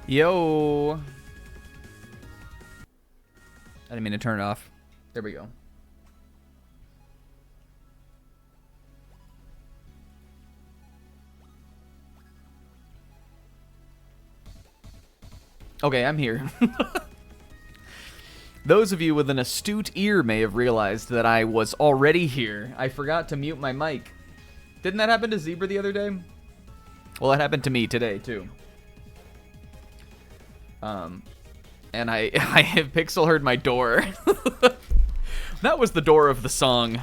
Yo. I didn't mean to turn it off. There we go. Okay, I'm here. Those of you with an astute ear may have realized that I was already here. I forgot to mute my mic. Didn't that happen to Zebra the other day? Well, it happened to me today, too. And I have pixel heard my door. That was the door of the song.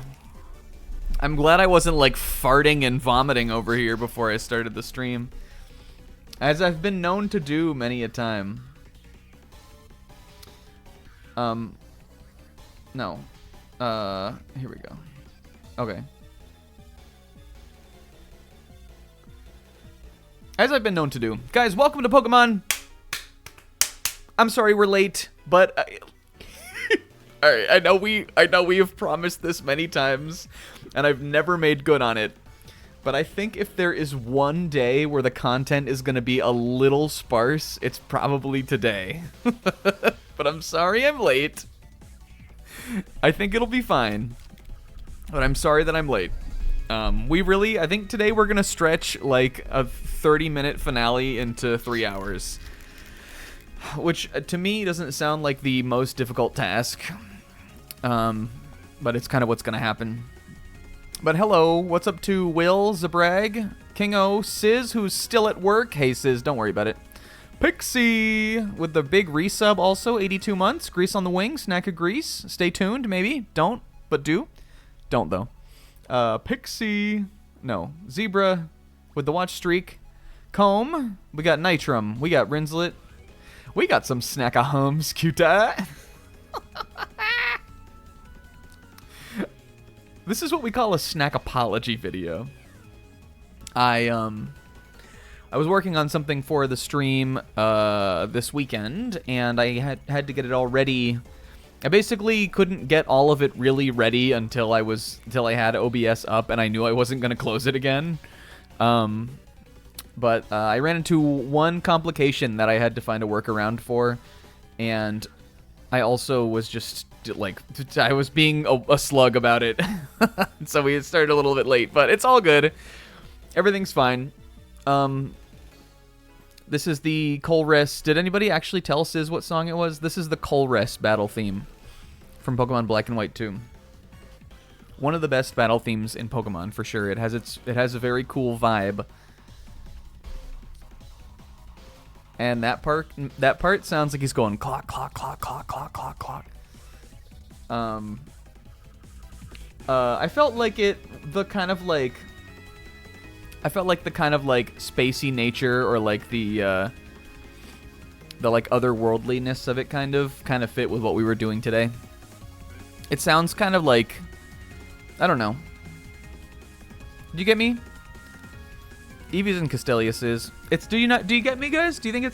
I'm glad I wasn't, like, farting and vomiting over here before I started the stream. As I've been known to do many a time. No. Here we go. Okay. As I've been known to do. Guys, welcome to Pokemon. I'm sorry we're late, but alright, I know we have promised this many times, and I've never made good on it. But I think if there is one day where the content is going to be a little sparse, it's probably today. But I'm sorry I'm late. I think it'll be fine. But I'm sorry that I'm late. I think today we're going to stretch like a 30-minute finale into 3 hours. Which, to me, doesn't sound like the most difficult task. But it's kind of what's going to happen. But hello, what's up to Will, Zabrag, Kingo, Sizz, who's still at work. Hey, Sizz, don't worry about it. Pixie, with the big resub also, 82 months. Grease on the wing, snack of grease. Stay tuned, maybe. Don't, but do. Don't, though. Pixie, no. Zebra, with the watch streak. Comb, we got Nitrum, we got Rinslet. We got some snack-a-hums, cutie. This is what we call a snack apology video. I was working on something for the stream this weekend, and I had to get it all ready. I basically couldn't get all of it really ready until I had OBS up, and I knew I wasn't gonna close it again. But I ran into one complication that I had to find a workaround for, and I also was just, like, I was being a slug about it. So we had started a little bit late, but it's all good. Everything's fine. This is the Colress. Did anybody actually tell Sizz what song it was? This is the Colress battle theme from Pokemon Black and White 2. One of the best battle themes in Pokemon, for sure. It has a very cool vibe. And that part sounds like he's going clock, clock, clock, clock, clock, clock, clock. I felt like the kind of like spacey nature, or like the like otherworldliness of it kind of fit with what we were doing today. It sounds kind of like, I don't know. Do you get me? Eevee's and Castellius is. Do you get me, guys? Do you think it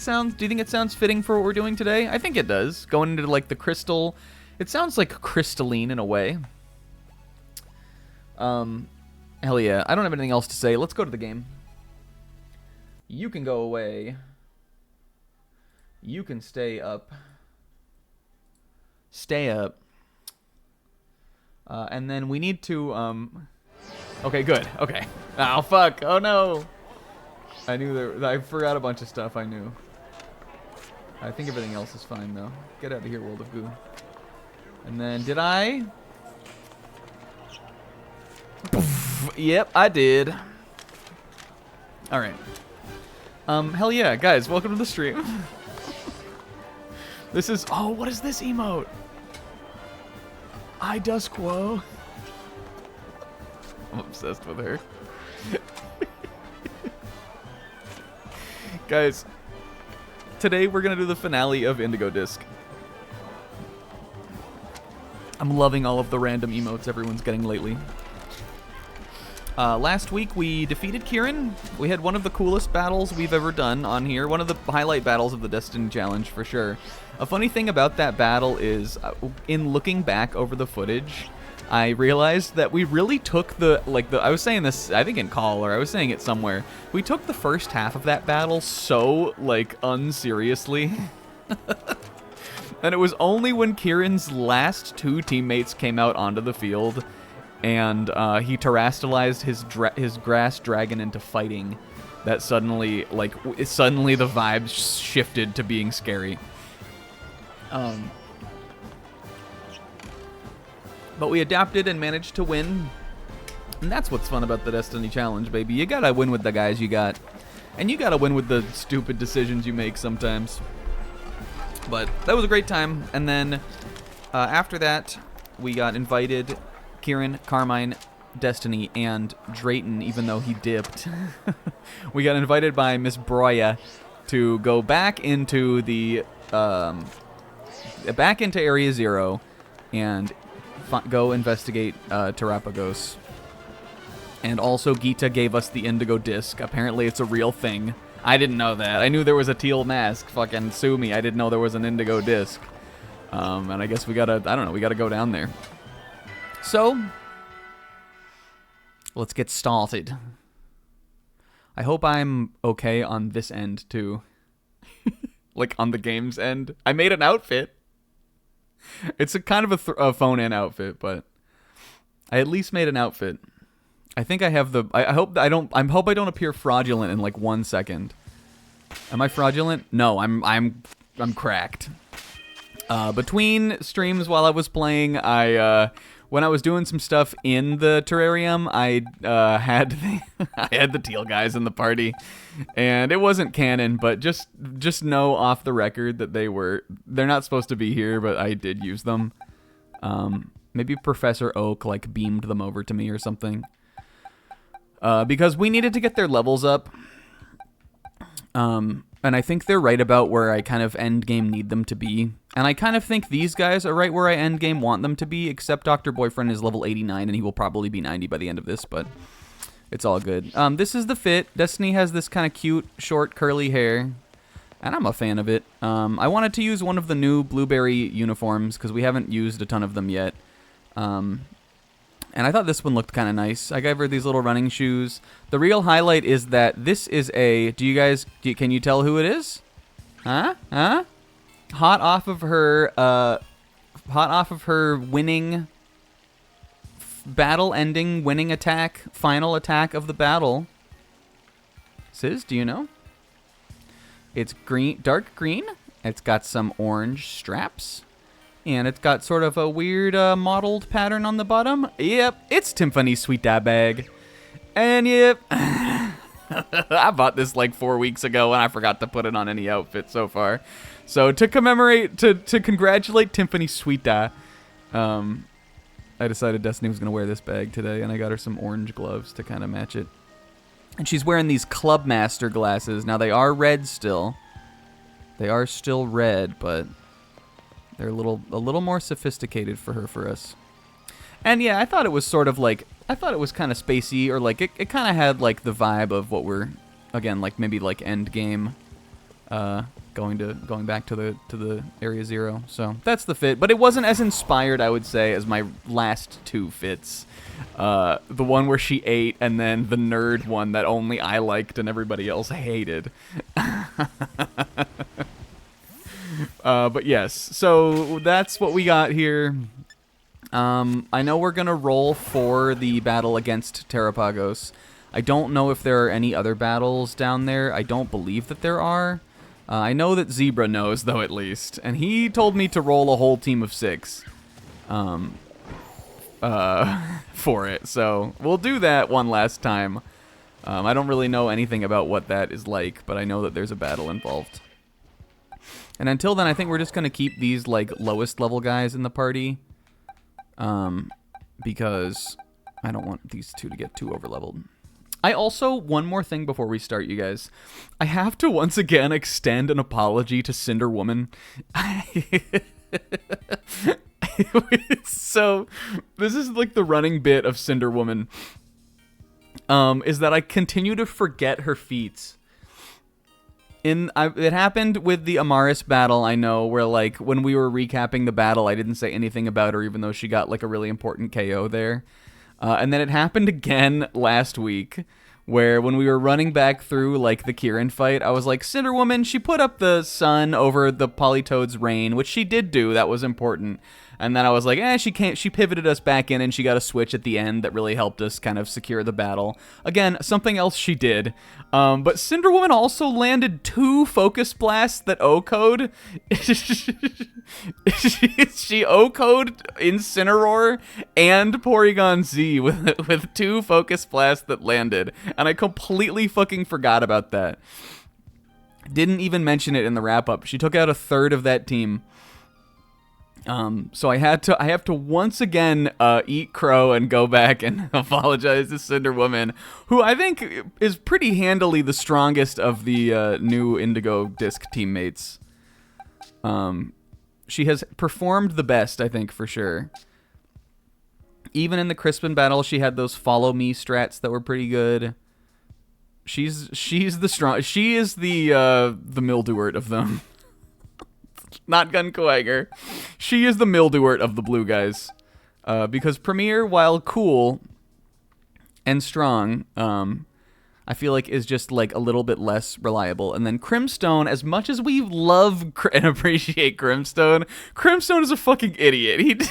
sounds fitting for what we're doing today? I think it does. Going into like the crystal, it sounds like crystalline in a way. Hell yeah. I don't have anything else to say. Let's go to the game. You can go away. You can stay up. Stay up. And then we need to, okay, good. Okay. Oh, fuck. Oh, no. I knew I forgot a bunch of stuff I knew. I think everything else is fine, though. Get out of here, World of Goo. And then, did I? Yep, I did. Alright. Hell yeah, guys, welcome to the stream. This is, oh, what is this emote? I does quo. I'm obsessed with her. Guys, today we're gonna do the finale of Indigo Disc. I'm loving all of the random emotes everyone's getting lately. Last week we defeated Kieran. We had one of the coolest battles we've ever done on here. One of the highlight battles of the Destiny Challenge, for sure. A funny thing about that battle is, in looking back over the footage, I realized that we really took I was saying this, I think in call, or I was saying it somewhere. We took the first half of that battle so, like, unseriously. And it was only when Kieran's last two teammates came out onto the field and he terastallized his grass dragon into fighting that suddenly the vibes shifted to being scary. But we adapted and managed to win. And that's what's fun about the Destiny Challenge, baby. You gotta win with the guys you got. And you gotta win with the stupid decisions you make sometimes. But that was a great time. And then after that, we got invited, Kieran, Carmine, Destiny, and Drayton, even though he dipped. We got invited by Miss Broya to go back into the Area Zero and go investigate Terrapagos. And also Gita gave us the indigo disc. Apparently it's a real thing. I didn't know that. I knew there was a teal mask. Fucking sue me. I didn't know there was an indigo disc. And I guess we gotta go down there. So, let's get started. I hope I'm okay on this end too. Like on the game's end. I made an outfit. It's a kind of a phone-in outfit, but I at least made an outfit. I think I have the. I hope I don't appear fraudulent in like 1 second. Am I fraudulent? No, I'm cracked. Between streams while I was playing, when I was doing some stuff in the terrarium, I had the teal guys in the party, and it wasn't canon, but just know off the record that they're not supposed to be here, but I did use them. Maybe Professor Oak like beamed them over to me or something, because we needed to get their levels up. And I think they're right about where I kind of end game need them to be. And I kind of think these guys are right where I end game want them to be, except Dr. Boyfriend is level 89 and he will probably be 90 by the end of this, but it's all good. This is the fit. Destiny has this kind of cute, short, curly hair, and I'm a fan of it. I wanted to use one of the new blueberry uniforms because we haven't used a ton of them yet. And I thought this one looked kind of nice. I gave her these little running shoes. The real highlight is that this is a... Can you tell who it is? Huh? Hot off of her winning... battle-ending winning attack, final attack of the battle. Sis, do you know? It's green, dark green. It's got some orange straps. And it's got sort of a weird mottled pattern on the bottom. Yep, it's Tiffany Sweet Dye Bag. And yep, I bought this like 4 weeks ago and I forgot to put it on any outfit so far. So to congratulate Tiffany Sweet Dye, I decided Destiny was going to wear this bag today, and I got her some orange gloves to kind of match it. And she's wearing these Clubmaster glasses. Now they are red still. They are still red, but... they're a little more sophisticated for us. And yeah, I thought it was sort of like, I thought it was kind of spacey, or like it kind of had like the vibe of what we're, again, like maybe like end game, going back to the Area Zero. So that's the fit, but it wasn't as inspired, I would say, as my last two fits. The one where she ate, and then the nerd one that only I liked and everybody else hated. But yes, so that's what we got here. I know we're gonna roll for the battle against Terrapagos. I don't know if there are any other battles down there. I don't believe that there are. I know that Zebra knows, though, at least. And he told me to roll a whole team of 6 for it. So we'll do that one last time. I don't really know anything about what that is like, but I know that there's a battle involved. And until then, I think we're just going to keep these, like, lowest level guys in the party. Because I don't want these two to get too overleveled. I also, one more thing before we start, you guys. I have to once again extend an apology to Cinder Woman. So, this is like the running bit of Cinder Woman. Is that I continue to forget her feats. It happened with the Amaris battle, I know, where, like, when we were recapping the battle, I didn't say anything about her, even though she got, like, a really important KO there. And then it happened again last week, where when we were running back through, like, the Kieran fight, I was like, Cinder Woman, she put up the sun over the Politoad's reign, which she did do, that was important. And then I was like, she pivoted us back in, and she got a switch at the end that really helped us kind of secure the battle. Again, something else she did. But Cinder Woman also landed 2 focus blasts that O-code. She O-code Incineroar and Porygon Z with 2 focus blasts that landed. And I completely fucking forgot about that. Didn't even mention it in the wrap-up. She took out a third of that team. So I have to once again eat crow and go back and apologize to Cinder Woman, who I think is pretty handily the strongest of the new Indigo Disc teammates. She has performed the best, I think, for sure. Even in the Crispin battle, she had those follow me strats that were pretty good. She's the strong. She is the Mildewort of them. Not Gunkoiger. She is the Mildewort of the blue guys. Because Premier, while cool and strong, I feel like is just like a little bit less reliable. And then Crimstone, as much as we love and appreciate Crimstone is a fucking idiot.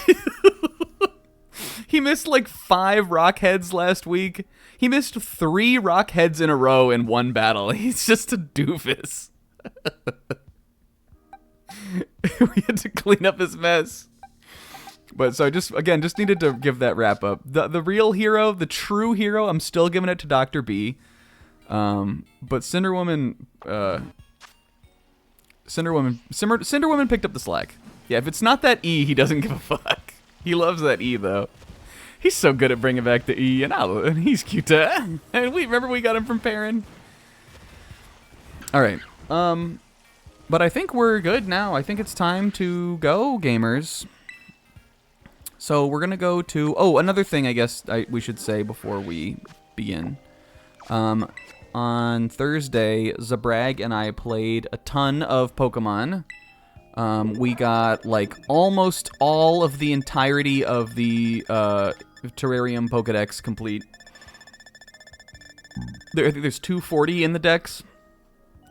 He missed like 5 rock heads last week. He missed 3 rock heads in a row in one battle. He's just a doofus. We had to clean up his mess. But so I just needed to give that wrap up. The real hero, the true hero, I'm still giving it to Dr. B. But Cinder Woman picked up the slack. Yeah, if it's not that E, he doesn't give a fuck. He loves that E though. He's so good at bringing back the E, and he's cute. And remember we got him from Perrin. All right. But I think we're good now. I think it's time to go, gamers. So we're going to go to... Oh, another thing I guess we should say before we begin. On Thursday, Zabrag and I played a ton of Pokemon. We got, like, almost all of the entirety of the Terrarium Pokedex complete. I think there's 240 in the dex,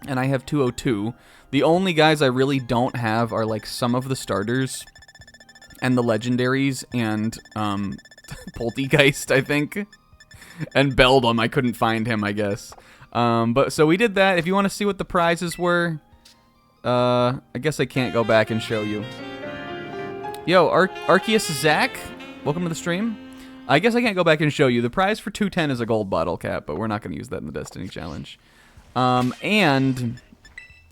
and I have 202. The only guys I really don't have are, like, some of the starters and the legendaries and Poltegeist, I think. And Beldum, I couldn't find him, I guess. But so we did that. If you want to see what the prizes were, I guess I can't go back and show you. Yo, Arceus Zach, welcome to the stream. I guess I can't go back and show you. The prize for 210 is a gold bottle cap, but we're not going to use that in the Destiny Challenge. And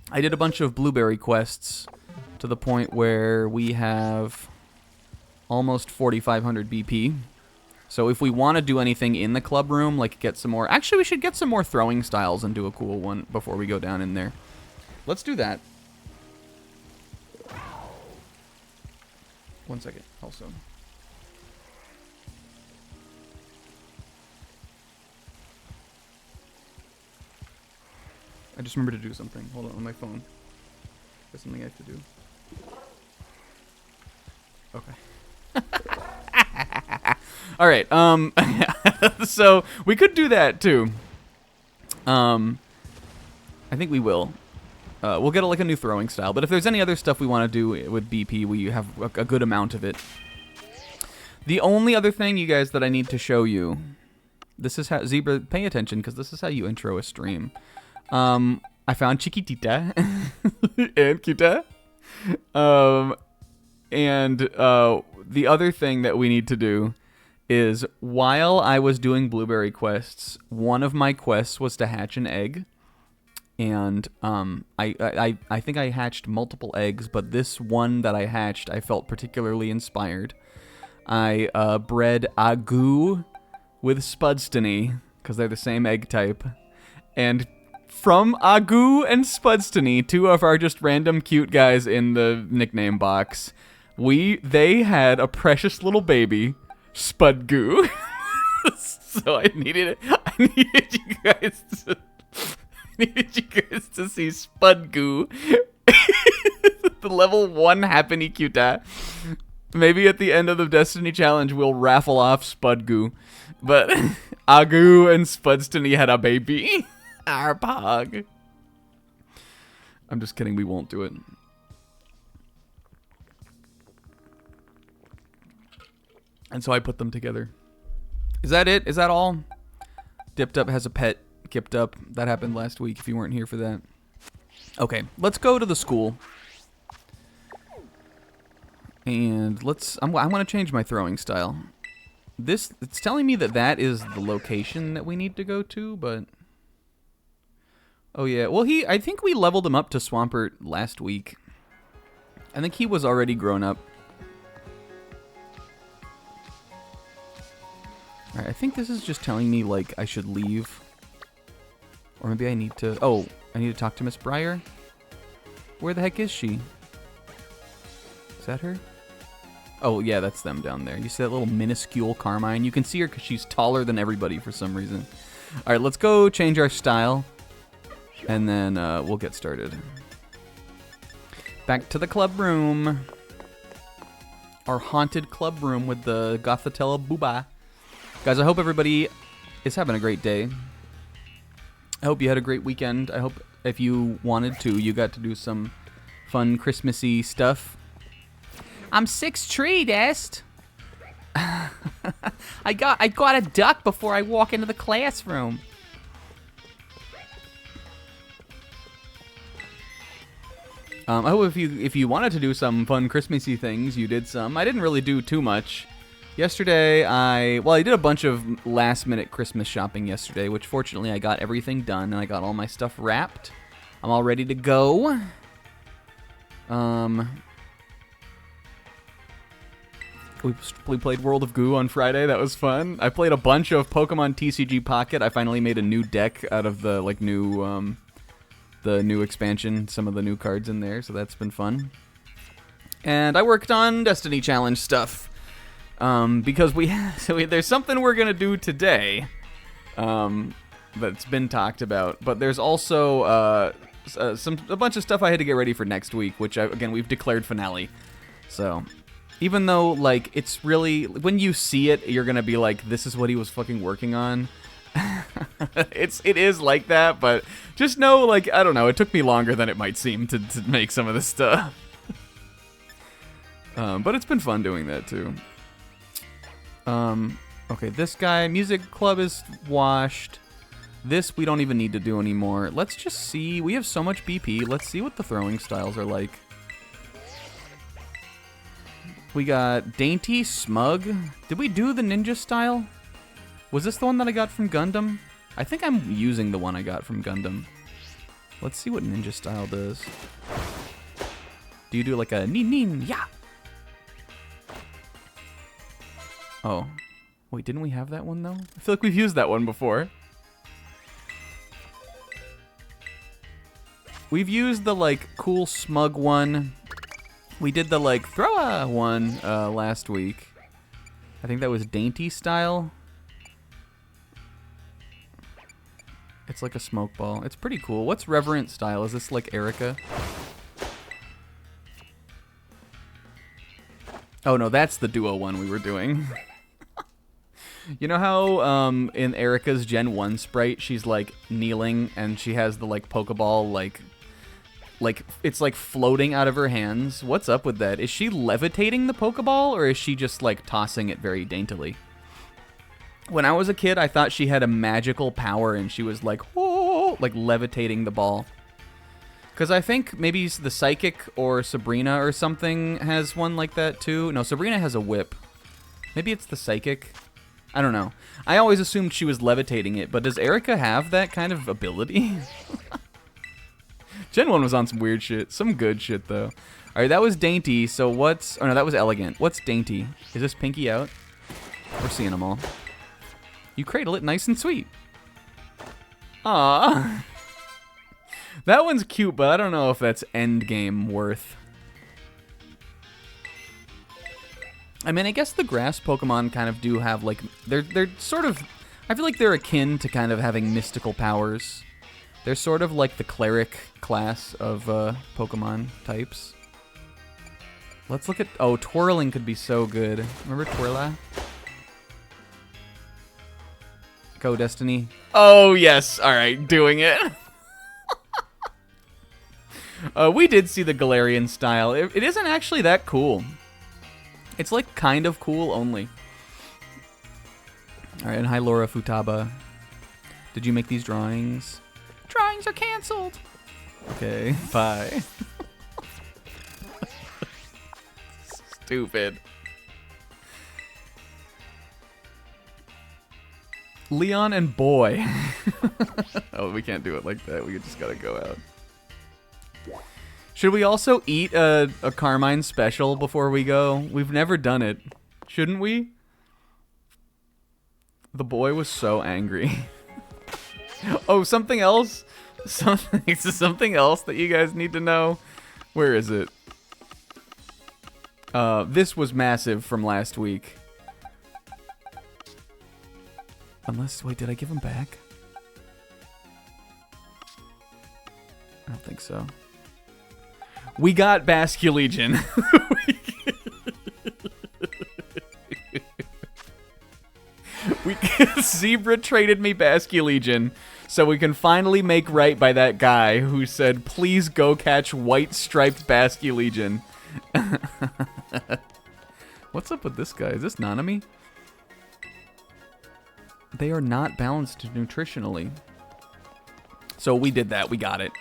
I did a bunch of blueberry quests to the point where we have almost 4,500 BP. So if we want to do anything in the club room, like get some more... Actually, we should get some more throwing styles and do a cool one before we go down in there. Let's do that. 1 second, also. I just remembered to do something. Hold on my phone. There's something I have to do. Okay. All right. So we could do that too. I think we will. We'll get like a new throwing style. But if there's any other stuff we want to do with BP, we have a good amount of it. The only other thing, you guys, that I need to show you. This is how Zebra. Pay attention, because this is how you intro a stream. I found Chiquitita and Cuta. And the other thing that we need to do is, while I was doing blueberry quests, one of my quests was to hatch an egg. And I think I hatched multiple eggs, but this one that I hatched, I felt particularly inspired. I bred Agu with Spudstony, because they're the same egg type. And from Agu and Spudstony, 2 of our just random cute guys in the nickname box, they had a precious little baby, Spudgoo. So I needed you guys to... needed you guys to see Spud Goo. The level 1 Happiny Cuta. Maybe at the end of the Destiny challenge, we'll raffle off Spud Goo. But Agu and Spudstony had a baby. Our pog. I'm just kidding, we won't do it. And so I put them together. Is that it? Is that all? Dipped Up has a pet. Kipped Up. That happened last week if you weren't here for that. Okay, let's go to the school. And I want to change my throwing style. It's telling me that is the location that we need to go to, but... Oh yeah, well I think we leveled him up to Swampert last week. I think he was already grown up. Alright, I think this is just telling me, like, I should leave. Or maybe I need to... Oh, I need to talk to Miss Breyer? Where the heck is she? Is that her? Oh, yeah, that's them down there. You see that little minuscule Carmine? You can see her because she's taller than everybody for some reason. Alright, let's go change our style. And then we'll get started. Back to the club room. Our haunted club room with the Gothitella Booba. Guys, I hope everybody is having a great day. I hope you had a great weekend. I hope if you wanted to, you got to do some fun Christmassy stuff. I'm 6 treed, Est. I got a duck before I walk into the classroom. I hope if you wanted to do some fun Christmassy things, you did some. I didn't really do too much. Yesterday, I did a bunch of last-minute Christmas shopping yesterday, which fortunately I got everything done, and I got all my stuff wrapped. I'm all ready to go. We played World of Goo on Friday. That was fun. I played a bunch of Pokemon TCG Pocket. I finally made a new deck out of the new expansion, some of the new cards in there, so that's been fun. And I worked on Destiny Challenge stuff. Because there's something we're gonna do today, that's been talked about. But there's also a bunch of stuff I had to get ready for next week, which again we've declared finale. So even though like it's really when you see it, you're gonna be like, this is what he was fucking working on. It is like that, but just know, like, I don't know. It took me longer than it might seem to make some of this stuff. But it's been fun doing that too. Okay, this guy, Music Club is washed. This we don't even need to do anymore. Let's just see. We have so much BP. Let's see what the throwing styles are like. We got Dainty, Smug. Did we do the ninja style? Was this the one that I got from Gundam? I think I'm using the one I got from Gundam. Let's see what ninja style does. Do you do like a nin ya? Oh. Wait, didn't we have that one, though? I feel like we've used that one before. We've used the, like, cool Smug one. We did the, like, Throwa one last week. I think that was Dainty style. It's like a smoke ball. It's pretty cool. What's Reverent style? Is this, like, Erica? Oh, no, that's the duo one we were doing. You know how in Erica's Gen 1 sprite, she's like kneeling and she has the like Pokeball like it's like floating out of her hands? What's up with that? Is she levitating the Pokeball or is she just like tossing it very daintily? When I was a kid, I thought she had a magical power and she was like, oh, like levitating the ball. Because I think maybe the Psychic or Sabrina or something has one like that too. No, Sabrina has a whip. Maybe it's the Psychic. I don't know. I always assumed she was levitating it, but does Erica have that kind of ability? Gen 1 was on some weird shit. Some good shit, though. Alright, that was Dainty, so what's... Oh, no, that was Elegant. What's Dainty? Is this Pinky out? We're seeing them all. You cradle it nice and sweet. Aww. That one's cute, but I don't know if that's endgame worth. I mean, I guess the grass Pokemon kind of do have, like, they're sort of, I feel like they're akin to kind of having mystical powers. They're sort of like the cleric class of Pokemon types. Let's look at... Oh, Twirling could be so good. Remember Twirla? Go, Destiny. Oh, yes. All right, doing it. We did see the Galarian style. It isn't actually that cool. It's like kind of cool only. All right, and hi, Laura Futaba. Did you make these drawings? Drawings are canceled. Okay, bye. Stupid. Leon and Boy. Oh, we can't do it like that. We just gotta go out. Should we also eat a Carmine special before we go? We've never done it. Shouldn't we? The boy was so angry. Oh, something else? Something else that you guys need to know? Where is it? This was massive from last week. Unless, wait, did I give him back? I don't think so. We got Basculegion. Zebra traded me Basculegion, so we can finally make right by that guy who said, please go catch white striped Basculegion. What's up with this guy? Is this Nanami? They are not balanced nutritionally. So we did that. We got it.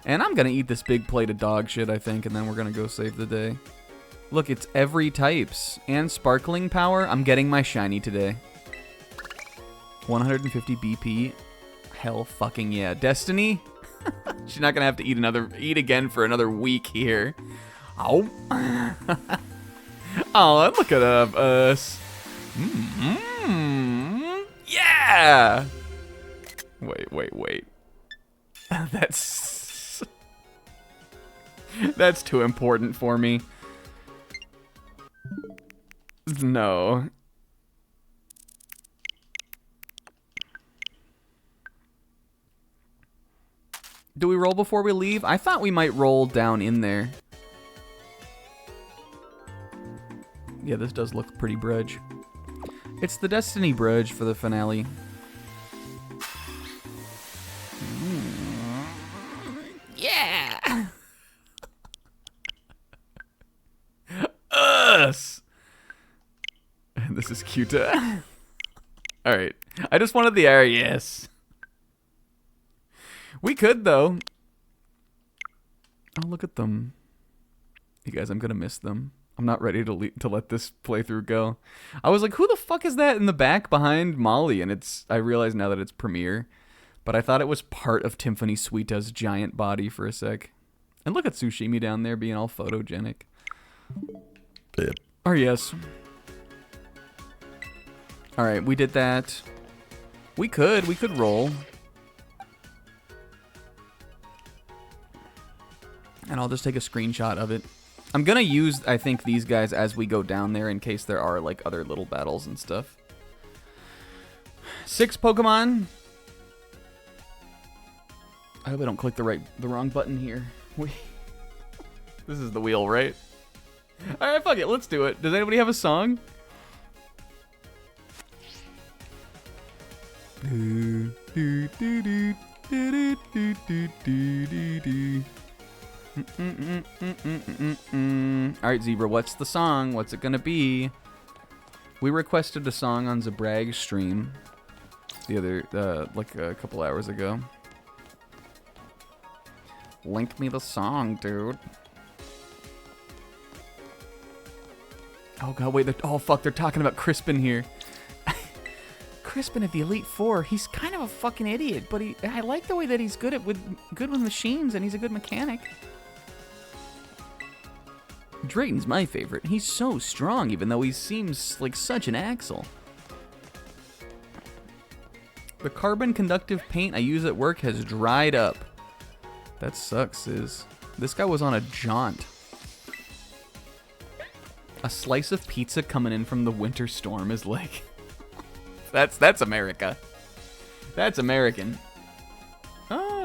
And I'm going to eat this big plate of dog shit, I think, and then we're going to go save the day. Look, it's every types. And sparkling power. I'm getting my shiny today. 150 BP. Hell fucking yeah. Destiny? She's not going to have to eat again for another week here. Oh. Oh, look at us. Yeah! Wait. That's too important for me. No. Do we roll before we leave? I thought we might roll down in there. Yeah, this does look pretty brudge. It's the Destiny brudge for the finale. Yeah! Us! This is cute. Alright. I just wanted the air, yes. We could, though. Oh, look at them. You guys, I'm gonna miss them. I'm not ready to let this playthrough go. I was like, who the fuck is that in the back behind Molly? And I realize now that it's Premiere. But I thought it was part of Tiffany Suita's giant body for a sec. And look at Tsushimi down there being all photogenic. Oh, yes. Alright, we did that. We could roll. And I'll just take a screenshot of it. I'm gonna use, I think, these guys as we go down there in case there are, like, other little battles and stuff. 6 Pokemon. I hope I don't click the wrong button here. This is the wheel, right? Alright, fuck it, let's do it. Does anybody have a song? Alright, Zebra, what's the song? What's it gonna be? We requested a song on Zabrag's stream the other, like a couple hours ago. Link me the song, dude. Oh god, wait, oh fuck, they're talking about Crispin here. Crispin of the Elite Four, he's kind of a fucking idiot, but I like the way that he's good with machines and he's a good mechanic. Drayton's my favorite. He's so strong, even though he seems like such an axle. The carbon conductive paint I use at work has dried up. That sucks, this guy was on a jaunt. A slice of pizza coming in from the winter storm is like... That's America. That's American. Oh,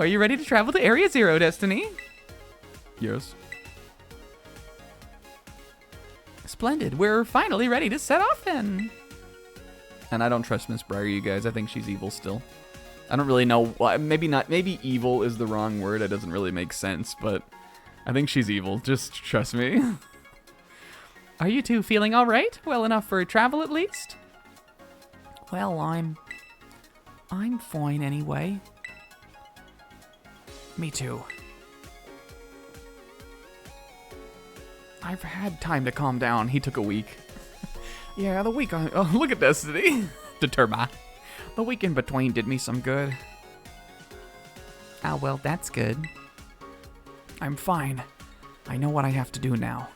are you ready to travel to Area Zero, Destiny? Yes. Splendid. We're finally ready to set off then. And I don't trust Miss Briar, you guys. I think she's evil still. I don't really know why. Maybe not. Maybe evil is the wrong word. It doesn't really make sense, but I think she's evil. Just trust me. Are you two feeling all right? Well enough for travel at least? Well, I'm fine anyway. Me too. I've had time to calm down. He took a week. Yeah, the week Oh, look at Destiny. Determa. The week in between did me some good. Ah, well, that's good. I'm fine. I know what I have to do now.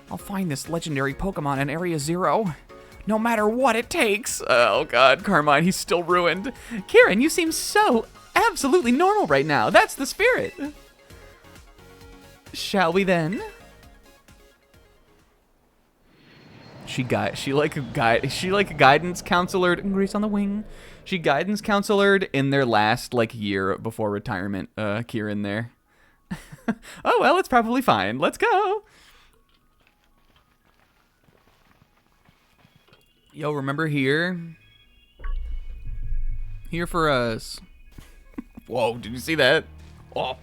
I'll find this legendary Pokemon in Area Zero, no matter what it takes. Oh God, Carmine, he's still ruined. Kieran, you seem so absolutely normal right now. That's the spirit. Shall we then? She like guidance counselored. Grease on the wing. She guidance counselored in their last like year before retirement. Kieran there. Oh well, it's probably fine. Let's go. Yo, remember here? Here for us. Whoa, did you see that? Oh.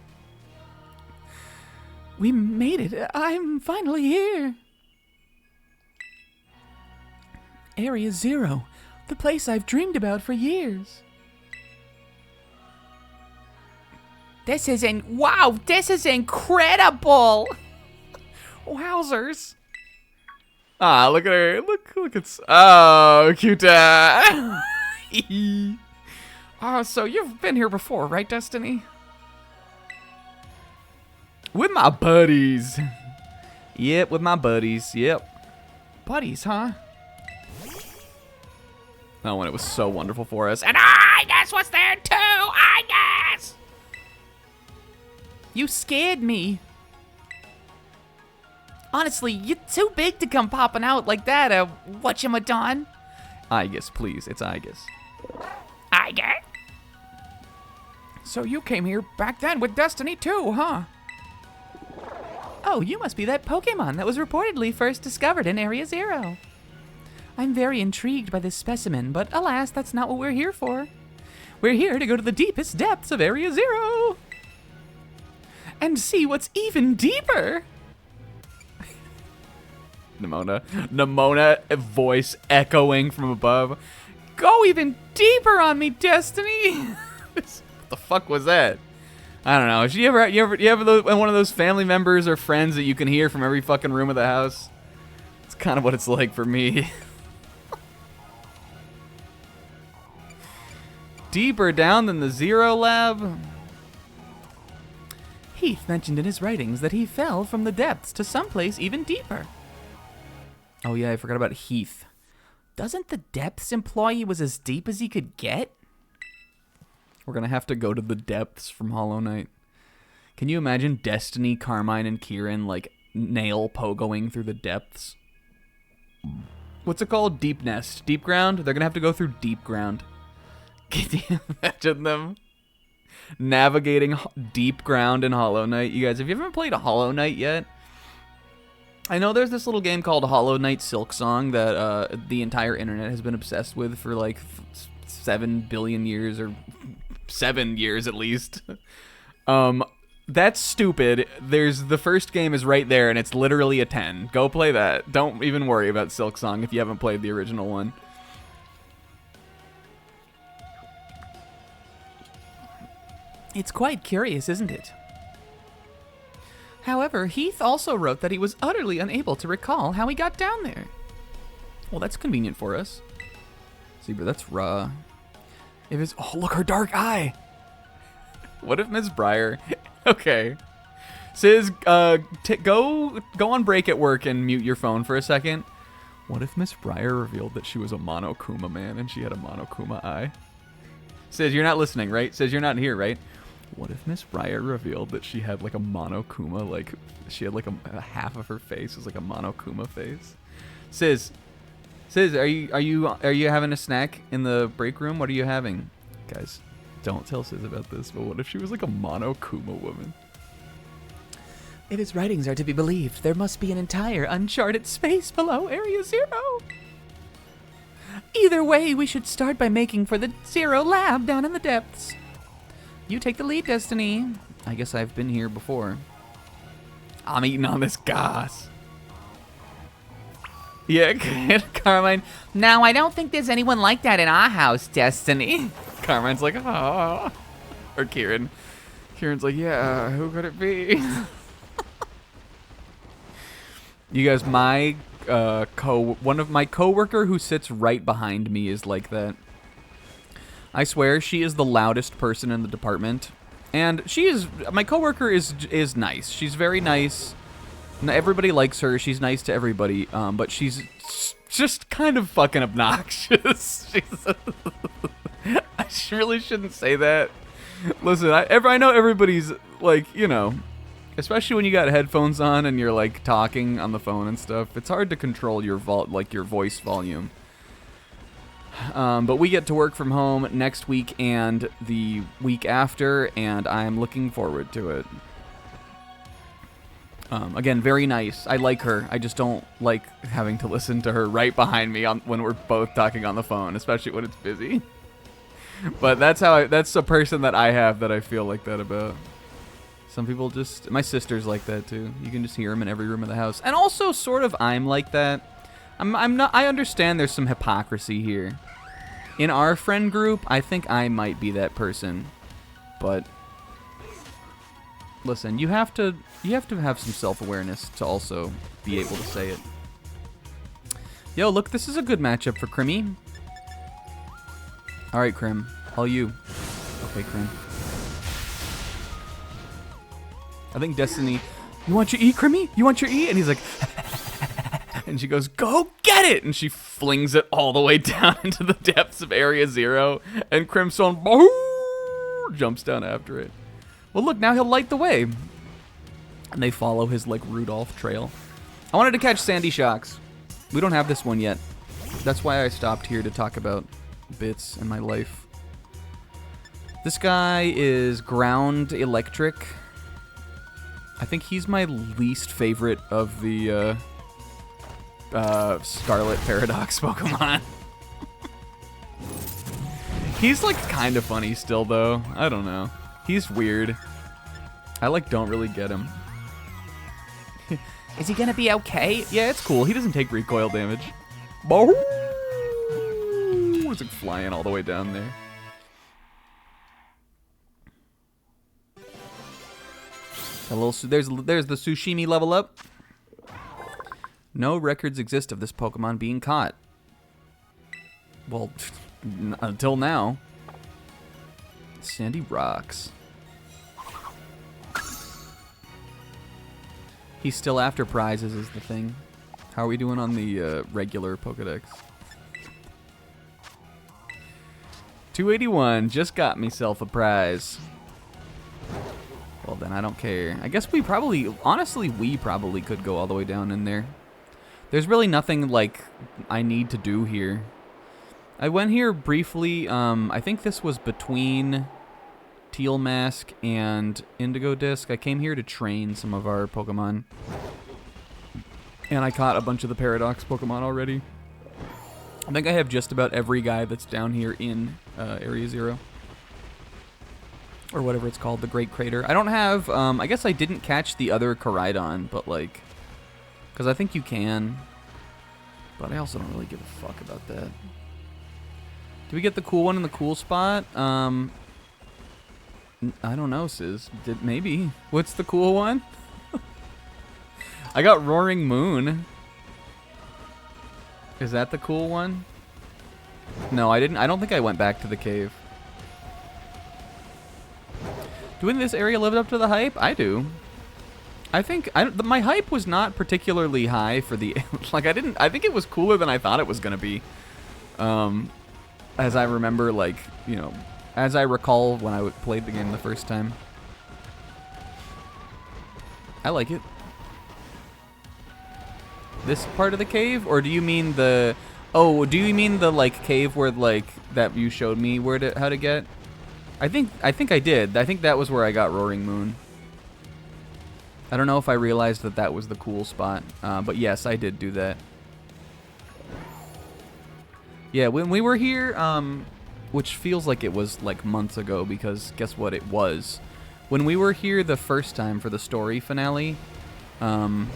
We made it. I'm finally here. Area Zero, the place I've dreamed about for years. This is incredible. Wowzers. Ah, look at her. Look at. Oh, cute. Oh, so you've been here before, right, Destiny? With my buddies. Yep, with my buddies. Yep. Buddies, huh? Oh, and it was so wonderful for us. And I guess was there too, I guess. You scared me. Honestly, you're too big to come popping out like that, whatchamadon. I guess, please. It's I guess. I guess. So you came here back then with Destiny too, huh? Oh, you must be that Pokemon that was reportedly first discovered in Area Zero. I'm very intrigued by this specimen, but alas, that's not what we're here for. We're here to go to the deepest depths of Area Zero. And see what's even deeper. Nimona voice echoing from above. Go even deeper on me, Destiny. What the fuck was that? I don't know. You ever one of those family members or friends that you can hear from every fucking room of the house? It's kind of what it's like for me. Deeper down than the Zero Lab? Heath mentioned in his writings that he fell from the depths to someplace even deeper. Oh yeah, I forgot about Heath. Doesn't the depths imply he was as deep as he could get? We're gonna have to go to the depths from Hollow Knight. Can you imagine Destiny, Carmine, and Kieran like nail pogoing through the depths? What's it called? Deep Nest. Deep Ground? They're gonna have to go through Deep Ground. Can you imagine them navigating Deep Ground in Hollow Knight? You guys, have you ever played a Hollow Knight yet? I know there's this little game called Hollow Knight Silksong that the entire internet has been obsessed with for like 7 billion years, or 7 years at least. That's stupid. The first game is right there, and it's literally a 10. Go play that. Don't even worry about Silksong if you haven't played the original one. It's quite curious, isn't it? However, Heath also wrote that he was utterly unable to recall how he got down there. Well, that's convenient for us. See, but that's raw. If it's... Oh, look, her dark eye! What if Miss Briar... Okay. Sis, go on break at work and mute your phone for a second. What if Miss Briar revealed that she was a Monokuma man and she had a Monokuma eye? Sis, you're not listening, right? Sis, you're not here, right? What if Miss Briar revealed that she had like a Monokuma, like she had like a half of her face was like a Monokuma face? Sis, are you having a snack in the break room? What are you having, guys? Don't tell Sis about this, but what if she was like a Monokuma woman? If his writings are to be believed, there must be an entire uncharted space below Area Zero. Either way, we should start by making for the Zero Lab down in the depths. You take the lead, Destiny. I guess I've been here before. I'm eating on this gas. Yeah, Carmine. Now, I don't think there's anyone like that in our house, Destiny. Carmine's like, ah. Or Kieran. Kieran's like, yeah, who could it be? You guys, my one of my coworker who sits right behind me is like that. I swear she is the loudest person in the department, and my coworker is nice. She's very nice. Everybody likes her. She's nice to everybody, but she's just kind of fucking obnoxious. I really shouldn't say that. Listen, I know everybody's like, you know, especially when you got headphones on and you're like talking on the phone and stuff. It's hard to control your your voice volume. But we get to work from home next week and the week after, and I'm looking forward to it. Again, very nice. I like her. I just don't like having to listen to her right behind me when we're both talking on the phone, especially when it's busy. But that's a person that I have that I feel like that about. Some people just, my sister's like that too. You can just hear them in every room of the house. And also sort of I'm like that. I understand there's some hypocrisy here. In our friend group, I think I might be that person. But listen, you have to have some self-awareness to also be able to say it. Yo, look, this is a good matchup for Crimmy. All right, Crim, all you. Okay, Crim. I think Destiny, you want your E, Crimmy? You want your E? And he's like, and she goes, go get it! And she flings it all the way down into the depths of Area Zero, and Crimson jumps down after it. Well, look, now he'll light the way. And they follow his, like, Rudolph trail. I wanted to catch Sandy Shocks. We don't have this one yet. That's why I stopped here to talk about bits in my life. This guy is ground electric. I think he's my least favorite of the Scarlet Paradox Pokemon. He's like kind of funny still though. I don't know. He's weird. I like don't really get him. Is he gonna be okay? Yeah, it's cool. He doesn't take recoil damage. It's like flying all the way down there. A little, there's the Sushimi level up. No records exist of this Pokemon being caught. Well, until now. Sandy rocks. He's still after prizes is the thing. How are we doing on the regular Pokedex? 281, just got myself a prize. Well, then I don't care. I guess we probably, honestly, we probably could go all the way down in there. There's really nothing, like, I need to do here. I went here briefly. I think this was between Teal Mask and Indigo Disc. I came here to train some of our Pokemon. And I caught a bunch of the Paradox Pokemon already. I think I have just about every guy that's down here in Area Zero. Or whatever it's called, the Great Crater. I don't have, I guess I didn't catch the other Koraidon, but like, because I think you can. But I also don't really give a fuck about that. Do we get the cool one in the cool spot? I don't know, Sis. Maybe. What's the cool one? I got Roaring Moon. Is that the cool one? No, I didn't. I don't think I went back to the cave. Do this area live up to the hype? I do. I think my hype was not particularly high for the like. I think it was cooler than I thought it was gonna be. As I remember, like, you know, as I recall when I played the game the first time. I like it. This part of the cave, or do you mean the? Oh, do you mean the like cave where like that you showed me how to get? I think I did. I think that was where I got Roaring Moon. I don't know if I realized that that was the cool spot, but yes, I did do that. Yeah, when we were here, which feels like it was like months ago, because guess what, it was. When we were here the first time for the story finale, I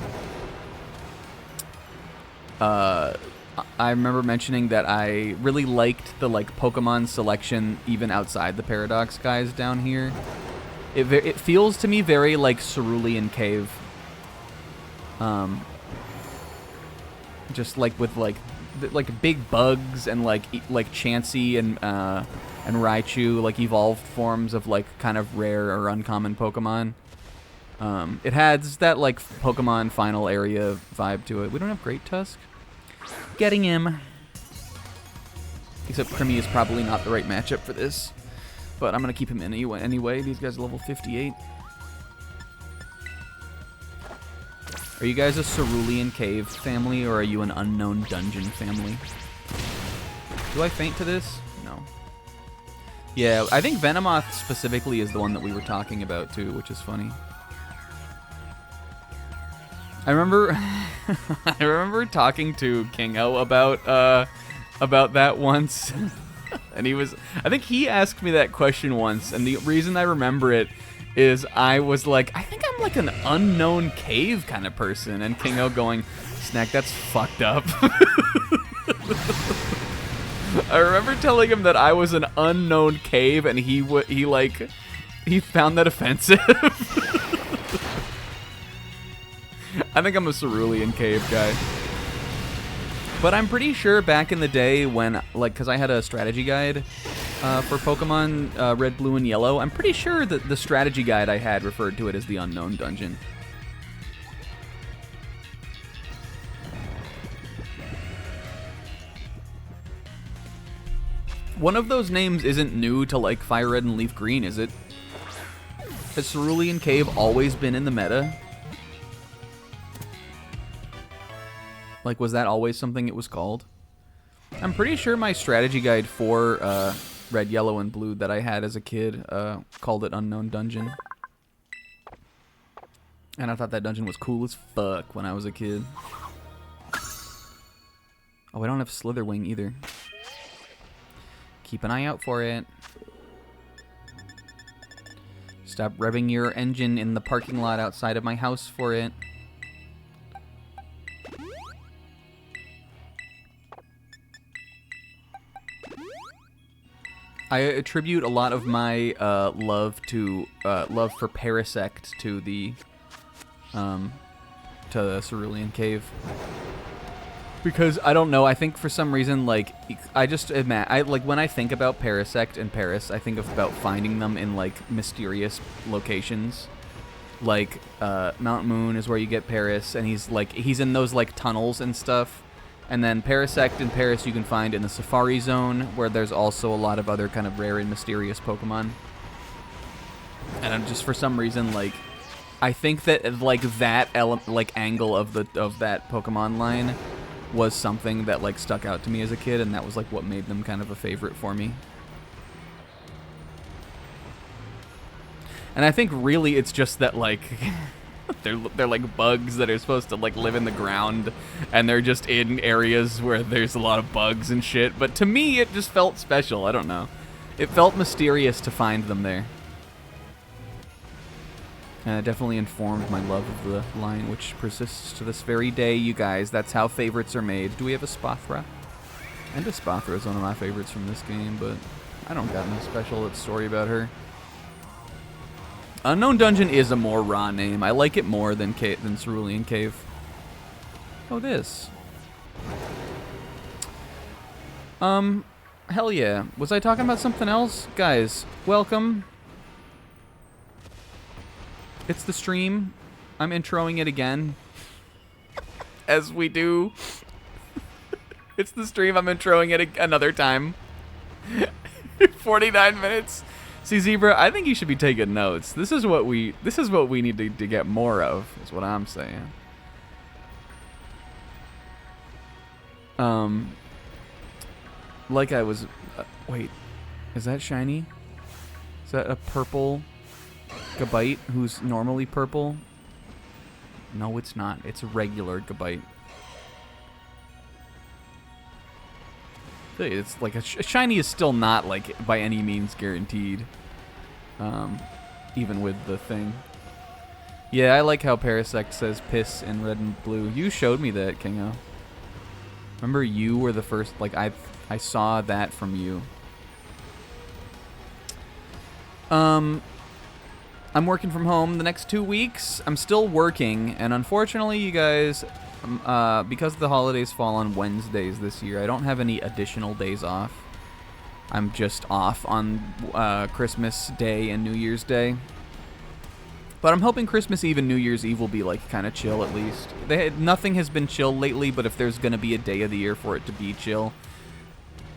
remember mentioning that I really liked the like Pokemon selection even outside the Paradox guys down here. It feels to me very like Cerulean Cave. Just like with like big bugs and like Chansey and Raichu, like evolved forms of like kind of rare or uncommon Pokemon. It has that like Pokemon final area vibe to it. We don't have Great Tusk. Getting him. Except Crimmy is probably not the right matchup for this. But I'm going to keep him in anyway. These guys are level 58. Are you guys a Cerulean Cave family, or are you an Unknown Dungeon family? Do I faint to this? No. Yeah, I think Venomoth specifically is the one that we were talking about too, which is funny. I remember I remember talking to Kingo about that once. And I think he asked me that question once, and the reason I remember it is I was like, I think I'm like an Unknown Cave kind of person, and Kingo going, Snack, that's fucked up. I remember telling him that I was an Unknown Cave, and he found that offensive. I think I'm a Cerulean Cave guy. But I'm pretty sure back in the day when, like, because I had a strategy guide for Pokemon Red, Blue, and Yellow, I'm pretty sure that the strategy guide I had referred to it as the Unknown Dungeon. One of those names isn't new to, like, Fire Red and Leaf Green, is it? Has Cerulean Cave always been in the meta? Like, was that always something it was called? I'm pretty sure my strategy guide for Red, Yellow, and Blue that I had as a kid called it Unknown Dungeon. And I thought that dungeon was cool as fuck when I was a kid. Oh, I don't have Slitherwing either. Keep an eye out for it. Stop revving your engine in the parking lot outside of my house for it. I attribute a lot of my love for Parasect to the Cerulean Cave, because I don't know. I think for some reason, like, like when I think about Parasect and Paris, I think about finding them in like mysterious locations. Like Mount Moon is where you get Paris, and he's in those like tunnels and stuff. And then Parasect in Paris you can find in the Safari Zone, where there's also a lot of other kind of rare and mysterious Pokemon. And I'm just, for some reason, like, I think that like that angle of that Pokemon line was something that like stuck out to me as a kid, and that was like what made them kind of a favorite for me. And I think really it's just that like they're like bugs that are supposed to like live in the ground, and they're just in areas where there's a lot of bugs and shit. But to me, it just felt special. I don't know. It felt mysterious to find them there. And it definitely informed my love of the line, which persists to this very day, you guys. That's how favorites are made. Do we have a Spothra? And a Spothra is one of my favorites from this game, but I don't got no special story about her. Unknown Dungeon is a more raw name. I like it more than Cerulean Cave. Oh, this. Hell yeah. Was I talking about something else? Guys, welcome. It's the stream. I'm introing it again. As we do. It's the stream. I'm introing it another time. 49 minutes. See, Zebra, I think you should be taking notes. This is what we need to get more of, is what I'm saying. Like I was... wait, is that shiny? Is that a purple Gabite who's normally purple? No, it's not. It's a regular Gabite. It's like a shiny is still not like by any means guaranteed. Even with the thing. Yeah, I like how Parasect says piss in red and blue. You showed me that, Kingo. Remember, you were the first. Like I saw that from you. I'm working from home the next 2 weeks. I'm still working, and unfortunately, you guys, because the holidays fall on Wednesdays this year, I don't have any additional days off. I'm just off on Christmas Day and New Year's Day. But I'm hoping Christmas Eve and New Year's Eve will be like kind of chill at least. Nothing has been chill lately, but if there's gonna be a day of the year for it to be chill,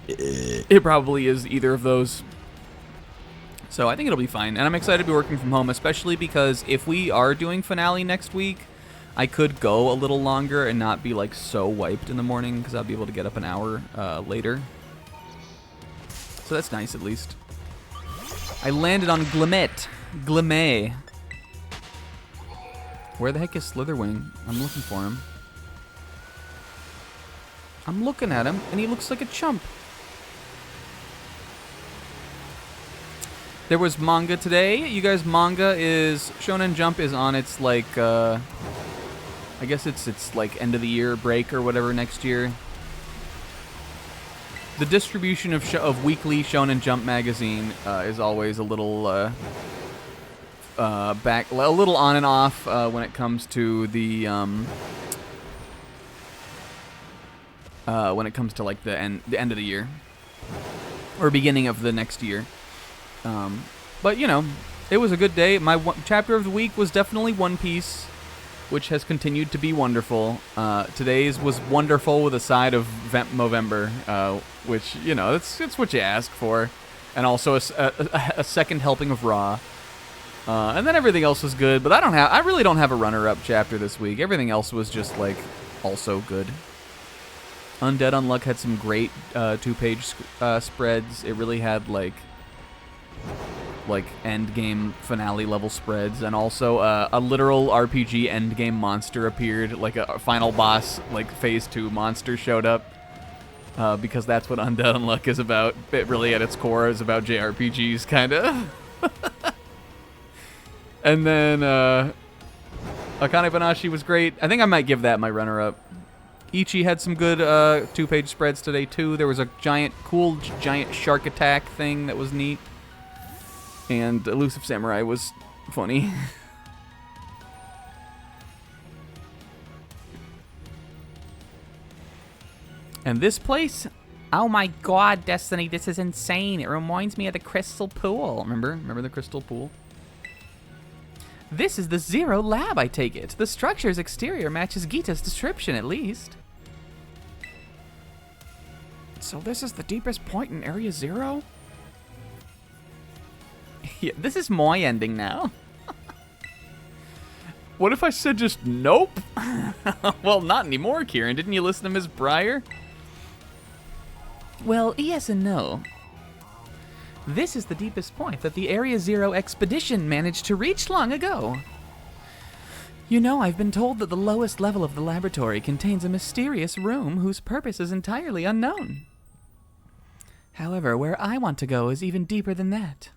it probably is either of those. So I think it'll be fine, and I'm excited to be working from home, especially because if we are doing finale next week, I could go a little longer and not be like so wiped in the morning because I'll be able to get up an hour later. So that's nice at least. I landed on Glimmet. Where the heck is Slitherwing? I'm looking for him. I'm looking at him, and he looks like a chump. There was manga today. You guys, manga is... Shonen Jump is on its, like, I guess it's like, end of the year break or whatever next year. The distribution of weekly Shonen Jump magazine is always a little, a little on and off when it comes to the, when it comes to, like, the end of the year. Or beginning of the next year. But, you know, it was a good day. My chapter of the week was definitely One Piece, which has continued to be wonderful. Today's was wonderful with a side of Movember, which, you know, it's what you ask for. And also a second helping of Raw. And then everything else was good, but I really don't have a runner-up chapter this week. Everything else was just, like, also good. Undead Unluck had some great 2-page spreads. It really had, like end game finale level spreads, and also a literal RPG end game monster appeared, like a final boss, like phase 2 monster showed up, because that's what Undead Unluck is about. It really at its core is about JRPGs, kinda. And then Akane Banashi was great. I think I might give that my runner-up. Ichi had some good 2-page spreads today too. There was a cool giant shark attack thing that was neat. And Elusive Samurai was funny. And this place, oh my god, Destiny, this is insane. It reminds me of the Crystal Pool. Remember the Crystal Pool? This is the Zero Lab, I take it. The structure's exterior matches Gita's description, at least. So this is the deepest point in Area Zero? Yeah, this is my ending now. What if I said just nope? Well, not anymore, Kieran. Didn't you listen to Ms. Breyer? Well, yes and no. This is the deepest point that the Area Zero expedition managed to reach long ago. You know, I've been told that the lowest level of the laboratory contains a mysterious room whose purpose is entirely unknown. However, where I want to go is even deeper than that.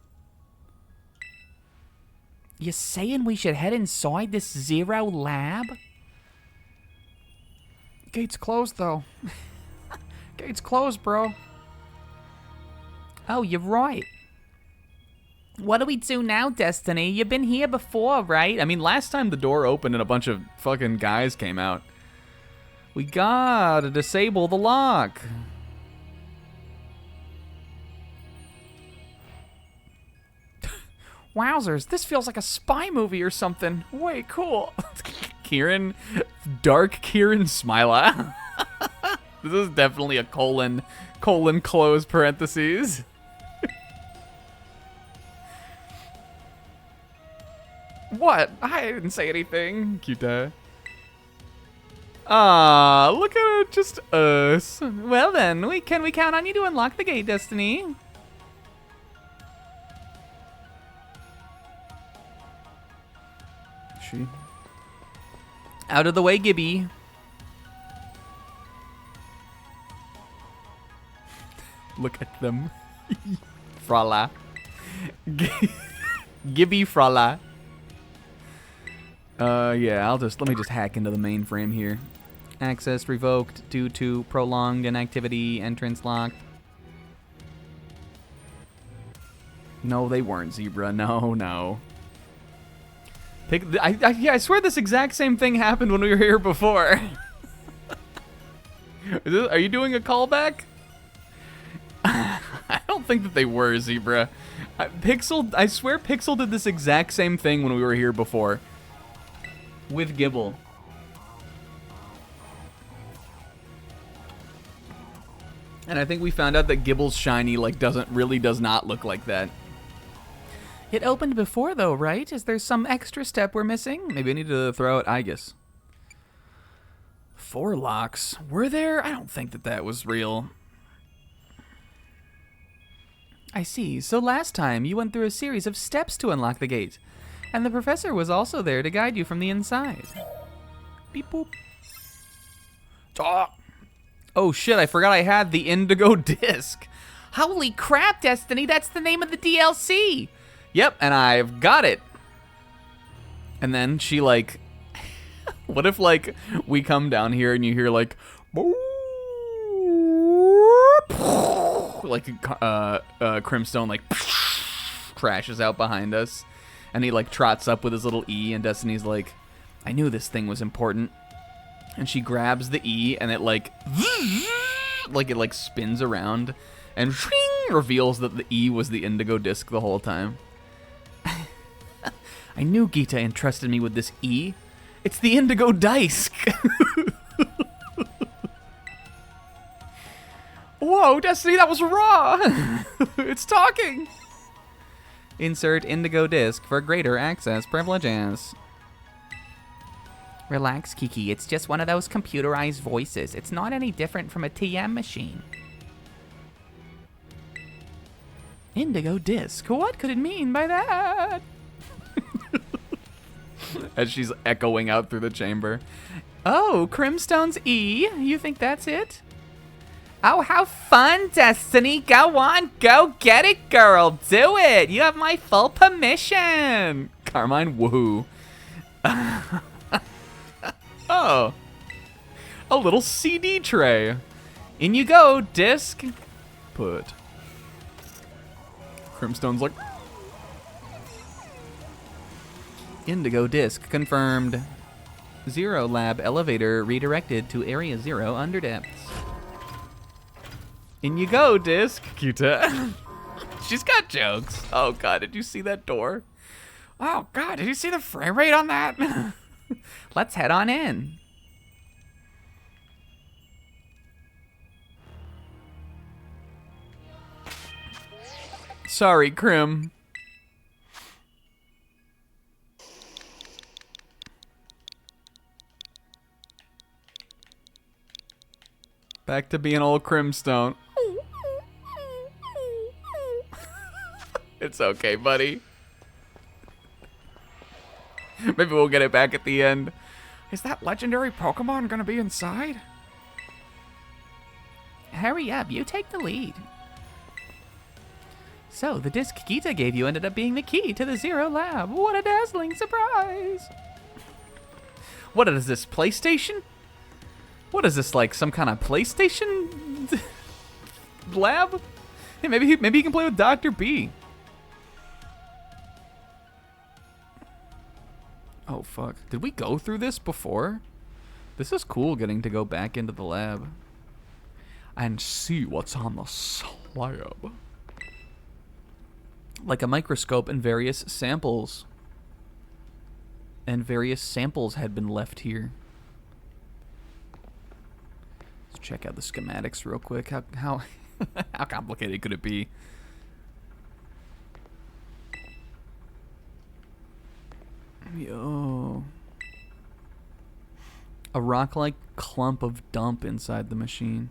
You saying we should head inside this Zero Lab? Gate's closed, though. Gate's closed, bro. Oh, you're right. What do we do now, Destiny? You've been here before, right? I mean, last time the door opened and a bunch of fucking guys came out. We gotta disable the lock. Wowzers, this feels like a spy movie or something. Way cool. Kieran, dark Kieran Smila. This is definitely a colon close parentheses. What? I didn't say anything. Cute. Ah, look at it, just us. Well then, can we count on you to unlock the gate, Destiny? she? Out of the way, Gibby. Look at them. Frala. Gibby Frala. Yeah, let me just hack into the mainframe here. Access revoked due to prolonged inactivity, entrance locked. No, they weren't, Zebra. No. I swear this exact same thing happened when we were here before. Are you doing a callback? I don't think that they were, Zebra. I swear Pixel did this exact same thing when we were here before. With Gibble. And I think we found out that Gibble's shiny does not look like that. It opened before though, right? Is there some extra step we're missing? Maybe I need to throw out Aegis. 4 locks. Were there? I don't think that was real. I see. So last time you went through a series of steps to unlock the gate. And the professor was also there to guide you from the inside. Beep boop. Oh shit, I forgot I had the indigo disc. Holy crap, Destiny, that's the name of the DLC. Yep, and I've got it. And then she what if we come down here and you hear Crimstone crashes out behind us, and he trots up with his little E, and Destiny's like, I knew this thing was important. And she grabs the E, and it it spins around and reveals that the E was the indigo disc the whole time. I knew Gita entrusted me with this E. It's the indigo dice. Whoa, Destiny, that was raw. It's talking. Insert indigo disc for greater access privileges. Relax, Kiki. It's just one of those computerized voices. It's not any different from a TM machine. Indigo disc. What could it mean by that? As she's echoing out through the chamber. Oh, Crimstone's E. You think that's it? Oh, how fun, Destiny. Go on. Go get it, girl. Do it. You have my full permission. Carmine, woohoo. Oh. A little CD tray. In you go, disc. Put. Crimstone's like... Indigo disc confirmed. Zero lab elevator redirected to area 0 under depths. In you go, disc. Kita. She's got jokes. Oh god, did you see that door? Oh god, did you see the frame rate on that? Let's head on in. Sorry, Crim. Back to being old Crimstone. It's okay, buddy. Maybe we'll get it back at the end. Is that legendary Pokemon gonna be inside? Hurry up, you take the lead. So, the disc Gita gave you ended up being the key to the Zero Lab. What a dazzling surprise! What is this, PlayStation? What is this, some kind of PlayStation lab? Hey, maybe he can play with Dr. B. Oh, fuck. Did we go through this before? This is cool getting to go back into the lab. And see what's on the slab. Like a microscope and various samples. And various samples had been left here. Let's check out the schematics real quick. How how complicated could it be? Yo. A rock-like clump of dump inside the machine.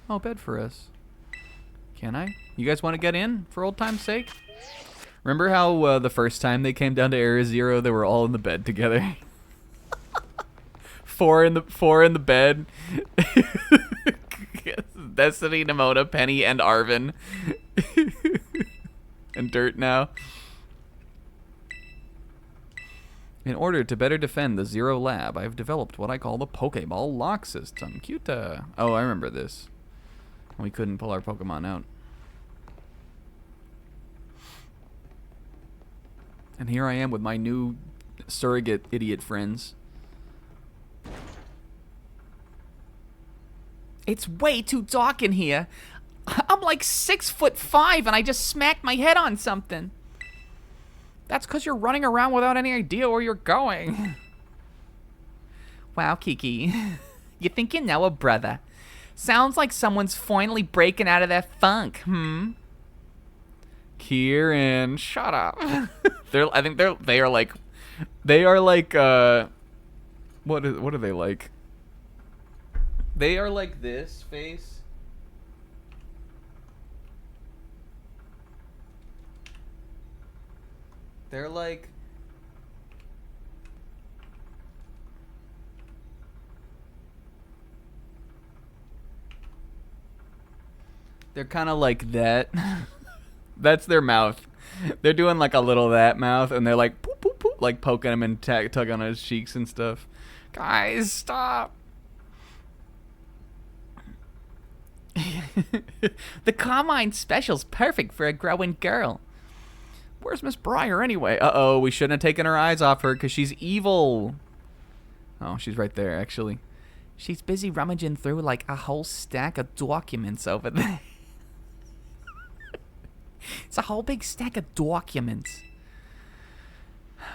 Oh, bed for us. Can I? You guys want to get in for old time's sake? Remember how the first time they came down to Area Zero, they were all in the bed together? Four in the bed. Destiny, Nimona, Penny, and Arvin. And Dirt now. In order to better defend the Zero Lab, I have developed what I call the Pokeball lock system. Cute. Oh, I remember this. We couldn't pull our Pokemon out. And here I am with my new surrogate idiot friends. It's way too dark in here. I'm like 6'5" and I just smacked my head on something. That's because you're running around without any idea where you're going. Wow, Kiki. You think you know a brother. Sounds like someone's finally breaking out of their funk, Kieran, shut up. I think they are like what are they like? They are like this face. They're like they're kind of like that. That's their mouth. They're doing like a little that mouth, and they're like poop, poop, poop, like poking him and tugging on his cheeks and stuff. Guys, stop. The Carmine Special's perfect for a growing girl. Where's Miss Briar anyway? Uh-oh, we shouldn't have taken our eyes off her because she's evil. Oh, she's right there, actually. She's busy rummaging through like a whole stack of documents over there. It's a whole big stack of documents.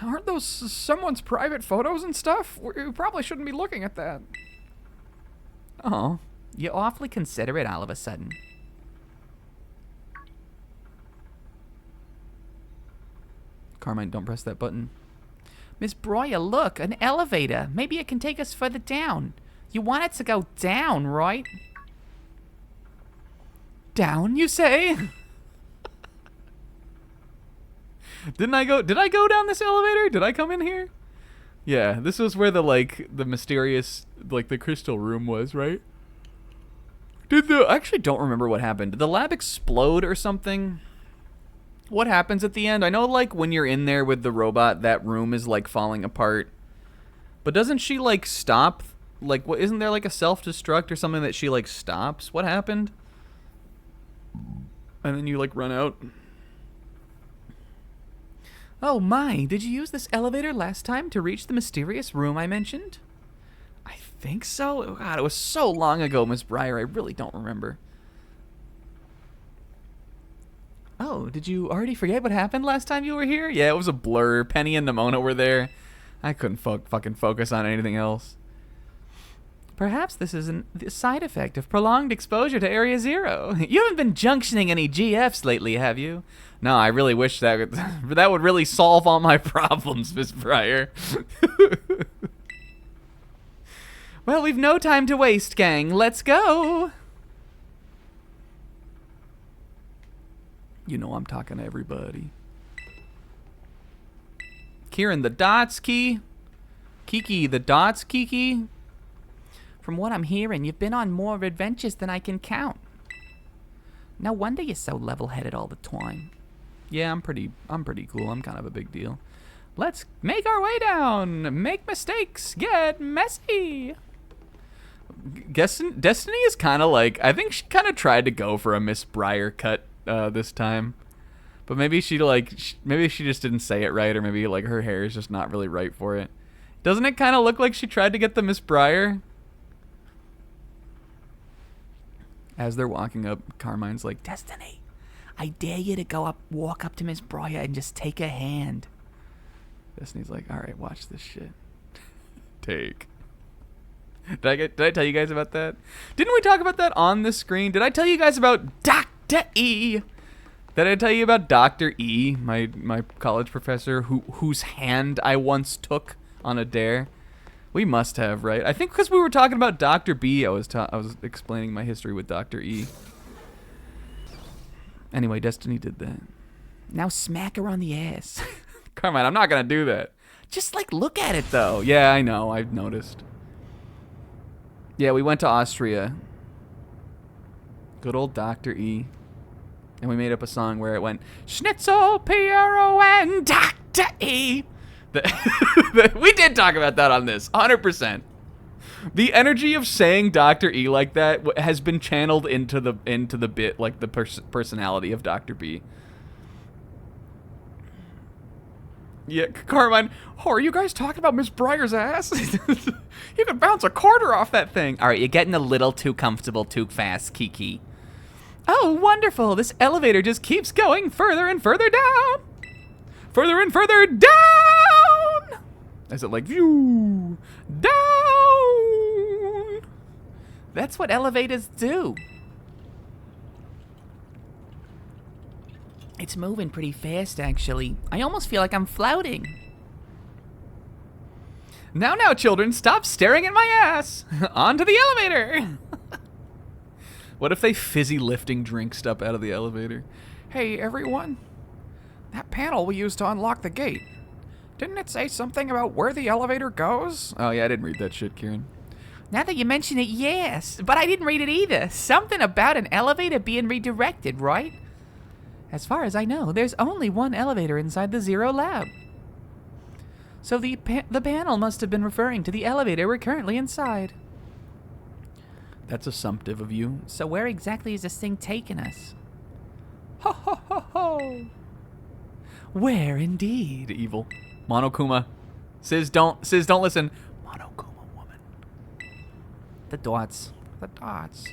Aren't those someone's private photos and stuff? We probably shouldn't be looking at that. Oh, you're awfully considerate all of a sudden. Carmine, don't press that button. Miss Briar, look, an elevator. Maybe it can take us further down. You want it to go down, right? Down, you say? Did I go down this elevator? Did I come in here? Yeah, this was where the mysterious, the crystal room was, right? I actually don't remember what happened. Did the lab explode or something? What happens at the end? I know, when you're in there with the robot, that room is, falling apart. But doesn't she, stop? What, isn't there, a self-destruct or something that she, stops? What happened? And then you, run out. Oh my, did you use this elevator last time to reach the mysterious room I mentioned? I think so. Oh, God, it was so long ago, Miss Briar. I really don't remember. Oh, did you already forget what happened last time you were here? Yeah, it was a blur. Penny and Nimona were there. I couldn't fucking focus on anything else. Perhaps this is a side effect of prolonged exposure to Area Zero. You haven't been junctioning any GFs lately, have you? No, I really wish that would really solve all my problems, Miss Briar. Well, we've no time to waste, gang. Let's go. You know I'm talking to everybody. Kieran, the dots, Kiki, the dots, Kiki. From what I'm hearing, you've been on more adventures than I can count. No wonder you're so level-headed all the time. Yeah, I'm pretty cool. I'm kind of a big deal. Let's make our way down. Make mistakes. Get messy. Destiny is kind of I think she kind of tried to go for a Miss Briar cut this time. But maybe she just didn't say it right, or maybe her hair is just not really right for it. Doesn't it kind of look like she tried to get the Miss Briar? As they're walking up, Carmine's like, Destiny, I dare you to walk up to Miss Briar and just take her hand. Destiny's like, all right, watch this shit. Take. Did I tell you guys about that? Didn't we talk about that on the screen? Did I tell you guys about Dr. E? Did I tell you about Dr. E, my college professor whose hand I once took on a dare? We must have, right? I think because we were talking about Dr. B, I was explaining my history with Dr. E. Anyway, Destiny did that. Now smack her on the ass. Carmine, I'm not gonna do that. Just, like, look at it, though. Yeah, I know. I've noticed. Yeah, we went to Austria. Good old Dr. E. And we made up a song where it went, Schnitzel, Piero, and Dr. E. We did talk about that on this, 100%. The energy of saying Dr. E like that has been channeled into the bit, like the personality of Dr. B. Yeah, Carmine, Oh, are you guys talking about Miss Breyer's ass? You could bounce a quarter off that thing. All right, you're getting a little too comfortable too fast, Kiki. Oh, wonderful. This elevator just keeps going further and further down. Further and further down. Is it like, phew, Down. That's what elevators do. It's moving pretty fast, actually. I almost feel like I'm floating. Now, children, stop staring at my ass. Onto the elevator. What if they fizzy lifting drink stuff out of the elevator? Hey, everyone. That panel we used to unlock the gate. Didn't it say something about where the elevator goes? Oh, yeah, I didn't read that shit, Kieran. Now that you mention it, yes. But I didn't read it either. Something about an elevator being redirected, right? As far as I know, there's only one elevator inside the Zero Lab. So the panel must have been referring to the elevator we're currently inside. That's assumptive of you. So where exactly is this thing taking us? Ho ho ho ho. Where indeed? Evil. Monokuma. Sis, don't listen. Monokuma woman. The dots. The dots.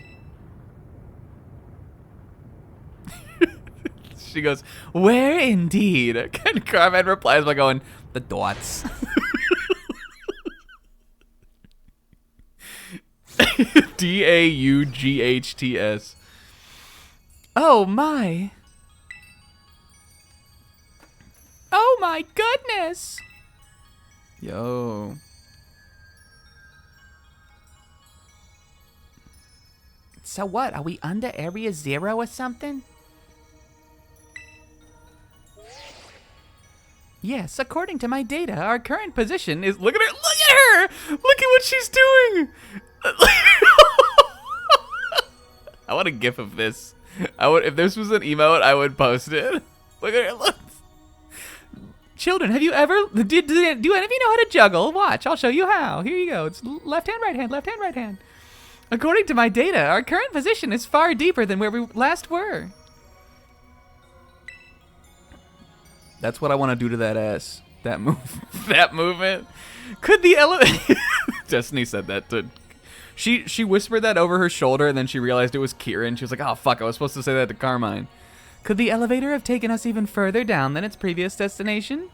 She goes, where indeed? And Carmen replies by going, the dots. Daughts. Oh my. Oh my goodness. Yo. So what? Are we under Area Zero or something? Yes, according to my data, our current position is... Look at her! Look at her! Look at what she's doing! I want a gif of this. If this was an emote, I would post it. Look at her! Look. Children, have you ever... Do any of you know how to juggle? Watch, I'll show you how. Here you go. It's left hand, right hand, left hand, right hand. According to my data, our current position is far deeper than where we last were. That's what I want to do to that ass. That move. That movement. Could the elevator... Destiny said that to... She whispered that over her shoulder, and then she realized it was Kieran. She was like, oh, fuck, I was supposed to say that to Carmine. Could the elevator have taken us even further down than its previous destination?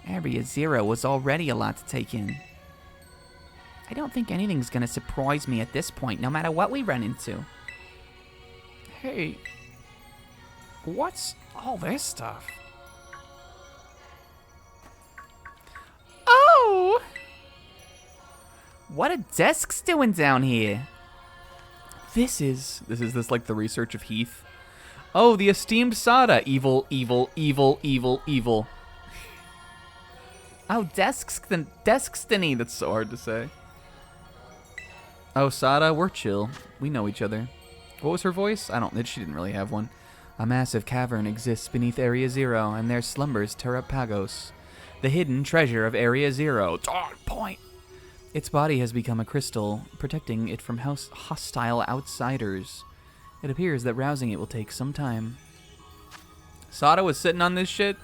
Area Zero was already a lot to take in. I don't think anything's gonna surprise me at this point, no matter what we run into. Hey, what's all this stuff? Oh! What are desks doing down here? This is like the research of Heath. Oh, the esteemed Sada. Evil, evil, evil, evil, evil. Oh, Deskstiny. That's so hard to say. Oh, Sada, we're chill. We know each other. What was her voice? She didn't really have one. A massive cavern exists beneath Area Zero, and there slumbers Terrapagos, the hidden treasure of Area Zero. Dark point. Its body has become a crystal, protecting it from hostile outsiders. It appears that rousing it will take some time. Sada was sitting on this shit?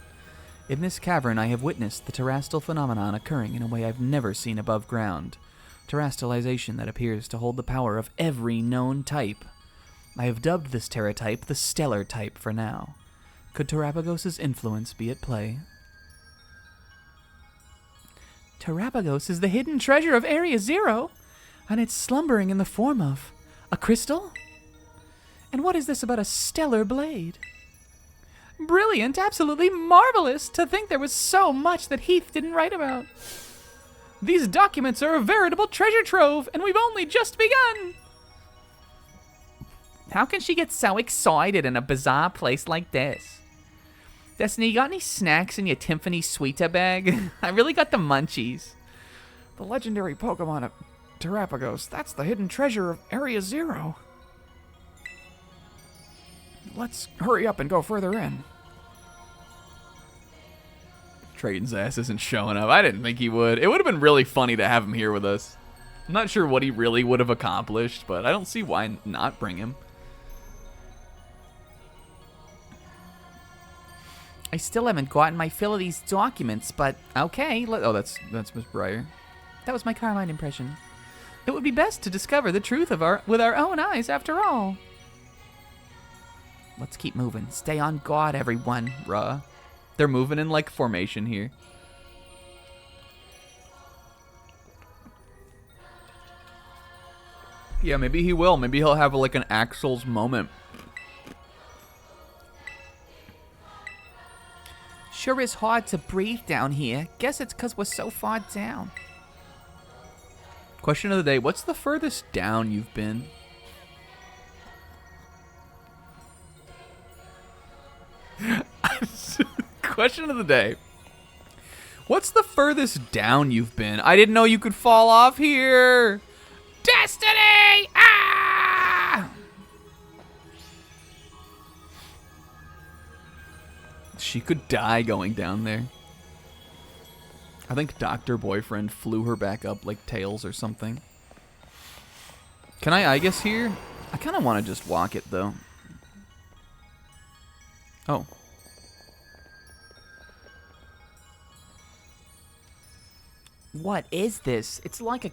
In this cavern, I have witnessed the terrestrial phenomenon occurring in a way I've never seen above ground. Terrestrialization that appears to hold the power of every known type. I have dubbed this Terra type the Stellar type for now. Could Terrapagos' influence be at play? Terrapagos is the hidden treasure of Area Zero, and it's slumbering in the form of a crystal? And what is this about a stellar blade? Brilliant, absolutely marvelous to think there was so much that Heath didn't write about. These documents are a veritable treasure trove, and we've only just begun. How can she get so excited in a bizarre place like this? Destiny, you got any snacks in your Tiffany Sweeter bag? I really got the munchies. The legendary Pokemon of Terrapagos. That's the hidden treasure of Area 0. Let's hurry up and go further in. Trayton's ass isn't showing up. I didn't think he would. It would have been really funny to have him here with us. I'm not sure what he really would have accomplished, but I don't see why not bring him. I still haven't gotten my fill of these documents, but okay. Oh, that's Miss Breyer. That was my Carmine impression. It would be best to discover the truth with our own eyes, after all. Let's keep moving. Stay on guard, everyone. Bruh. They're moving in, like, formation here. Yeah, maybe he will. Maybe he'll have, like, an Axel's moment. Sure is hard to breathe down here. Guess it's because we're so far down. Question of the day. What's the furthest down you've been? Question of the day. What's the furthest down you've been? I didn't know you could fall off here. Destiny! Ah! She could die going down there. I think Dr. Boyfriend flew her back up like Tails or something. Can I guess here? I kind of want to just walk it, though. Oh. What is this? It's like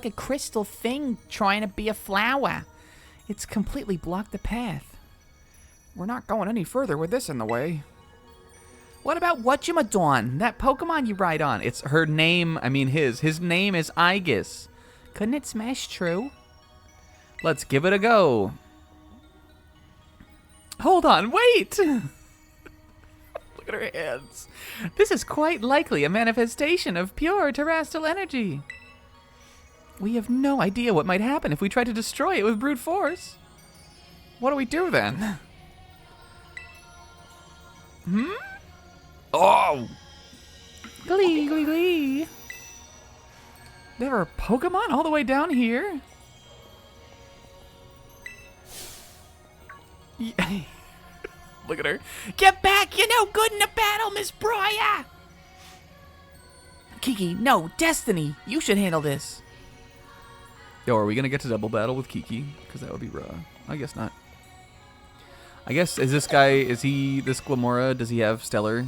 a crystal thing trying to be a flower. It's completely blocked the path. We're not going any further with this in the way. What about Whatchamadon? That Pokemon you ride on. It's her name, I mean his. His name is Aegis. Couldn't it smash true? Let's give it a go. Hold on, wait! Look at her hands. This is quite likely a manifestation of pure terrestrial energy. We have no idea what might happen if we try to destroy it with brute force. What do we do then? Oh! Glee, glee, glee. There are Pokemon all the way down here? Look at her. Get back! You're no good in a battle, Miss Briar! Kiki, no, Destiny. You should handle this. Yo, are we gonna get to double battle with Kiki? Because that would be raw. I guess not. I guess, is he this Glamora? Does he have Stellar?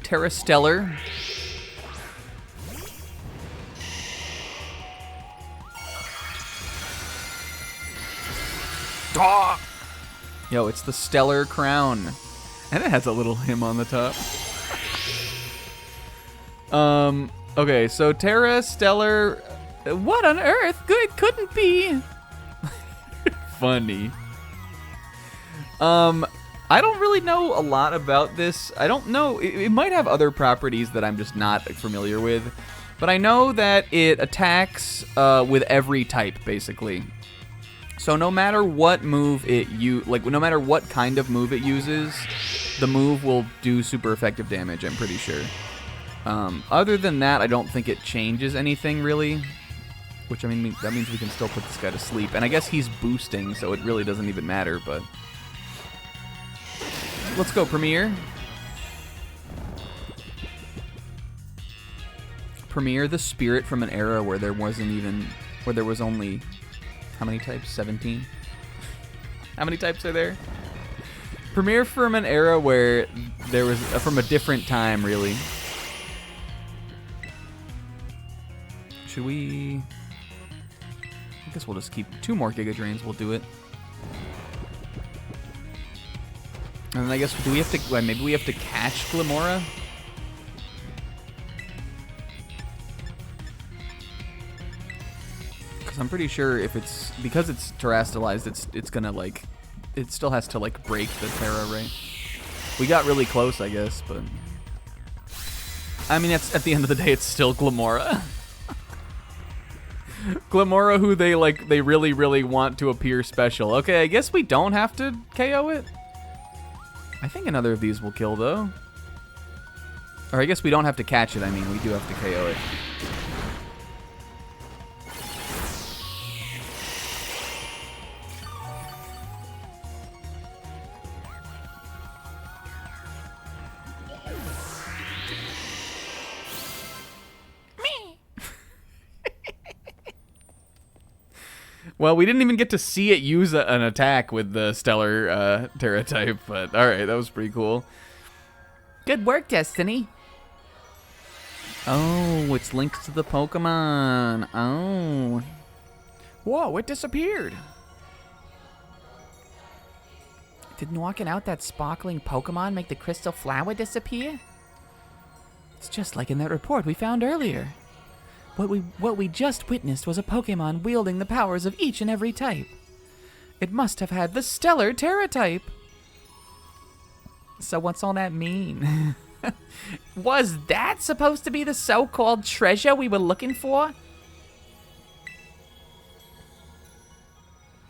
Terra Stellar. Ah! Yo, it's the Stellar Crown. And it has a little him on the top. Okay, so Terra Stellar. What on earth? Good couldn't be. Funny. I don't really know a lot about this. I don't know. It might have other properties that I'm just not familiar with. But I know that it attacks with every type, basically. So no matter what move no matter what kind of move it uses, the move will do super effective damage, I'm pretty sure. Other than that, I don't think it changes anything, really. Which, I mean, that means we can still put this guy to sleep. And I guess he's boosting, so it really doesn't even matter, but... Let's go, Premier. Premier, the spirit from an era where there was only... How many types? 17? How many types are there? Premier from an era where there was... from a different time, really. Should we... I guess we'll just keep 2 more Giga Drains. We'll do it. And then I guess, do we have to... Well, maybe we have to catch Glamora? Because I'm pretty sure if it's... Because it's terastallized, it's gonna, like... It still has to, like, break the Terra, right? We got really close, I guess, but... I mean, at the end of the day, it's still Glamora. Glamora, who they really, really want to appear special. Okay, I guess we don't have to KO it. I think another of these will kill, though. Or I guess we don't have to catch it. I mean, we do have to KO it. Well, we didn't even get to see it use an attack with the Stellar Terra type, but alright, that was pretty cool. Good work, Destiny. Oh, it's linked to the Pokemon. Oh. Whoa, it disappeared. Didn't walking out that sparkling Pokemon make the crystal flower disappear? It's just like in that report we found earlier. What we just witnessed was a Pokemon wielding the powers of each and every type. It must have had the Stellar Terra type. So what's all that mean? Was that supposed to be the so-called treasure we were looking for?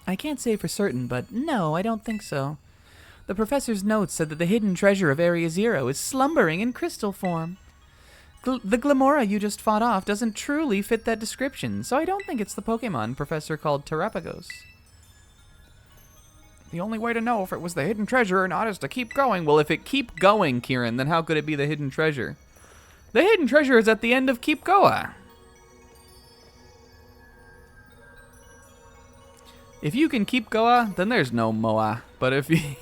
I can't say for certain, but no, I don't think so. The professor's notes said that the hidden treasure of Area Zero is slumbering in crystal form. The Glamora you just fought off doesn't truly fit that description, so I don't think it's the Pokemon Professor called Terrapagos. The only way to know if it was the hidden treasure or not is to keep going. Well, if it keep going, Kieran, then how could it be the hidden treasure? The hidden treasure is at the end of Keep Goa. If you can keep Goa, then there's no Moa. But if you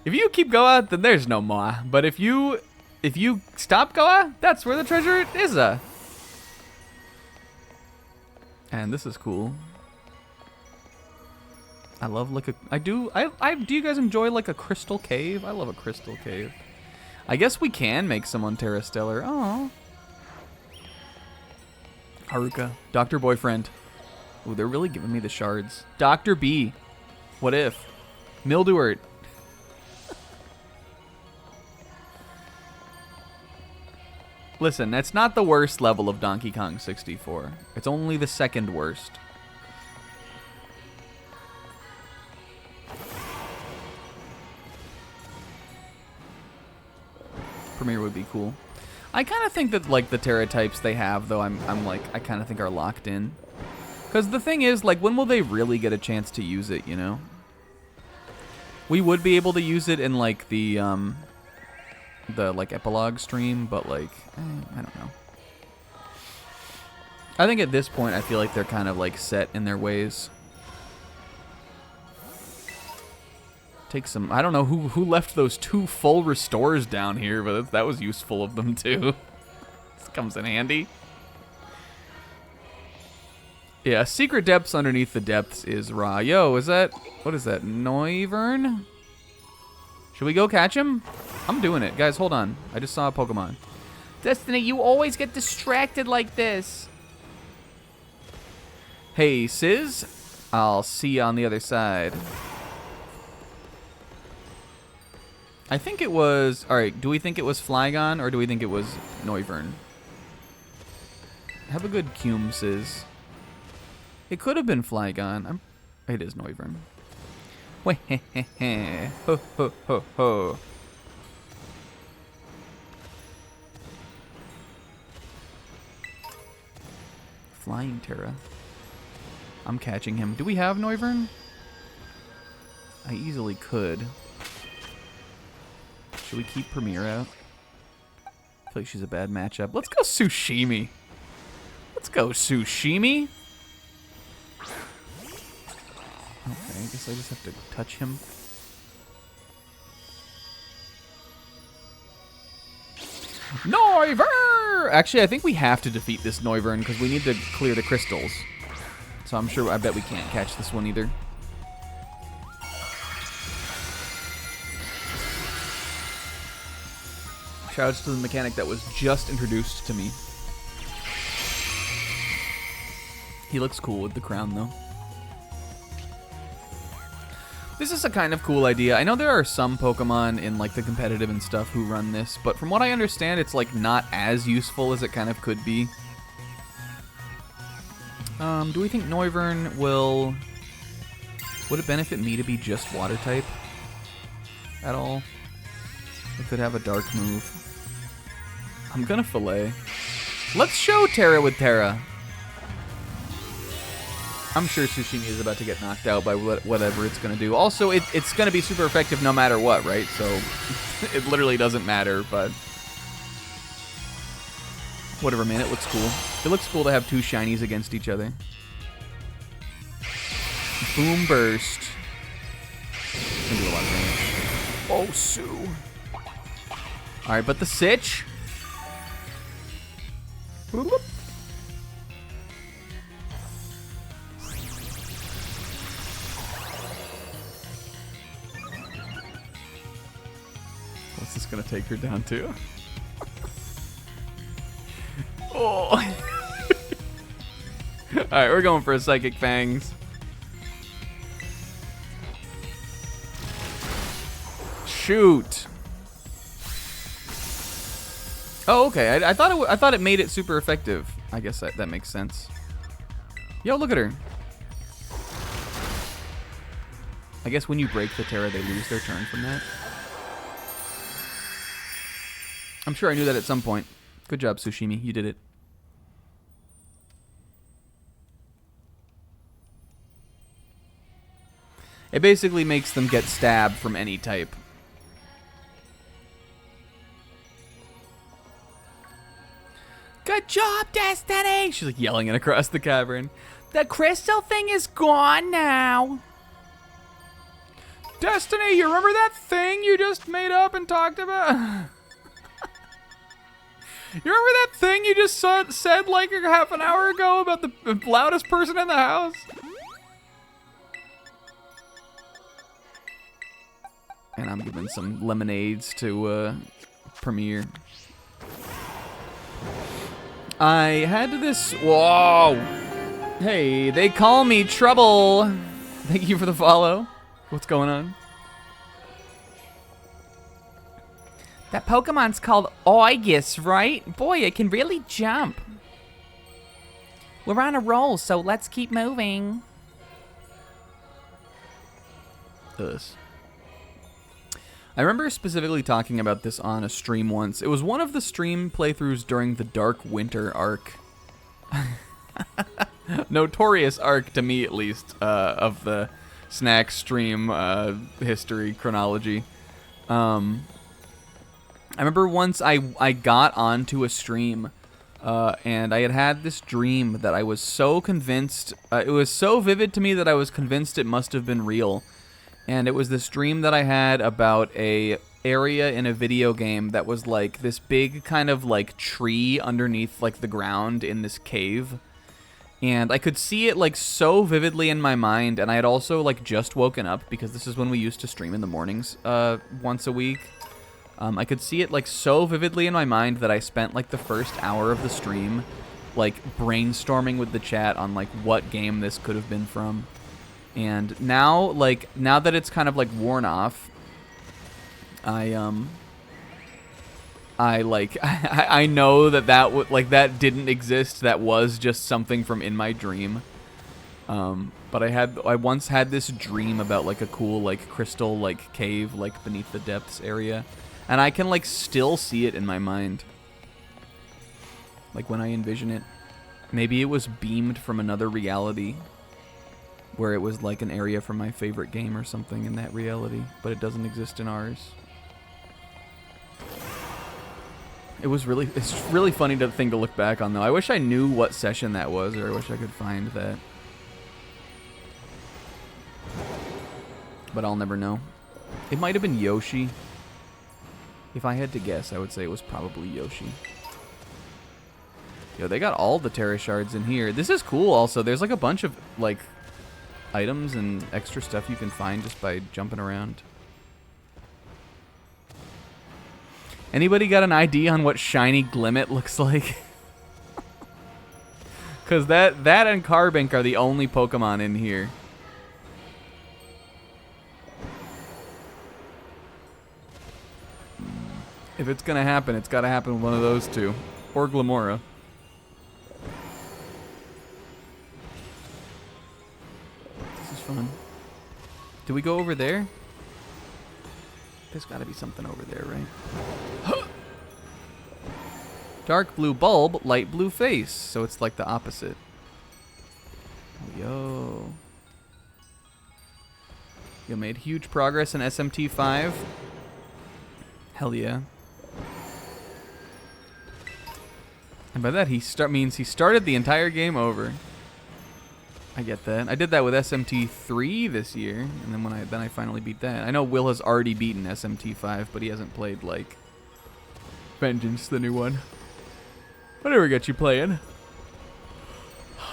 if you keep Goa, then there's no Moa. But if you stop Goa, that's where the treasure is. And this is cool. I love do you guys enjoy like a crystal cave? I love a crystal cave. I guess we can make someone Terra Stellar. Oh. Haruka, Dr. Boyfriend. Ooh, they're really giving me the shards. Dr. B. What if? Mildewart. Listen, that's not the worst level of Donkey Kong 64. It's only the second worst. Premier would be cool. I kind of think that like the Terra types they have, though, I'm like I kind of think are locked in. Because the thing is, like, when will they really get a chance to use it? You know, we would be able to use it in like the like epilogue stream, but like I don't know. I think at this point I feel like they're kind of like set in their ways. Take some, I don't know who left those 2 full restores down here, but that was useful of them too. This comes in handy. Yeah, secret depths underneath the depths is raw. Yo, what is that, Noivern? Should we go catch him? I'm doing it. Guys, hold on. I just saw a Pokemon. Destiny, you always get distracted like this. Hey, Sizz. I'll see you on the other side. I think it was... Alright, do we think it was Flygon, or do we think it was Noivern? Have a good cume, Sizz. It could have been Flygon. It is Noivern. Wait, ho, ho, ho, ho. Flying Terra. I'm catching him. Do we have Noivern? I easily could. Should we keep Premier out? I feel like she's a bad matchup. Let's go Sushimi. Let's go Sushimi. Okay, I guess I just have to touch him. Noivern! Actually, I think we have to defeat this Noivern because we need to clear the crystals. So I bet we can't catch this one either. Shoutouts to the mechanic that was just introduced to me. He looks cool with the crown, though. This is a kind of cool idea. I know there are some Pokemon in like the competitive and stuff who run this, but from what I understand, it's like not as useful as it kind of could be. Do we think Noivern will... Would it benefit me to be just water type at all? It could have a dark move. I'm gonna fillet. Let's show Terra with Terra. I'm sure Tsushimi is about to get knocked out by whatever it's gonna do. Also, it's gonna be super effective no matter what, right? So it literally doesn't matter, but whatever, man. It looks cool. It looks cool to have two shinies against each other. Boom burst. Gonna do a lot of damage. Oh, Sue. All right, but the Sitch. Whoop. What's this gonna take her down to? Oh. All right, we're going for a Psychic Fangs. Shoot. Oh, okay. I thought it made it super effective. I guess that makes sense. Yo, look at her. I guess when you break the Terra, they lose their turn from that. I'm sure I knew that at some point. Good job, Tsushimi. You did it. It basically makes them get stabbed from any type. Good job, Destiny! She's like yelling it across the cavern. The crystal thing is gone now. Destiny, you remember that thing you just made up and talked about? You remember that thing you just said like half an hour ago about the loudest person in the house? And I'm giving some lemonades to Premiere. I had this... Whoa! Hey, they call me Trouble. Thank you for the follow. What's going on? That Pokemon's called Aegis, right? Boy, it can really jump. We're on a roll, so let's keep moving. This. I remember specifically talking about this on a stream once. It was one of the stream playthroughs during the Dark Winter arc. Notorious arc, to me at least, of the Snack stream history chronology. I remember once I got onto a stream and I had this dream that I was so convinced, it was so vivid to me that I was convinced it must have been real. And it was this dream that I had about a area in a video game that was like this big kind of like tree underneath like the ground in this cave. And I could see it like so vividly in my mind, and I had also like just woken up because this is when we used to stream in the mornings once a week. I could see it like so vividly in my mind that I spent like the first hour of the stream like brainstorming with the chat on like what game this could have been from. And now that it's kind of like worn off, I know that didn't exist. That was just something from in my dream. But I once had this dream about like a cool like crystal like cave like beneath the depths area, and I can like still see it in my mind. Like when I envision it, maybe it was beamed from another reality, where it was like an area from my favorite game or something in that reality, but it doesn't exist in ours. It's really funny thing to look back on though. I wish I knew what session that was, or I wish I could find that. But I'll never know. It might have been Yoshi. If I had to guess, I would say it was probably Yoshi. Yo, they got all the Terra Shards in here. This is cool also. There's like a bunch of like items and extra stuff you can find just by jumping around. Anybody got an idea on what shiny Glimmet looks like? Because that and Carbink are the only Pokemon in here. If it's gonna happen, it's gotta happen with one of those two. Or Glamora. fun. Do we go over there? There's got to be something over there, right? Dark blue bulb, light blue face. So it's like the opposite. Yo. You made huge progress in SMT5. Hell yeah. And by that means he started the entire game over. I get that. I did that with SMT3 this year, and then I finally beat that. I know Will has already beaten SMT5, but he hasn't played like Vengeance, the new one. Whatever got you playing.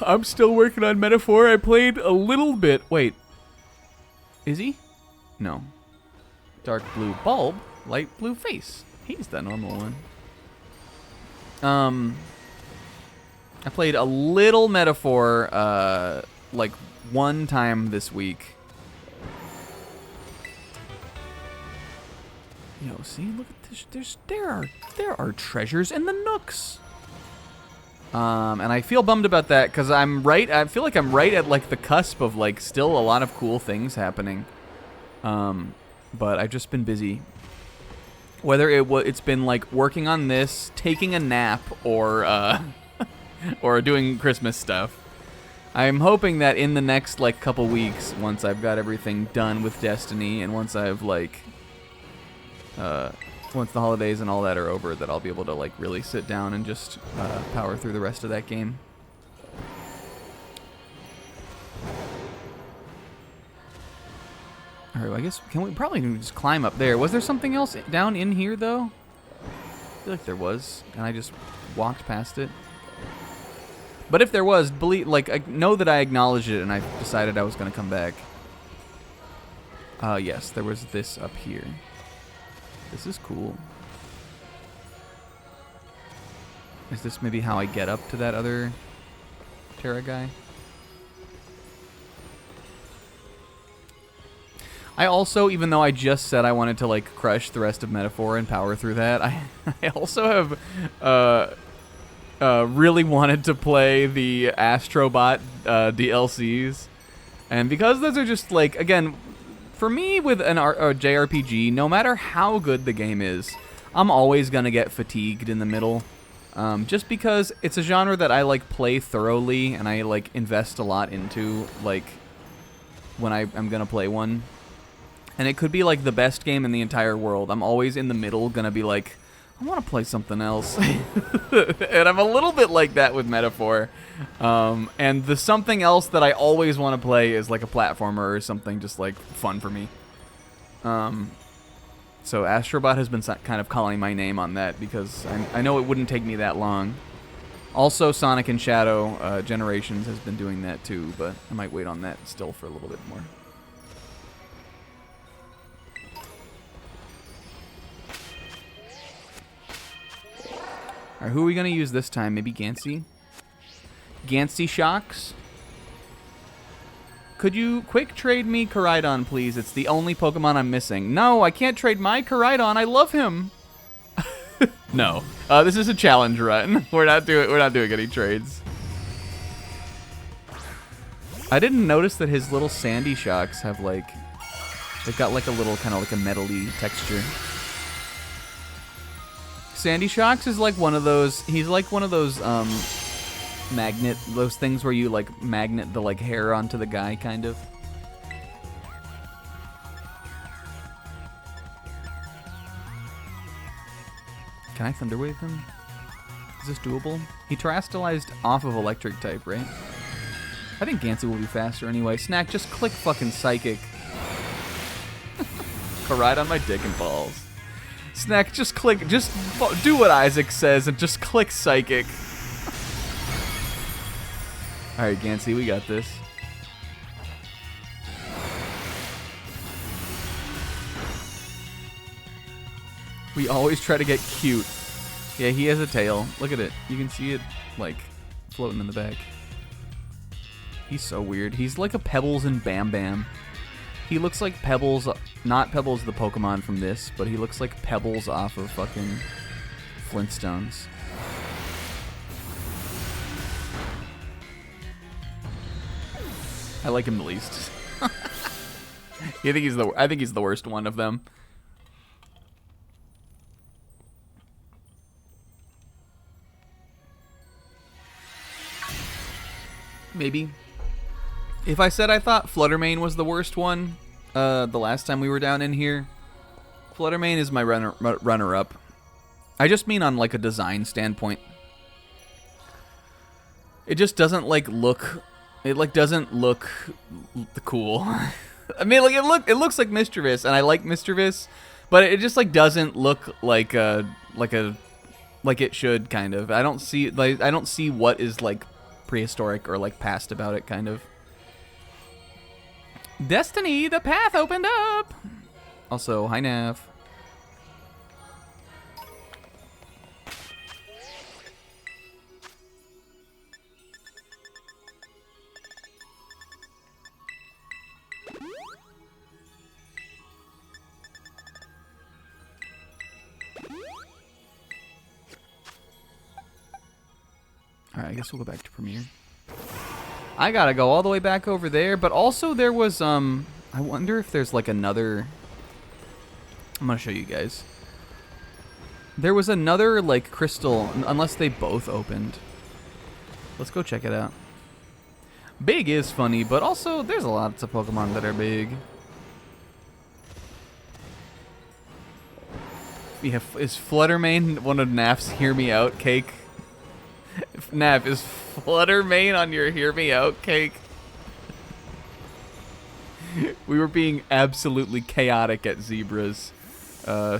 I'm still working on Metaphor. I played a little bit. Wait. Is he? No. Dark blue bulb, light blue face. He's the normal one. I played a little Metaphor, like one time this week. Yo, see, look at this. There are treasures in the nooks. And I feel bummed about that because I feel like I'm right at like the cusp of like still a lot of cool things happening. But I've just been busy. Whether it's been like working on this, taking a nap, or or doing Christmas stuff. I'm hoping that in the next like couple weeks, once I've got everything done with Destiny, and once I've like once the holidays and all that are over, that I'll be able to like really sit down and just power through the rest of that game. All right, well, I guess can we probably just climb up there? Was there something else down in here though? I feel like there was, and I just walked past it. But if there was, I know that I acknowledged it, and I decided I was going to come back. Yes, there was this up here. This is cool. Is this maybe how I get up to that other Terra guy? I also, even though I just said I wanted to like crush the rest of Metaphor and power through that, I also have really wanted to play the Astrobot DLCs. And because those are just like, again, for me with a JRPG, no matter how good the game is, I'm always going to get fatigued in the middle. Just because it's a genre that I like play thoroughly and I like invest a lot into, like when I'm going to play one. And it could be like the best game in the entire world. I'm always in the middle going to be like, I want to play something else. And I'm a little bit like that with Metaphor. And the something else that I always want to play is like a platformer or something just like fun for me. So Astrobot has been kind of calling my name on that because I know it wouldn't take me that long. Also, Sonic and Shadow Generations has been doing that too, but I might wait on that still for a little bit more. All right, who are we going to use this time? Maybe Gansey? Gansey Shocks? Could you quick trade me Koraidon, please? It's the only Pokemon I'm missing. No, I can't trade my Koraidon. I love him. No. This is a challenge run. We're not doing any trades. I didn't notice that his little Sandy Shocks have like... They've got like a little kind of like a metal-y texture. Sandy Shocks is like one of those. He's like one of those those things where you like magnet the like hair onto the guy, kind of. Can I Thunder Wave him? Is this doable? He terastallized off of Electric type, right? I think Gansey will be faster anyway. Snack, just click fucking Psychic. Ride on my dick and balls. Snack, just click, just do what Isaac says and just click Psychic. Alright, Gansey, we got this. We always try to get cute. Yeah, he has a tail. Look at it. You can see it, like, floating in the back. He's so weird. He's like a Pebbles and Bam Bam. He looks like Pebbles, not Pebbles the Pokemon from this, but he looks like Pebbles off of fucking Flintstones. I like him the least. I think he's the worst one of them. Maybe. If I said I thought Fluttermane was the worst one, the last time we were down in here, Fluttermane is my runner-up. I just mean on like a design standpoint. It just doesn't like look. It like doesn't look cool. I mean, like it looks like Mischievous, and I like Mischievous, but it just like doesn't look like it should kind of. I don't see what is like prehistoric or like past about it kind of. Destiny, the path opened up. Also, hi Nav. Alright, I guess we'll go back to Premiere. I gotta go all the way back over there, but also there was, I wonder if there's like another... I'm gonna show you guys. There was another, like, crystal, unless they both opened. Let's go check it out. Big is funny, but also there's lots of Pokemon that are big. Yeah, is Fluttermane one of Naf's Hear Me Out cake? Nav, is Fluttermane on your Hear Me Out cake? We were being absolutely chaotic at Zebra's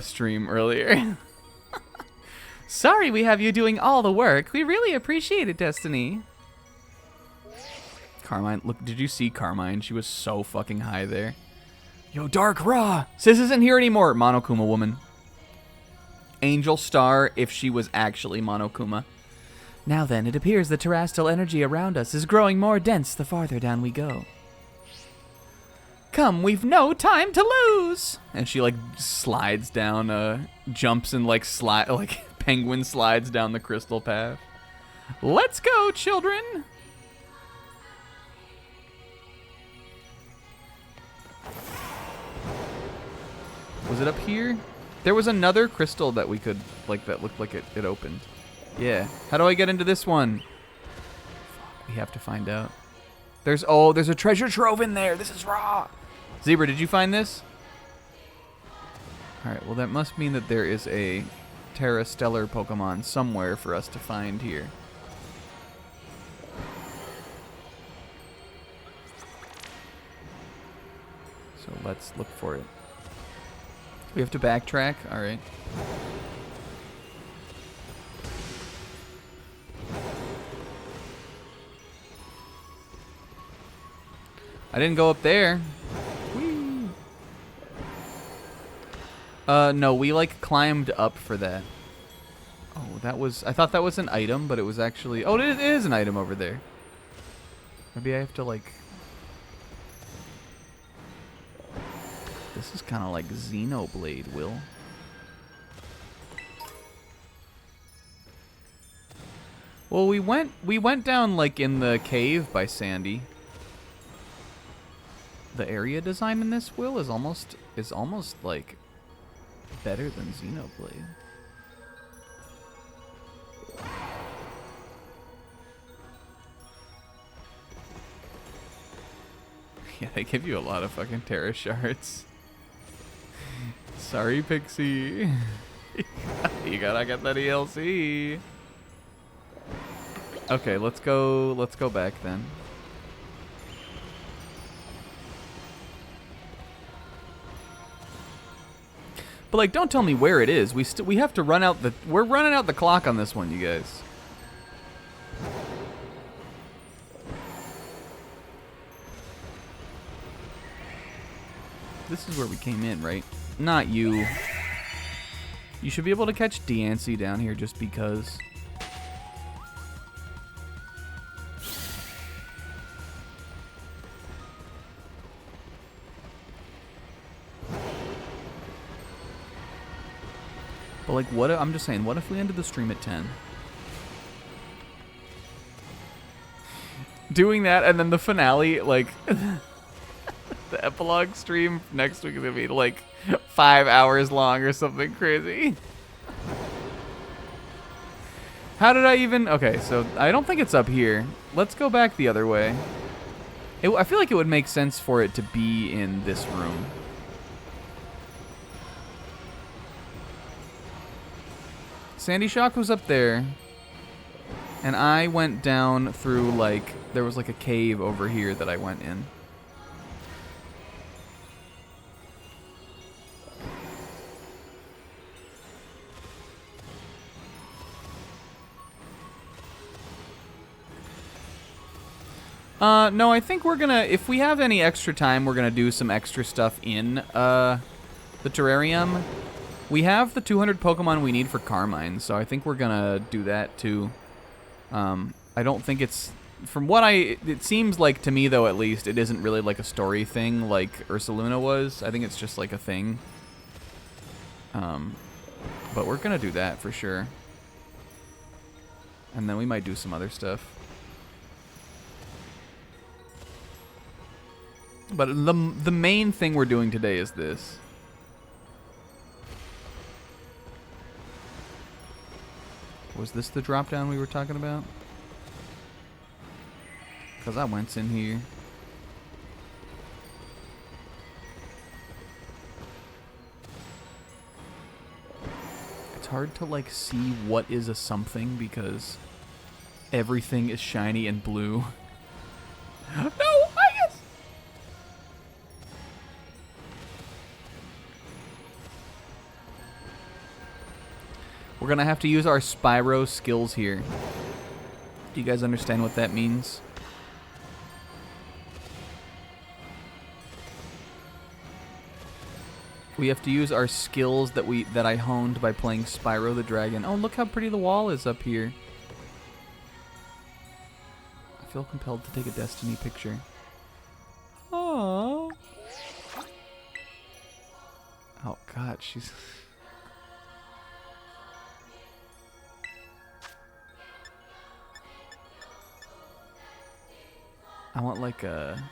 stream earlier. Sorry we have you doing all the work. We really appreciate it, Destiny. Carmine, look, did you see Carmine? She was so fucking high there. Yo, Dark Raw! Sis isn't here anymore, Monokuma woman. Angel Star if she was actually Monokuma. Now then, it appears the terrestrial energy around us is growing more dense the farther down we go. Come, we've no time to lose! And she, like, slides down, jumps and, like, penguin slides down the crystal path. Let's go, children! Was it up here? There was another crystal that we could, like, that looked like it opened. Yeah. How do I get into this one? Fuck, we have to find out. There's a treasure trove in there. This is raw. Zebra, did you find this? Alright, well that must mean that there is a Terra Stellar Pokemon somewhere for us to find here. So let's look for it. We have to backtrack? Alright. I didn't go up there. Whee. No, we like climbed up for that. Oh, that was... I thought that was an item, but it was actually... Oh, it is an item over there. Maybe I have to like... This is kind of like Xenoblade, Will. Well, we went down like in the cave by Sandy. The area design in this, Will, is almost like better than Xenoblade. Yeah, they give you a lot of fucking Terra shards. Sorry, Pixie. You gotta get that ELC. Okay, let's go back then. But like, don't tell me where it is. We have to run out the... We're running out the clock on this one, you guys. This is where we came in, right? Not you. You should be able to catch Deancey down here just because. But like, what if, I'm just saying, what if we ended the stream at 10? Doing that and then the finale, like... The epilogue stream next week is gonna be like 5 hours long or something crazy. How did I even... Okay, so I don't think it's up here. Let's go back the other way. I feel like it would make sense for it to be in this room. Sandy Shock was up there. And I went down through, like... There was, like, a cave over here that I went in. No, I think we're gonna, if we have any extra time, we're gonna do some extra stuff in, the terrarium. We have the 200 Pokemon we need for Carmine, so I think we're gonna do that, too. I don't think it's, from what it seems like to me, though, at least, it isn't really like a story thing like Ursaluna was. I think it's just like a thing. But we're gonna do that for sure. And then we might do some other stuff. But the main thing we're doing today is this. Was this the drop down we were talking about? Because I went in here. It's hard to like see what is a something because everything is shiny and blue. No! We're gonna have to use our Spyro skills here. Do you guys understand what that means? We have to use our skills that I honed by playing Spyro the Dragon. Oh, look how pretty the wall is up here. I feel compelled to take a Destiny picture. Oh. Oh God, she's. I want like a...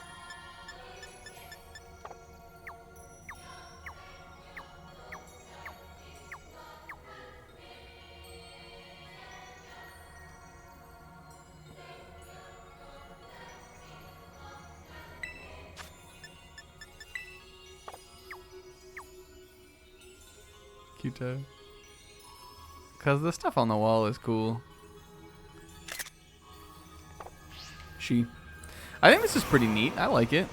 Cute. Because the stuff on the wall is cool. I think this is pretty neat. I like it.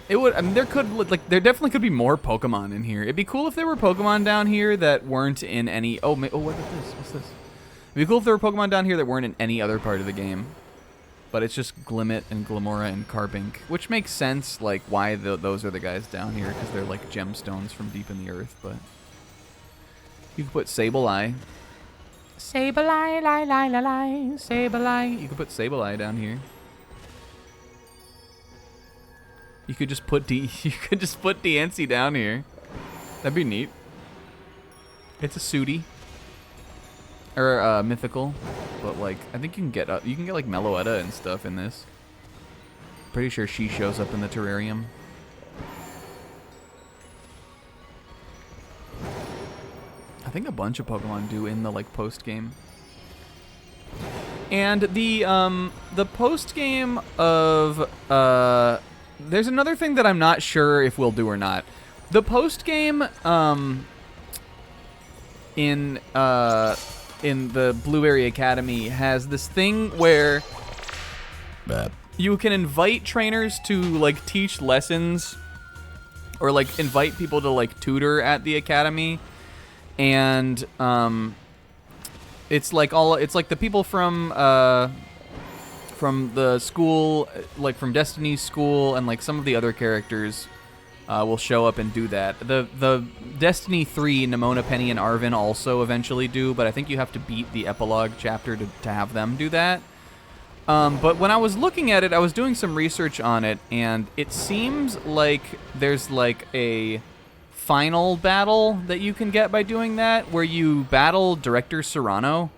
It would. I mean, there definitely could be more Pokemon in here. It'd be cool if there were Pokemon down here that weren't in any. Oh, what is this? What's this? It'd be cool if there were Pokemon down here that weren't in any other part of the game. But it's just Glimmet and Glamora and Carbink, which makes sense. Like why those are the guys down here because they're like gemstones from deep in the earth. But you could put Sableye. Sableye, lie, lie, lie, lie, Sableye. You could put Sableye down here. You could just put Diancie down here. That'd be neat. It's a Sooty. Or mythical. But like I think you can get like Meloetta and stuff in this. Pretty sure she shows up in the terrarium. I think a bunch of Pokemon do in the like post game. And the post game of there's another thing that I'm not sure if we'll do or not. The post game in the Blueberry Academy has this thing where you can invite trainers to like teach lessons or like invite people to like tutor at the academy, and it's like the people from the school, like from Destiny's school, and like some of the other characters will show up and do that. The Destiny 3, Nimona, Penny, and Arvin also eventually do, but I think you have to beat the epilogue chapter to have them do that. But when I was looking at it, I was doing some research on it, and it seems like there's like a final battle that you can get by doing that, where you battle Director Serrano.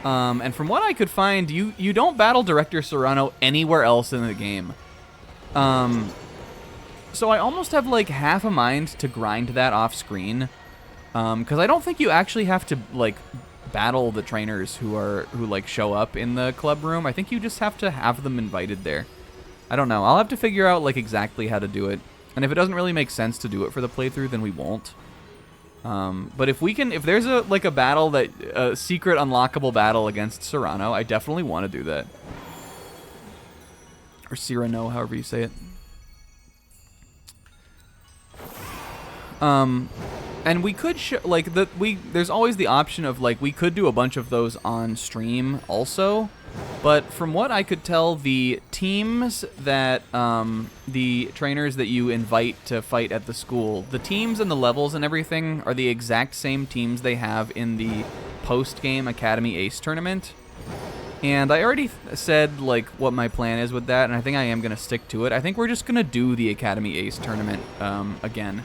And from what I could find, you don't battle Director Serrano anywhere else in the game. So I almost have like half a mind to grind that off screen, because I don't think you actually have to like battle the trainers who like show up in the club room. I think you just have to have them invited there. I don't know. I'll have to figure out like exactly how to do it, and if it doesn't really make sense to do it for the playthrough, then we won't. But if there's a battle a secret unlockable battle against Serrano, I definitely want to do that. Or Cyrano, however you say it. And we could there's always the option of like we could do a bunch of those on stream also, but from what I could tell, the teams that the trainers that you invite to fight at the school, the teams and the levels and everything are the exact same teams they have in the post-game Academy Ace tournament. And I already said like what my plan is with that, and I think I am gonna stick to it. I think we're just gonna do the Academy Ace tournament again.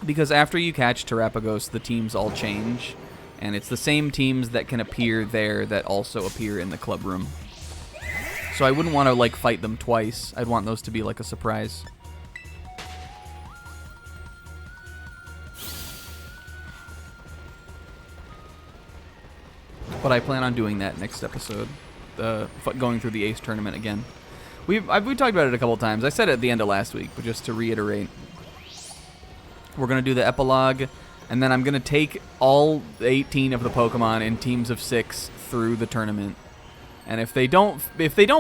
Because after you catch Terapagos, the teams all change, and it's the same teams that can appear there that also appear in the club room. So I wouldn't want to like fight them twice. I'd want those to be like a surprise. But I plan on doing that next episode, going through the Ace tournament again. We talked about it a couple times. I said it at the end of last week, but just to reiterate. We're going to do the epilogue, and then I'm going to take all 18 of the Pokemon in teams of 6 through the tournament. And if they don't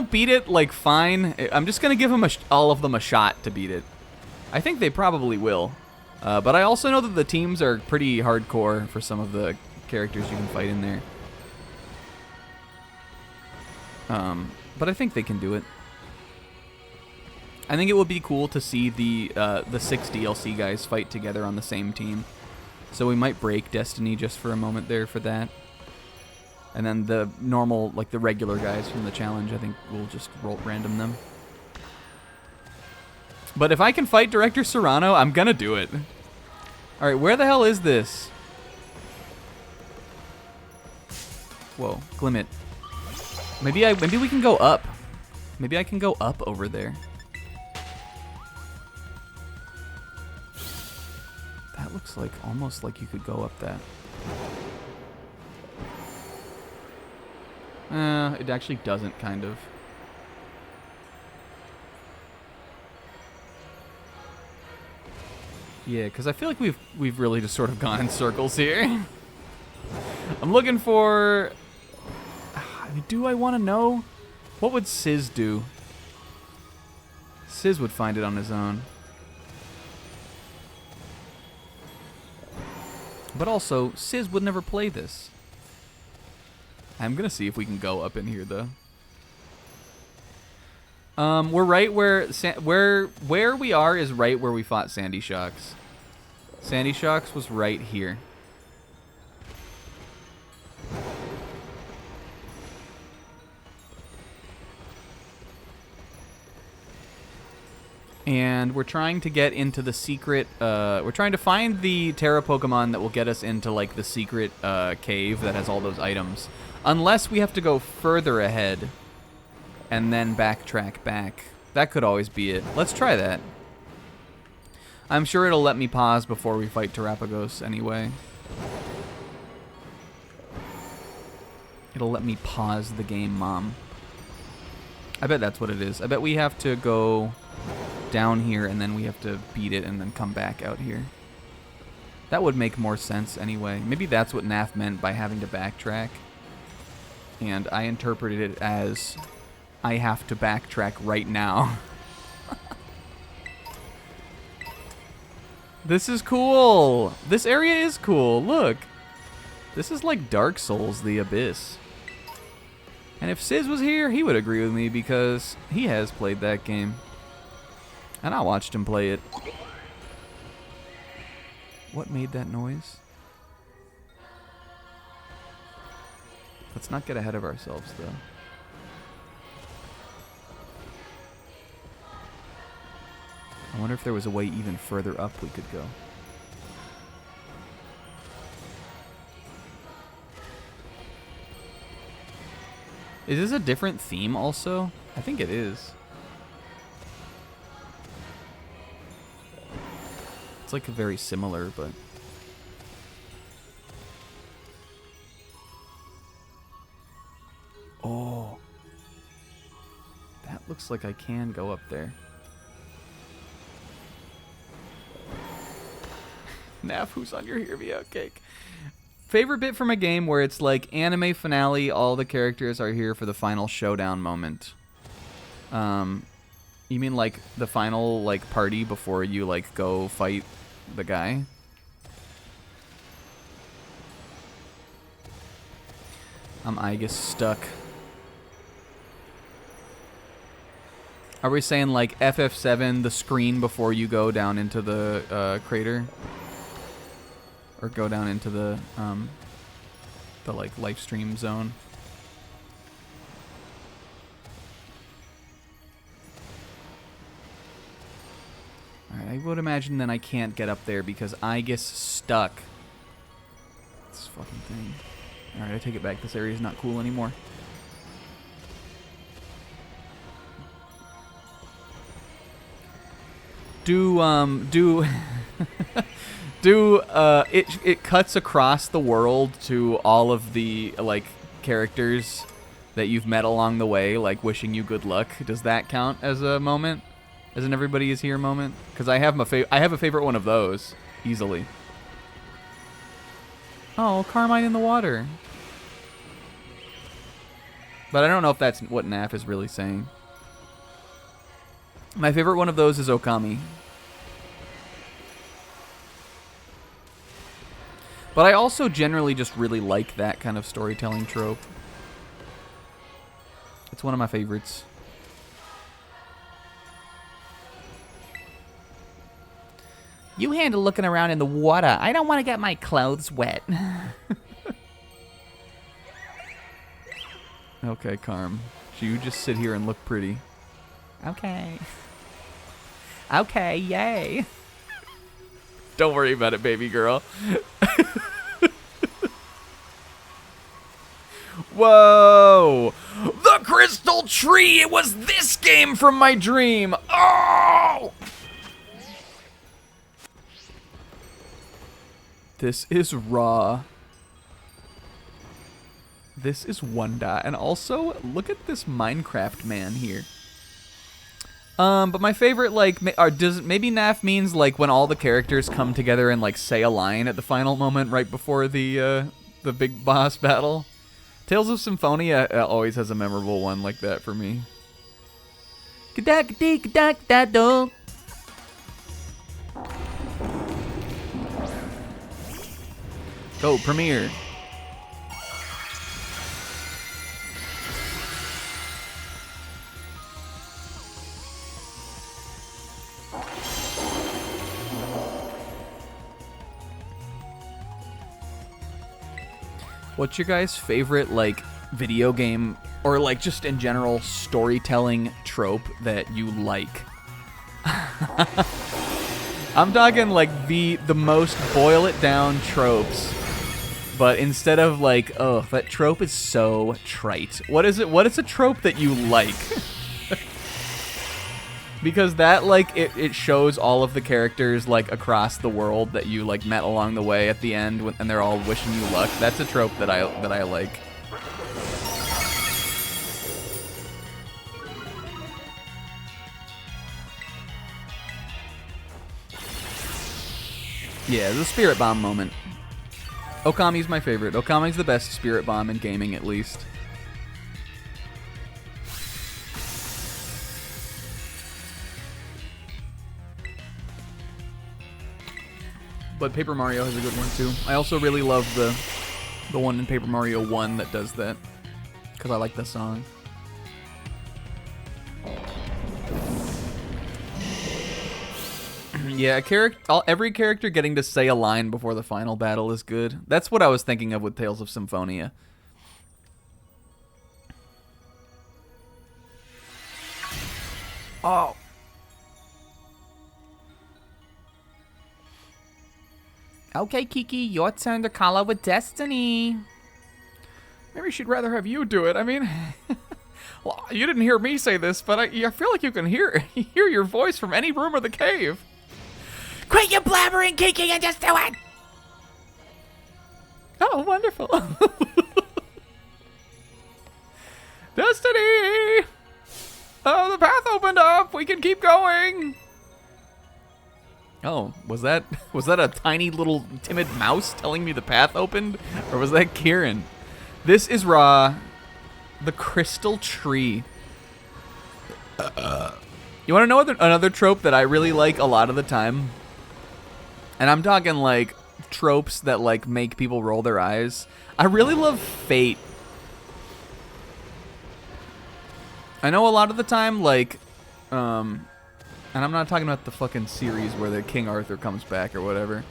beat it, like, fine. I'm just going to give them all of them a shot to beat it. I think they probably will. But I also know that the teams are pretty hardcore for some of the characters you can fight in there. But I think they can do it. I think it would be cool to see the 6 DLC guys fight together on the same team. So we might break Destiny just for a moment there for that. And then the normal, like the regular guys from the challenge, I think we'll just random them. But if I can fight Director Serrano, I'm gonna do it. Alright, where the hell is this? Whoa, Glimmet. Maybe we can go up. Maybe I can go up over there. That looks like almost like you could go up that. It actually doesn't, kind of. Yeah, because I feel like we've really just sort of gone in circles here. I'm looking for... Do I want to know? What would Sizz do? Sizz would find it on his own. But also, Sizz would never play this. I'm gonna see if we can go up in here, though. We're right where we are is right where we fought Sandy Shocks. Sandy Shocks was right here. And we're trying to get into the secret, we're trying to find the Terra Pokemon that will get us into, like, the secret cave that has all those items. Unless we have to go further ahead and then backtrack back. That could always be it. Let's try that. I'm sure it'll let me pause before we fight Terapagos anyway. It'll let me pause the game, Mom. I bet that's what it is. I bet we have to go down here and then we have to beat it and then come back out here. That would make more sense anyway. Maybe that's what Naf meant by having to backtrack. And I interpreted it as I have to backtrack right now. This is cool. This area is cool. Look. This is like Dark Souls, the Abyss. And if Sizz was here, he would agree with me because he has played that game. And I watched him play it. What made that noise? Let's not get ahead of ourselves, though. I wonder if there was a way even further up we could go. Is this a different theme also? I think it is. It's like very similar, but... Oh. That looks like I can go up there. Nav, who's on your Hear Me Out cake? Favorite bit from a game where it's like anime finale, all the characters are here for the final showdown moment. You mean like the final like party before you like go fight the guy? I guess stuck. Are we saying like FF7, the screen before you go down into the crater? Or go down into the like live stream zone? Alright, I would imagine then I can't get up there because I get stuck. This fucking thing. Alright, I take it back. This area is not cool anymore. It cuts across the world to all of the like characters that you've met along the way, like wishing you good luck. Does that count as a moment? As an everybody is here moment? Because I have a favorite one of those easily. Oh, Carmine in the water. But I don't know if that's what Naf is really saying. My favorite one of those is Okami. But I also generally just really like that kind of storytelling trope. It's one of my favorites. You handle looking around in the water. I don't want to get my clothes wet. Okay, Carm. You just sit here and look pretty. Okay. Okay, yay. Don't worry about it, baby girl. Whoa! The crystal tree! It was this game from my dream! Oh! This is raw. This is Wanda. And also, look at this Minecraft man here. But my favorite, like, maybe NAF means, like, when all the characters come together and, like, say a line at the final moment right before the big boss battle. Tales of Symphonia always has a memorable one like that for me. Go, Premiere. What's your guys' favorite, like, video game or, like, just in general storytelling trope that you like? I'm talking, like, the most boil it down tropes, but instead of, like, oh, that trope is so trite. What is it? What is a trope that you like? Because that, like, it shows all of the characters, like, across the world that you, like, met along the way at the end, and they're all wishing you luck. That's a trope that I like. Yeah, the Spirit Bomb moment. Okami's my favorite. Okami's the best Spirit Bomb in gaming, at least. But Paper Mario has a good one too. I also really love the one in Paper Mario 1 that does that, because I like the song. Yeah, every character getting to say a line before the final battle is good. That's what I was thinking of with Tales of Symphonia. Oh. Okay, Kiki, your turn to call out with Destiny. Maybe she'd rather have you do it. I mean, well, you didn't hear me say this, but I feel like you can hear your voice from any room of the cave. Quit your blabbering, Kiki, and just do it! Oh, wonderful. Destiny! Oh, the path opened up. We can keep going. Oh, was that a tiny little timid mouse telling me the path opened? Or was that Kieran? This is Ra, the crystal tree. You want to know another trope that I really like a lot of the time? And I'm talking like tropes that like make people roll their eyes. I really love fate. I know a lot of the time, like, and I'm not talking about the fucking series where the King Arthur comes back or whatever.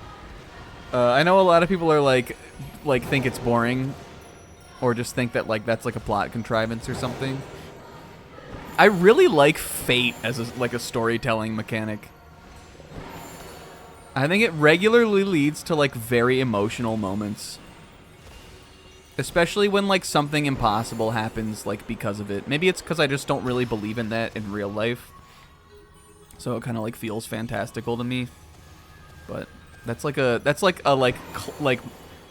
I know a lot of people are like think it's boring, or just think that like that's like a plot contrivance or something. I really like fate as a storytelling mechanic. I think it regularly leads to like very emotional moments. Especially when like something impossible happens like because of it. Maybe it's because I just don't really believe in that in real life. So it kind of like feels fantastical to me. But that's like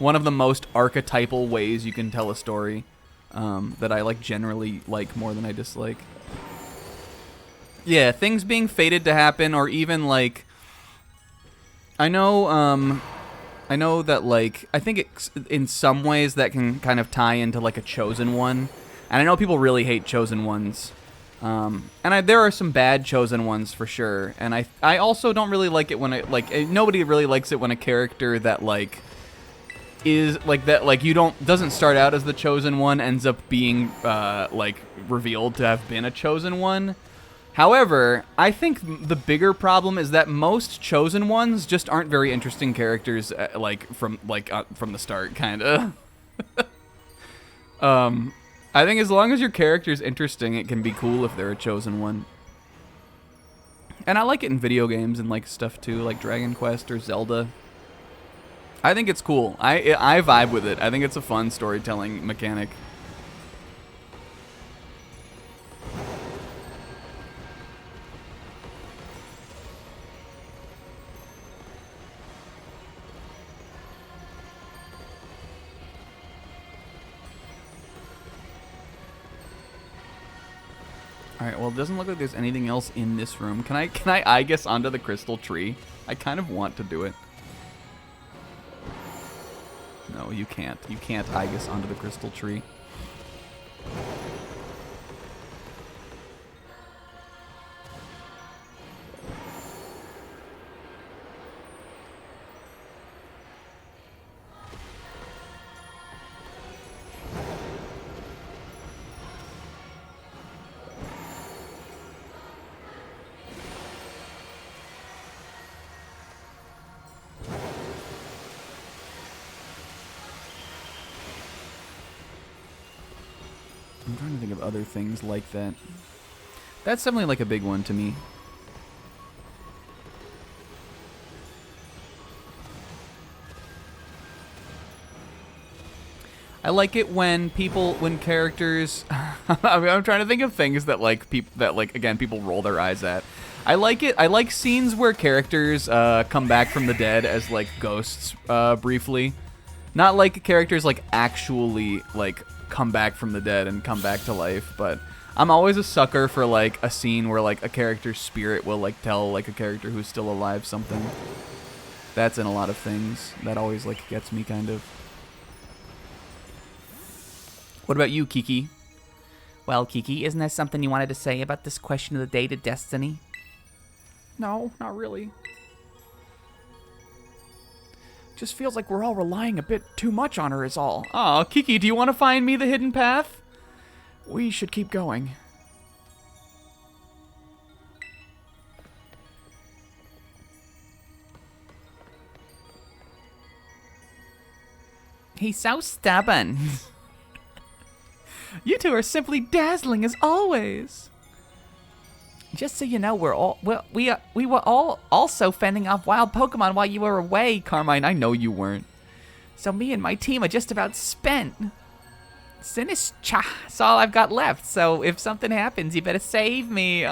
one of the most archetypal ways you can tell a story that I like generally like more than I dislike. Yeah, things being fated to happen, or even like I know that, like, I think it's, in some ways that can kind of tie into, like, a chosen one. And I know people really hate chosen ones. There are some bad chosen ones for sure. And I also don't really like it when nobody really likes it when a character that, like, is, like, that, like, doesn't start out as the chosen one, ends up being, like, revealed to have been a chosen one. However, I think the bigger problem is that most chosen ones just aren't very interesting characters, from the start, kind of. I think as long as your character's interesting, it can be cool if they're a chosen one. And I like it in video games and like stuff too, like Dragon Quest or Zelda. I think it's cool. I vibe with it. I think it's a fun storytelling mechanic. Alright, well, it doesn't look like there's anything else in this room. Can I guess onto the crystal tree? I kind of want to do it. No, you can't. You can't guess onto the crystal tree. I'm trying to think of other things like that. That's definitely like a big one to me. I like it when characters. I mean, I'm trying to think of things that again people roll their eyes at. I like it. I like scenes where characters come back from the dead as like ghosts briefly, not like characters like actually like come back from the dead and come back to life. But I'm always a sucker for like a scene where like a character's spirit will like tell like a character who's still alive something. That's in a lot of things. That always like gets me kind of. What about you, Kiki? Well, Kiki, isn't there something you wanted to say about this question of the day to Destiny? No, not really. Just feels like we're all relying a bit too much on her is all. Aw, Kiki, do you want to find me the hidden path? We should keep going. He's so stubborn. You two are simply dazzling as always. Just so you know, we were all also fending off wild Pokemon while you were away, Carmine, I know you weren't. So me and my team are just about spent. Sinistra, that's all I've got left. So if something happens, you better save me.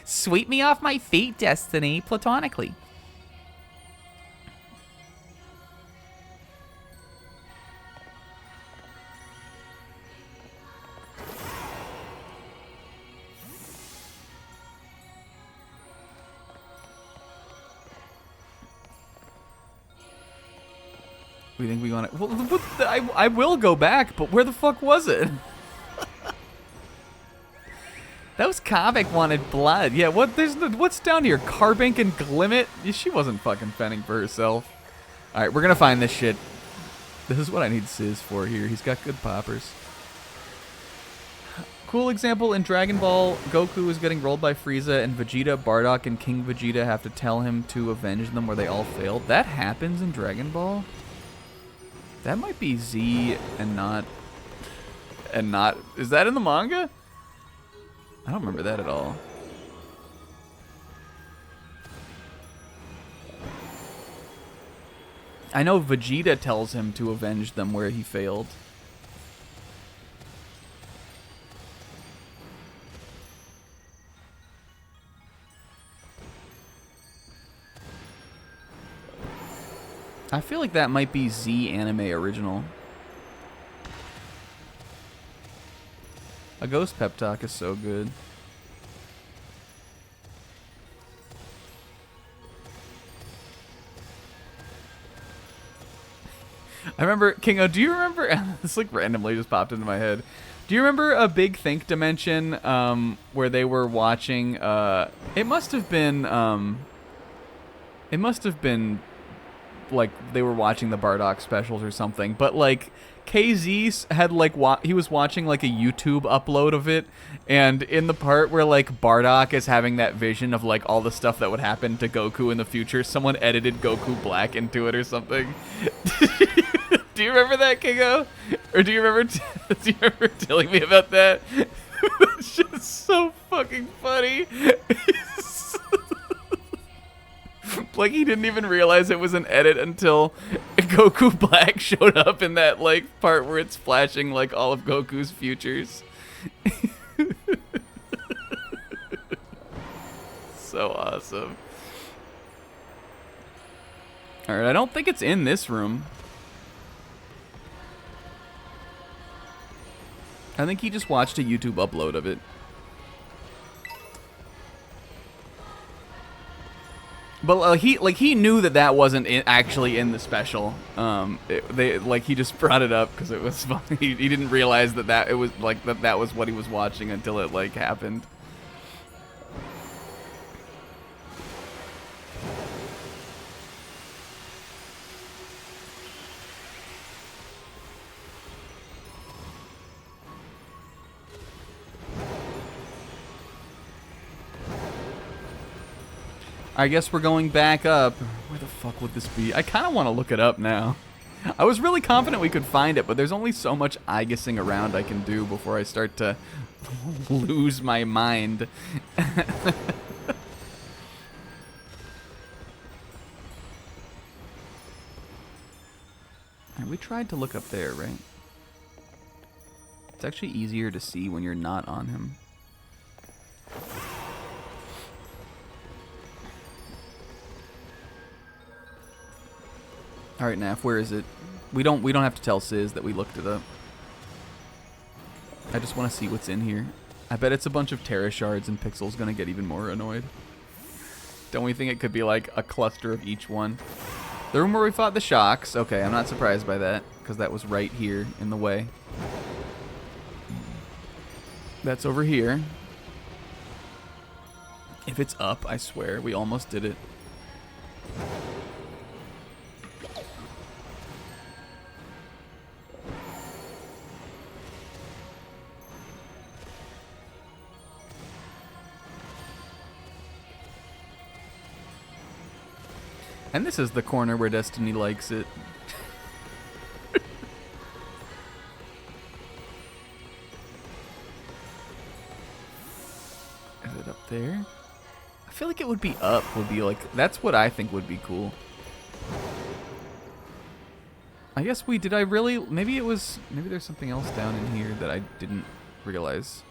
Sweep me off my feet, Destiny, platonically. We think we want to... Well, I will go back, but where the fuck was it? That was Kavik wanted blood. Yeah, what's down here? Carbink and Glimmet? Yeah, she wasn't fucking fending for herself. Alright, we're gonna find this shit. This is what I need Sizz for here. He's got good poppers. Cool example, in Dragon Ball, Goku is getting rolled by Frieza, and Vegeta, Bardock, and King Vegeta have to tell him to avenge them where they all failed. That happens in Dragon Ball? That might be Z and not... Is that in the manga? I don't remember that at all. I know Vegeta tells him to avenge them where he failed. I feel like that might be Z anime original. A Ghost Pep Talk is so good. I remember, Kingo, do you remember, this like randomly just popped into my head. Do you remember a Big Think Dimension where they were watching, it must have been like they were watching the Bardock specials or something, but like KZ had like he was watching like a YouTube upload of it, and in the part where like Bardock is having that vision of like all the stuff that would happen to Goku in the future, someone edited Goku Black into it or something. Do you remember that, Kingo? Or do you remember telling me about that? That's just so fucking funny. Like, he didn't even realize it was an edit until Goku Black showed up in that, like, part where it's flashing, like, all of Goku's futures. So awesome. Alright, I don't think it's in this room. I think he just watched a YouTube upload of it. But he knew that wasn't actually in the special. He just brought it up because it was funny. He didn't realize that it was like that was what he was watching until it like happened. I guess we're going back up. Where the fuck would this be? I kind of want to look it up now. I was really confident we could find it, but there's only so much eye-guessing around I can do before I start to lose my mind. We tried to look up there, right? It's actually easier to see when you're not on him. All right, Naf, where is it? We don't have to tell Sizz that we looked it up. I just want to see what's in here. I bet it's a bunch of Terra shards, and Pixel's gonna get even more annoyed. Don't we think it could be like a cluster of each one? The room where we fought the Shocks. Okay, I'm not surprised by that because that was right here in the way. That's over here. If it's up, I swear we almost did it. And this is the corner where Destiny likes it. Is it up there? I feel like it would be up, would be like, that's what I think would be cool. I guess did I really, maybe there's something else down in here that I didn't realize.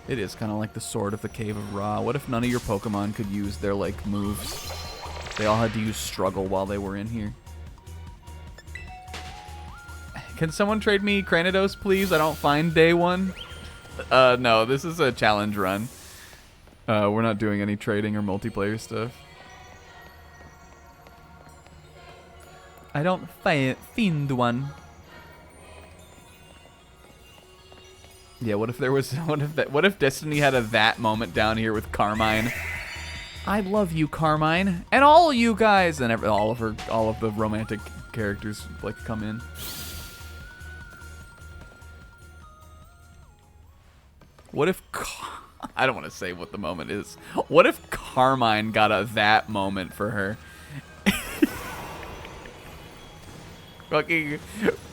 It is kind of like the Sword of the Cave of Ra. What if none of your Pokemon could use their, like, moves? They all had to use Struggle while they were in here. Can someone trade me Cranidos, please? I don't find day one. No, this is a challenge run. We're not doing any trading or multiplayer stuff. I don't find one. Yeah, what if there was what if Destiny had a that moment down here with Carmine? I love you, Carmine, and all you guys, and all of the romantic characters like come in. What if I don't want to say what the moment is. What if Carmine got a that moment for her? Fucking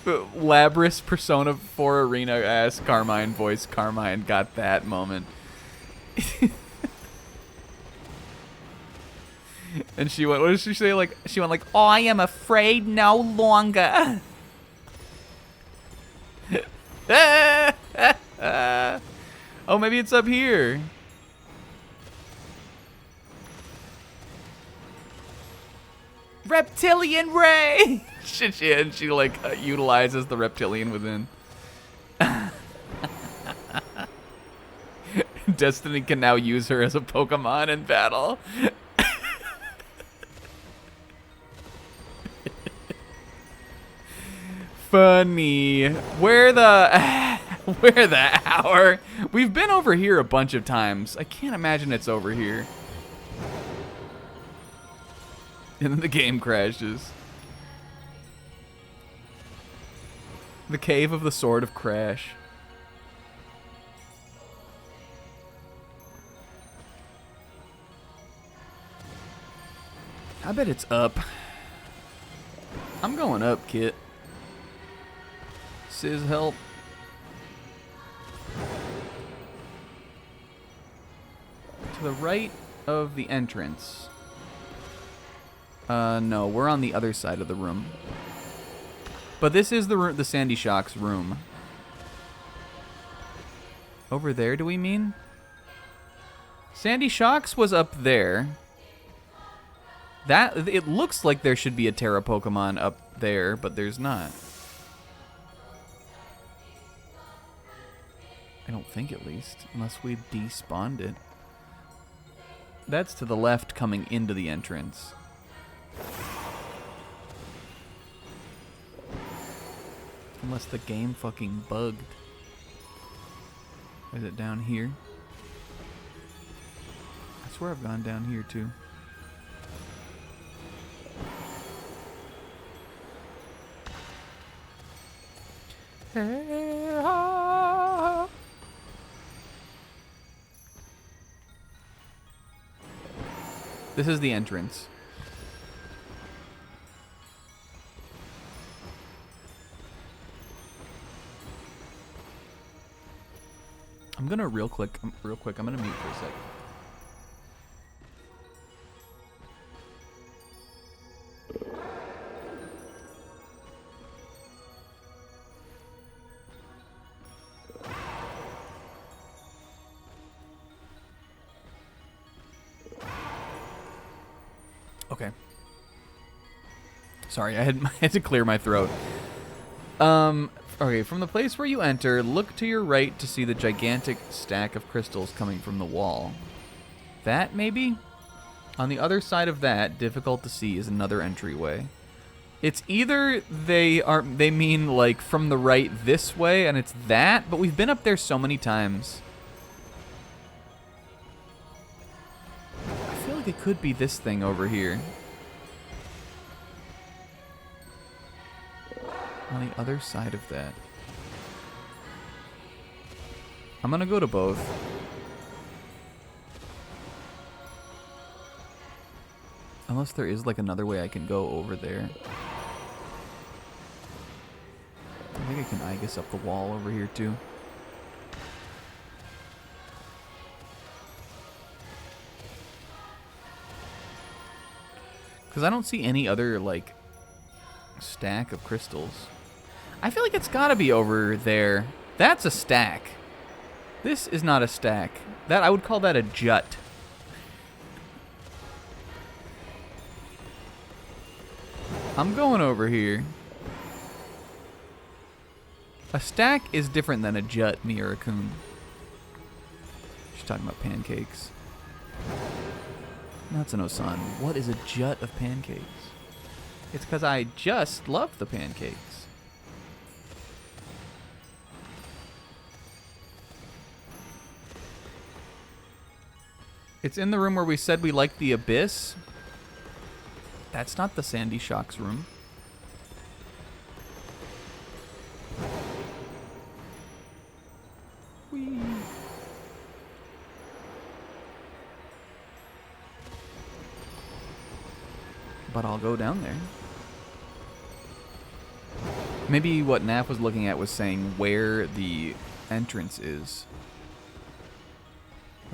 Labris Persona 4 Arena ass Carmine voice. Carmine got that moment. And she went, what did she say? Like, she went like, I am afraid no longer. Oh, maybe it's up here. Reptilian ray. She like utilizes the reptilian within. Destiny can now use her as a Pokemon in battle. Funny. Where the hour? We've been over here a bunch of times. I can't imagine it's over here. And then the game crashes. The Cave of the Sword of Crash. I bet it's up. I'm going up, Kit. Sizz, help. To the right of the entrance. No, we're on the other side of the room. But this is the Sandy Shock's room. Over there, do we mean? Sandy Shock's was up there. It looks like there should be a Terra Pokemon up there, but there's not. I don't think, at least, unless we despawned it. That's to the left coming into the entrance. Unless the game fucking bugged. Is it down here? I swear I've gone down here too. This is the entrance. I'm gonna real quick, I'm gonna mute for a sec. Okay. Sorry, I had to clear my throat. Okay, from the place where you enter, look to your right to see the gigantic stack of crystals coming from the wall. That, maybe? On the other side of that, difficult to see, is another entryway. It's either they mean, like, from the right this way, and it's that, but we've been up there so many times. I feel like it could be this thing over here. On the other side of that. I'm gonna go to both. Unless there is like another way I can go over there. I think I can Igus up the wall over here too. Because I don't see any other like stack of crystals. I feel like it's gotta be over there. That's a stack. This is not a stack. That I would call that a jut. I'm going over here. A stack is different than a jut, Mirakun. She's talking about pancakes. Natsuno-san, what is a jut of pancakes? It's because I just love the pancakes. It's in the room where we said we liked the abyss. That's not the Sandy Shocks room. Whee. But I'll go down there. Maybe what Naf was looking at was saying where the entrance is.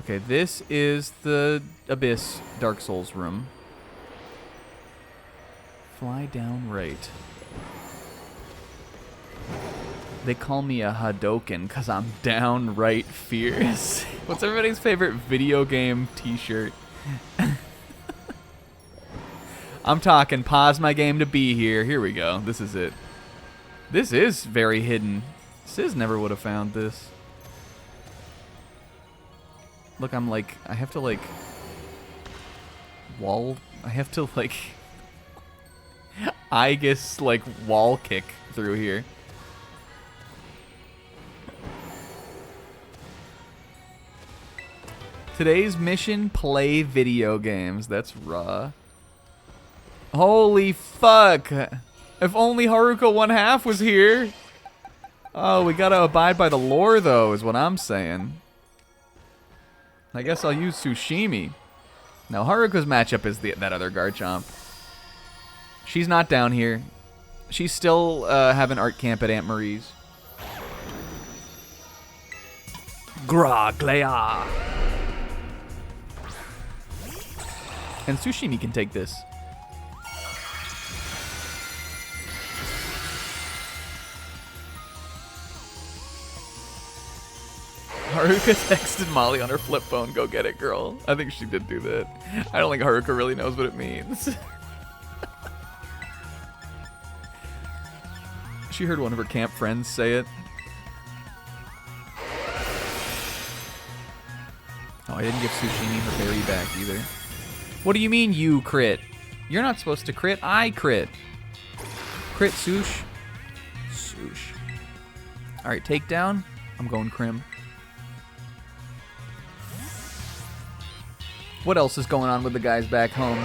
Okay, this is the Abyss Dark Souls room. Fly down right. They call me a Hadoken because I'm downright fierce. What's everybody's favorite video game t-shirt? I'm talking pause my game to be here. Here we go. This is it. This is very hidden. Sis never would have found this. Look, I'm like, I have to like I guess like wall kick through here. Today's mission, play video games. That's raw. Holy fuck. If only Haruka 1/2 was here. Oh, we gotta abide by the lore though, is what I'm saying. I guess I'll use Tsushimi. Now Haruka's matchup is that other Garchomp. She's not down here. She's still having art camp at Aunt Marie's. Graglea. And Tsushimi can take this. Haruka texted Molly on her flip phone, go get it, girl. I think she did do that. I don't think Haruka really knows what it means. She heard one of her camp friends say it. Oh, I didn't give Tsushimi her berry back either. What do you mean you crit? You're not supposed to crit. I crit. Crit, Sush. Sush. Alright, takedown. I'm going Crim. What else is going on with the guys back home?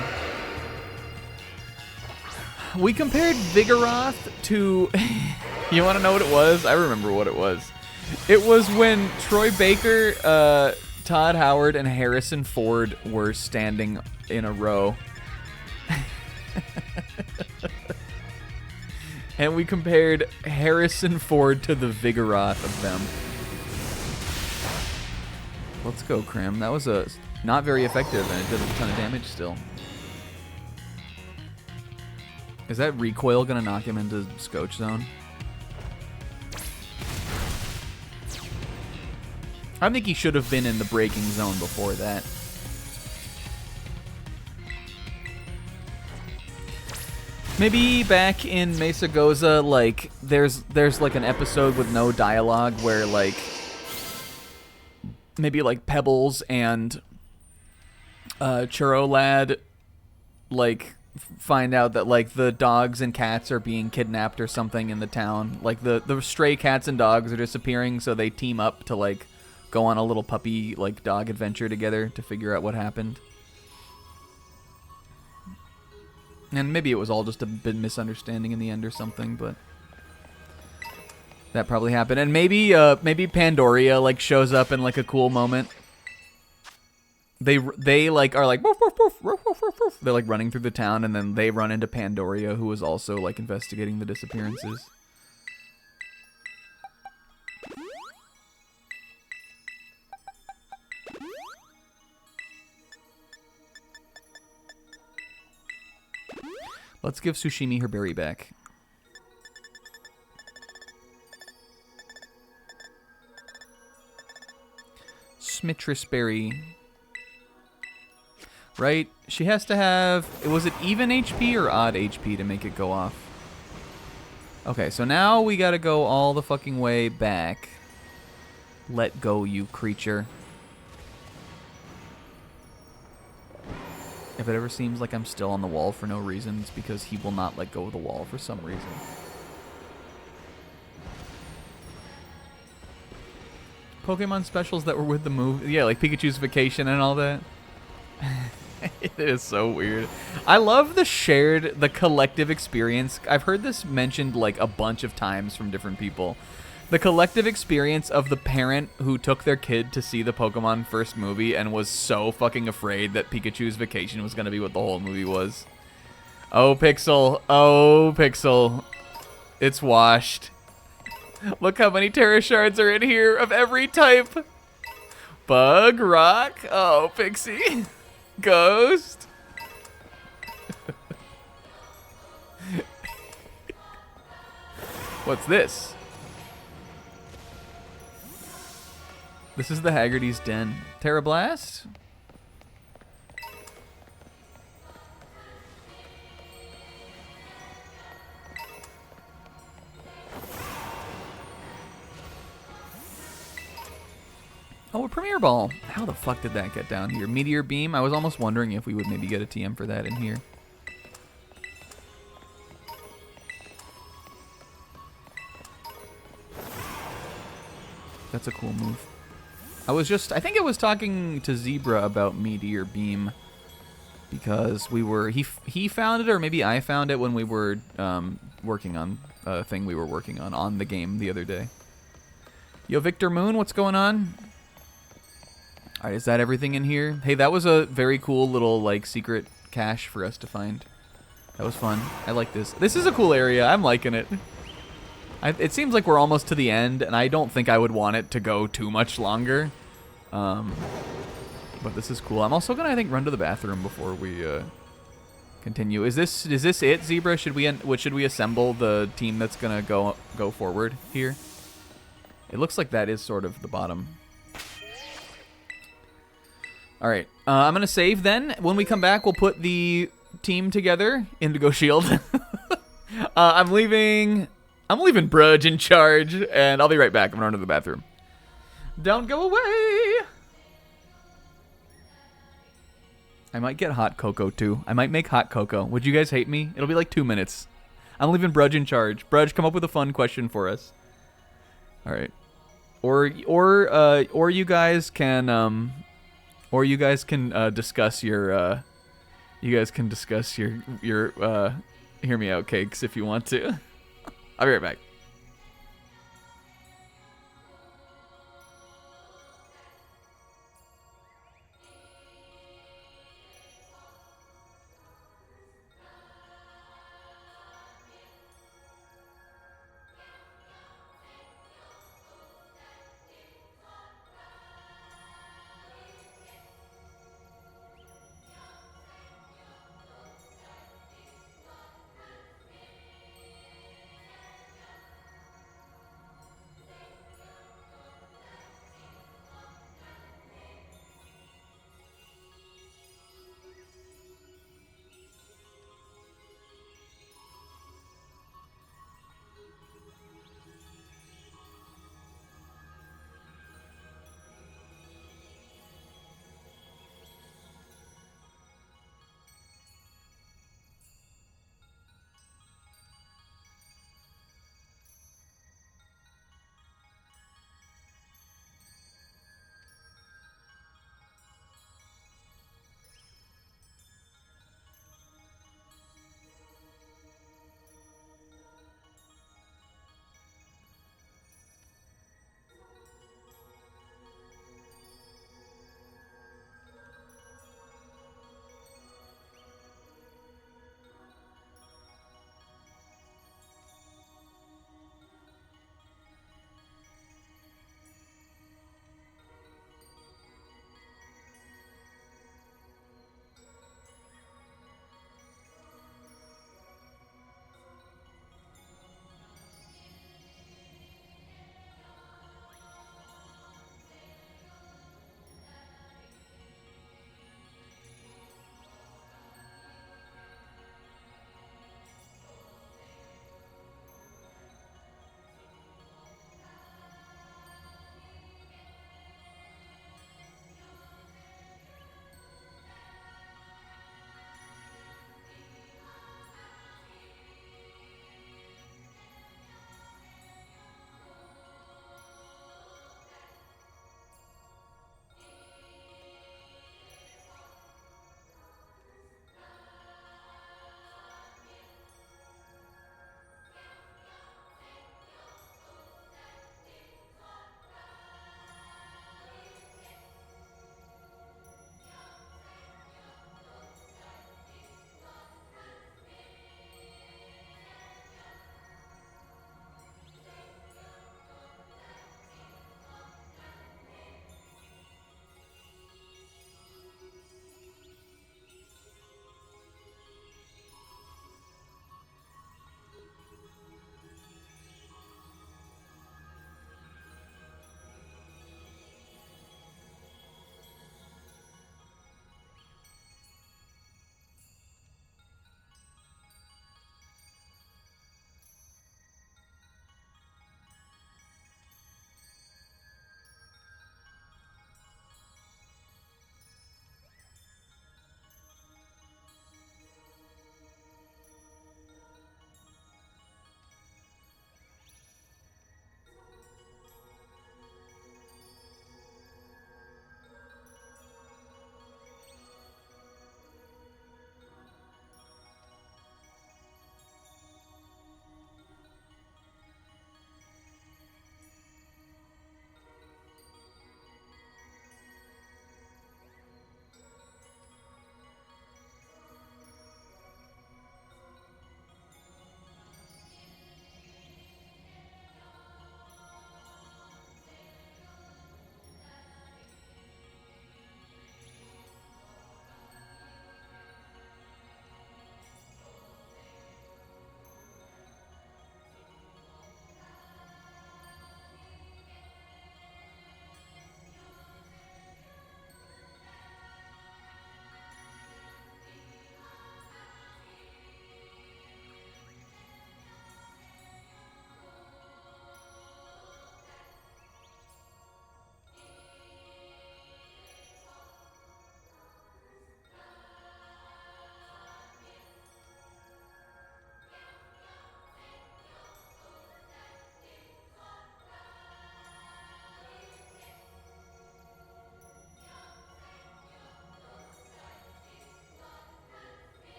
We compared Vigoroth to... You want to know what it was? I remember what it was. It was when Troy Baker, Todd Howard, and Harrison Ford were standing in a row. And we compared Harrison Ford to the Vigoroth of them. Let's go, Crim. That was not very effective, and it did a ton of damage still. Is that recoil gonna knock him into Scotch Zone? I think he should have been in the braking zone before that. Maybe back in Mesa Goza, like there's like an episode with no dialogue where like maybe like Pebbles and Churro Lad like find out that like the dogs and cats are being kidnapped or something in the town. Like the stray cats and dogs are disappearing, so they team up to like go on a little puppy like dog adventure together to figure out what happened. And maybe it was all just a bit misunderstanding in the end or something, but that probably happened. And maybe Pandoria like shows up in like a cool moment. They like are like woof, woof, woof, woof, woof, woof, woof. They're like running through the town, and then they run into Pandoria, who was also like investigating the disappearances. Let's give Tsushimi her berry back. Smitris berry. Right? She has to have... Was it even HP or odd HP to make it go off? Okay, so now we gotta go all the fucking way back. Let go, you creature. If it ever seems like I'm still on the wall for no reason, it's because he will not let go of the wall for some reason. Pokemon specials that were with the movie. Yeah, like Pikachu's Vacation and all that. It is so weird. I love the collective experience. I've heard this mentioned like a bunch of times from different people. The collective experience of the parent who took their kid to see the Pokemon first movie and was so fucking afraid that Pikachu's Vacation was going to be what the whole movie was. Oh, Pixel. Oh, Pixel. It's washed. Look how many Terra Shards are in here of every type. Bug, Rock. Oh, Pixie. Ghost. What's this? This is the Haggerty's Den. Terra Blast? Oh, a Premier Ball. How the fuck did that get down here? Meteor Beam? I was almost wondering if we would maybe get a TM for that in here. That's a cool move. I think I was talking to Zebra about Meteor Beam because he found it, or maybe I found it when we were working on a thing we were working on the game the other day. Yo, Victor Moon, what's going on? All right, is that everything in here? Hey, that was a very cool little like secret cache for us to find. That was fun. I like this. This is a cool area. I'm liking it. It seems like we're almost to the end, and I don't think I would want it to go too much longer. But this is cool. I'm also gonna, I think, run to the bathroom before we continue. Is this it, Zebra? Should we assemble the team that's gonna go forward here? It looks like that is sort of the bottom. All right, I'm gonna save then. When we come back, we'll put the team together. Indigo Shield. I'm leaving Brudge in charge, and I'll be right back. I'm gonna run to the bathroom. Don't go away. I might get hot cocoa too. I might make hot cocoa. Would you guys hate me? It'll be like 2 minutes. I'm leaving Brudge in charge. Brudge, come up with a fun question for us. All right, or you guys can discuss your hear me out cakes if you want to. I'll be right back.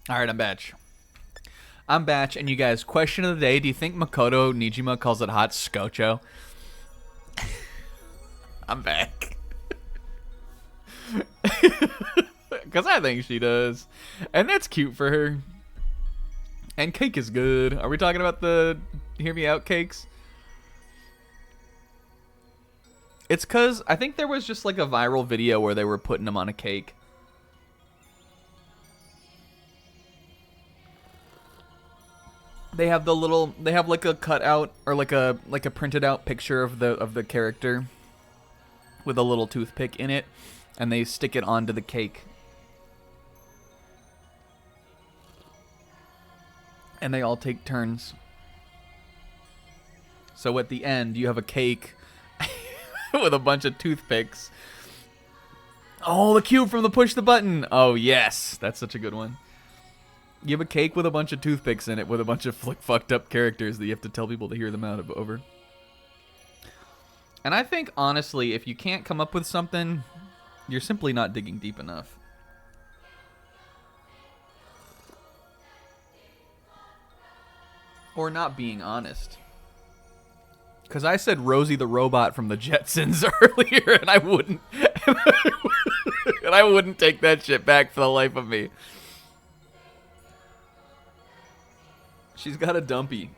All right, I'm batch. I'm batch, and you guys, question of the day: do you think Makoto Nijima calls it hot scocho? I'm back. Because I think she does. And that's cute for her. And cake is good. Are we talking about the Hear Me Out cakes? It's because I think there was just like a viral video where they were putting them on a cake. They have they have like a cutout or like a printed out picture of the character with a little toothpick in it, and they stick it onto the cake. And they all take turns. So at the end, you have a cake with a bunch of toothpicks. Oh, the cube from the push the button. Oh, yes. That's such a good one. You have a cake with a bunch of toothpicks in it with a bunch of fucked up characters that you have to tell people to hear them out of over. And I think, honestly, if you can't come up with something, you're simply not digging deep enough. Or not being honest. Because I said Rosie the Robot from the Jetsons earlier, and I wouldn't. And I wouldn't take that shit back for the life of me. She's got a dumpy.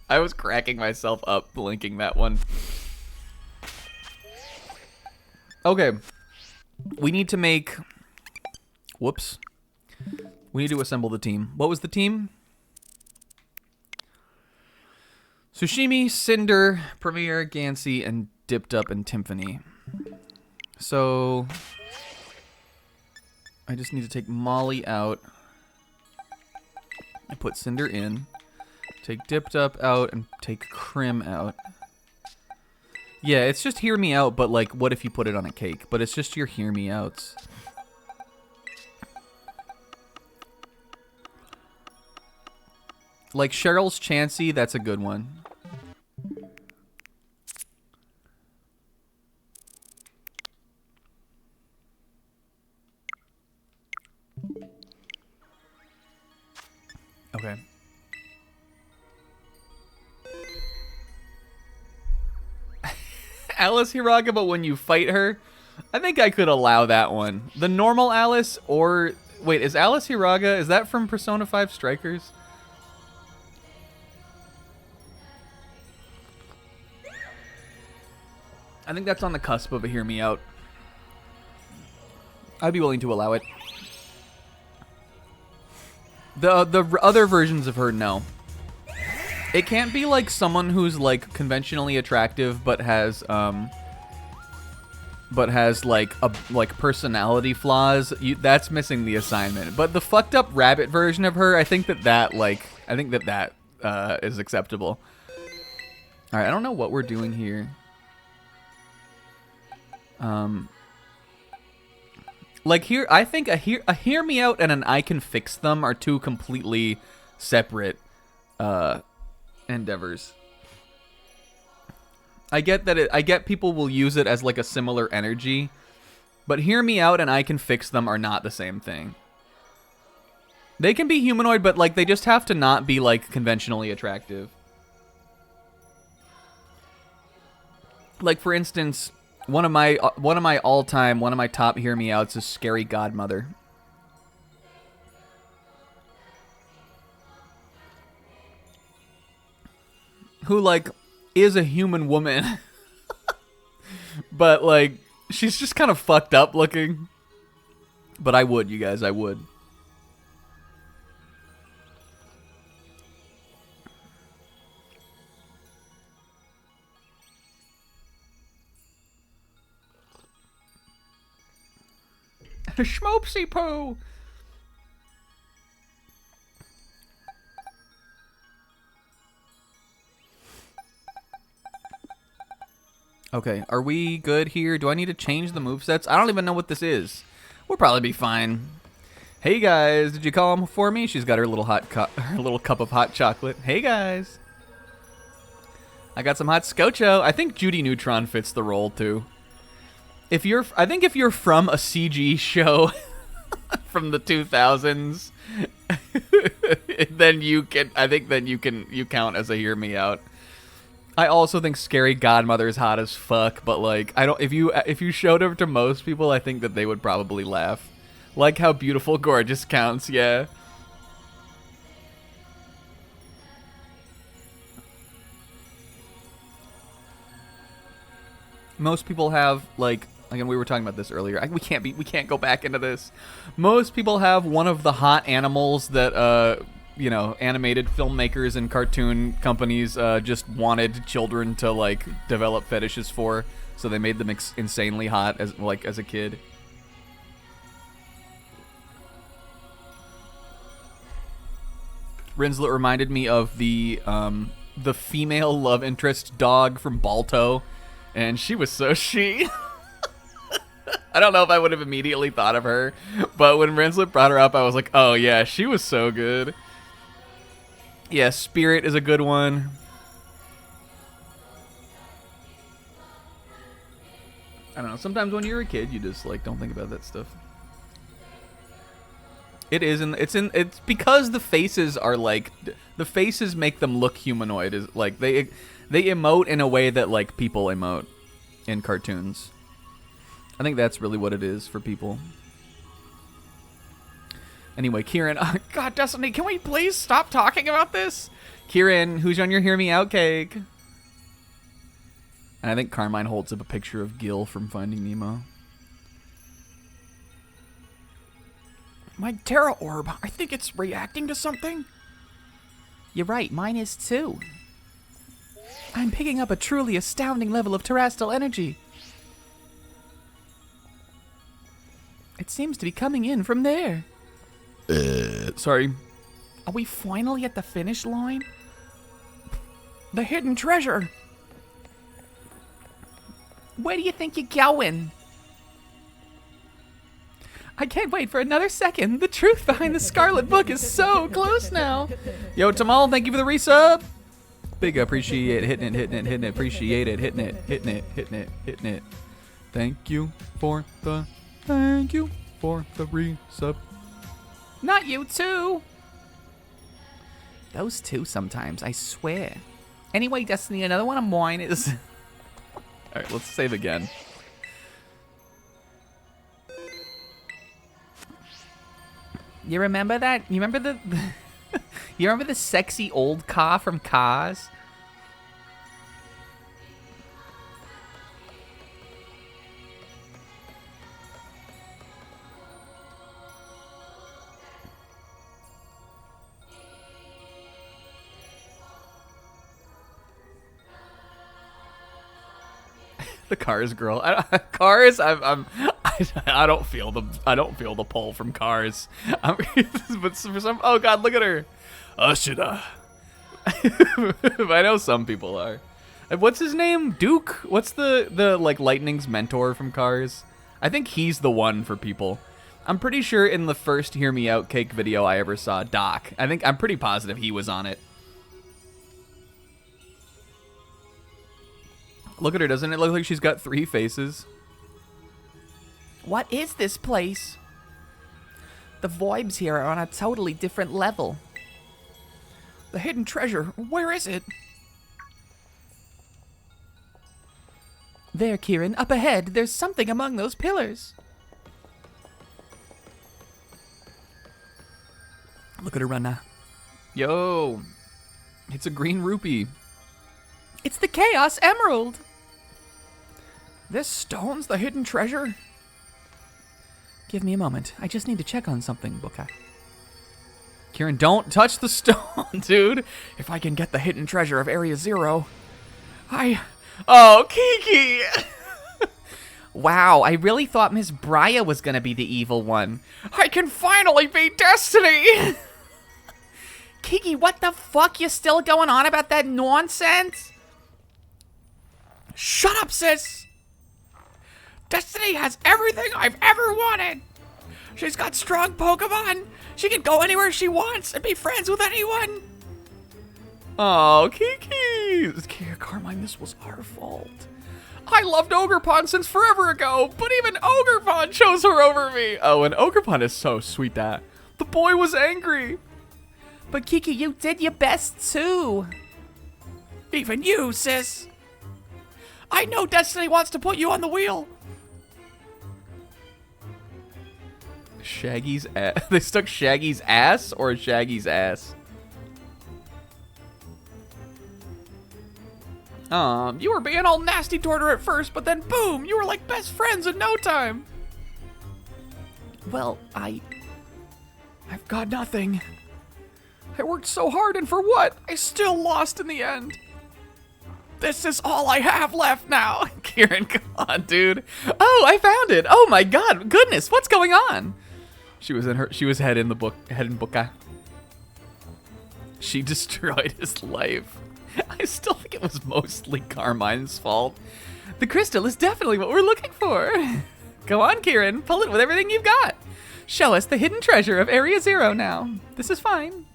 I was cracking myself up blinking that one. Okay. We need to make... Whoops. We need to assemble the team. What was the team? Sushimi, Cinder, Premier, Gansey, and Dipped Up and Timpani. So... I just need to take Molly out. I put Cinder in. Take Dipped Up out and take Crim out. Yeah, it's just Hear Me Out, but like, what if you put it on a cake? But it's just your Hear Me Outs. Like Cheryl's Chansey, that's a good one. Okay. Alice Hiraga, but when you fight her, I think I could allow that one. The normal Alice, or... Wait, is Alice Hiraga, is that from Persona 5 Strikers? I think that's on the cusp of a Hear Me Out. I'd be willing to allow it. The other versions of her, no. It can't be like someone who's like conventionally attractive but has like personality flaws. That's missing the assignment. But the fucked up rabbit version of her, I think that is acceptable. All right, I don't know what we're doing here. Like here, I think a Hear Me Out and an I Can Fix Them are two completely separate endeavors. I get that I get people will use it as like a similar energy, but Hear Me Out and I Can Fix Them are not the same thing. They can be humanoid, but like they just have to not be like conventionally attractive. Like for instance, one of my top Hear Me Outs is Scary Godmother. Who like is a human woman. But like she's just kind of fucked up looking. But I would, you guys, I would. Schmoopsy poo. Okay, are we good here? Do I need to change the movesets? I don't even know what this is. We'll probably be fine. Hey guys, did you call him for me? She's got her little her little cup of hot chocolate. Hey guys. I got some hot scotcho. I think Judy Neutron fits the role too. I think if you're from a CG show from the 2000s, then you count as a hear me out. I also think Scary Godmother is hot as fuck, but like if you showed her to most people, I think that they would probably laugh. Like how Beautiful Gorgeous counts, yeah. Most people have like again, we were talking about this earlier. We can't go back into this. Most people have one of the hot animals that you know, animated filmmakers and cartoon companies just wanted children to like develop fetishes for, so they made them insanely hot as a kid. Rinslet reminded me of the female love interest dog from Balto, and she was so she. I don't know if I would have immediately thought of her, but when Rinslet brought her up, I was like, oh yeah, she was so good. Yeah, Spirit is a good one. I don't know, sometimes when you're a kid, you just like don't think about that stuff. It is, and it's because the faces are like, the faces make them look humanoid. Is like they emote in a way that like people emote in cartoons. I think that's really what it is for people. Anyway, Kieran, God, Destiny, can we please stop talking about this? Kieran, who's on your Hear Me Out cake? And I think Carmine holds up a picture of Gil from Finding Nemo. My Terra Orb, I think it's reacting to something. You're right, mine is too. I'm picking up a truly astounding level of terrestrial energy. It seems to be coming in from there. Sorry. Are we finally at the finish line? The hidden treasure. Where do you think you're going? I can't wait for another second. The truth behind the Scarlet book is so close now. Yo, Tamal, thank you for the resub. Big appreciate it. Hitting it. Appreciate it. Hitting it. Thank you for the resub. Not you too. Those two sometimes, I swear. Anyway, Destiny, another one of mine is... Alright, let's save again. You remember that? You remember the you remember the sexy old car from Cars? The Cars girl. Cars. I don't feel the pull from Cars. But for some, oh god, look at her. Ashida. I know some people are. What's his name? Duke. What's the like Lightning's mentor from Cars? I think he's the one for people. I'm pretty sure in the first Hear Me Out cake video I ever saw, Doc. I'm pretty positive he was on it. Look at her, doesn't it look like she's got 3 faces? What is this place? The vibes here are on a totally different level. The hidden treasure, where is it? There, Kieran, up ahead. There's something among those pillars. Look at her run now. Yo, it's a green rupee. It's the Chaos Emerald. This stone's the hidden treasure? Give me a moment. I just need to check on something, Booka. Kieran, don't touch the stone, dude. If I can get the hidden treasure of Area 0, Oh, Kiki! Wow, I really thought Miss Briar was gonna be the evil one. I can finally beat Destiny! Kiki, what the fuck? You're still going on about that nonsense? Shut up, sis! Destiny has everything I've ever wanted. She's got strong Pokemon. She can go anywhere she wants and be friends with anyone. Oh, Kiki! Carmine, this was our fault. I loved Ogerpon since forever ago, but even Ogerpon chose her over me. Oh, and Ogerpon is so sweet that. The boy was angry. But Kiki, you did your best too. Even you, sis. I know Destiny wants to put you on the wheel. Shaggy's ass. They stuck Shaggy's ass or Shaggy's ass? You were being all nasty toward her at first, but then boom, you were like best friends in no time. Well, I've got nothing. I worked so hard, and for what? I still lost in the end. This is all I have left now. Kieran, come on, dude. Oh, I found it. Oh my god, goodness, what's going on? She was head in Boca. She destroyed his life. I still think it was mostly Carmine's fault. The crystal is definitely what we're looking for. Go on, Kieran, pull it with everything you've got. Show us the hidden treasure of Area Zero now. This is fine.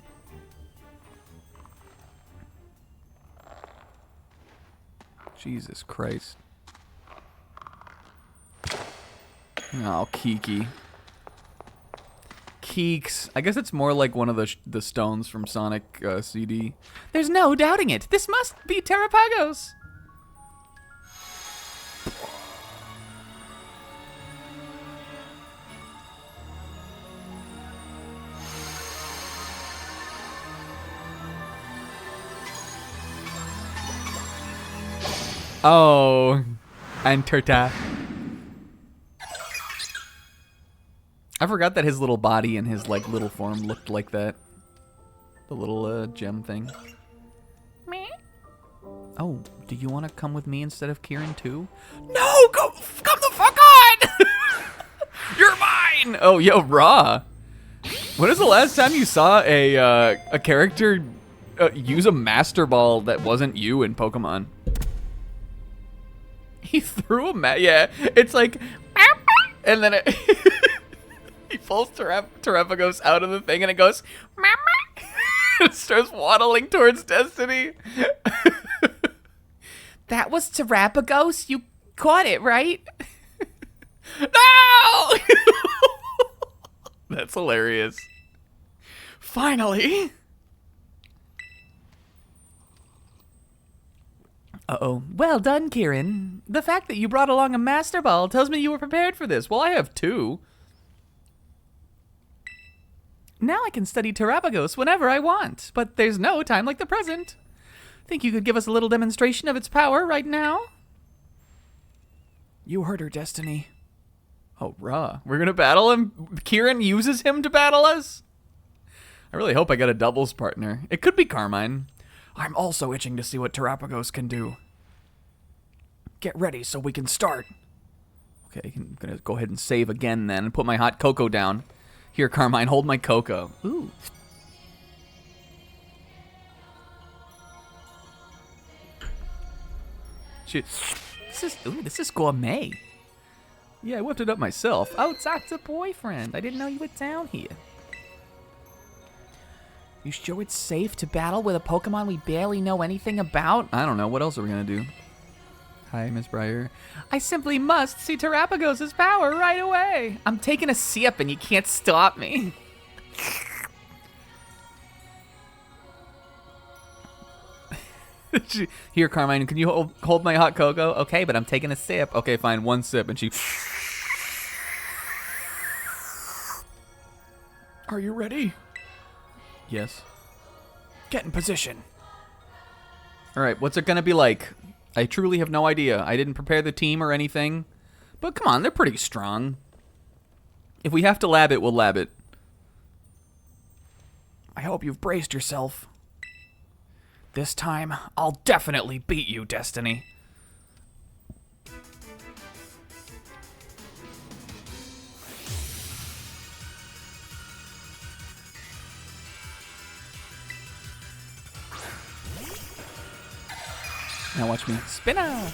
Jesus Christ. Oh, Kiki. Keeks. I guess it's more like one of the stones from Sonic CD. There's no doubting it. This must be Terrapagos. Oh, and Turta. I forgot that his little body and his like little form looked like that. The little gem thing. Me? Oh, do you want to come with me instead of Kieran too? No, come the fuck on! You're mine! Oh, yo, Raw. When was the last time you saw a character use a Master Ball that wasn't you in Pokemon? He threw a yeah, it's like, and then he pulls Terrapagos out of the thing and it goes, it starts waddling towards Destiny. That was Terrapagos? You caught it, right? No! That's hilarious. Finally. Uh-oh. Well done, Kieran. The fact that you brought along a Master Ball tells me you were prepared for this. Well, I have two. Now I can study Terrapagos whenever I want, but there's no time like the present. Think you could give us a little demonstration of its power right now? You heard her, Destiny. Oh, Raw. We're gonna battle him? Kieran uses him to battle us? I really hope I get a doubles partner. It could be Carmine. I'm also itching to see what Terrapagos can do. Get ready so we can start. Okay, I'm gonna go ahead and save again then and put my hot cocoa down. Here, Carmine, hold my cocoa. Ooh. Shit. This is gourmet. Yeah, I whipped it up myself. Oh, Dr. Boyfriend. I didn't know you were down here. You sure it's safe to battle with a Pokemon we barely know anything about? I don't know. What else are we gonna do? Hi, Miss Breyer. I simply must see Terrapagos' power right away. I'm taking a sip and you can't stop me. Here, Carmine, can you hold my hot cocoa? Okay, but I'm taking a sip. Okay, fine, one sip. And she... Are you ready? Yes. Get in position. All right, what's it gonna be like? I truly have no idea. I didn't prepare the team or anything. But come on, they're pretty strong. If we have to lab it, we'll lab it. I hope you've braced yourself. This time, I'll definitely beat you, Destiny. Now watch me. Spinner.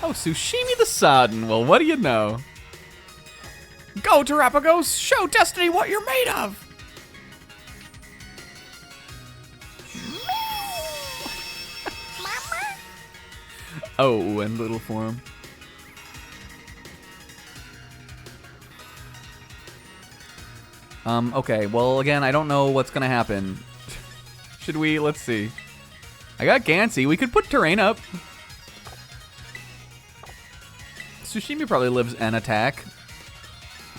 Oh, Sushimi the Sodden. Well, what do you know? Go, Terapagos! Show Destiny what you're made of! Oh, and little form. Okay, well, again, I don't know what's gonna happen. Should we? Let's see. I got Gansey. We could put Terrain up. Sushimi probably lives an attack.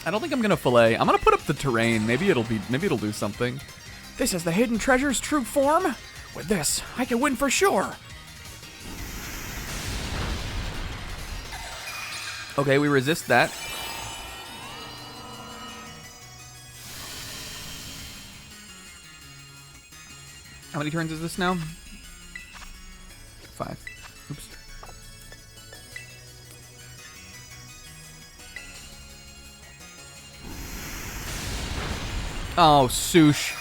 I don't think I'm gonna fillet. I'm gonna put up the Terrain. Maybe it'll do something. This is the Hidden Treasure's true form. With this, I can win for sure. Okay, we resist that. How many turns is this now? 5. Oops. Oh, Sush.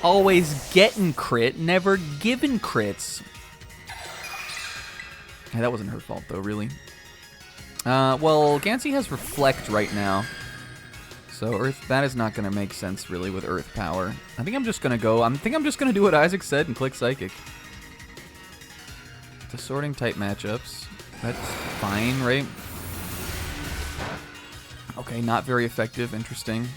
Always getting crit, never giving crits. Yeah, that wasn't her fault, though, really. Well, Gansey has Reflect right now. So Earth, that is not going to make sense, really, with Earth power. I think I'm just going to go, I think I'm just going to do what Isaac said and click Psychic. The sorting type matchups. That's fine, right? Okay, not very effective. Interesting.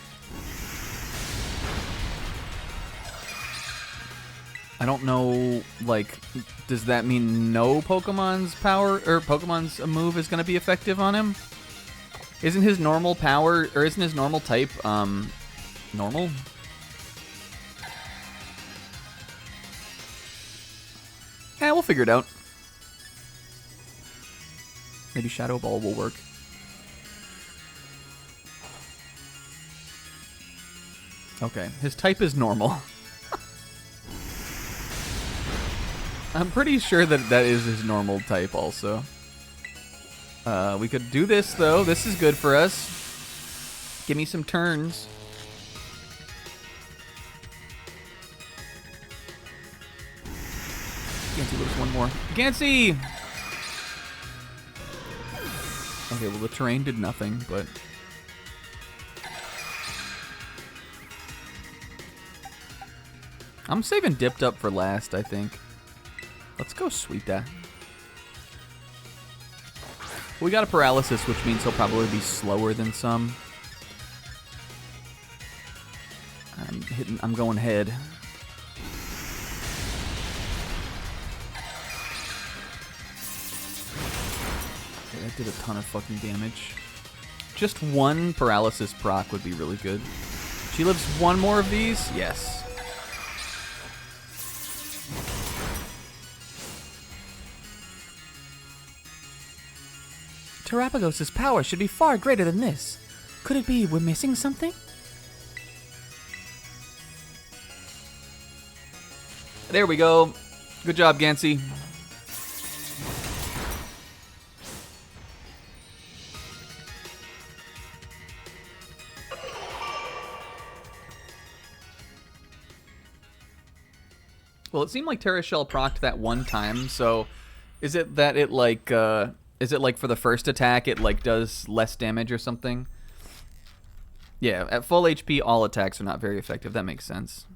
I don't know, like, does that mean no Pokemon's power, or Pokemon's move is going to be effective on him? Isn't his normal power, or isn't his normal type, normal? Yeah, we'll figure it out. Maybe Shadow Ball will work. Okay, his type is normal. I'm pretty sure that that is his normal type also. We could do this, though. This is good for us. Give me some turns. Gansey lives one more. Gansey! Okay, well, the terrain did nothing, but... I'm saving Dipped Up for last, I think. Let's go Suita. We got a Paralysis, which means he'll probably be slower than some. I'm going head. Okay, that did a ton of fucking damage. Just one Paralysis proc would be really good. She lives one more of these? Yes. Terapagos' power should be far greater than this. Could it be we're missing something? There we go. Good job, Gansey. Well, it seemed like Terra Shell procced that one time, so is it that it like, is it like for the first attack it like does less damage or something? Yeah, at full HP all attacks are not very effective. That makes sense.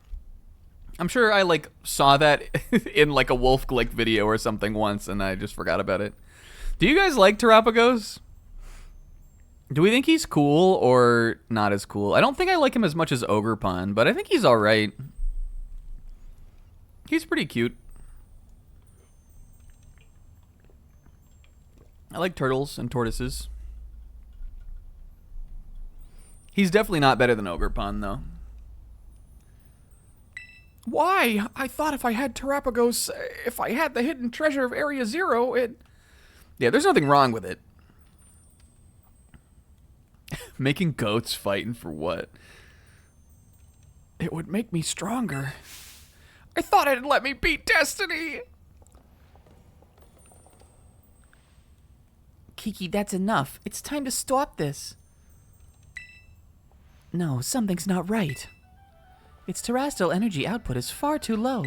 I'm sure I like saw that in like a Wolf Glick video or something once and I just forgot about it. Do you guys like Terapagos? Do we think he's cool or not as cool? I don't think I like him as much as Ogerpon, but I think he's alright. He's pretty cute. I like turtles and tortoises. He's definitely not better than Ogerpon, though. Why? I thought if I had Terapagos, if I had the hidden treasure of Area Zero, it... Yeah, there's nothing wrong with it. Making goats fighting for what? It would make me stronger. I thought it'd let me beat Destiny! Kiki, that's enough. It's time to stop this. No, something's not right. Its terrestrial energy output is far too low.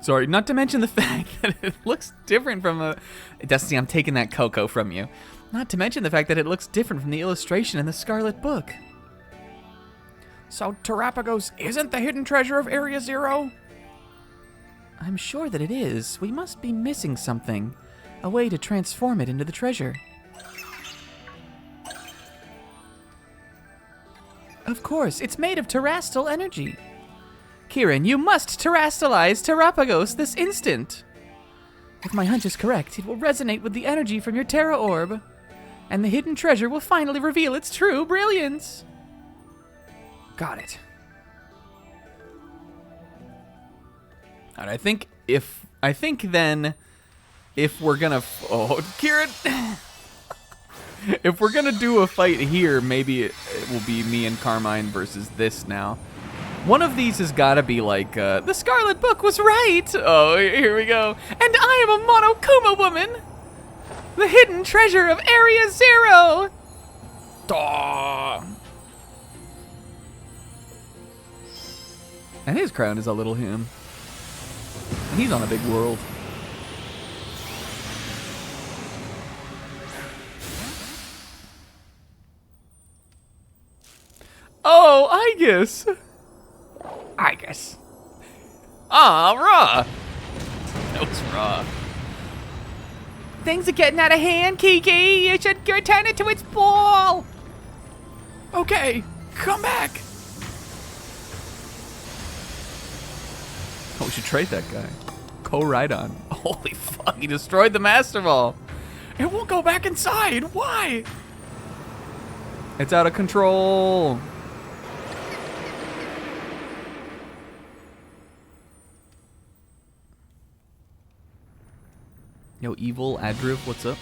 Sorry, not to mention the fact that it looks different from a... Destiny, I'm taking that cocoa from you. Not to mention the fact that it looks different from the illustration in the Scarlet book. So Terrapagos isn't the hidden treasure of Area Zero? I'm sure that it is. We must be missing something. A way to transform it into the treasure. Of course, it's made of terrestrial energy. Kieran, you must terrestrialize Terrapagos this instant. If my hunch is correct, it will resonate with the energy from your Terra Orb, and the hidden treasure will finally reveal its true brilliance. Got it. And I think then if we're gonna Kieran, if we're gonna do a fight here, maybe it will be me and Carmine versus this now. One of these has got to be like the Scarlet book was right. Oh, here we go. And I am a Monokuma woman, the hidden treasure of Area Zero. Duh. And his crown is a little him. He's on a big world. Oh, I guess. Ah, raw. That was raw. Things are getting out of hand, Kiki. You should return it to its ball. Okay, come back. Oh, we should trade that guy. Co-Ride-On. Holy fuck, he destroyed the Master Ball. It won't go back inside. Why? It's out of control. Yo, Evil Adriv, what's up?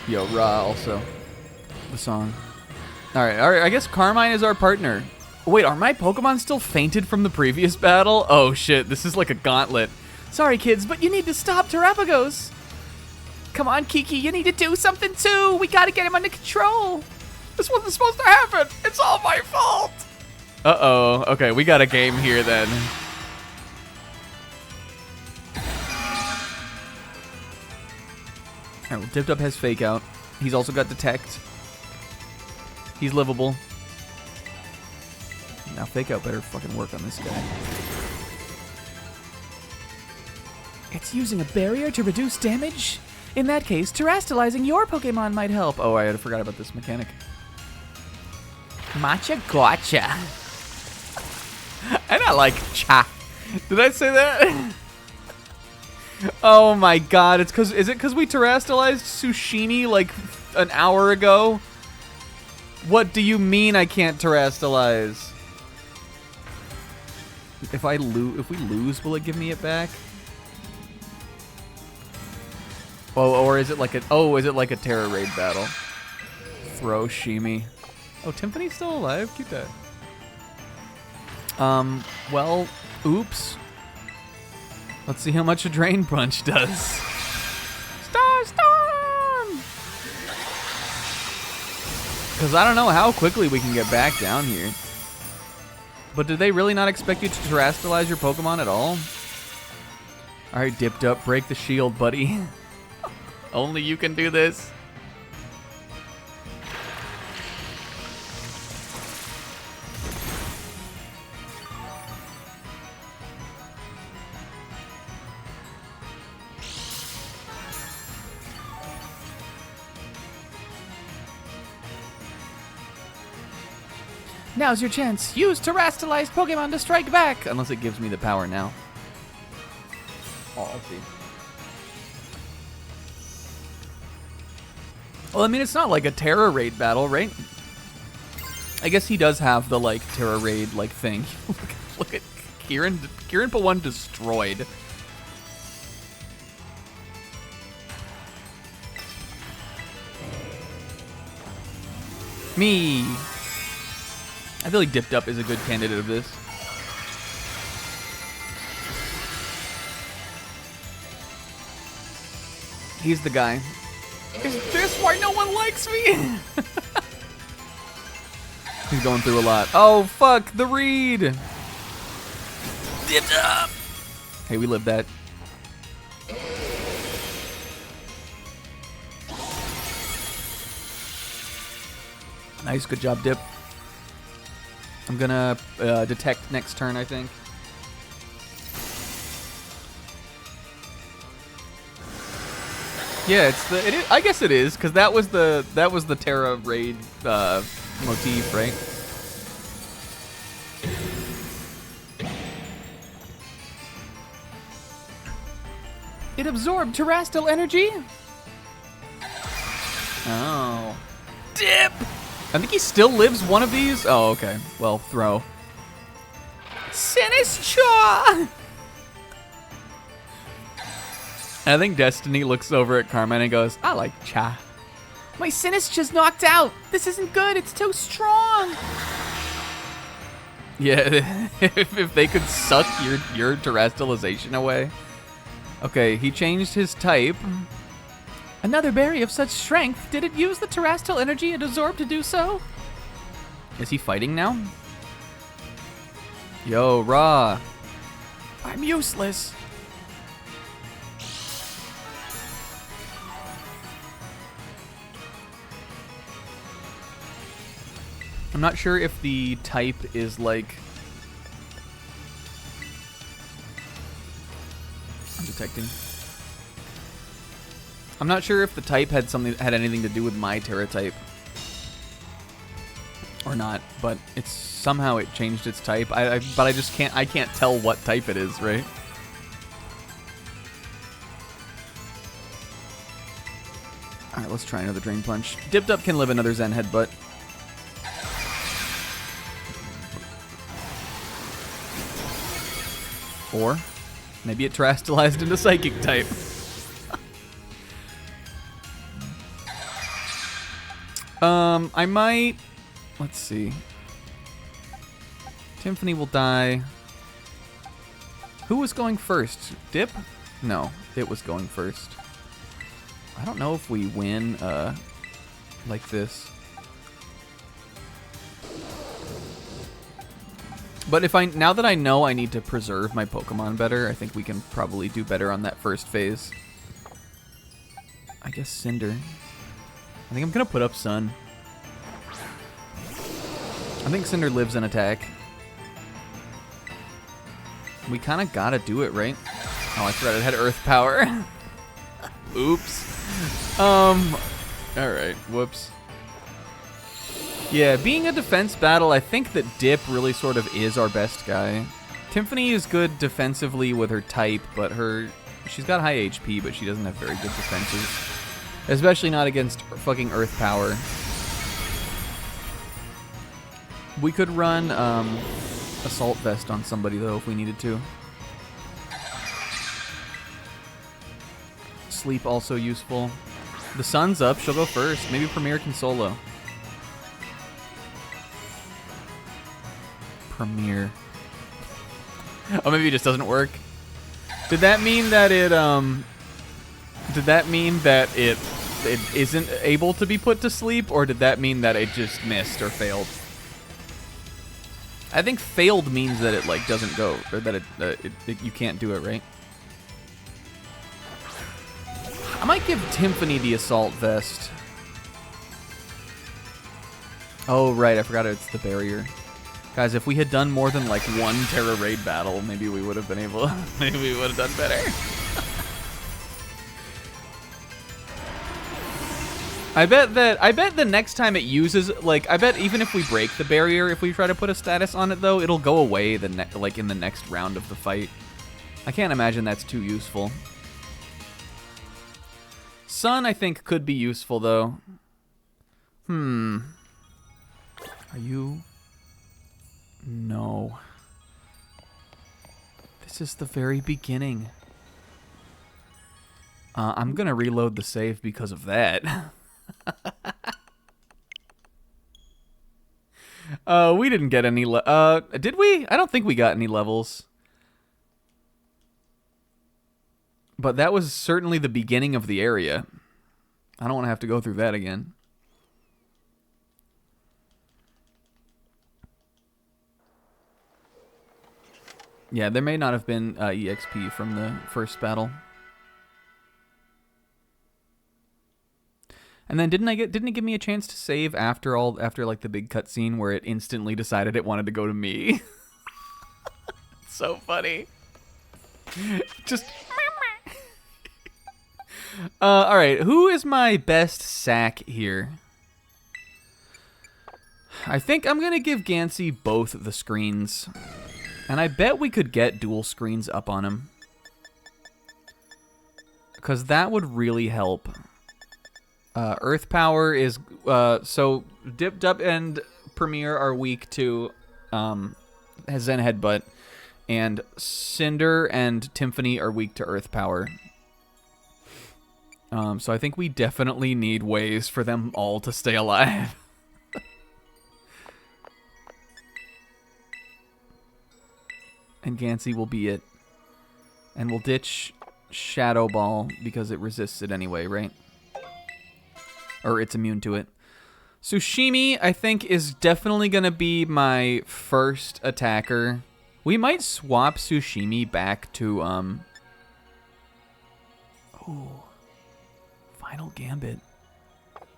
Yo, Ra also. The song. Alright, I guess Carmine is our partner. Wait, are my Pokemon still fainted from the previous battle? Oh shit, this is like a gauntlet. Sorry, kids, but you need to stop Terrapagos. Come on, Kiki, you need to do something too. We gotta get him under control. This wasn't supposed to happen. It's all my fault. Uh-oh. Okay, we got a game here then. Alright, well, Dipped Up has Fake Out. He's also got Detect. He's livable. Now Fake Out better fucking work on this guy. It's using a barrier to reduce damage? In that case, terrestrializing your Pokemon might help. Oh, I had forgot about this mechanic. Matcha gotcha. And I like cha. Did I say that? Oh my god, is it cause we terrestrialized Sushini like an hour ago? What do you mean I can't terrestrialize? If we lose, will it give me it back? Oh, or is it like a Terra Raid battle? Throw Shimi. Oh, Timpani's still alive? Keep that. Well, oops. Let's see how much a Drain Punch does. Star Storm! Because I don't know how quickly we can get back down here. But did they really not expect you to terrestrialize your Pokemon at all? Alright, Dipped Up, break the shield, buddy. Only you can do this. Now's your chance. Use terrestrialized Pokemon to strike back. Unless it gives me the power now. Oh, I'll see. Well, I mean, it's not like a Terra Raid battle, right? I guess he does have the, like, Terra Raid, like, thing. Look at Kieran. Kieran put one destroyed. Me. I feel like Dipped Up is a good candidate of this. He's the guy. Is this why no one likes me? He's going through a lot. Oh, fuck, the reed. Dipped up. Hey, we lived that. Nice, good job, Dip. I'm gonna detect next turn, I think. Yeah, I guess it is, because that was the Terra raid motif, right? It absorbed terrestrial energy. Oh. Dip. I think he still lives one of these. Oh, okay. Well, throw. Sinister. And I think Destiny looks over at Carmen and goes, I like cha. My Sinister's knocked out. This isn't good. It's too strong. Yeah, if they could suck your terrestrialization away. Okay, he changed his type. Another berry of such strength. Did it use the terrestrial energy it absorbed to do so? Is he fighting now? Yo, Ra. I'm useless. I'm not sure if the type is like... I'm detecting. I'm not sure if the type had anything to do with my Terra type. Or not, but it's somehow it changed its type. But I just can't tell what type it is, right? Alright, let's try another Drain Punch. Dipped Up can live another Zen Headbutt. Or maybe it terrestrialized into Psychic type. I might... Let's see. Timpani will die. Who was going first? Dip? No, it was going first. I don't know if we win like this. But now that I know I need to preserve my Pokemon better, I think we can probably do better on that first phase. I guess Cinder. I think I'm gonna put up Sun. I think Cinder lives in attack. We kind of gotta do it, right? Oh, I forgot it had Earth power. Oops. Alright, whoops. Yeah, being a defense battle, I think that Dip really sort of is our best guy. Timpani is good defensively with her type, but she's got high HP, but she doesn't have very good defenses. Especially not against fucking Earth power. We could run Assault Vest on somebody, though, if we needed to. Sleep also useful. The sun's up, she'll go first. Maybe Premier can solo. Premier. Oh, maybe it just doesn't work. Did that mean that it isn't able to be put to sleep, or did that mean that it just missed or failed? I think failed means that it like doesn't go, or that you can't do it, right? I might give Timpani the Assault Vest. Oh, right, I forgot it's the barrier. Guys, if we had done more than like one Terra Raid battle, maybe we would have been able, maybe we would have done better. I bet the next time it uses, like, I bet even if we break the barrier, if we try to put a status on it though, it'll go away like in the next round of the fight. I can't imagine that's too useful. Sun, I think, could be useful though. Are you? No. This is the very beginning. I'm gonna reload the save because of that. We didn't get any did we? I don't think we got any levels. But that was certainly the beginning of the area. I don't want to have to go through that again. Yeah, there may not have been EXP from the first battle. And then didn't it give me a chance to save after like the big cutscene where it instantly decided it wanted to go to me? So funny. Just all right, who is my best sack here? I think I'm going to give Gansey both the screens. And I bet we could get dual screens up on him. Because that would really help. Earth Power is... so, Dip, Dup, and Premier are weak to Zen Headbutt. And Cinder and Timpani are weak to Earth Power. So I think we definitely need ways for them all to stay alive. And Gansey will be it. And we'll ditch Shadow Ball because it resists it anyway, right? Or it's immune to it. Tsushimi, I think, is definitely going to be my first attacker. We might swap Tsushimi back to, Oh. Final Gambit.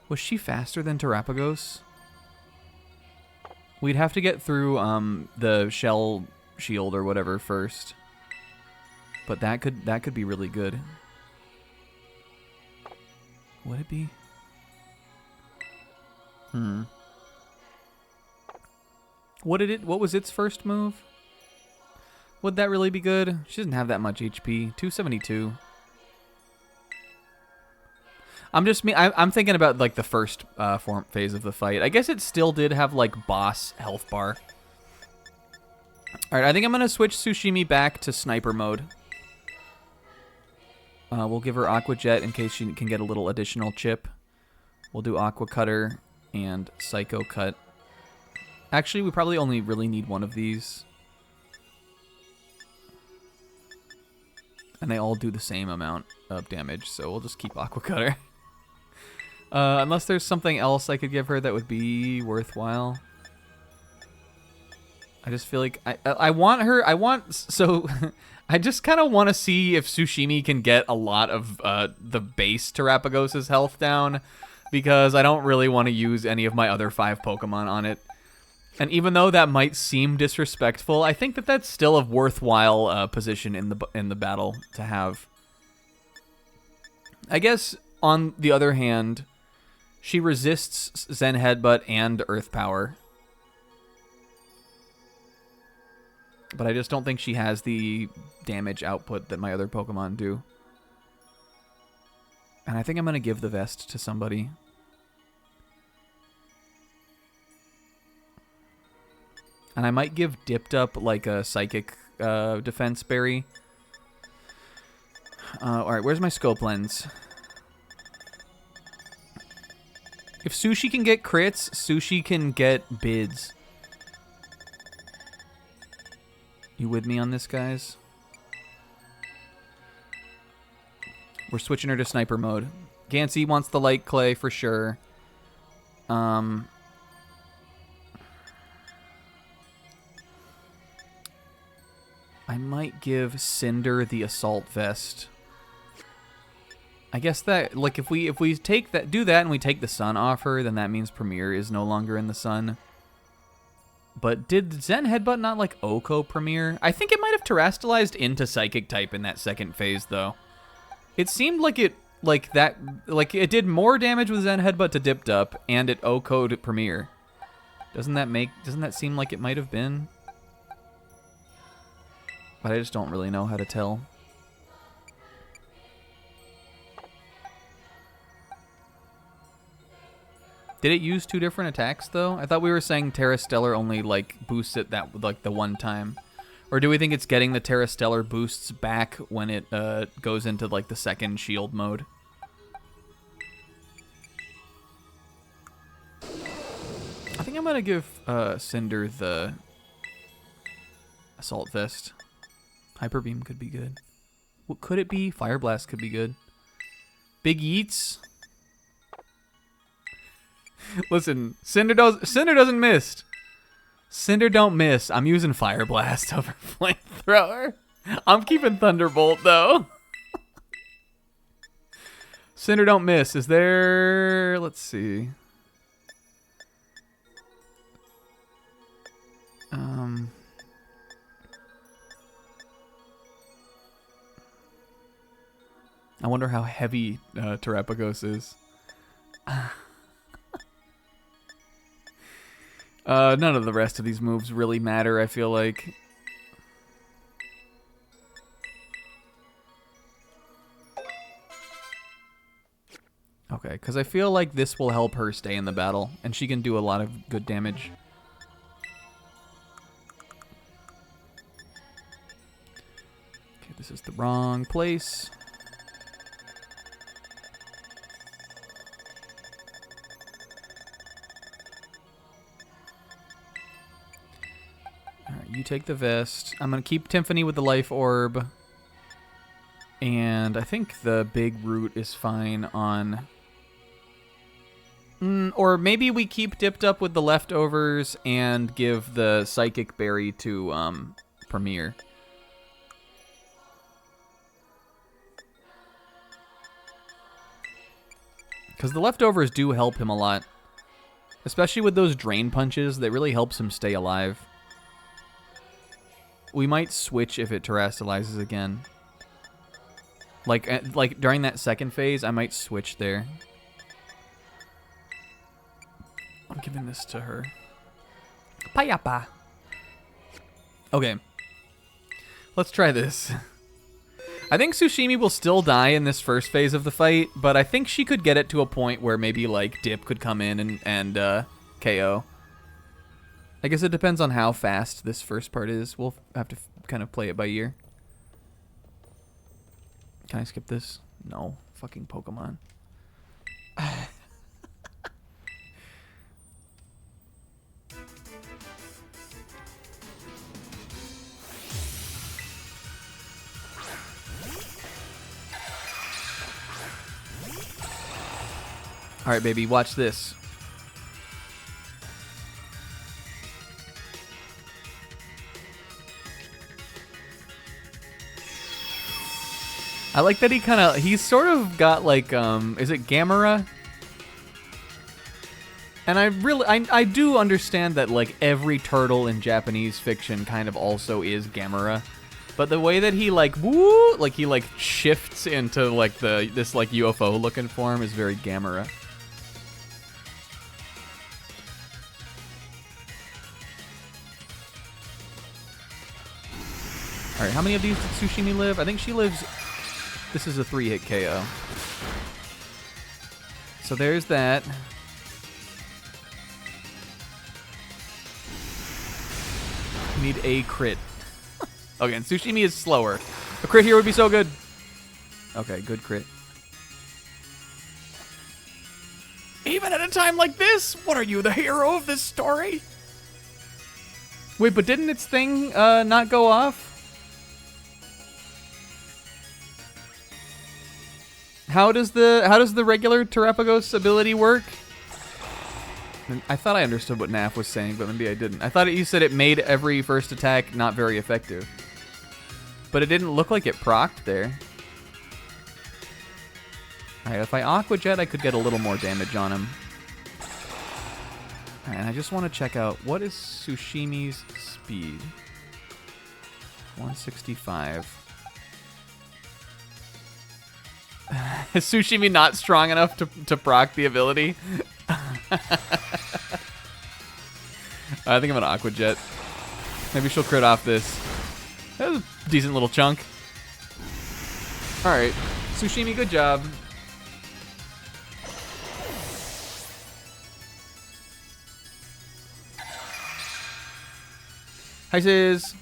Was she faster than Terapagos? We'd have to get through, the Shell Shield or whatever first. But that could be really good. Would it be? What was its first move? Would that really be good? She doesn't have that much HP. 272. I'm thinking about like the first phase of the fight. I guess it still did have like boss health bar. All right, I think I'm gonna switch Tsushimi back to sniper mode. We'll give her Aqua Jet in case she can get a little additional chip. We'll do Aqua Cutter and Psycho Cut. Actually, we probably only really need one of these. And they all do the same amount of damage, so we'll just keep Aqua Cutter. Unless there's something else I could give her that would be worthwhile. I just feel like I just kind of want to see if Tsushimi can get a lot of the base Terapagos' health down, because I don't really want to use any of my other 5 Pokemon on it. And even though that might seem disrespectful, I think that that's still a worthwhile position in the battle to have. I guess on the other hand, she resists Zen Headbutt and Earth Power. But I just don't think she has the damage output that my other Pokemon do. And I think I'm going to give the vest to somebody. And I might give Dipped Up like a Psychic Defense Berry. Alright, where's my Scope Lens? If Sushi can get crits, Sushi can get bids. You with me on this, guys? We're switching her to sniper mode. Gansey wants the light clay for sure. I might give Cinder the assault vest. I guess that, like, if we do that and we take the sun off her, then that means Premier is no longer in the sun. But did Zen Headbutt not, like, Oko Premier? I think it might have terastallized into Psychic type in that second phase, though. It seemed like it did more damage with Zen Headbutt to Dipped Up, and it Oko'd Premier. Doesn't that seem like it might have been? But I just don't really know how to tell. Did it use 2 different attacks, though? I thought we were saying Terra Stellar only, like, boosts it that, like, the one time. Or do we think it's getting the Terra Stellar boosts back when it goes into, like, the second shield mode? I think I'm going to give Cinder the Assault Vest. Hyper Beam could be good. What could it be? Fire Blast could be good. Big Yeets. Listen, Cinder doesn't miss. Cinder don't miss. I'm using Fire Blast over Flamethrower. I'm keeping Thunderbolt, though. Cinder don't miss. Is there... Let's see. I wonder how heavy Terapagos is. None of the rest of these moves really matter, I feel like. Okay, because I feel like this will help her stay in the battle, and she can do a lot of good damage. Okay, this is the wrong place. Alright, you take the vest. I'm going to keep Tiffany with the life orb. And I think the big root is fine on... or maybe we keep Dipped Up with the leftovers and give the Psychic Berry to Premier. Because the leftovers do help him a lot. Especially with those drain punches, that really helps him stay alive. We might switch if it terastallizes again. Like during that second phase, I might switch there. I'm giving this to her. Payapa. Okay. Let's try this. I think Tsushimi will still die in this first phase of the fight, but I think she could get it to a point where maybe like Dip could come in and KO. I guess it depends on how fast this first part is. We'll have to kind of play it by ear. Can I skip this? No. Fucking Pokemon. Alright, baby, watch this. I like that he's sort of got like, is it Gamera? And I do understand that like every turtle in Japanese fiction kind of also is Gamera. But the way that he like, woo, like he like shifts into like this like UFO looking form is very Gamera. Alright, how many of these did Tsushimi live? I think she lives... This is a 3-hit KO. So there's that. Need a crit. Okay, and Tsushimi is slower. A crit here would be so good. Okay, good crit. Even at a time like this, what are you, the hero of this story? Wait, but didn't its thing not go off? How does the regular Terapagos ability work? I thought I understood what Naf was saying, but maybe I didn't. I thought you said it made every first attack not very effective. But it didn't look like it procced there. Alright, if I Aqua Jet, I could get a little more damage on him. Alright, and I just want to check out, what is Tsushimi's speed? 165. Is Tsushimi not strong enough to proc the ability? I think I'm an Aqua Jet. Maybe she'll crit off this. That was a decent little chunk. Alright. Tsushimi, good job. Hi, Sis.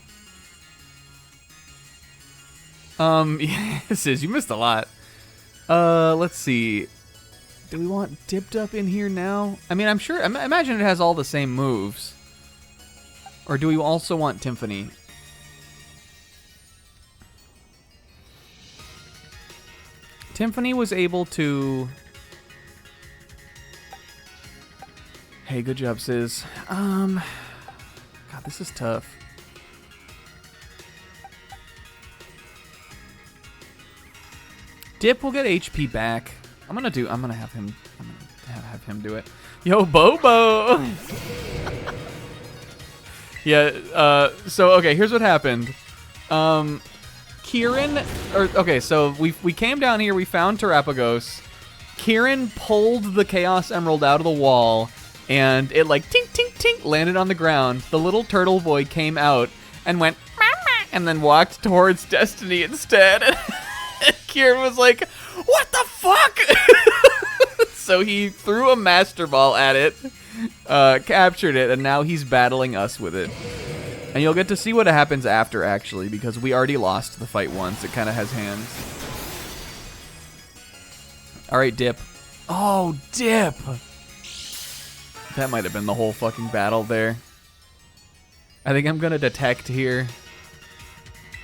Yeah, Sis, you missed a lot. Let's see. Do we want Dipped Up in here now? I mean, I'm sure, I imagine it has all the same moves. Or do we also want Tiffany? Tiffany was able to... Hey, good job, Sis. God, this is tough. Dip will get HP back. I'm gonna have him do it. Yo, Bobo. Yeah, so okay, here's what happened. So we came down here, we found Terrapagos. Kieran pulled the Chaos Emerald out of the wall, and it like tink tink tink landed on the ground. The little turtle boy came out and went mama, and then walked towards Destiny instead. And Kieran was like, "What the fuck?" So he threw a Master Ball at it, captured it, and now he's battling us with it. And you'll get to see what happens after, actually, because we already lost the fight once. It kind of has hands. All right, Dip. Oh, Dip! That might have been the whole fucking battle there. I think I'm going to detect here.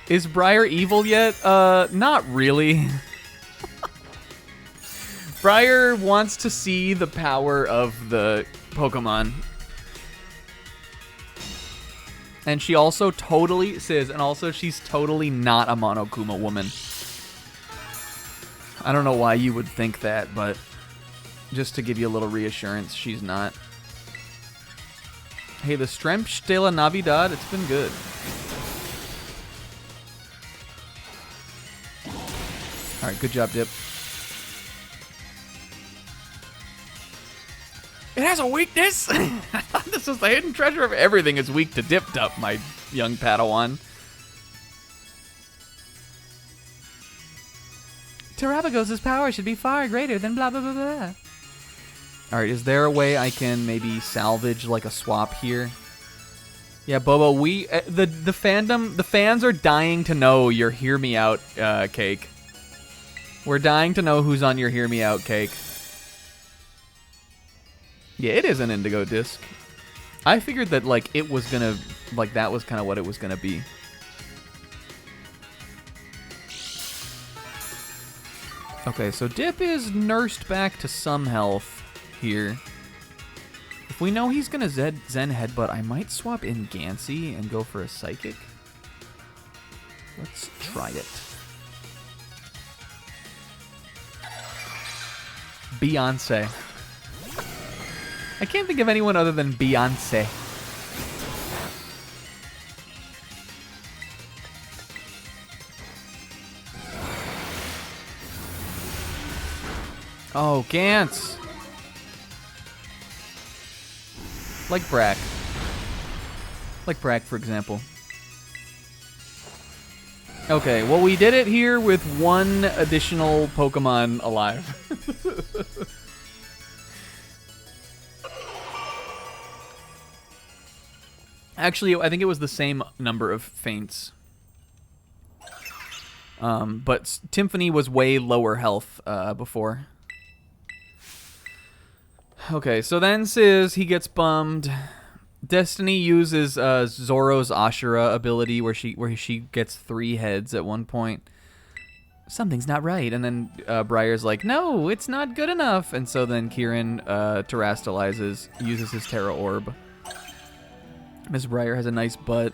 Is Briar evil yet? Not really. Briar wants to see the power of the Pokemon. And she also totally says, and also she's totally not a Monokuma woman. I don't know why you would think that, but just to give you a little reassurance, she's not. Hey, the Stremp de la Navidad, it's been good. All right, good job, Dip. It has a weakness. I thought this was the hidden treasure of everything is weak to Dipped Up, my young Padawan. Terrapagos' power should be far greater than blah blah blah blah. All right, is there a way I can maybe salvage like a swap here? Yeah, Bobo, the fans are dying to know your Hear Me Out cake. We're dying to know who's on your Hear Me Out cake. Yeah, it is an indigo disc. I figured that like it was gonna like that was kind of what it was gonna be. Okay, so Dip is nursed back to some health here. If we know he's gonna Zen Headbutt, I might swap in Gansey and go for a Psychic. Let's try it. Beyonce. I can't think of anyone other than Beyonce. Oh, Gantz. Like Brack. Like Brack, for example. Okay, well, we did it here with one additional Pokemon alive. Actually, I think it was the same number of feints. But Tymphany was way lower health before. Okay, so then Sizz, he gets bummed. Destiny uses Zoro's Ashura ability where she gets 3 heads at one point. Something's not right. And then Briar's like, no, it's not good enough. And so then Kieran terastallizes, uses his Terra Orb. Miss Briar has a nice butt.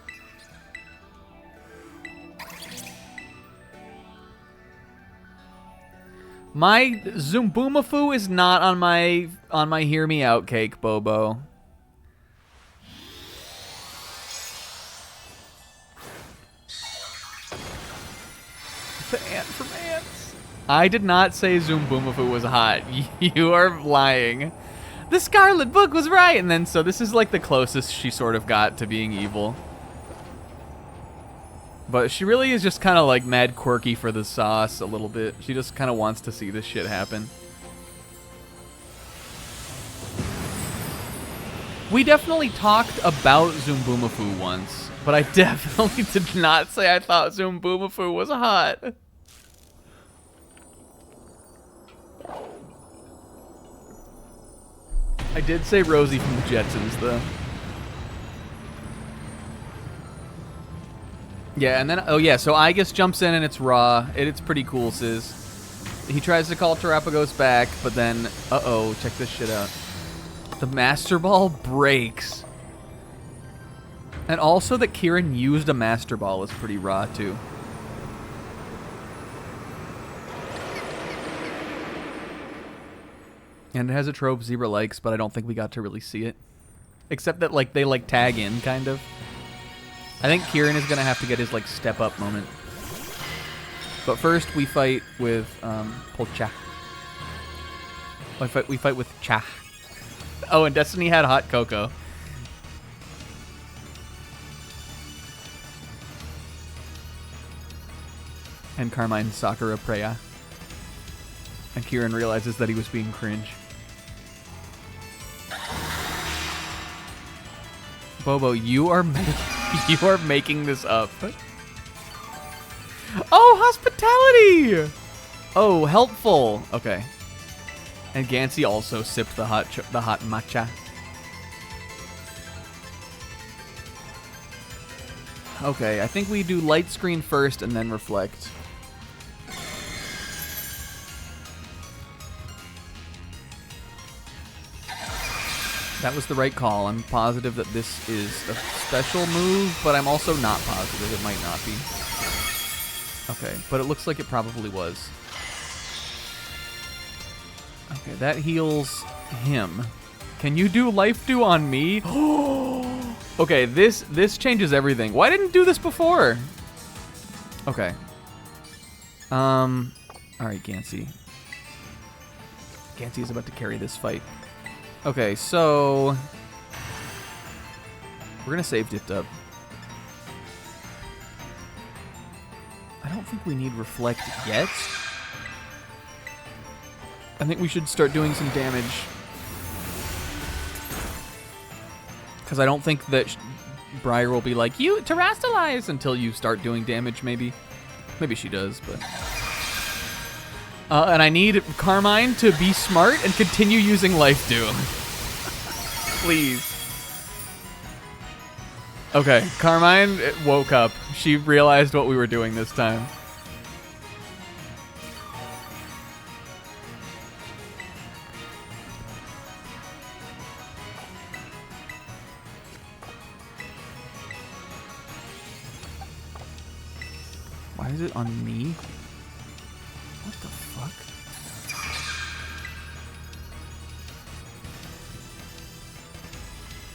My Zoomboomafoo is not on my Hear Me Out cake, Bobo. The ant from ants. I did not say Zoomboomafoo was hot. You are lying. The Scarlet book was right, and then so this is like the closest she sort of got to being evil. But she really is just kind of like mad quirky for the sauce a little bit. She just kind of wants to see this shit happen. We definitely talked about Zoomboomafoo once, but I definitely did not say I thought Zoomboomafoo was hot. I did say Rosie from the Jetsons, though. Yeah, and then, oh yeah, so Igus jumps in and it's raw. It's pretty cool, Sizz. He tries to call Terrapagos back, but then, uh-oh, check this shit out. The Master Ball breaks. And also that Kieran used a Master Ball is pretty raw, too. And it has a trope 0 likes, but I don't think we got to really see it. Except that, like, they, like, tag in, kind of. I think Kieran is going to have to get his, like, step-up moment. But first, we fight with, Polcha. We fight with Cha. Oh, and Destiny had Hot Cocoa. And Carmine Sakura Preya. And Kieran realizes that he was being cringe. Bobo, you are making this up. Oh, hospitality! Oh, helpful. Okay. And Gansey also sipped the hot matcha. Okay, I think we do light screen first and then reflect. That was the right call. I'm positive that this is a special move, but I'm also not positive. It might not be. Okay, but it looks like it probably was. Okay, that heals him. Can you do Life Dew on me? Okay, this changes everything. Why didn't do this before? Okay. All right, Gansey. Gansey is about to carry this fight. Okay, so we're gonna save Dipped Up. I don't think we need Reflect yet. I think we should start doing some damage. Because I don't think that Briar will be like, you terrestrialize until you start doing damage, maybe. Maybe she does, but... and I need Carmine to be smart and continue using Life Dew. Please. Okay, Carmine woke up. She realized what we were doing this time. Why is it on me? What the fuck?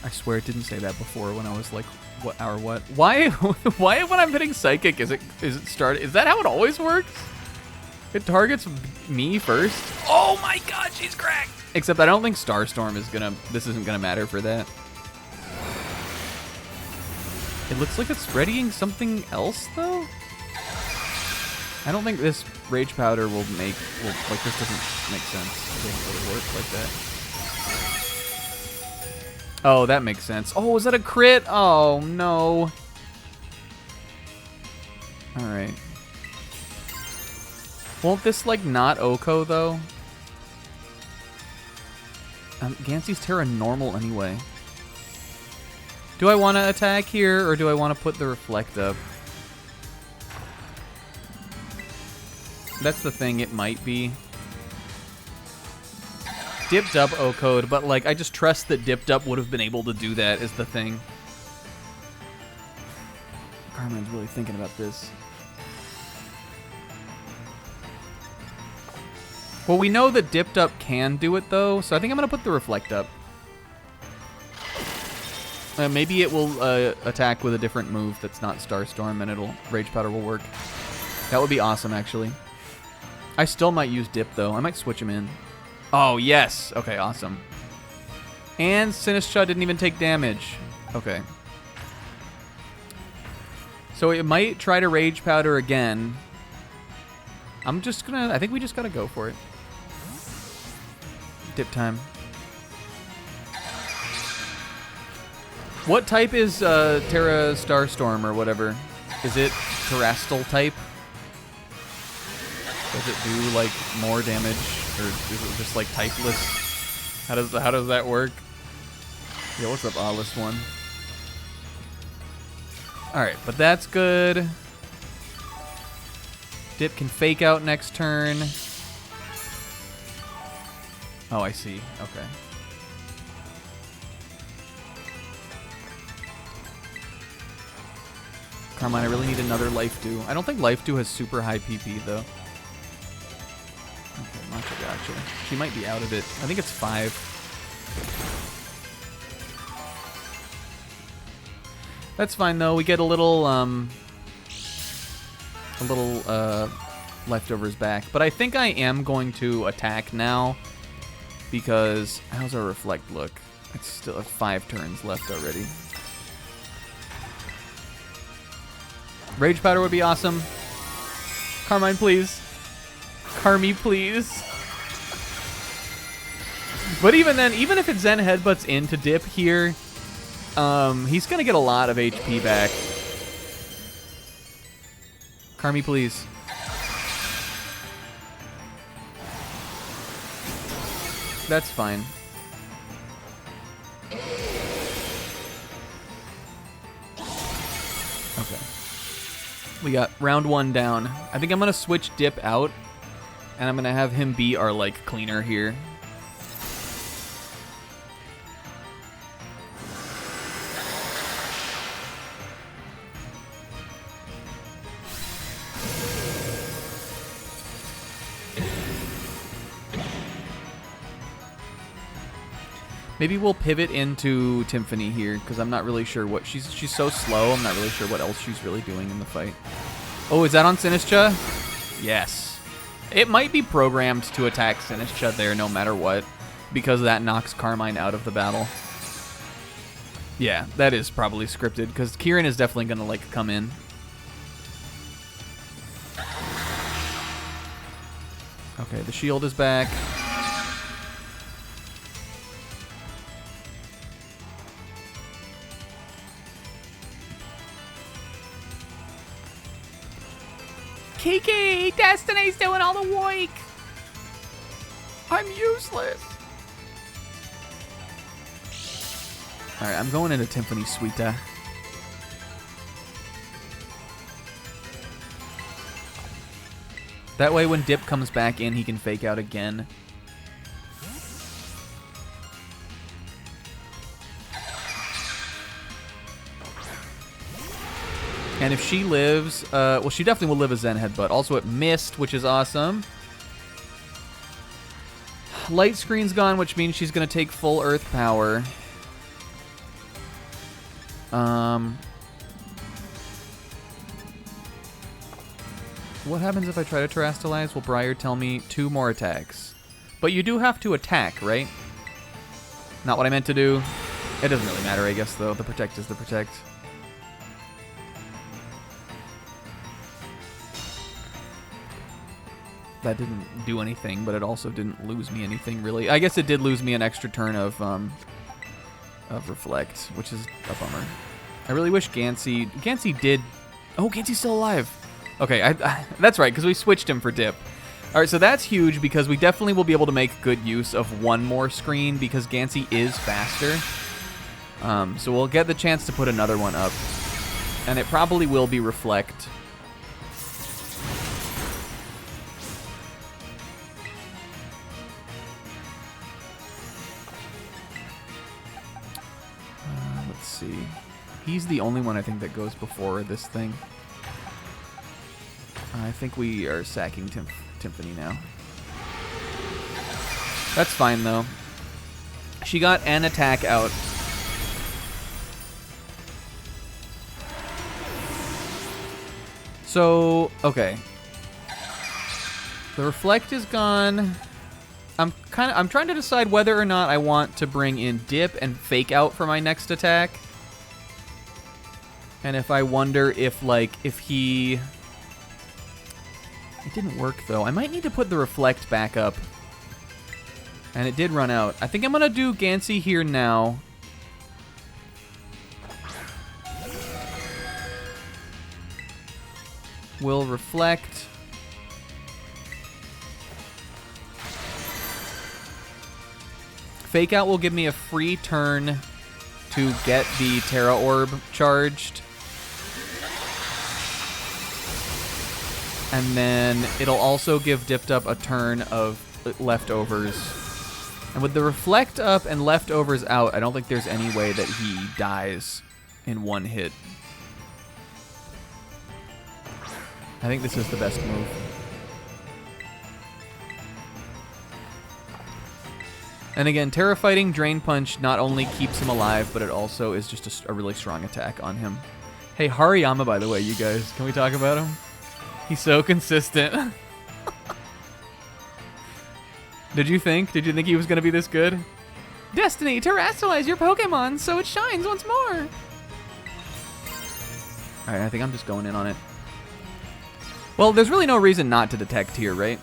I swear it didn't say that before when I was like, what or what? Why why when I'm hitting Psychic is it start? Is that how it always works? It targets me first? Oh my god, she's cracked! Except I don't think Starstorm is this isn't gonna matter for that. It looks like it's readying something else though? I don't think this Rage Powder will like, this doesn't make sense. It doesn't really work like that. Oh, that makes sense. Oh, is that a crit? Oh, no. Alright. Won't this, like, not Oko, though? Gansey's Terra normal anyway. Do I want to attack here, or do I want to put the Reflect up? That's the thing, it might be. Dipped Up O-code, but like I just trust that Dipped Up would have been able to do that is the thing. Carmine's really thinking about this. Well, we know that Dipped Up can do it though, so I think I'm gonna put the Reflect up. Maybe it will attack with a different move that's not Starstorm and Rage Powder will work. That would be awesome actually. I still might use Dip though. I might switch him in. Oh, yes. Okay, awesome. And Sinistcha didn't even take damage. Okay. So it might try to Rage Powder again. I think we just gotta go for it. Dip time. What type is Terra Starstorm or whatever? Is it Terrestrial type? Does it do like more damage, or is it just like typeless? How does that work? Yeah, what's up, Awless one? All right, but that's good. Dip can fake out next turn. Oh, I see. Okay. Carmine, I really need another Life Dew. I don't think Life Dew has super high PP, though. Okay, Matcha Gotcha. She might be out of it. I think it's 5. That's fine, though. We get a little leftovers back. But I think I am going to attack now because how's our Reflect look? It's still 5 turns left already. Rage Powder would be awesome. Carmine, please. Carmi, please. But even then, even if it Zen Headbutts into Dip here, he's going to get a lot of HP back. Carmi, please. That's fine. Okay. We got round 1 down. I think I'm going to switch Dip out, and I'm going to have him be our, like, cleaner here. Maybe we'll pivot into Timpani here, because I'm not really sure what... She's so slow, I'm not really sure what else she's really doing in the fight. Oh, is that on Sinistcha? Yes. It might be programmed to attack Sinistcha there no matter what, because that knocks Carmine out of the battle. Yeah, that is probably scripted, because Kieran is definitely going to, like, come in. Okay, the shield is back. Kiki! Destiny's doing all the work! I'm useless. Alright, I'm going into Timpani Suita. That way when Dip comes back in, he can fake out again. And if she lives, well, she definitely will live a Zen Headbutt. Also, it missed, which is awesome. Light screen's gone, which means she's going to take full Earth power. What happens if I try to Terrastalize? Will Briar tell me 2 more attacks? But you do have to attack, right? Not what I meant to do. It doesn't really matter, I guess, though. The Protect is the Protect. That didn't do anything, but it also didn't lose me anything, really. I guess it did lose me an extra turn of Reflect, which is a bummer. I really wish Gansey did... Oh, Gansey's still alive. Okay, that's right, because we switched him for Dip. All right, so that's huge, because we definitely will be able to make good use of 1 more screen, because Gansey is faster. So we'll get the chance to put another one up. And it probably will be Reflect. See. He's the only one I think that goes before this thing. I think we are sacking Timpani now. That's fine, though. She got an attack out. So, okay. The Reflect is gone. I'm trying to decide whether or not I want to bring in Dip and Fake Out for my next attack. And if I wonder if, like, if he... It didn't work, though. I might need to put the Reflect back up. And it did run out. I think I'm going to do Gansey here now. We'll Reflect. Fake Out will give me a free turn to get the Terra Orb charged. And then it'll also give Dipped Up a turn of leftovers. And with the Reflect up and leftovers out, I don't think there's any way that he dies in 1 hit. I think this is the best move. And again, Terra Fighting Drain Punch not only keeps him alive, but it also is just a really strong attack on him. Hey, Hariyama, by the way, you guys. Can we talk about him? He's so consistent. Did you think he was going to be this good? Destiny, terrestrialize your Pokemon so it shines once more. Alright, I think I'm just going in on it. Well, there's really no reason not to detect here, right?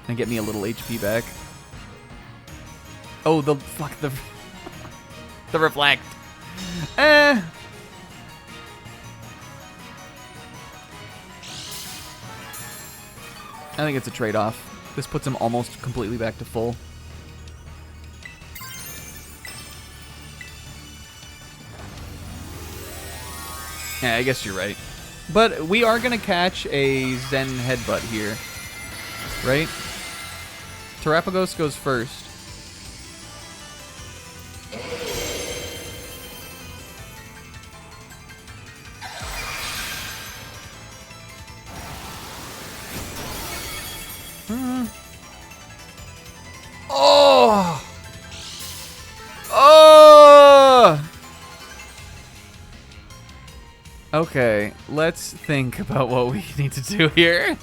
And get me a little HP back. Oh, the reflect. I think it's a trade-off. This puts him almost completely back to full. Yeah, I guess you're right. But we are going to catch a Zen Headbutt here. Right? Terapagos goes first. Oh! Oh! Okay, let's think about what we need to do here.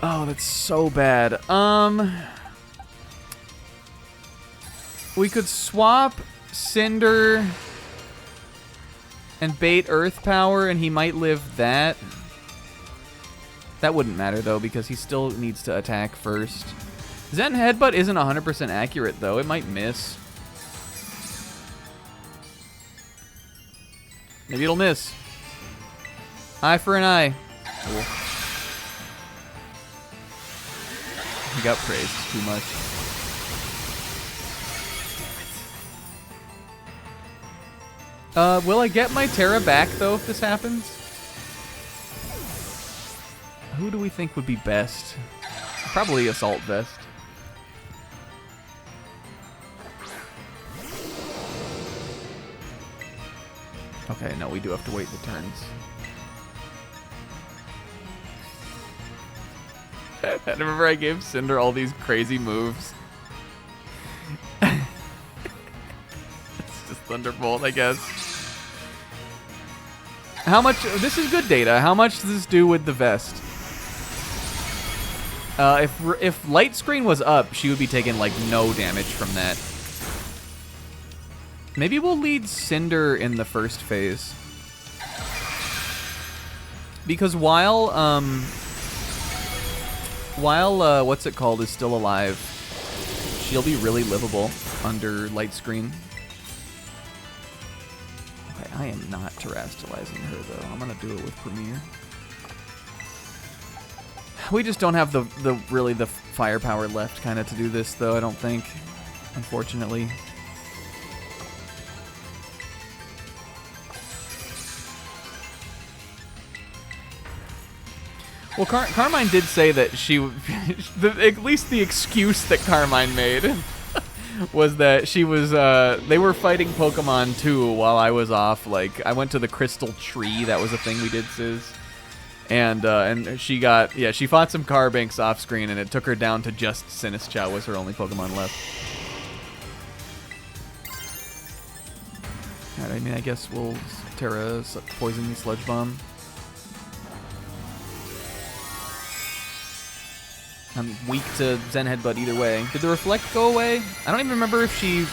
Oh, that's so bad. We could swap Cinder and bait Earth Power, and he might live that. That wouldn't matter, though, because he still needs to attack first. Zen Headbutt isn't 100% accurate, though. It might miss. Maybe it'll miss. Eye for an eye. Cool. He got praised too much. Will I get my Terra back, though, if this happens? Who do we think would be best? Probably Assault Vest. Okay, no, we do have to wait the turns. I remember I gave Cinder all these crazy moves. It's just Thunderbolt, I guess. How much... This is good data. How much does this do with the vest? If Light Screen was up, she would be taking, like, no damage from that. Maybe we'll lead Cinder in the first phase. Because while what's it called is still alive, she'll be really livable under Light Screen. Okay, I am not terrestrializing her, though. I'm going to do it with Premier. We just don't have the firepower left kind of to do this, though, I don't think, unfortunately. Well, Carmine did say that she, at least the excuse that Carmine made was that she was, they were fighting Pokemon too while I was off. Like, I went to the Crystal Tree, that was a thing we did, Sis. And she got, yeah, she fought some Carbanks off screen, and it took her down to just Sinistchow was her only Pokemon left. Alright, I mean, I guess we'll Terra Poison Sludge Bomb. I'm weak to Zen Headbutt either way. Did the Reflect go away? I don't even remember if she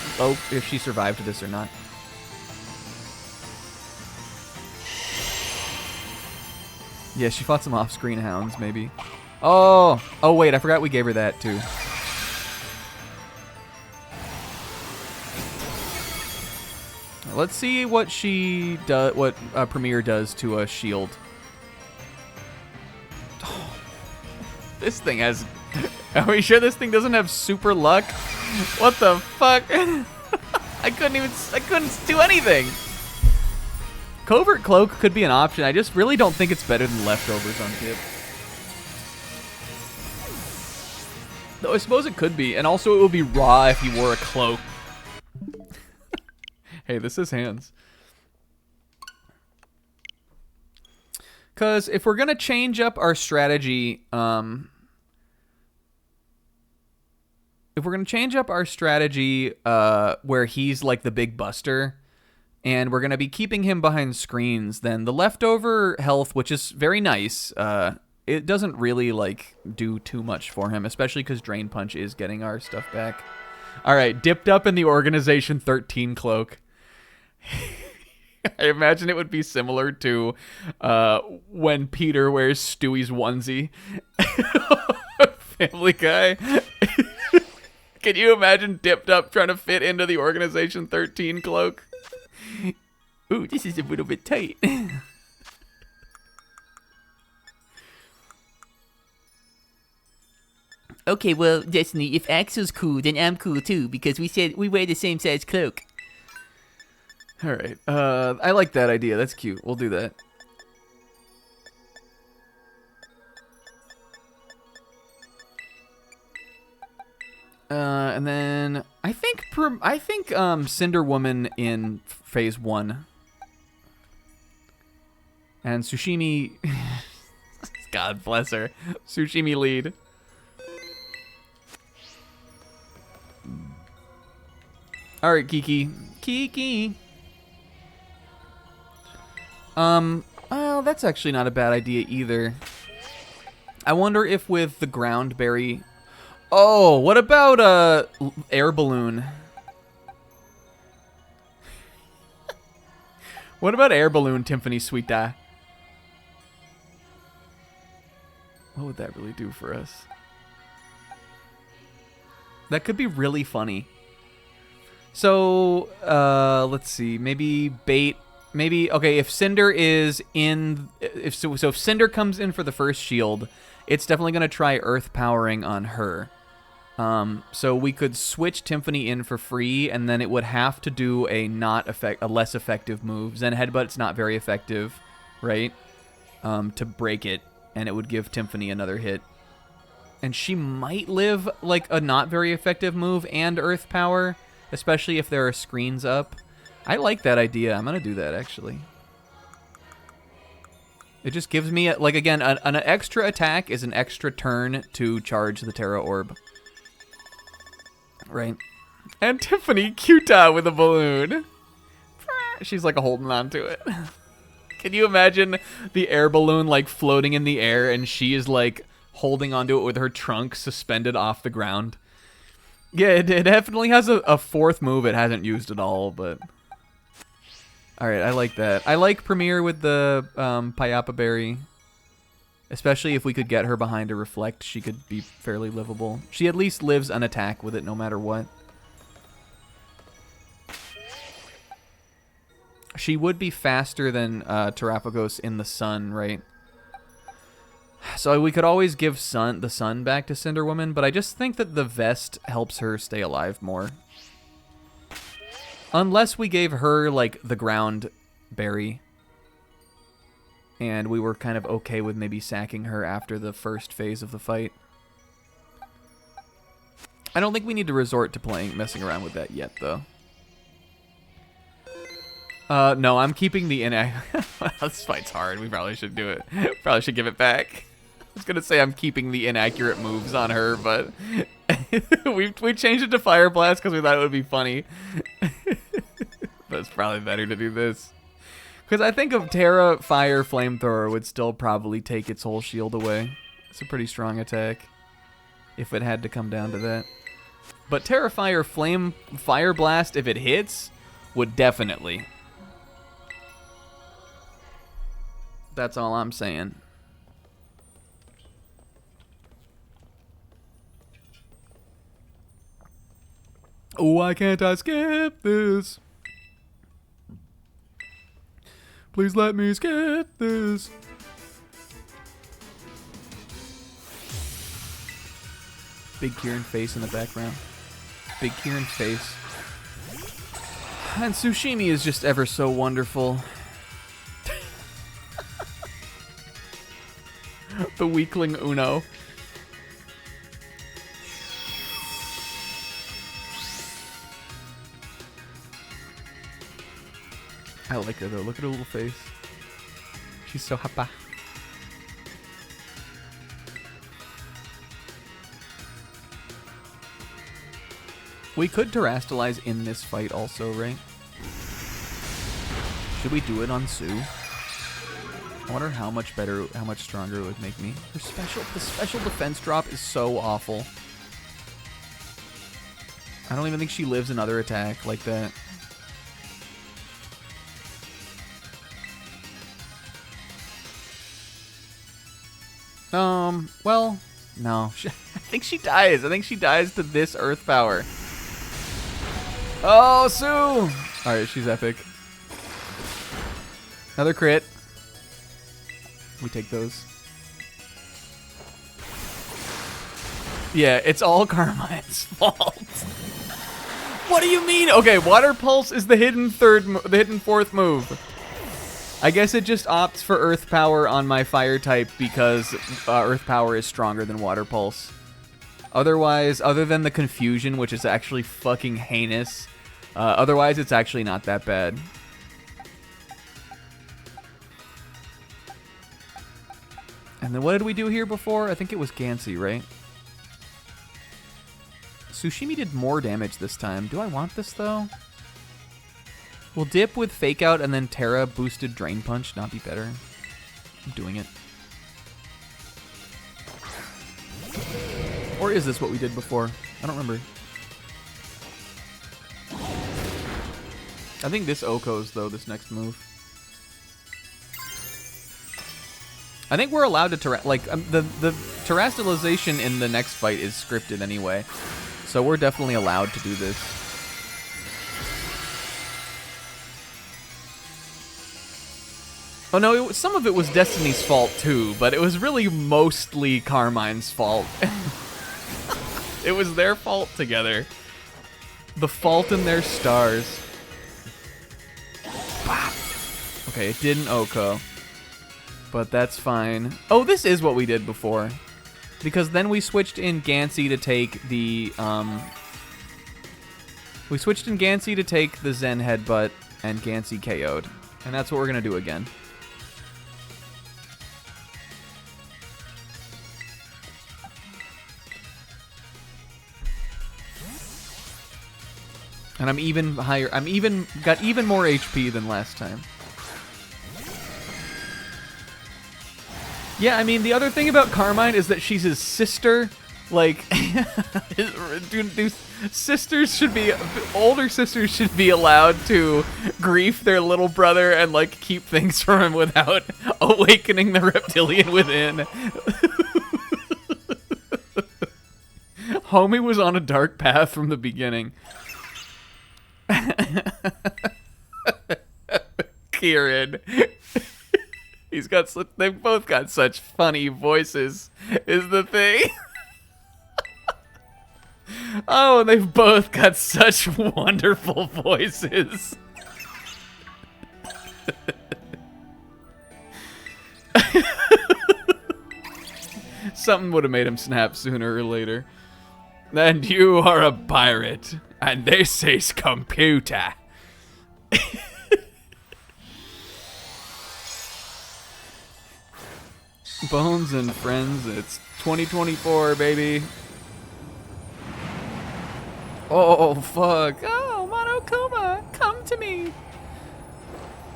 survived this or not. Yeah, she fought some off-screen hounds, maybe. Oh, wait, I forgot we gave her that too. Let's see what she does. What Premier does to a shield. This thing has... Are we sure this thing doesn't have super luck? What the fuck? I couldn't do anything. Covert Cloak could be an option. I just really don't think it's better than Leftovers on tip. Though I suppose it could be. And also it would be raw if you wore a cloak. Hey, this is hands. Because if we're going to change up our strategy, where he's like the big buster, and we're going to be keeping him behind screens, then the leftover health, which is very nice, it doesn't really like do too much for him, especially because Drain Punch is getting our stuff back. All right, dipped up in the Organization 13 cloak. I imagine it would be similar to when Peter wears Stewie's onesie. Family Guy. Can you imagine dipped up trying to fit into the Organization 13 cloak? Ooh, this is a little bit tight. Okay, well, Destiny, if Axel's cool, then I'm cool too, because we said we wear the same size cloak. All right. I like that idea. That's cute. We'll do that. And then I think Cinder Woman in phase 1. And Tsushimi God bless her. Tsushimi lead. All right, Kiki. Kiki. Well, that's actually not a bad idea either. I wonder if with the ground berry... Oh, what about, air balloon? What about air balloon, Tiffany Sweeta? What would that really do for us? That could be really funny. So, let's see. Maybe bait... Maybe, okay, if Cinder is in... if Cinder comes in for the first shield, it's definitely going to try Earth Powering on her. So we could switch Tiffany in for free, and then it would have to do a less effective move. Zen Headbutt's not very effective, right? To break it, and it would give Tiffany another hit. And she might live like a not very effective move and Earth Power, especially if there are screens up. I like that idea. I'm going to do that, actually. It just gives me, like, again, an extra attack is an extra turn to charge the Terra Orb. Right. And Tiffany, cuta with a balloon. She's, like, holding on to it. Can you imagine the air balloon, like, floating in the air, and she is, like, holding onto it with her trunk suspended off the ground? Yeah, it definitely has a fourth move it hasn't used at all, but... Alright, I like that. I like Premier with the Payapa Berry. Especially if we could get her behind a Reflect, she could be fairly livable. She at least lives an attack with it no matter what. She would be faster than Terapagos in the sun, right? So we could always give the sun back to Cinder Woman, but I just think that the vest helps her stay alive more. Unless we gave her, like, the ground berry. And we were kind of okay with maybe sacking her after the first phase of the fight. I don't think we need to resort to messing around with that yet, though. No, I'm keeping the this fight's hard. We probably should do it. Probably should give it back. I was gonna say I'm keeping the inaccurate moves on her, but we changed it to Fire Blast because we thought it would be funny. But it's probably better to do this. Because I think of Terra Fire Flamethrower would still probably take its whole shield away. It's a pretty strong attack. If it had to come down to that. But Terra Fire Fire Blast, if it hits, would definitely. That's all I'm saying. Why can't I skip this? Please let me skip this. Big Kieran face in the background. Big Kieran face. And Tsushimi is just ever so wonderful. The weakling Uno. I like her though. Look at her little face. She's so happy. We could terastalize in this fight also, right? Should we do it on Sue? I wonder how much better, how much stronger it would make me. The special defense drop is so awful. I don't even think she lives another attack like that. Well, no. I think she dies. I think she dies to this earth power. Oh, Sue! Alright, she's epic. Another crit. We take those. Yeah, it's all Carmine's fault. What do you mean? Okay, Water Pulse is the hidden fourth move. I guess it just opts for Earth Power on my Fire type because Earth Power is stronger than Water Pulse. Otherwise, other than the confusion, which is actually fucking heinous, otherwise it's actually not that bad. And then what did we do here before? I think it was Gansey, right? Sushimi did more damage this time. Do I want this, though? Will Dip with Fake Out and then Terra boosted Drain Punch not be better? I'm doing it. Or is this what we did before? I don't remember. I think this Oko's, though, this next move. I think we're allowed to the terastallization in the next fight is scripted anyway, so we're definitely allowed to do this. Oh no, some of it was Destiny's fault too, but it was really mostly Carmine's fault. It was their fault together. The fault in their stars. Okay, it didn't Oko. But that's fine. Oh, this is what we did before. Because then we switched in Gansey to take the, we switched in Gansey to take the Zen Headbutt, and Gansey KO'd. And that's what we're gonna do again. And I'm even higher, got even more HP than last time. Yeah, I mean, the other thing about Carmine is that she's his sister. Like, sisters should be, older sisters should be allowed to grief their little brother and, like, keep things from him without awakening the reptilian within. Homie was on a dark path from the beginning. Kieran. They've both got such funny voices, is the thing. Oh, they've both got such wonderful voices. Something would have made him snap sooner or later. And you are a pirate, and this is computer. Bones and friends, it's 2024, baby. Oh, fuck. Oh, Monokuma, come to me.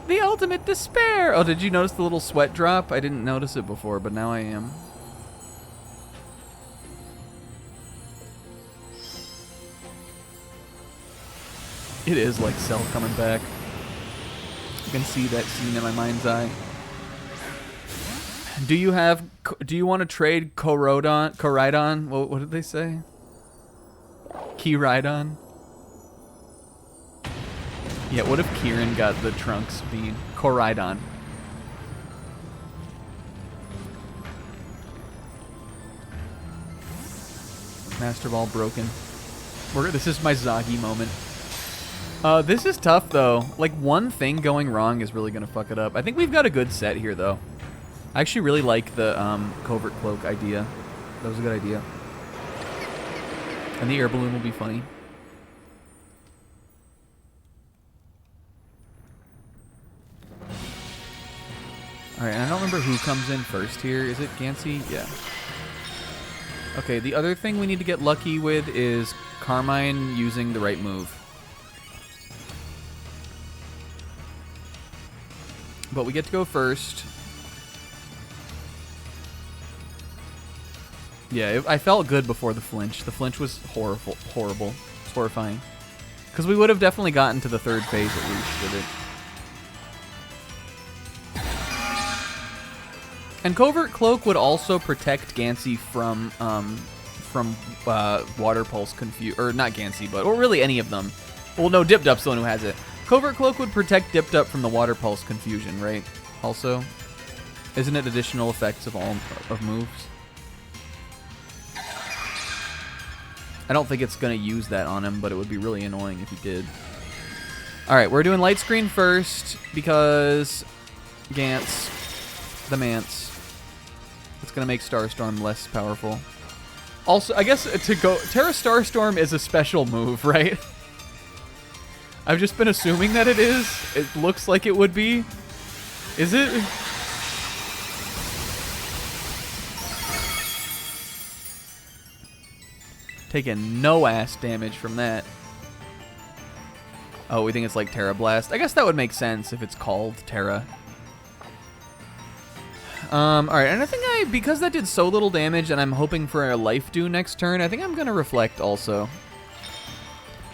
The ultimate despair. Oh, did you notice the little sweat drop? I didn't notice it before, but now I am. It is like Cell coming back. I can see that scene in my mind's eye. Do you want to trade Koraidon? What did they say? Kiraidon? Yeah, what if Kieran got the trunk speed? Koraidon. Master Ball broken. This is my Zagi moment. This is tough, though. Like, one thing going wrong is really going to fuck it up. I think we've got a good set here, though. I actually really like the Covert Cloak idea. That was a good idea. And the air balloon will be funny. remember who comes in first here. Is it Gansey? Yeah. Okay, the other thing we need to get lucky with is Carmine using the right move. But we get to go first. Yeah, I felt good before the flinch. The flinch was horrible. It's horrifying. Because we would have definitely gotten to the third phase at least with it. And Covert Cloak would also protect Gansey from Water Pulse Confuse, or not Gansey, or really any of them. Well, no, Dip Dup's the one who has it. Covert Cloak would protect Dip Dup from the Water Pulse Confusion, right? Also, isn't it additional effects of all of moves? I don't think it's gonna use that on him, but it would be really annoying if he did. All right, we're doing Light Screen first because Gantz, the Mance. It's gonna make Starstorm less powerful. Also, I guess to go Terra Starstorm is a special move, right? I've just been assuming that it is. It looks like it would be. Is it? Taking no ass damage from that. Oh, we think it's like Terra Blast. I guess that would make sense if it's called Terra. Alright, and I think because that did so little damage and I'm hoping for a Life Dew next turn, I think I'm gonna Reflect also.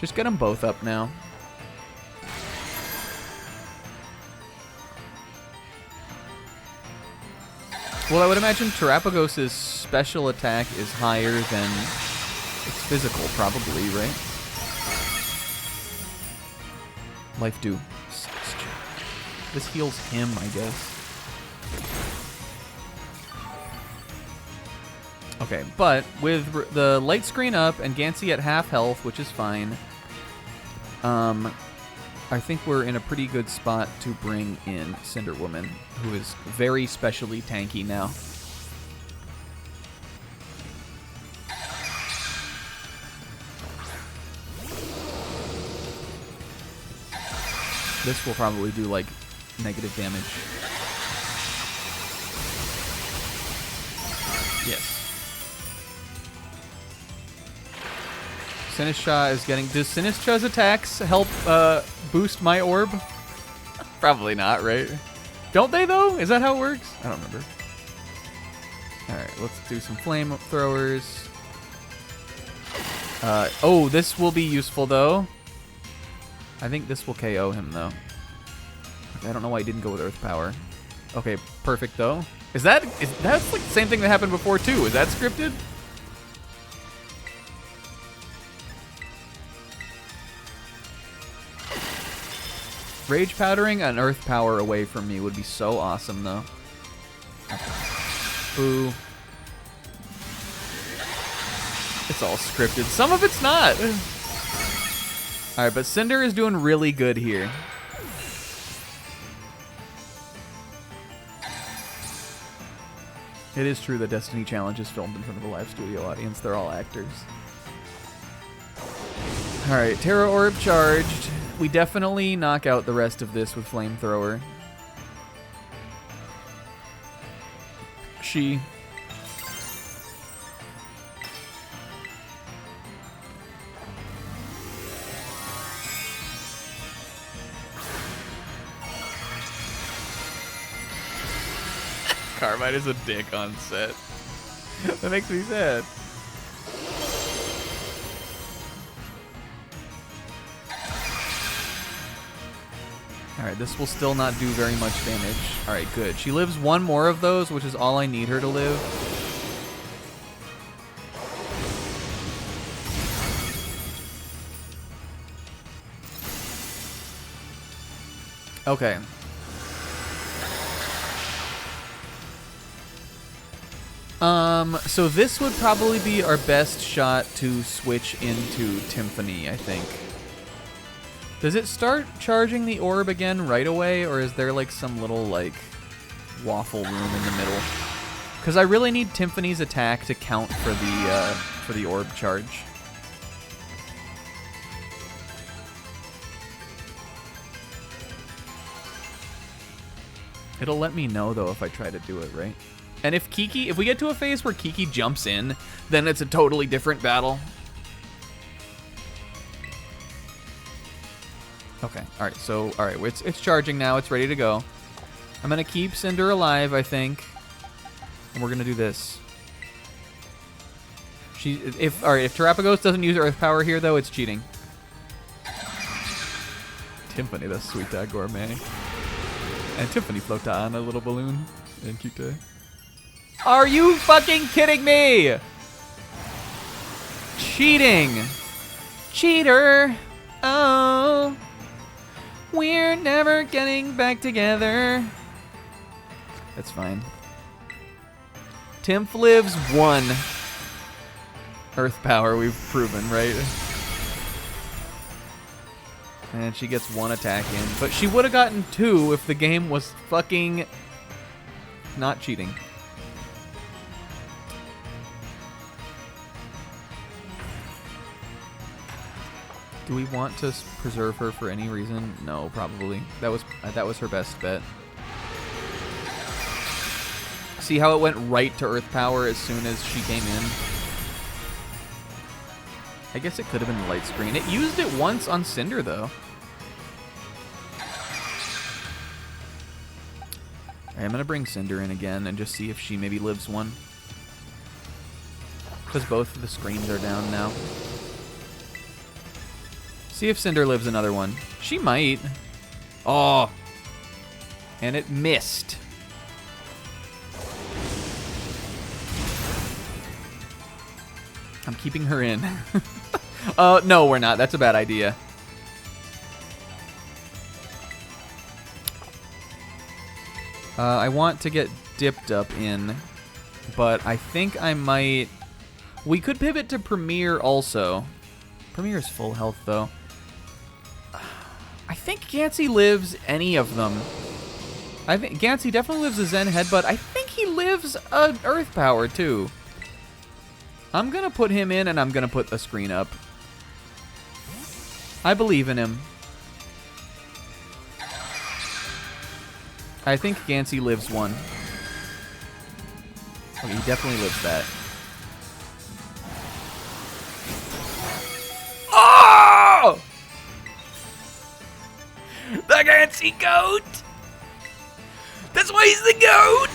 Just get them both up now. Well, I would imagine Terapagos' special attack is higher than its physical, probably, right? Life Dew. This heals him, I guess. Okay, but with the light screen up and Gansey at half health, which is fine, I think we're in a pretty good spot to bring in Cinder Woman, who is very specially tanky now. This will probably do, like, negative damage. Yes. Sinistcha is getting... Does Sinistcha's attacks help boost my orb? Probably not, right? Don't they, though? Is that how it works? I don't remember. Alright, let's do some flamethrowers. Oh, this will be useful, though. I think this will KO him, though. I don't know why he didn't go with Earth Power. Okay, perfect, though. That's like the same thing that happened before, too. Is that scripted? Rage Powdering and Earth Power away from me would be so awesome, though. Ooh. It's all scripted. Some of it's not. Alright, but Cinder is doing really good here. It is true that Destiny Challenge is filmed in front of a live studio audience. They're all actors. Alright, Terra Orb charged. We definitely knock out the rest of this with Flamethrower. She. Carmine is a dick on set. That makes me sad. Alright, this will still not do very much damage. Alright, good. She lives one more of those, which is all I need her to live. Okay. So this would probably be our best shot to switch into Timpani, I think. Does it start charging the orb again right away, or is there like some little like waffle room in the middle? Because I really need Timpani's attack to count for the orb charge. It'll let me know, though, if I try to do it, right? And if we get to a phase where Kiki jumps in, then it's a totally different battle. Okay, alright, so, alright, it's charging now, it's ready to go. I'm gonna keep Cinder alive, I think. And we're gonna do this. If Terrapagos doesn't use Earth Power here, though, it's cheating. Tiffany, the sweet gourmet. And Tiffany float on a little balloon. And cute. Are you fucking kidding me? Cheating. Cheater. Oh. We're never getting back together. That's fine. Timph lives 1. Earth power, we've proven, right? And she gets 1 attack in. But she would have gotten 2 if the game was fucking not cheating. Do we want to preserve her for any reason? No, probably. That was her best bet. See how it went right to Earth Power as soon as she came in? I guess it could have been the light screen. It used it once on Cinder, though. Alright, I'm going to bring Cinder in again and just see if she maybe lives 1. Because both of the screens are down now. See if Cinder lives another one. She might. Oh. And it missed. I'm keeping her in. No, we're not. That's a bad idea. I want to get Dipped Up in, but I think I might... We could pivot to Premier also. Premier's full health, though. I think Gansey lives any of them. I think Gansey definitely lives a Zen Headbutt. I think he lives a Earth Power, too. I'm going to put him in, and I'm going to put a screen up. I believe in him. I think Gansey lives 1. Okay, he definitely lives that. Oh! The Gansey goat! That's why he's the goat!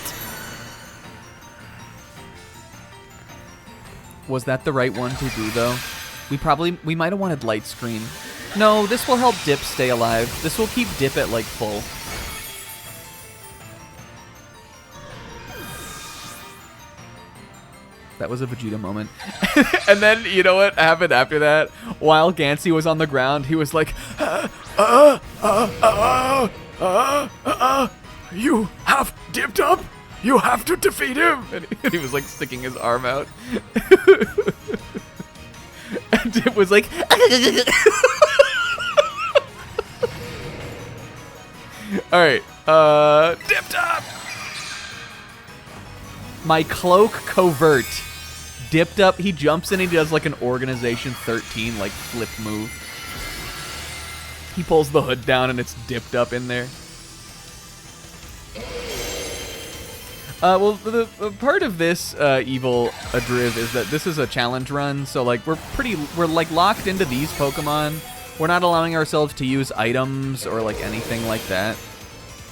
Was that the right one to do, though? We might have wanted light screen. No, this will help Dip stay alive. This will keep Dip at, like, full. That was a Vegeta moment. And then, you know what happened after that? While Gansey was on the ground, he was like, you have Dipped Up? You have to defeat him! And he was like sticking his arm out. And Dip was like, alright, Dipped Up! My cloak covert. Dipped Up, he jumps in and he does like an Organization 13 like flip move. He pulls the hood down and it's Dipped Up in there. Well, the part of this evil Adriv is that this is a challenge run, so like we're like locked into these Pokemon. We're not allowing ourselves to use items or like anything like that.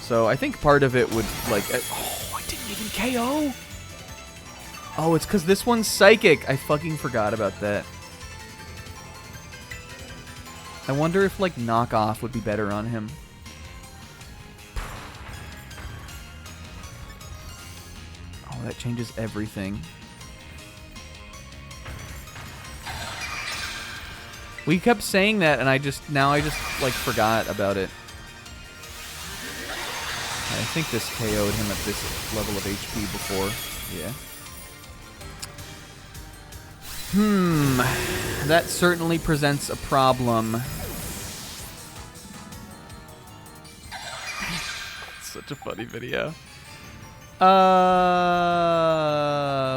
So I think part of it would like, oh, I didn't even KO. Oh, it's because this one's Psychic. I fucking forgot about that. I wonder if, like, Knock Off would be better on him. Oh, that changes everything. We kept saying that, and now I just, like, forgot about it. I think this KO'd him at this level of HP before. Yeah. That certainly presents a problem. Such a funny video.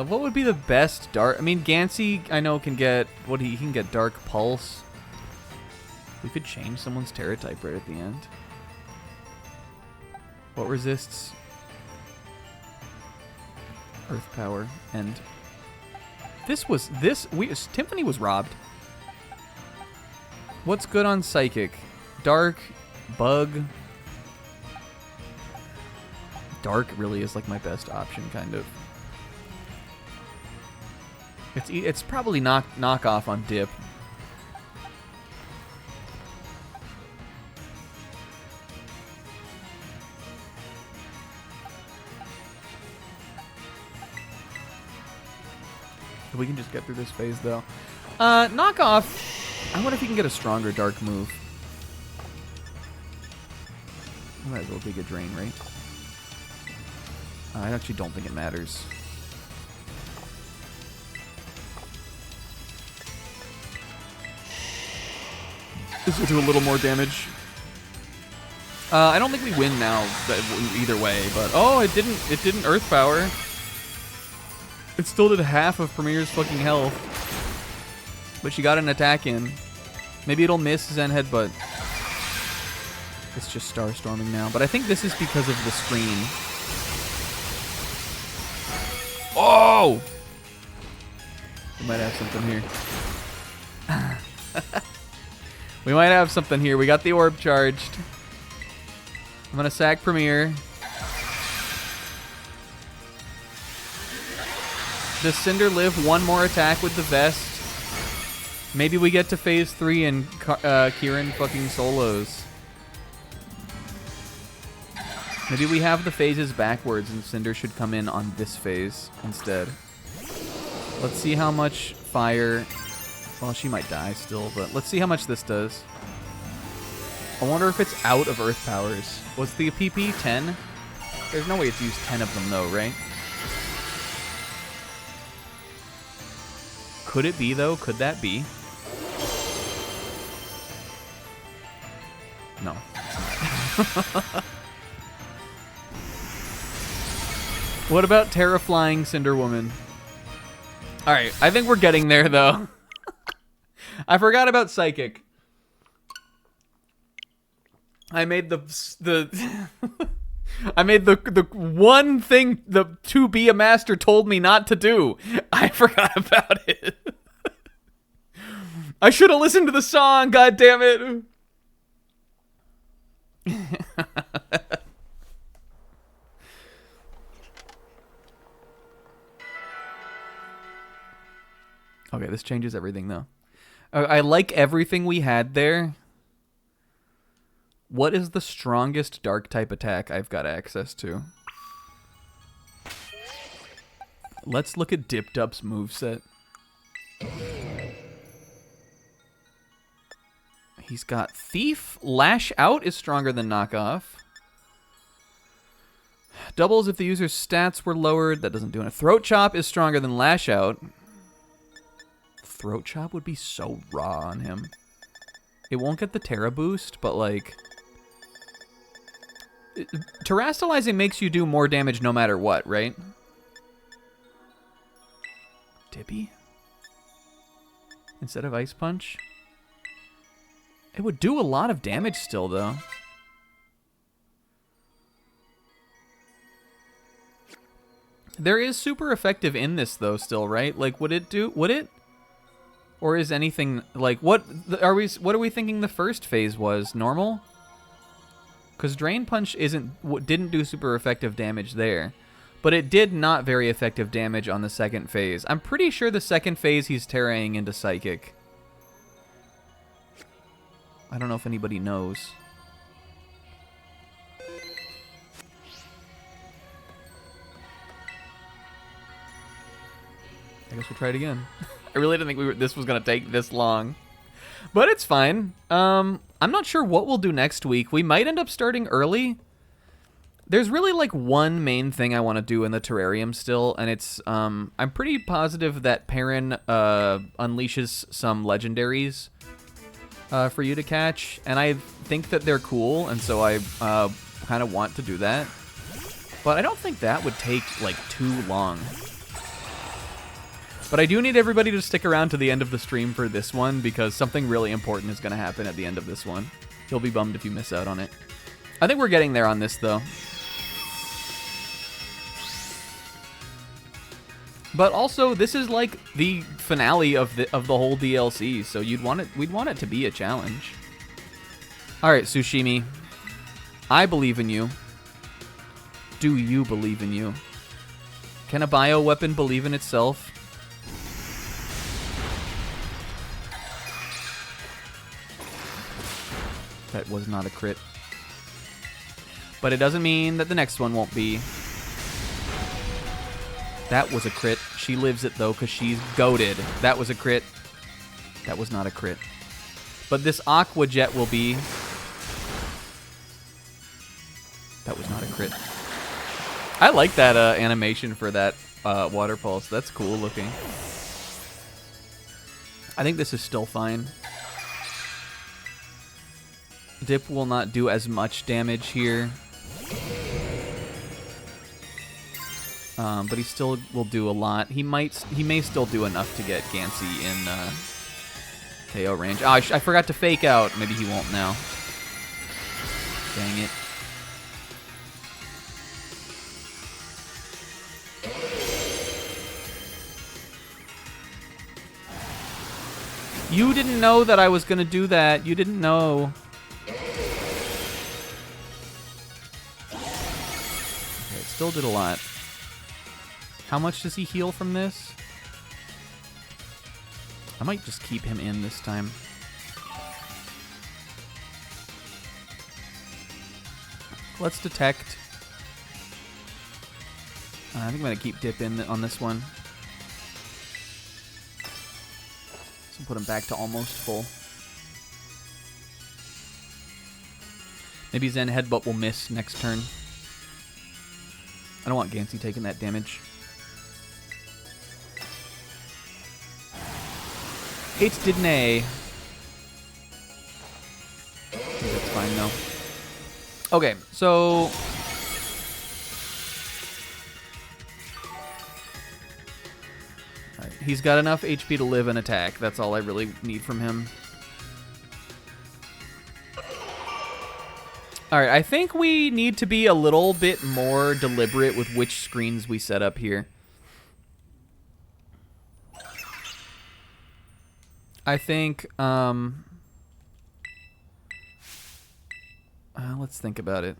What would be the best dark? I mean, Gansey, I know can get he can get Dark Pulse. We could change someone's Terra type right at the end. What resists Earth Power, and Tiffany was robbed. What's good on Psychic? Dark, Bug. Dark really is like my best option, kind of. It's probably knockoff on Dip. We can just get through this phase, though. Knockoff. I wonder if he can get a stronger dark move. Might as well take a drain, right? I actually don't think it matters. This will do a little more damage. I don't think we win now either way, but oh, it didn't Earth Power. It still did half of Premier's fucking health. But she got an attack in. Maybe it'll miss Zen Headbutt. It's just Star Storming now. But I think this is because of the screen. Oh! We might have something here. We might have something here. We got the orb charged. I'm going to sack Premier. Does Cinder live one more attack with the vest? Maybe we get to phase 3 and Kieran fucking solos. Maybe we have the phases backwards and Cinder should come in on this phase instead. Let's see how much fire... Well, she might die still, but let's see how much this does. I wonder if it's out of Earth Powers. Was the PP 10? There's no way it's used 10 of them though, right? Could it be, though? Could that be? No. What about Terraflying Cinder Woman? Alright, I think we're getting there, though. I forgot about Psychic. I made I made the one thing the to be a master told me not to do. I forgot about it. I should have listened to the song, god damn it. Okay, this changes everything though. I like everything we had there. What is the strongest dark type attack I've got access to? Let's look at Dip Dup's moveset. He's got Thief. Lash Out is stronger than Knockoff. Doubles if the user's stats were lowered. That doesn't do it. Throat Chop is stronger than Lash Out. Throat Chop would be so raw on him. It won't get the Terra boost, but like... Terastallizing makes you do more damage no matter what, right? Dippy? Instead of Ice Punch? It would do a lot of damage still, though. There is super effective in this, though, still, right? Like, would it? Or is anything, like, what are we thinking the first phase was? Normal? Because Drain Punch didn't do super effective damage there. But it did not very effective damage on the second phase. I'm pretty sure the second phase he's terraying into Psychic. I don't know if anybody knows. I guess we'll try it again. I really didn't think this was going to take this long. But it's fine. I'm not sure what we'll do next week. We might end up starting early. There's really like one main thing I want to do in the terrarium still, and it's I'm pretty positive that Perrin unleashes some legendaries for you to catch, and I think that they're cool, and so I kind of want to do that. But I don't think that would take like too long. But I do need everybody to stick around to the end of the stream for this one, because something really important is going to happen at the end of this one. You'll be bummed if you miss out on it. I think we're getting there on this, though. But also, this is like the finale of the whole DLC, so we'd want it to be a challenge. All right, Tsushimi, I believe in you. Do you believe in you? Can a bioweapon believe in itself? That was not a crit. But it doesn't mean that the next one won't be. That was a crit. She lives it, though, because she's goated. That was a crit. That was not a crit. But this Aqua Jet will be. That was not a crit. I like that animation for that water pulse. That's cool looking. I think this is still fine. Dip will not do as much damage here. But he still will do a lot. He may still do enough to get Gansey in KO range. Oh, I forgot to fake out. Maybe he won't now. Dang it. You didn't know that I was gonna do that. You didn't know. Okay, it still did a lot. How much does he heal from this? I might just keep him in this time. Let's detect. I think I'm going to keep Dip in on this one. So put him back to almost full. Maybe Zen Headbutt will miss next turn. I don't want Gansey taking that damage. It didn't A. That's fine though. Okay, so he's got enough HP to live and attack. That's all I really need from him. Alright, I think we need to be a little bit more deliberate with which screens we set up here. I think, let's think about it.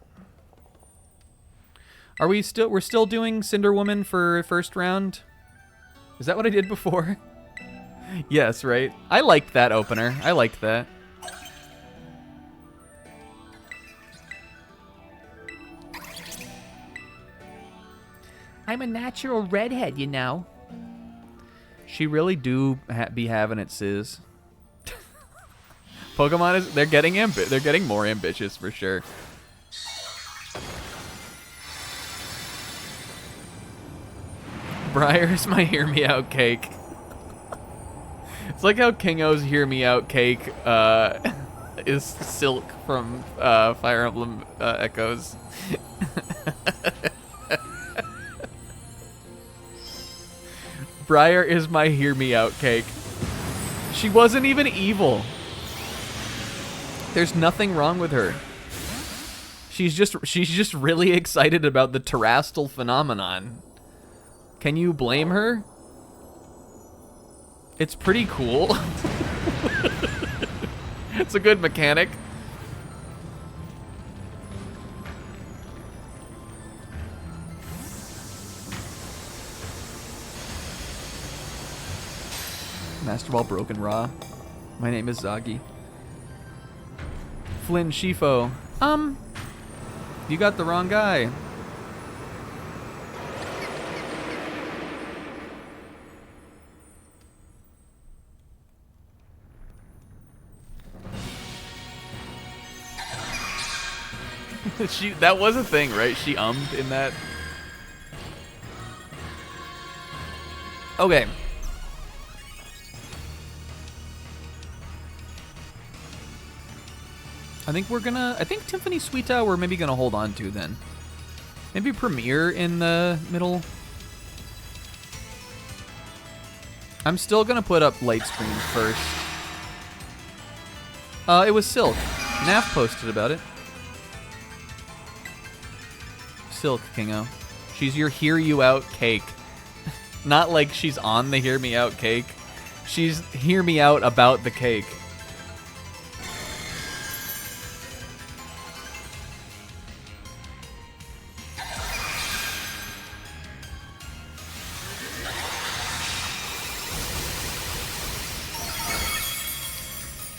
We're still doing Cinder Woman for first round? Is that what I did before? Yes, right? I liked that opener. I liked that. I'm a natural redhead, you know. She really do be having it, Sis. Pokemon they're getting more ambitious for sure. Briar's my hear me out cake. It's like how Kingo's hear me out cake is Silk from Fire Emblem Echoes. Briar is my hear me out cake. She wasn't even evil. There's nothing wrong with her. She's just really excited about the terrestrial phenomenon. Can you blame her? It's pretty cool. It's a good mechanic. Master Ball Broken Raw. My name is Zagi. Flynn Shifo. You got the wrong guy. That was a thing, right? She ummed in that. Okay. I think Tiffany Sweeta we're maybe gonna hold on to then. Maybe Premier in the middle. I'm still gonna put up light screens first. It was Silk. Naf posted about it. Silk, Kingo. She's your hear you out cake. Not like she's on the hear me out cake. She's hear me out about the cake.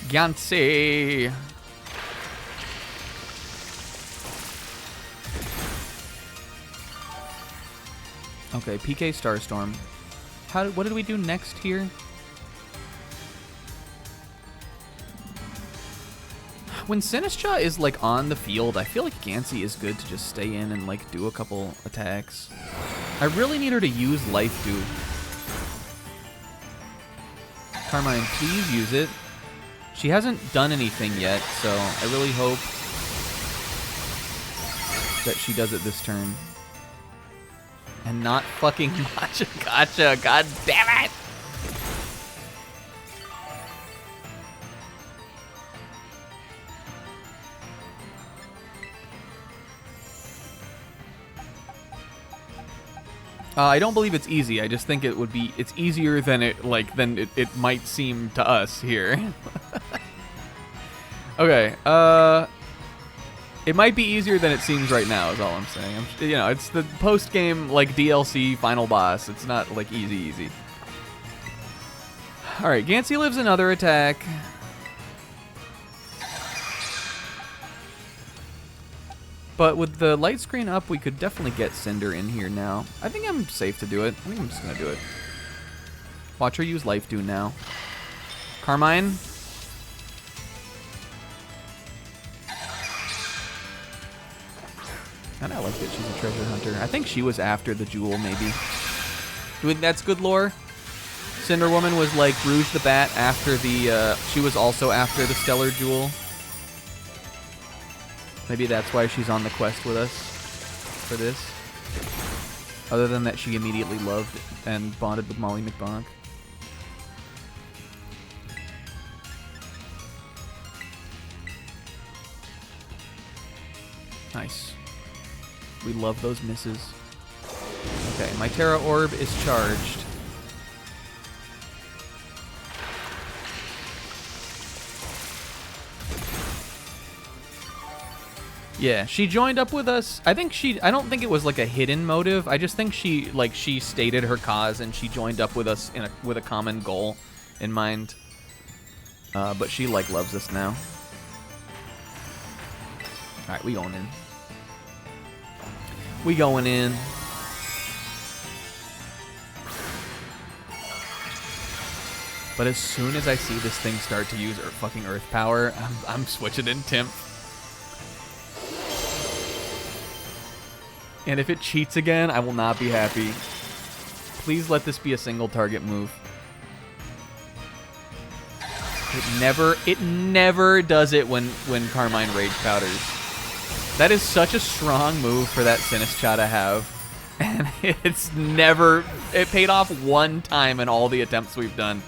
Yancy. Okay, PK Starstorm. What did we do next here? When Sinistcha is like on the field, I feel like Gansey is good to just stay in and like do a couple attacks. I really need her to use Life Dew. Carmine, please use it. She hasn't done anything yet, so I really hope that she does it this turn. And not fucking Matcha Gotcha. God damn it! I don't believe it's easy. I just think it would be. It's easier than it it might seem to us here. Okay. It might be easier than it seems right now. Is all I'm saying. You know, it's the post game like DLC final boss. It's not like easy. All right. Gansey lives another attack. But with the light screen up, we could definitely get Cinder in here now. I think I'm safe to do it. I think I'm just going to do it. Watch her use Life Dew now. Carmine. And I like that she's a treasure hunter. I think she was after the jewel, maybe. That's good lore. Cinder Woman was like Rouge the Bat after the... she was also after the Stellar Jewel. Maybe that's why she's on the quest with us for this. Other than that, she immediately loved and bonded with Molly McBonk. Nice. We love those misses. Okay, my Terra Orb is charged. Yeah, she joined up with us. I don't think it was like a hidden motive. I just think she stated her cause and she joined up with us with a common goal in mind. But she like loves us now. All right, we going in. We going in. But as soon as I see this thing start to use fucking Earth Power, I'm switching in Timp. And if it cheats again, I will not be happy. Please let this be a single target move. It never does it when Carmine Rage Powders. That is such a strong move for that Sinistcha to have. And it paid off one time in all the attempts we've done.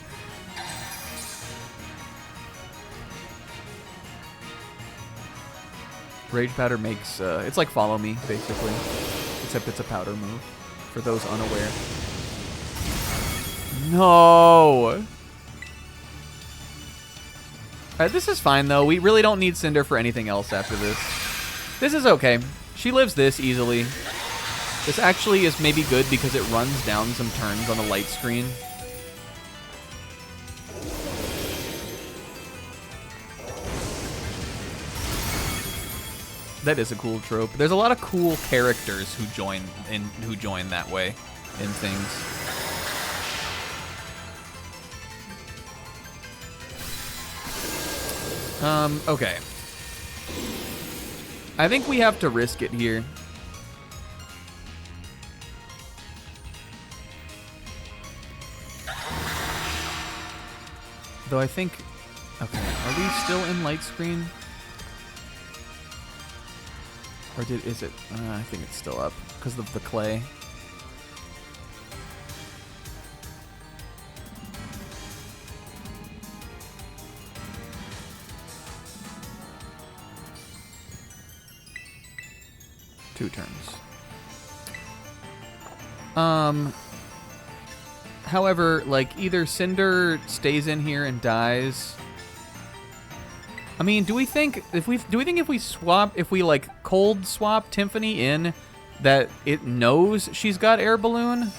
Rage Powder makes, it's like Follow Me, basically. Except it's a powder move, for those unaware. No! Alright, this is fine, though. We really don't need Cinder for anything else after this. This is okay. She lives this easily. This actually is maybe good because it runs down some turns on the light screen. That is a cool trope. There's a lot of cool characters who join that way in things. Okay. I think we have to risk it here. Though I think... Okay, are we still in light screen? Or is it? I think it's still up because of the clay. Two turns. However, like, either Cinder stays in here and dies. I mean, do we think if we like cold swap Tiffany in, that it knows she's got air balloon?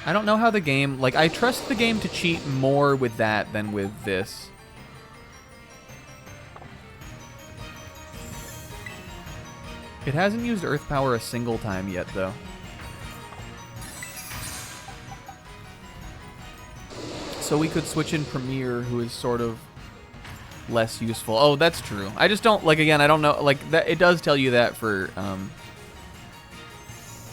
I don't know how the game, like, I trust the game to cheat more with that than with this. It hasn't used Earth Power a single time yet, though. So we could switch in Premier, who is sort of less useful. Oh, that's true. I just don't, like, again, I don't know, like, that it does tell you that for,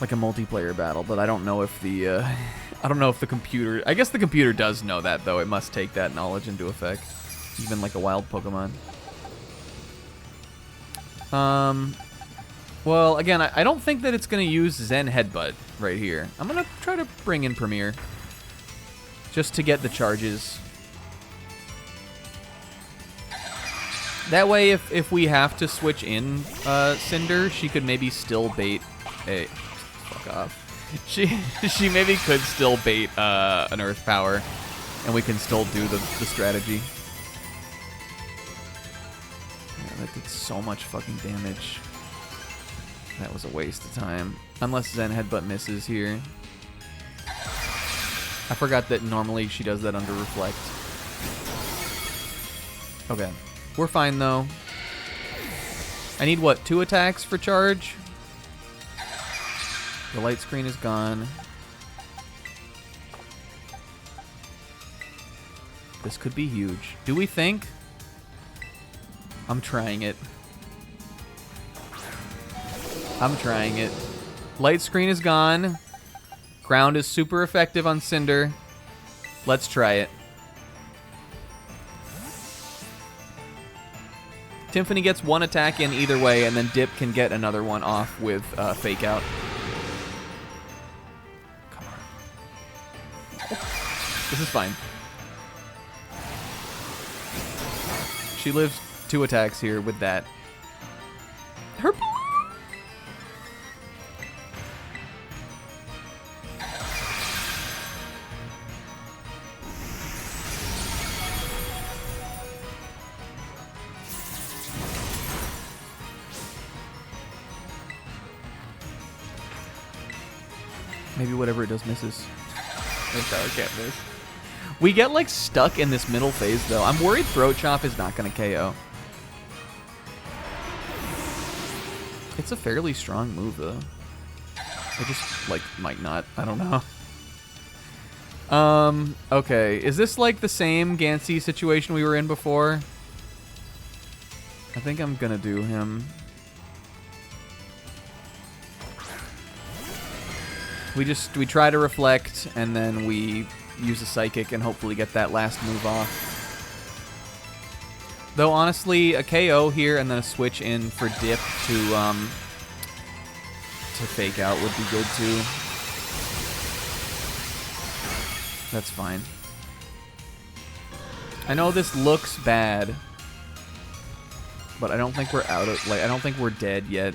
like a multiplayer battle, but I don't know if the, I don't know if the computer, I guess the computer does know that, though. It must take that knowledge into effect, even like a wild Pokemon. Well, again, I don't think that it's going to use Zen Headbutt right here. I'm going to try to bring in Premier, just to get the charges. That way, if we have to switch in Cinder, she could maybe still bait a... Fuck off. She maybe could still bait an Earth Power, and we can still do the strategy. Yeah, that did so much fucking damage. That was a waste of time. Unless Zen Headbutt misses here. I forgot that normally she does that under Reflect. Okay. We're fine, though. I need, what, 2 attacks for charge? The light screen is gone. This could be huge. Do we think? I'm trying it. I'm trying it. Light screen is gone. Ground is super effective on Cinder. Let's try it. Tiffany gets 1 attack in either way, and then Dip can get another one off with Fake Out. Come on. This is fine. She lives 2 attacks here with that. Her... Maybe whatever it does misses. Earth Power can't miss. We get, like, stuck in this middle phase, though. I'm worried Throat Chop is not going to KO. It's a fairly strong move, though. It just, like, might not. I don't know. Okay. Is this, like, the same Gansey situation we were in before? I think I'm going to do him. We try to reflect, and then we use a Psychic and hopefully get that last move off. Though, honestly, a KO here and then a switch in for Dip to Fake Out would be good, too. That's fine. I know this looks bad, but I don't think we're out of, like, I don't think we're dead yet.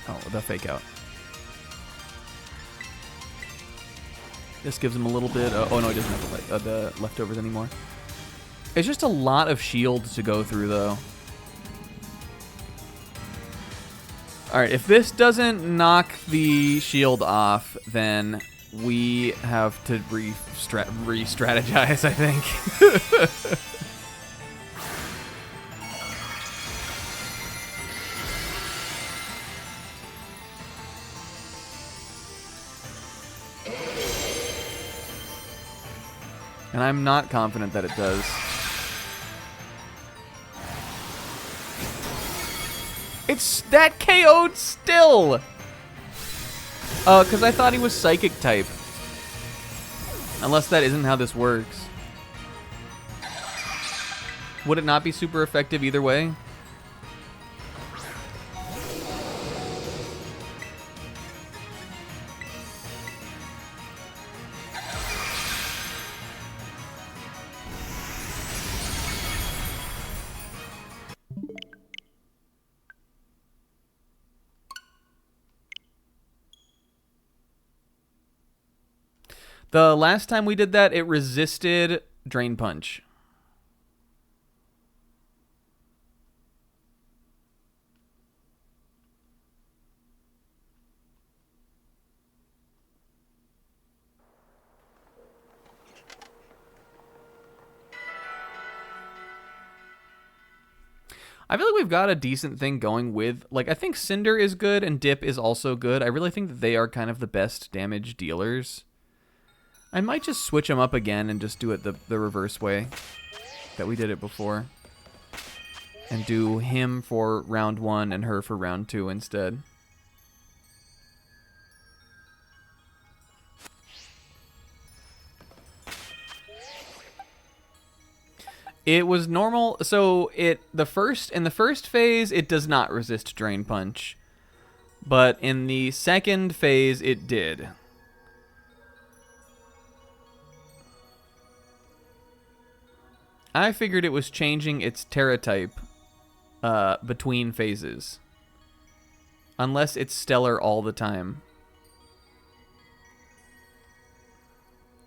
Oh, the Fake Out. This gives him a little bit... oh, no, he doesn't have the leftovers anymore. It's just a lot of shield to go through, though. Alright, if this doesn't knock the shield off, then we have to re-strategize, I think. And I'm not confident that it does. It's that KO'd still! Because I thought he was Psychic type. Unless that isn't how this works. Would it not be super effective either way? The last time we did that, it resisted Drain Punch. I feel like we've got a decent thing going with, like, I think Cinder is good and Dip is also good. I really think that they are kind of the best damage dealers. I might just switch them up again and just do it the reverse way that we did it before. And do him for round 1 and her for round 2 instead. It was normal, so in the first phase, it does not resist Drain Punch. But in the second phase, it did. I figured it was changing its Terra type between phases. Unless it's Stellar all the time.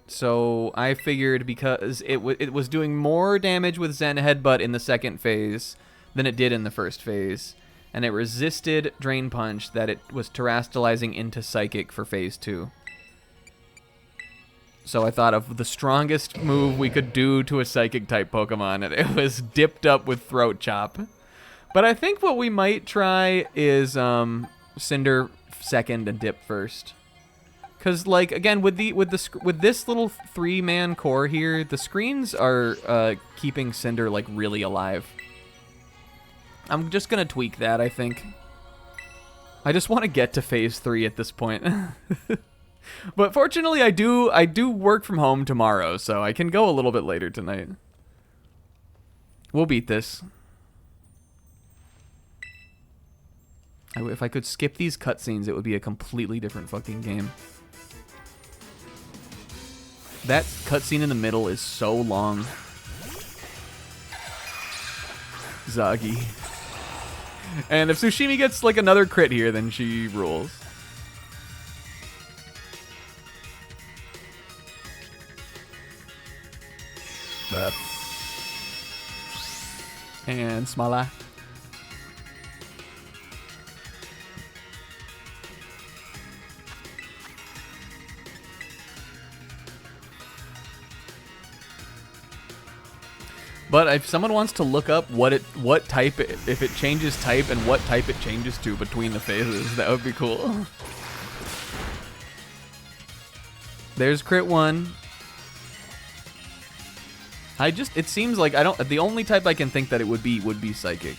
So I figured because it was doing more damage with Zen Headbutt in the second phase than it did in the first phase, and it resisted Drain Punch, that it was terastallizing into Psychic for phase 2. So I thought of the strongest move we could do to a Psychic type Pokemon, and it was dipped up with Throat Chop. But I think what we might try is Cinder second and Dip first. Because, like, again, with this little 3-man core here, the screens are keeping Cinder, like, really alive. I'm just going to tweak that, I think. I just want to get to phase 3 at this point. But fortunately, I do work from home tomorrow, so I can go a little bit later tonight. We'll beat this. If I could skip these cutscenes, it would be a completely different fucking game. That cutscene in the middle is so long. Zagi. And if Tsushimi gets like another crit here, then she rules. And Smala. But if someone wants to look up what type, if it changes type and what type it changes to between the phases, that would be cool. There's crit 1. It seems like the only type I can think that it would be Psychic.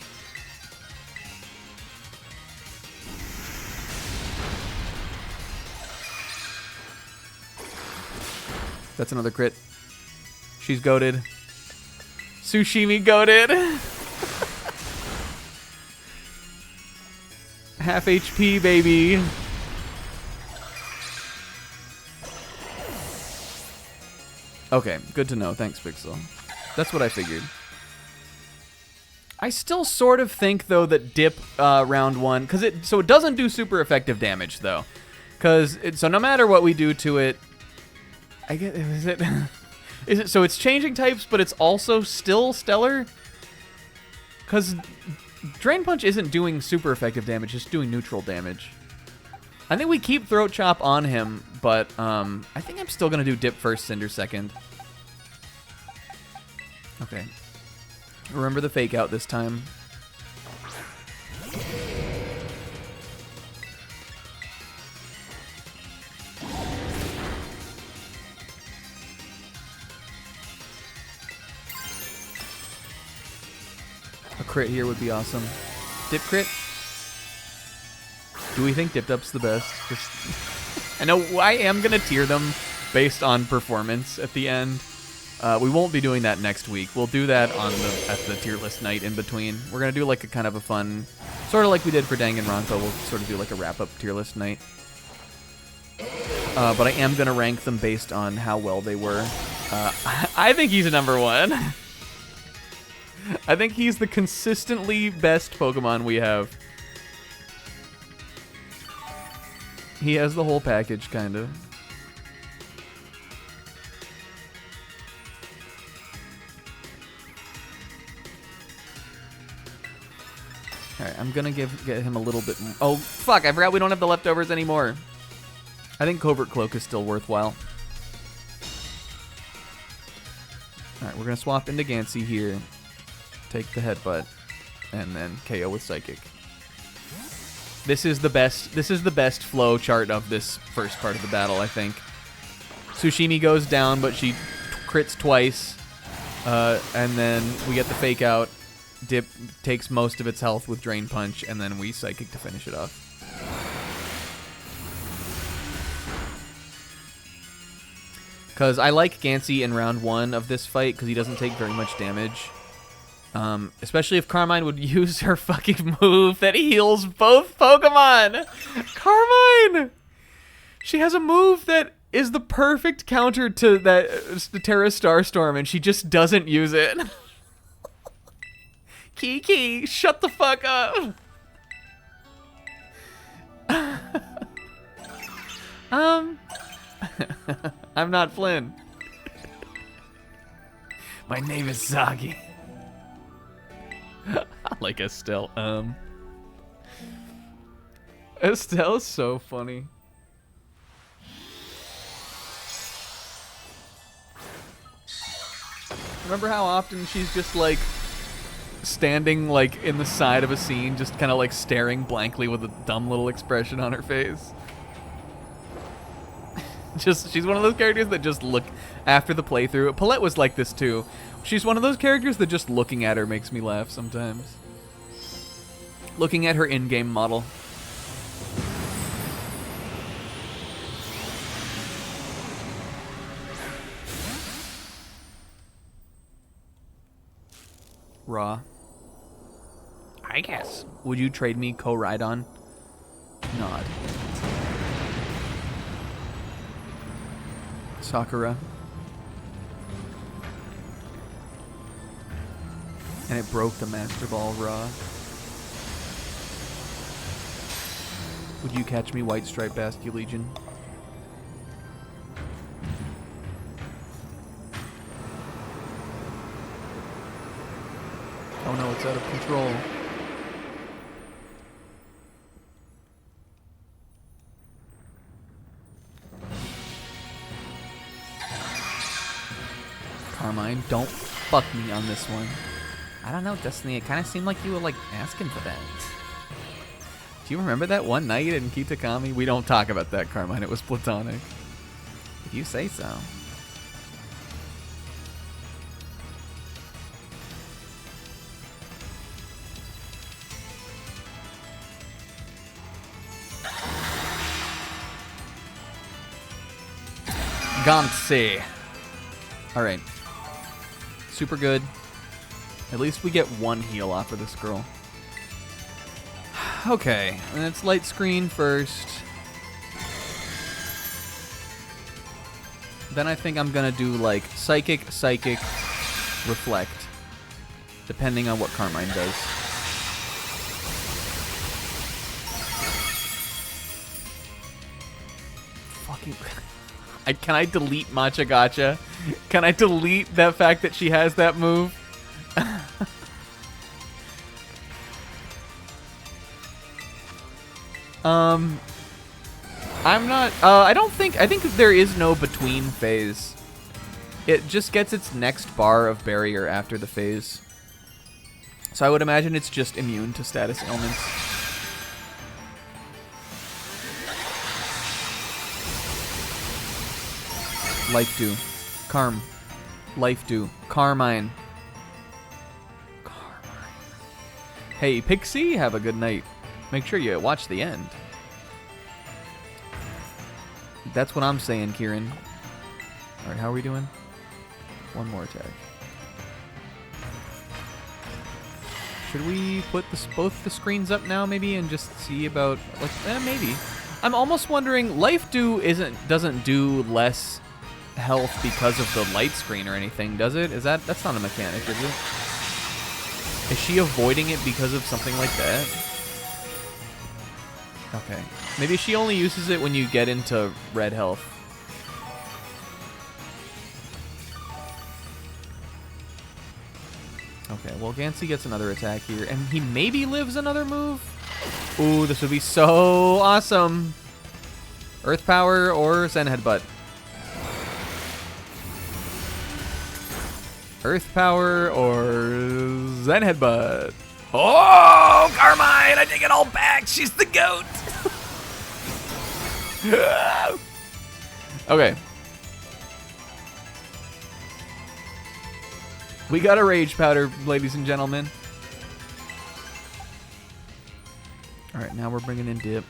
That's another crit. She's goated. Tsushimi goated. Half HP, baby. Okay, good to know. Thanks, Pixel. That's what I figured. I still sort of think, though, that Dip round 1, because it doesn't do super effective damage, though. So no matter what we do to it, I get, is it so it's changing types, but it's also still Stellar? Because Drain Punch isn't doing super effective damage, it's doing neutral damage. I think we keep Throat Chop on him, but I think I'm still going to do Dip first, Cinder second. Okay. Remember the fake out this time. A crit here would be awesome. Dip crit? Do we think Dip Dup's the best? I know I am going to tier them based on performance at the end. We won't be doing that next week. We'll do that at the tier list night in between. We're going to do like a kind of a fun, sort of like we did for Danganronpa. We'll sort of do like a wrap-up tier list night. But I am going to rank them based on how well they were. I think he's a number 1. I think he's the consistently best Pokemon we have. He has the whole package, kind of. I'm gonna get him a little bit. Oh fuck! I forgot we don't have the leftovers anymore. I think Covert Cloak is still worthwhile. All right, we're gonna swap into Gansey here. Take the headbutt, and then KO with Psychic. This is the best. This is the best flow chart of this first part of the battle, I think. Tsushimi goes down, but she crits twice, and then we get the fake out. Dip takes most of its health with Drain Punch, and then we Psychic to finish it off. Because I like Gansey in round 1 of this fight, because he doesn't take very much damage. Especially if Carmine would use her fucking move that heals both Pokemon! Carmine! She has a move that is the perfect counter to the Terra Starstorm, and she just doesn't use it. Kiki, shut the fuck up! I'm not Flynn. My name is Zagi. I like Estelle. Estelle's so funny. Remember how often she's just like standing like in the side of a scene, just kind of like staring blankly with a dumb little expression on her face? She's one of those characters that just look after the playthrough. Paulette was like this too. She's one of those characters that just looking at her makes me laugh sometimes. Looking at her in-game model. Raw. I guess. Would you trade me Ko-Rhydon? Nod. Sakura. And it broke the Master Ball Raw. Would you catch me White Stripe Basculegion? Oh no, it's out of control. Carmine, don't fuck me on this one. I don't know, Destiny. It kind of seemed like you were like asking for that. Do you remember that one night in Kitakami? We don't talk about that, Carmine. It was platonic. If you say so. Gansey. All right. Super good. At least we get one heal off of this girl. Okay, and it's light screen first. Then I think I'm gonna do like Psychic, Reflect, depending on what Carmine does. Fucking. Can I delete Matcha Gotcha? Can I delete that fact that she has that move? I'm not, I think there is no between phase. It just gets its next bar of barrier after the phase. So I would imagine it's just immune to status ailments. Life Dew. Carm. Life Dew. Carmine. Hey, Pixie, have a good night. Make sure you watch the end. That's what I'm saying, Kieran. Alright, how are we doing? One more attack. Should we put both the screens up now, maybe, and just see about... like, maybe. I'm almost wondering, Life Dew doesn't do less health because of the light screen or anything, does it? That's not a mechanic, is it? Is she avoiding it because of something like that? Okay. Maybe she only uses it when you get into red health. Okay, well, Gansey gets another attack here, and he maybe lives another move? Ooh, this would be so awesome. Earth Power or Zen Headbutt? Earth Power or Zen Headbutt? Oh, Carmine, I take it all back. She's the GOAT. Okay. We got a Rage Powder, ladies and gentlemen. All right, now we're bringing in Dip.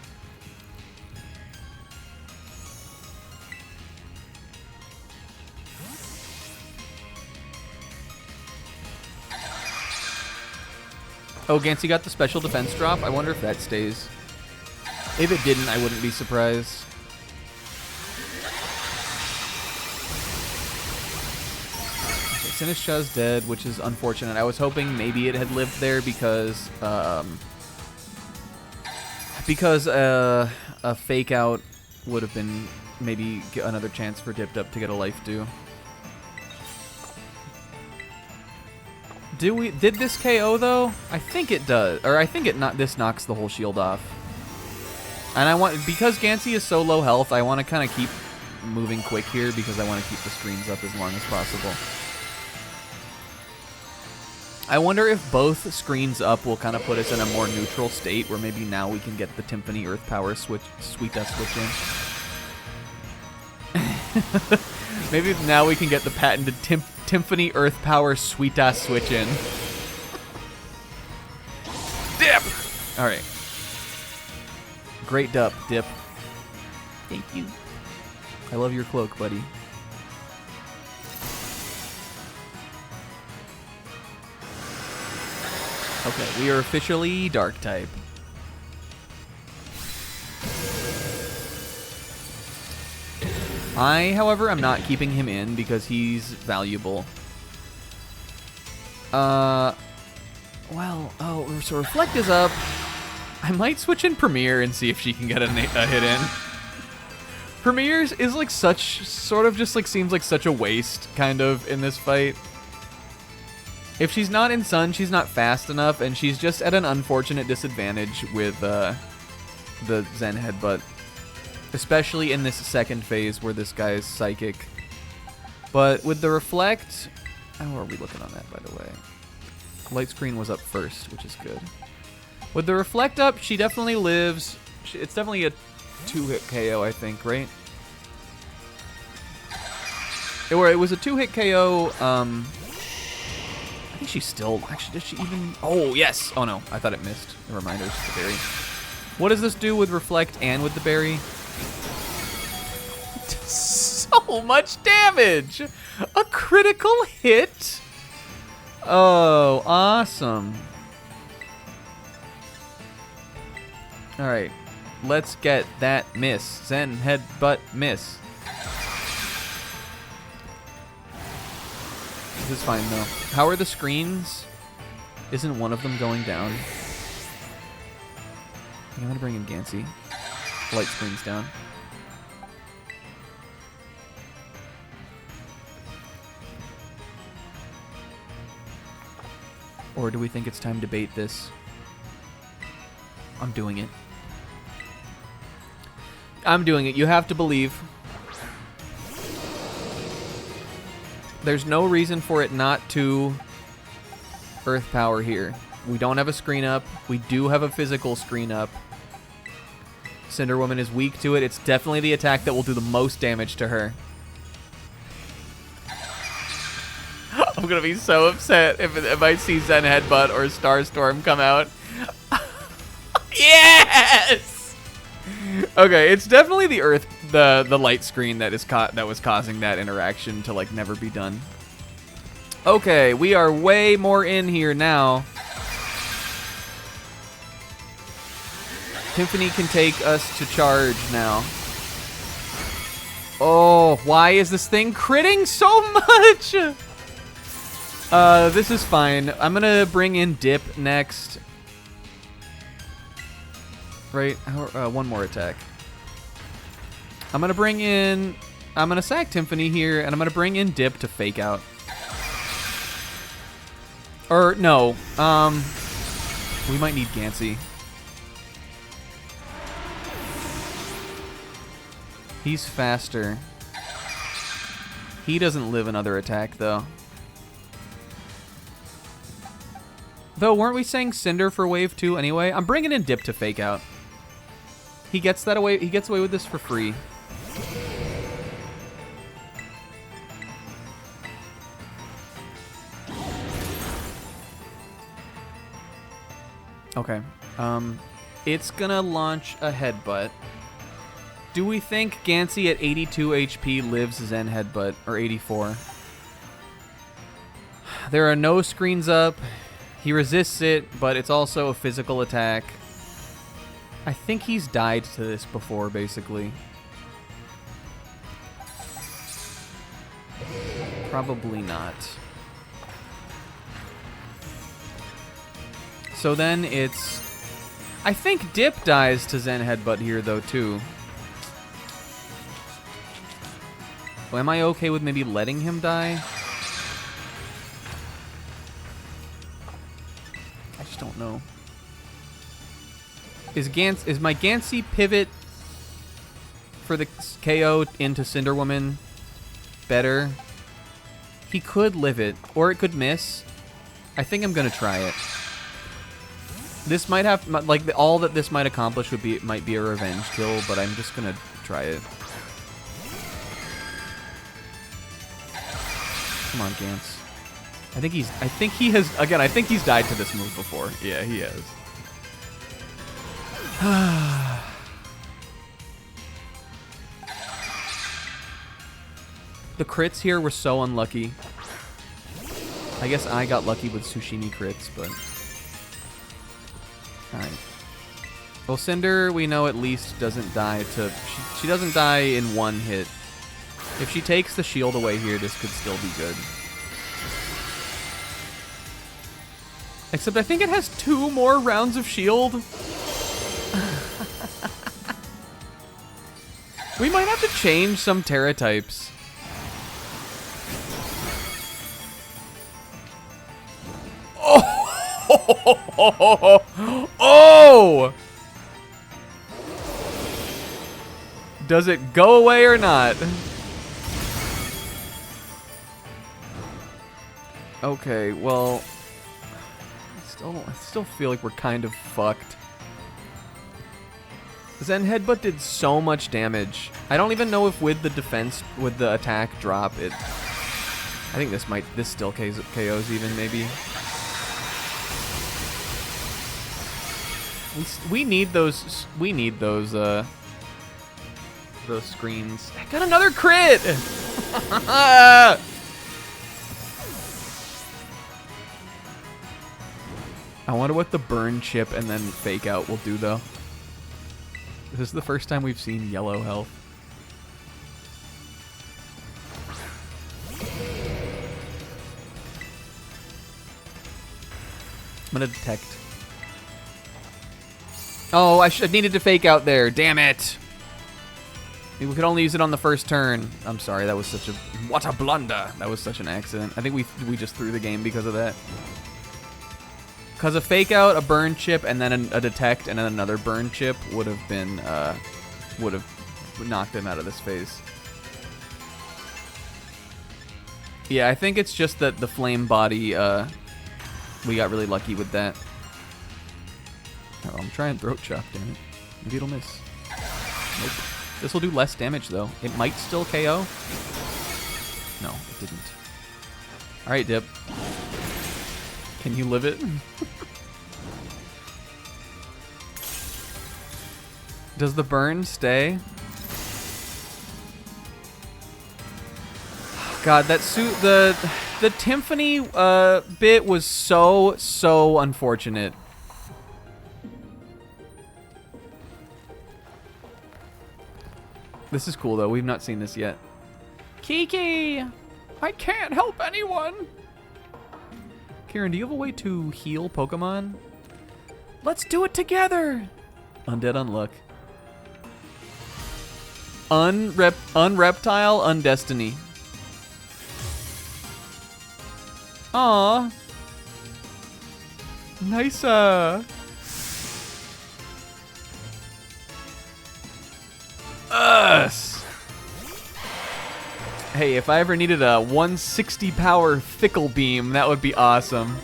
Oh, Gansey got the special defense drop. I wonder if that stays. If it didn't, I wouldn't be surprised. Okay, Sinistcha's dead, which is unfortunate. I was hoping maybe it had lived there because a fake out would have been maybe another chance for Dipped Up to get a life due. Did this KO though? I think it does, or I think this knocks the whole shield off. And because Gansey is so low health, I want to kind of keep moving quick here because I want to keep the screens up as long as possible. I wonder if both screens up will kind of put us in a more neutral state where maybe now we can get the Timpani Earth Power Sweet Dust switch in. Maybe now we can get the patented Timpani Earth Power Sweet Dust switch in. Dip! Alright. Great dup, Dip. Thank you. I love your cloak, buddy. Okay, we are officially Dark type. I, however, am not keeping him in because he's valuable. Well, oh, so Reflect is up. I might switch in Premier and see if she can get a hit in. Premier is like sort of just like seems like such a waste, kind of, in this fight. If she's not in Sun, she's not fast enough, and she's just at an unfortunate disadvantage with the Zen Headbutt. Especially in this second phase where this guy is Psychic. But with the Reflect... How are we looking on that, by the way? Light Screen was up first, which is good. With the Reflect up, she definitely lives. It's definitely a 2-hit KO, I think, right? It was a 2-hit KO. I think she's still... Actually, did she even... Oh, yes! Oh, no. I thought it missed. Never mind, it was just the berry. What does this do with Reflect and with the berry? So much damage! A critical hit? Oh, awesome. Alright, let's get that miss. Zen Headbutt miss. This is fine though. How are the screens? Isn't one of them going down? I'm gonna bring in Gansey. Light screen's down. Or do we think it's time to bait this? I'm doing it. I'm doing it. You have to believe. There's no reason for it not to Earth Power here. We don't have a screen up. We do have a physical screen up. Cinder Woman is weak to it. It's definitely the attack that will do the most damage to her. I'm going to be so upset if I see Zen Headbutt or Starstorm come out. Yes! Okay, it's definitely the light screen that was causing that interaction to like never be done. Okay, we are way more in here now. Timpani can take us to charge now. Oh, why is this thing critting so much? This is fine. I'm gonna bring in Dip next. Right, one more attack. I'm gonna sack Timpani here, and I'm gonna bring in Dip to fake out. Or, no. We might need Gansey. He's faster. He doesn't live another attack, though. Though, weren't we saying Cinder for wave 2 anyway? I'm bringing in Dip to fake out. He gets that away. He gets away with this for free. Okay. It's gonna launch a headbutt. Do we think Gansey at 82 HP lives Zen Headbutt, or 84? There are no screens up. He resists it, but it's also a physical attack. I think he's died to this before, basically. Probably not. So then it's... I think Dip dies to Zen Headbutt here, though, too. Well, am I okay with maybe letting him die? I just don't know. Is my Gansey pivot for the KO into Cinder Woman better? He could live it, or it could miss. I think I'm gonna try it. This might have, like, all that this might accomplish might be a revenge kill, but I'm just gonna try it. Come on, Gans. I think he's died to this move before. Yeah, he has. The crits here were so unlucky. I guess I got lucky with Tsushimi crits, but... Alright. Well, Cinder, we know at least doesn't die to... She doesn't die in one hit. If she takes the shield away here, this could still be good. Except I think it has 2 more rounds of shield. We might have to change some Terra types. Oh! Does it go away or not? Okay, well, I still feel like we're kind of fucked. Zen Headbutt did so much damage. I don't even know if with the defense, with the attack drop, it... I think this still KOs even, maybe. We need those screens. I got another crit! I wonder what the burn chip and then fake out will do, though. This is the first time we've seen yellow health. I'm gonna detect. Oh, I needed to fake out there. Damn it. We could only use it on the first turn. I'm sorry, that was such a... What a blunder. That was such an accident. I think we just threw the game because of that. Because a fake out, a burn chip, and then a detect, and then another burn chip would have been, would have knocked him out of this phase. Yeah, I think it's just that the flame body, we got really lucky with that. Oh, I'm trying throat chop, damn it. Maybe it'll miss. Nope. This will do less damage, though. It might still KO. No, it didn't. All right, Dip. Can you live it? Does the burn stay? God, that suit, the Timpani bit was so unfortunate. This is cool though. We've not seen this yet. Kiki, I can't help anyone. Kieran, do you have a way to heal Pokemon? Let's do it together. Undead Unluck. Unreptile Undestiny. Aw. Nice, Us. Hey, if I ever needed a 160 power Fickle Beam, that would be awesome.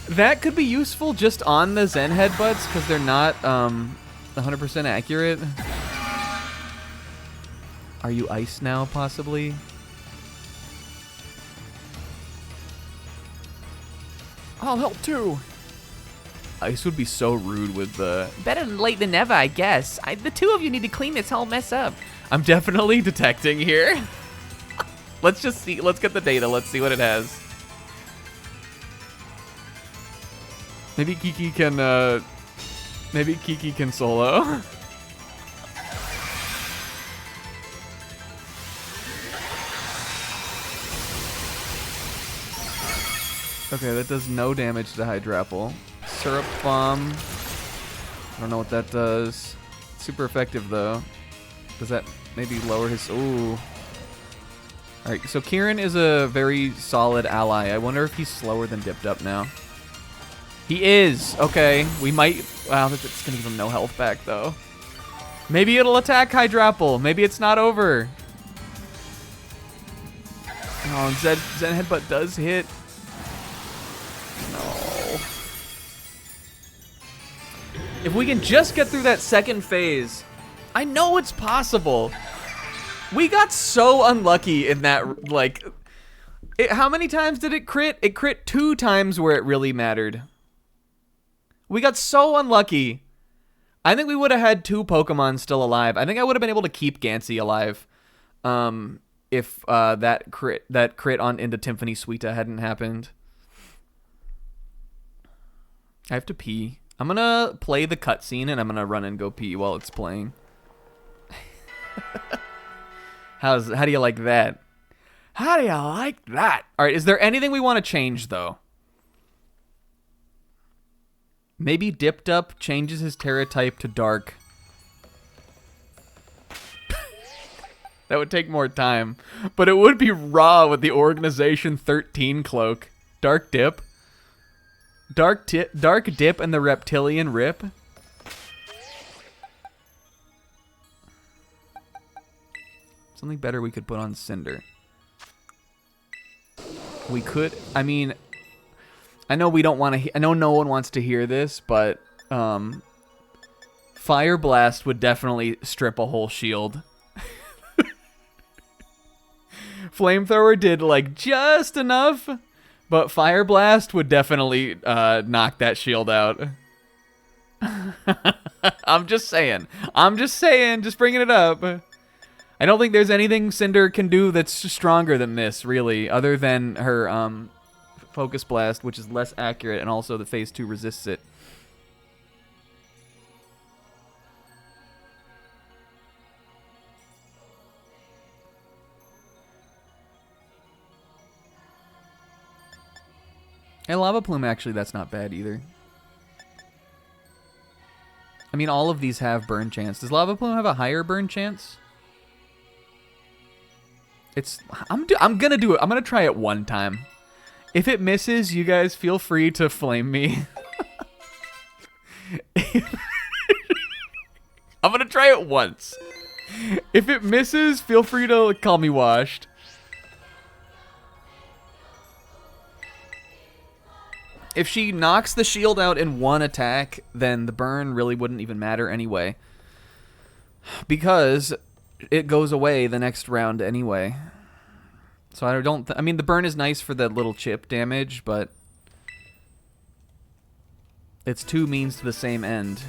That could be useful just on the Zen headbutts because they're not 100% accurate. Are you ice now, possibly? I'll help too. Ice would be so rude with the... Better late than never, I guess. The two of you need to clean this whole mess up. I'm definitely detecting here. Let's just see. Let's get the data. Let's see what it has. Maybe Kiki can solo. Okay, that does no damage to Hydrapple. Syrup Bomb. I don't know what that does. Super effective, though. Does that maybe lower his... Ooh. Alright, so Kieran is a very solid ally. I wonder if he's slower than Dipped Up now. He is! Okay, we might... Wow, it's gonna give him no health back, though. Maybe it'll attack Hydrapple. Maybe it's not over. Oh, Zen Headbutt does hit. No. If we can just get through that second phase, I know it's possible. We got so unlucky in that, like... how many times did it crit? It crit 2 times where it really mattered. We got so unlucky. I think we would have had 2 Pokemon still alive. I think I would have been able to keep Gansey alive if that crit on into Timpani Suita hadn't happened. I have to pee. I'm gonna play the cutscene and I'm gonna run and go pee while it's playing. How do you like that? How do you like that? All right, is there anything we want to change though? Maybe Dipped Up changes his Terra type to Dark. That would take more time, but it would be raw with the Organization 13 cloak. Dark Dip. Dark Dip and the Reptilian Rip. Something better we could put on Cinder. We could, I mean, I know we don't want to, I know no one wants to hear this, but Fire Blast would definitely strip a whole shield. Flamethrower did like just enough, but Fire Blast would definitely knock that shield out. I'm just saying, just bringing it up. I don't think there's anything Cinder can do that's stronger than this, really, other than her Focus Blast, which is less accurate, and also the Phase 2 resists it. Hey, Lava Plume, actually, that's not bad either. I mean, all of these have burn chance. Does Lava Plume have a higher burn chance? I'm gonna do it. I'm gonna try it one time. If it misses, you guys feel free to flame me. I'm gonna try it once. If it misses, feel free to call me washed. If she knocks the shield out in one attack, then the burn really wouldn't even matter anyway. Because it goes away the next round anyway. So I don't... I mean, the burn is nice for the little chip damage, but... it's 2 means to the same end.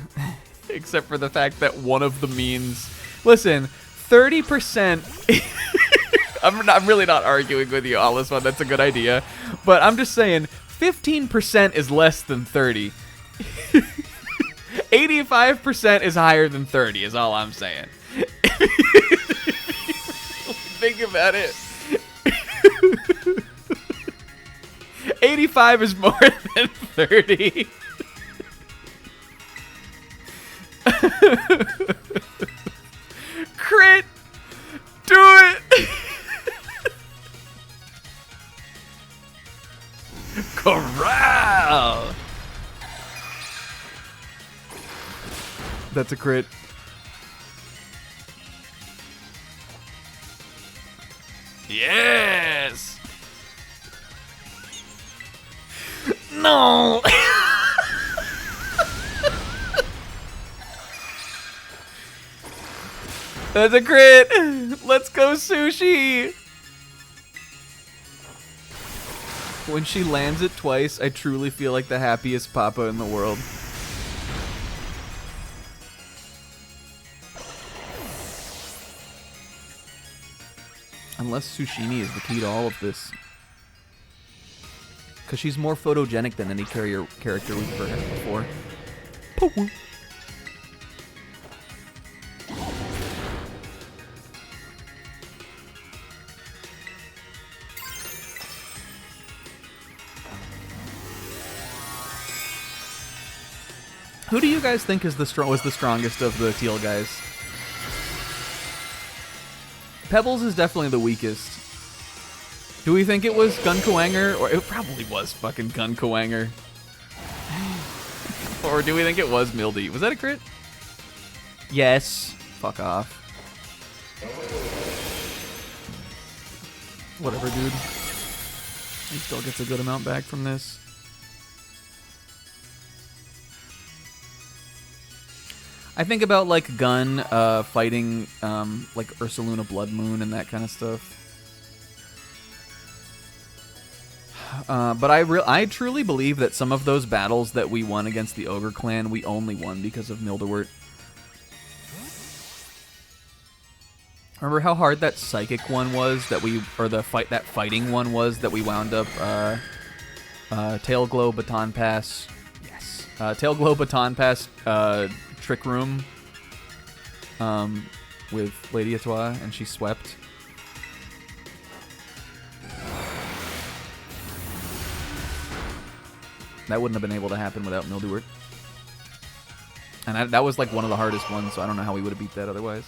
Except for the fact that one of the means... Listen, 30%... I'm really not arguing with you, Alisman. That's a good idea. But I'm just saying... 15% is less than 30. 85% is higher than 30 is all I'm saying. Think about it. 85 is more than 30. Crit! Do it! Corral! That's a crit. Yes! No! That's a crit! Let's go, Sushi! When she lands it twice, I truly feel like the happiest Papa in the world. Unless Sushini is the key to all of this. Because she's more photogenic than any character we've ever had before. Poo-woo. Who do you guys think is was the strongest of the teal guys? Pebbles is definitely the weakest. Do we think it was Gunkawanger? Or it probably was fucking Gunkawanger. Or do we think it was Mildy? Was that a crit? Yes. Fuck off. Whatever, dude. He still gets a good amount back from this. I think about like Gun fighting like Ursaluna Blood Moon and that kind of stuff. But I truly believe that some of those battles that we won against the Ogre Clan, we only won because of Mildewort. Remember how hard that psychic one was that that fighting one was that we wound up Tail Glow Baton Pass. Yes. Tail Glow Baton Pass Trick Room with Lady Atois, and she swept. That wouldn't have been able to happen without Mildewort. And that was like one of the hardest ones, so I don't know how we would have beat that otherwise.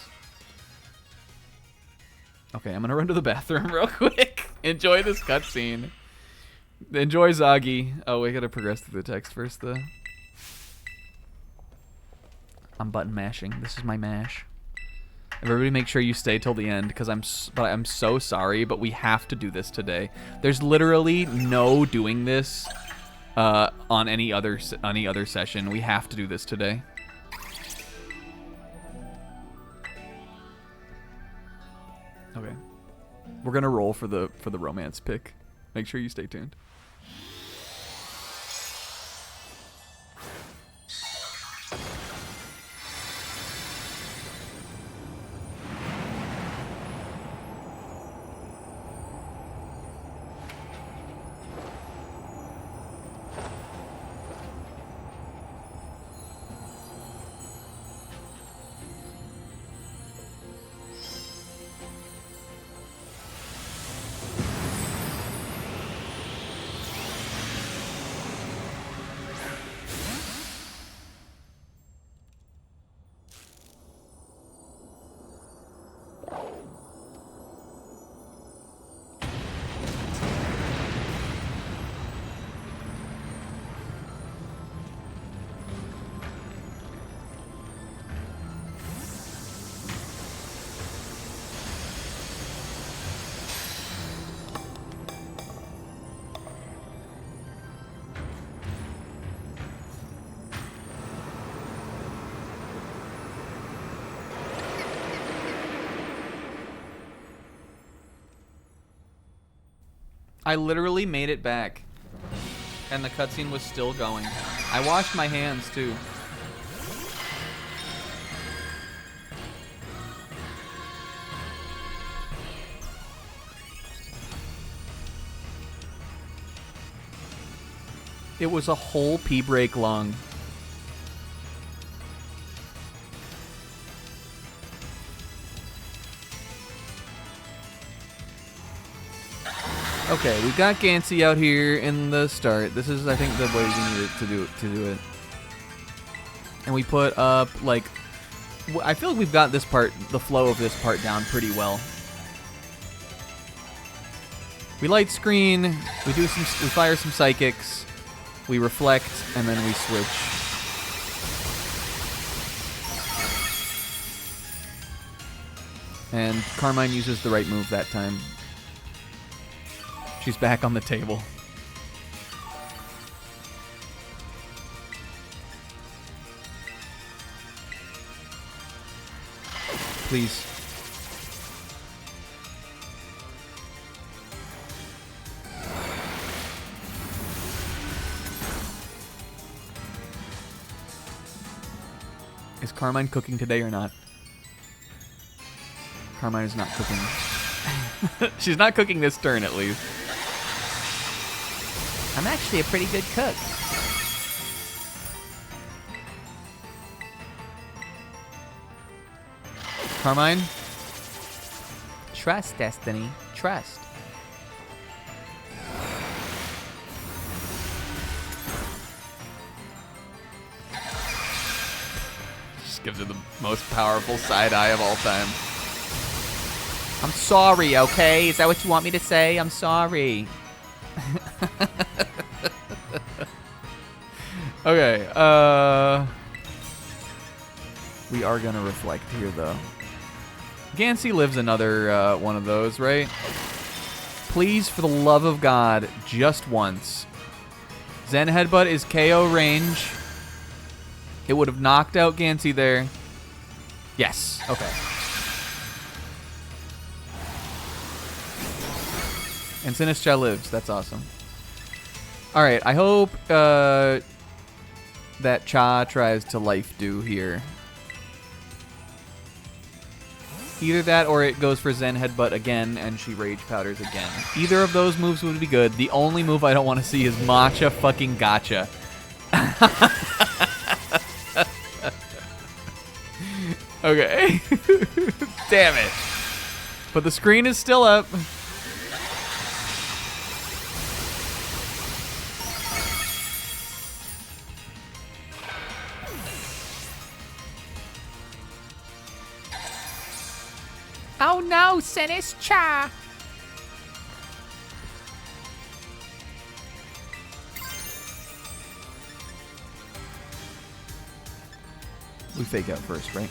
Okay, I'm gonna run to the bathroom real quick. Enjoy this cutscene. Enjoy Zagi. Oh, we gotta progress through the text first, though. I'm button mashing. This is my mash. Everybody make sure you stay till the end, because I'm so sorry, but we have to do this today. There's literally no doing this on any other session. We have to do this today. Okay. We're gonna roll for the romance pick. Make sure you stay tuned. I literally made it back, and the cutscene was still going. I washed my hands, too. It was a whole pee break long. Okay, we got Gansey out here in the start. This is, I think, the way we need to do it. And we put up, like, I feel like we've got this part, the flow of this part down pretty well. We light screen, we fire some psychics, we reflect, and then we switch. And Carmine uses the right move that time. She's back on the table. Please. Is Carmine cooking today or not? Carmine is not cooking. She's not cooking this turn, at least. I'm actually a pretty good cook. Carmine? Trust, Destiny. Trust. Just gives her the most powerful side eye of all time. I'm sorry, okay? Is that what you want me to say? I'm sorry. Okay, we are gonna reflect here, though. Gansey lives another one of those, right? Please, for the love of God, just once. Zen Headbutt is KO range. It would have knocked out Gansey there. Yes, okay. And Sinistcha lives. That's awesome. All right, I hope that Cha tries to life do here. Either that or it goes for Zen Headbutt again and she Rage Powders again. Either of those moves would be good. The only move I don't want to see is Matcha fucking Gotcha. Okay. Damn it. But the screen is still up. Oh no, Sinistcha! We fake out first, right?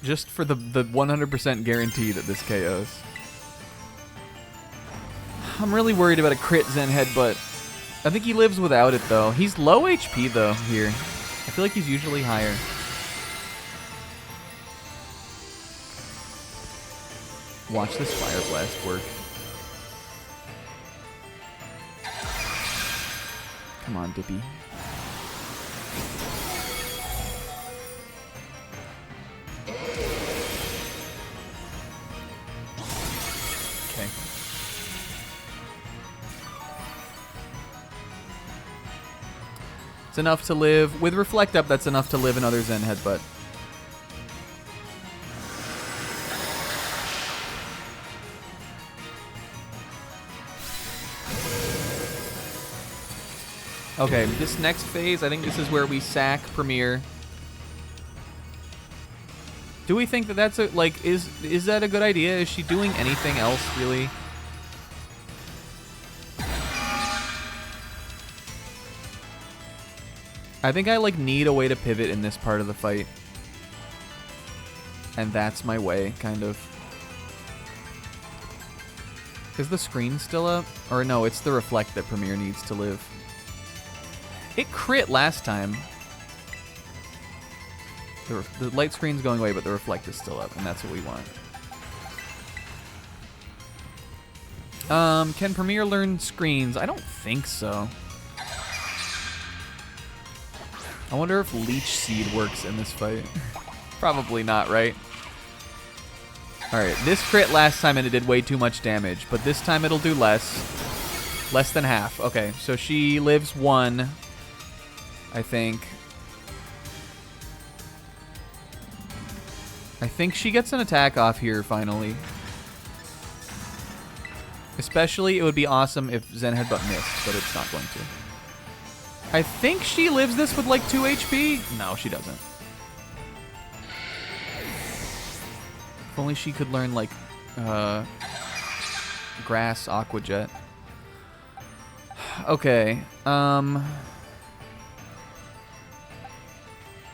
Just for the 100% guarantee that this KOs. I'm really worried about a crit Zen Headbutt. I think he lives without it, though. He's low HP, though, here. I feel like he's usually higher. Watch this Fire Blast work. Come on, Dippy. Okay. It's enough to live. With Reflect Up, that's enough to live another Zen Headbutt. Okay, this next phase, I think this is where we sack Premier. Do we think that that's a, like, is that a good idea? Is she doing anything else, really? I think I, like, need a way to pivot in this part of the fight. And that's my way, kind of. Is the screen still up? Or no, it's the Reflect that Premier needs to live. It crit last time. The light screen's going away, but the Reflect is still up, and that's what we want. Can Premier learn screens? I don't think so. I wonder if Leech Seed works in this fight. Probably not, right? Alright, this crit last time and it did way too much damage, but this time it'll do less. Less than half. Okay, so she lives 1, I think. I think she gets an attack off here, finally. Especially, it would be awesome if Zen Headbutt missed, but it's not going to. I think she lives this with like 2 HP. No, she doesn't. If only she could learn like Grass Aqua Jet. Okay.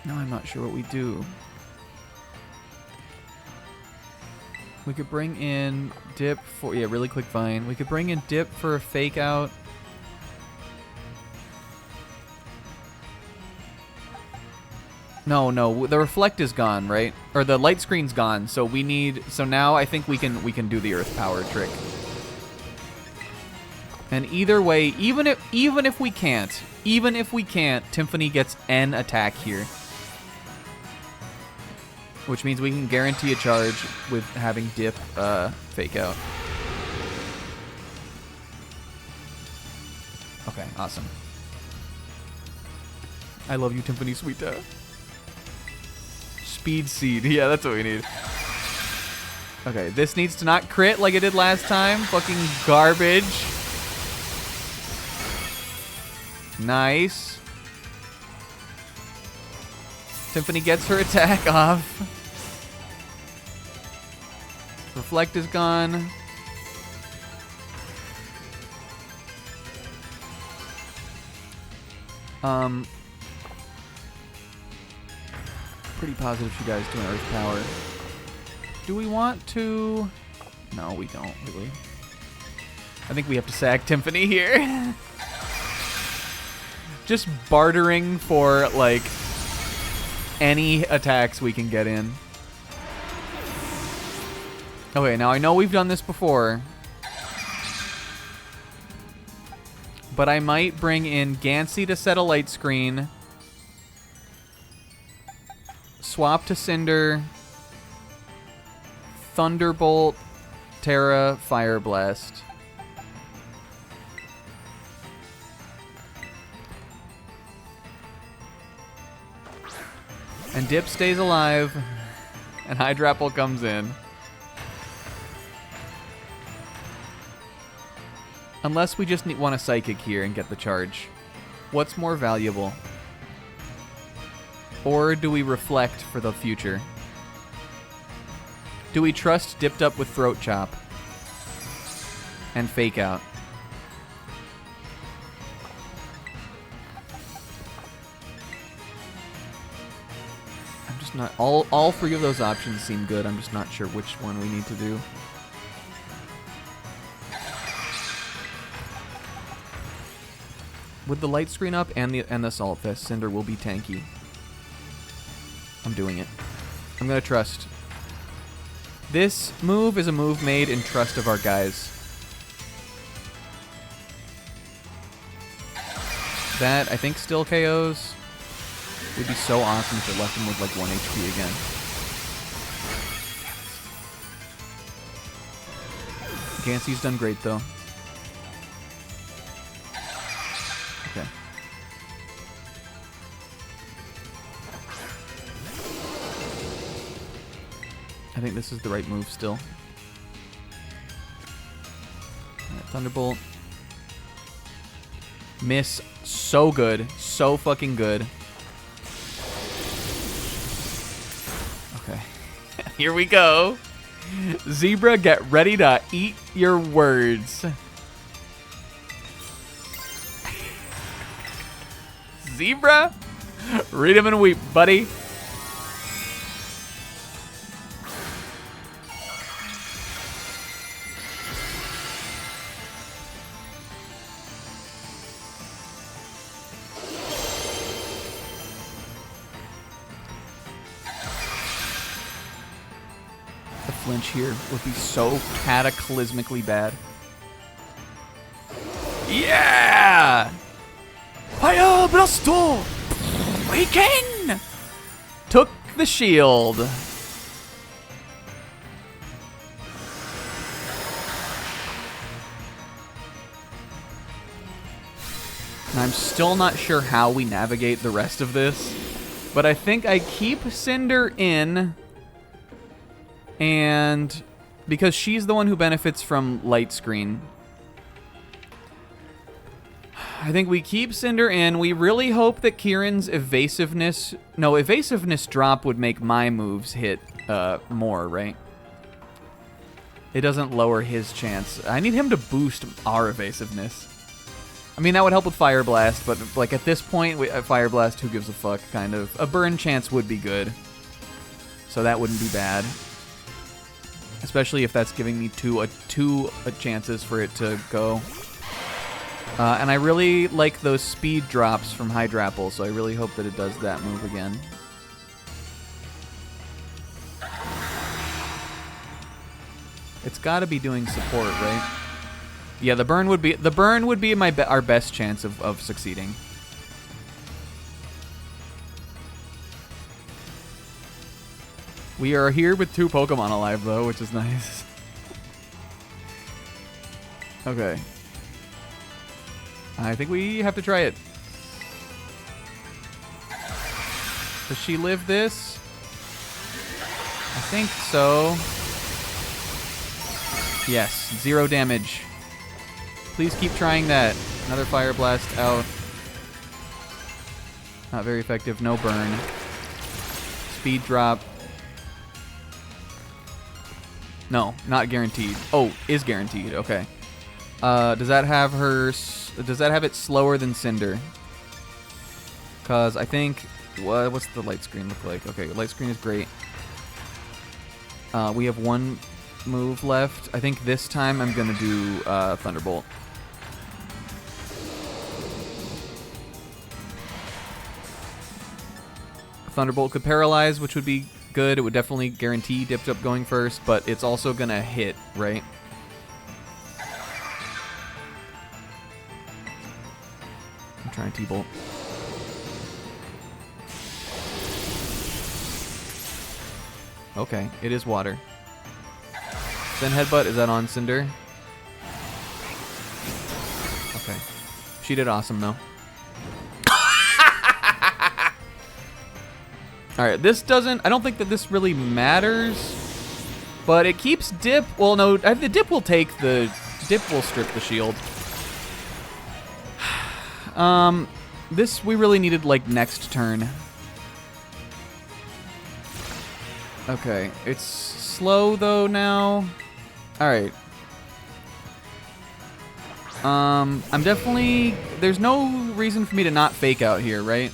Now I'm not sure what we do. We could bring in Dip for... Yeah, really quick vine. We could bring in Dip for a fake out. No, the reflect is gone, right? Or the light screen's gone, so we need... So now I think we can do the earth power trick. And either way, even if we can't, Tiffany gets an attack here. Which means we can guarantee a charge with having Dip fake out. Okay, awesome. I love you, Tiffany Sweetheart. Speed seed. Yeah, that's what we need. Okay, this needs to not crit like it did last time. Fucking garbage. Nice. Tiffany gets her attack off. Reflect is gone. Pretty positive she guys do an earth power. Do we want to? No, we don't really. I think we have to sack Tiffany here. Just bartering for like any attacks we can get in. Okay, now I know we've done this before, but I might bring in Gansey to set a light screen, swap to Cinder, Thunderbolt, Terra, Fire Blast. And Dip stays alive, and Hydrapple comes in. Unless we just want a Psychic here and get the charge. What's more valuable? Or do we reflect for the future? Do we trust Dipped Up with Throat Chop? And Fake Out? I'm just not... All three of those options seem good. I'm just not sure which one we need to do. With the light screen up and the Salt Fest, Cinder will be tanky. I'm doing it. I'm gonna trust. This move is a move made in trust of our guys. That, I think, still KOs. Would be so awesome if it left him with like 1 HP again. Gansey's done great though. Okay. I think this is the right move still. Alright, Thunderbolt. Miss. So good. So fucking good. Okay. Here we go. Zebra, get ready to eat your words. Zebra? Read him and weep, buddy. The flinch here would be so cataclysmically bad. Yeah! Fire Blasto! We can! Took the shield. And I'm still not sure how we navigate the rest of this, but I think I keep Cinder in, and because she's the one who benefits from light screen, I think we keep Cinder in. We really hope that Kieran's evasiveness drop would make my moves hit more, right? It doesn't lower his chance. I need him to boost our evasiveness. I mean, that would help with Fire Blast, but like at this point, Fire Blast, who gives a fuck, kind of. A burn chance would be good. So that wouldn't be bad. Especially if that's giving me two chances for it to go. And I really like those speed drops from Hydrapple, so I really hope that it does that move again. It's got to be doing support, right? Yeah, the burn would be our best chance of succeeding. We are here with 2 Pokemon alive, though, which is nice. Okay. I think we have to try it. Does she live this? I think so. Yes, 0 damage. Please keep trying that. Another Fire Blast out. Not very effective. No burn. Speed drop. No, not guaranteed. Oh, is guaranteed. Okay. Does that have her? Does that have it slower than Cinder? Cause I think what's the light screen look like? Okay, light screen is great. We have 1 move left. I think this time I'm gonna do Thunderbolt. Thunderbolt could paralyze, which would be good. It would definitely guarantee Dipped Up going first, but it's also gonna hit, right? I'm trying T-Bolt. Okay, it is water. Then Headbutt, is that on Cinder? Okay. She did awesome, though. Alright, this doesn't... I don't think that this really matters. But it keeps Dip... Well, no, the Dip will take the... Dip will strip the shield. This we really needed, like, next turn. Okay, it's slow, though, now. Alright. I'm definitely... There's no reason for me to not fake out here, right?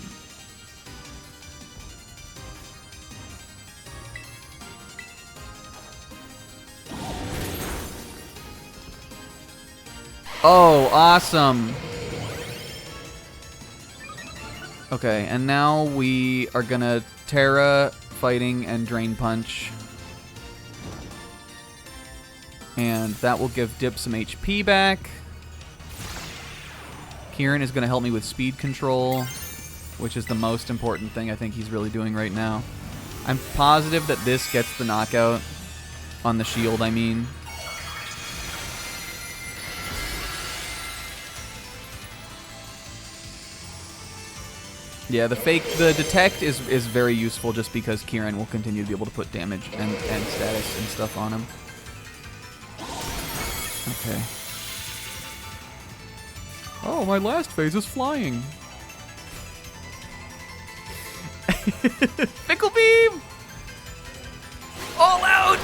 Oh, awesome. Okay, and now we are gonna Terra, Fighting, and Drain Punch. And that will give Dip some HP back. Kieran is gonna help me with speed control, which is the most important thing I think he's really doing right now. I'm positive that this gets the knockout on the shield, I mean. Yeah, the detect is very useful just because Kieran will continue to be able to put damage and status and stuff on him. Okay. Oh, my last phase is flying. Fickle Beam! All out!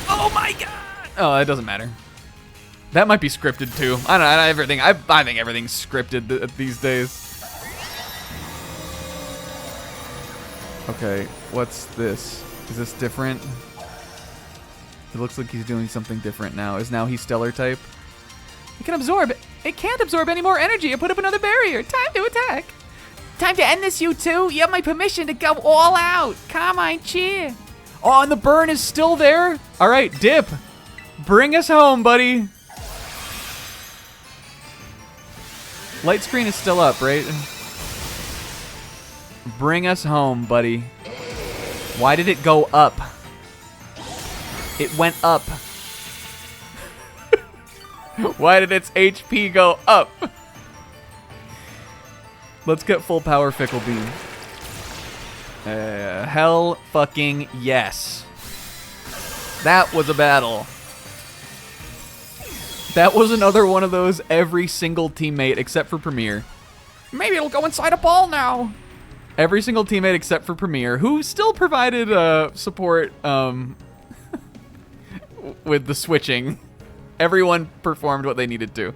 Oh my god! Oh, it doesn't matter. That might be scripted too. I don't know, everything. I think everything's scripted these days. Okay, what's this? Is this different? It looks like he's doing something different now. Now he's Stellar type? It can absorb. It can't absorb any more energy. I put up another barrier. Time to attack. Time to end this, you two. You have my permission to go all out. Come on, cheer. Oh, and the burn is still there? All right, Dip. Bring us home, buddy. Light screen is still up, right? Bring us home, buddy. Why did it go up? It went up. Why did its HP go up? Let's get full power Fickle Beam. Hell fucking yes. That was a battle. That was another one of those every single teammate except for Premier. Maybe it'll go inside a ball now. Every single teammate except for Premier, who still provided support with the switching. Everyone performed what they needed to.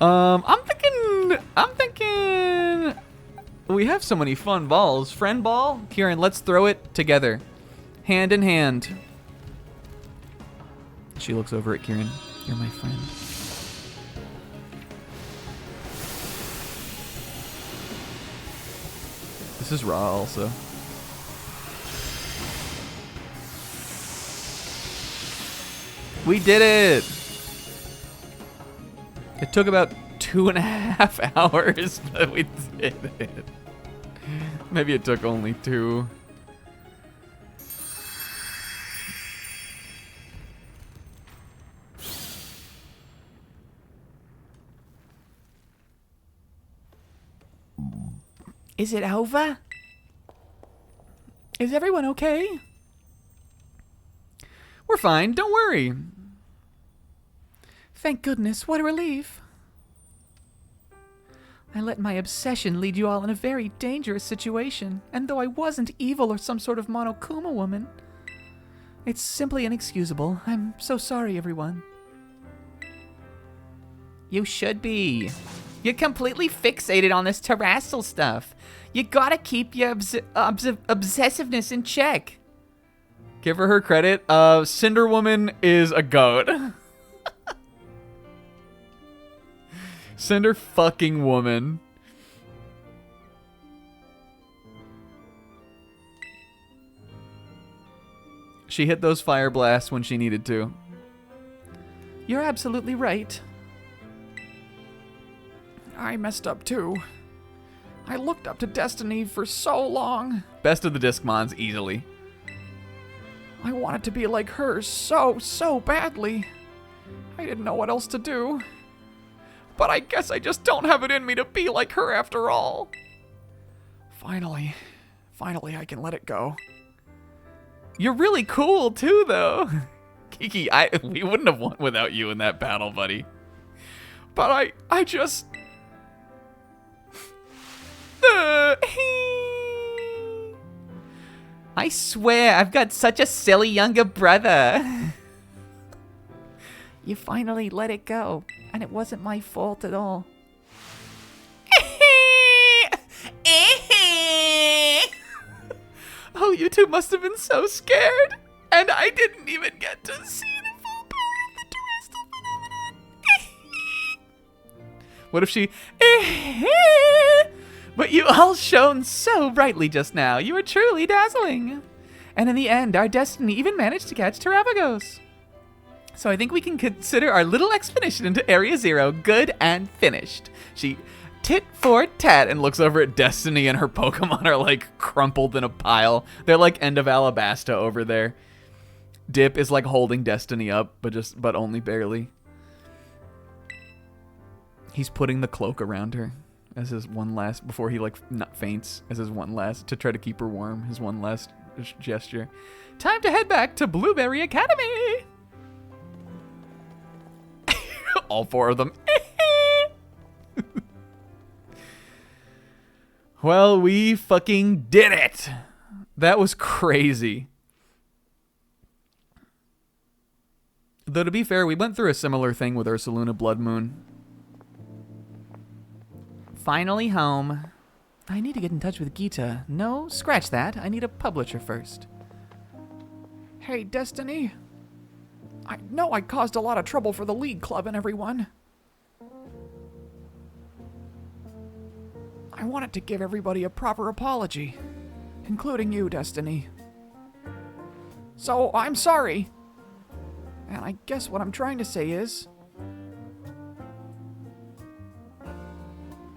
I'm thinking we have so many fun balls. Friend ball? Kieran, let's throw it together. Hand in hand. She looks over at Kieran. You're my friend. This is raw also. We did it! It took about 2.5 hours, but we did it. Maybe it took only 2. Is it over? Is everyone okay? We're fine, don't worry. Thank goodness, what a relief. I let my obsession lead you all in a very dangerous situation, and though I wasn't evil or some sort of Monokuma woman, it's simply inexcusable. I'm so sorry, everyone. You should be. You're completely fixated on this terrestrial stuff. You gotta keep your obsessiveness in check. Give her credit. Cinder Woman is a goat. Cinder fucking Woman. She hit those fire blasts when she needed to. You're absolutely right. I messed up too. I looked up to Destiny for so long. Best of the Discmons, easily. I wanted to be like her so badly. I didn't know what else to do. But I guess I just don't have it in me to be like her after all. Finally I can let it go. You're really cool too, though. Kiki, we wouldn't have won without you in that battle, buddy. But I just... I swear, I've got such a silly younger brother. You finally let it go, and it wasn't my fault at all. Oh, you two must have been so scared. And I didn't even get to see the full power of the terrestrial phenomenon. What if she... But you all shone so brightly just now. You were truly dazzling. And in the end, our destiny even managed to catch Terravagos. So I think we can consider our little expedition into Area Zero good and finished. She tit for tat and looks over at Destiny, and her Pokemon are like crumpled in a pile. They're like End of Alabasta over there. Dip is like holding Destiny up, but only barely. He's putting the cloak around her as his one last, before he like not faints, as his one last, to try to keep her warm, his one last gesture. Time to head back to Blueberry Academy. All 4 of them. Well, we fucking did it. That was crazy. Though to be fair, we went through a similar thing with Ursaluna Blood Moon. Finally home. I need to get in touch with Gita. No, scratch that. I need a publisher first. Hey, Destiny. I know I caused a lot of trouble for the League Club and everyone. I wanted to give everybody a proper apology, including you, Destiny. So, I'm sorry. And I guess what I'm trying to say is,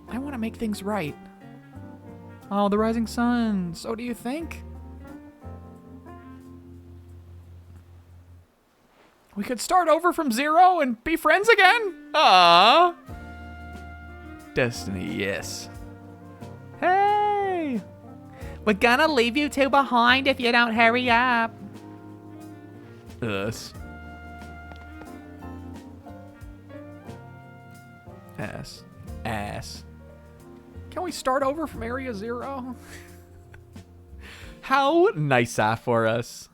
I want to make things right. Oh, the rising sun. So do you think? We could start over from 0 and be friends again? Aww. Destiny, yes. Hey! We're gonna leave you two behind if you don't hurry up. Us. Ass. Ass. Can we start over from Area 0? How nice for us.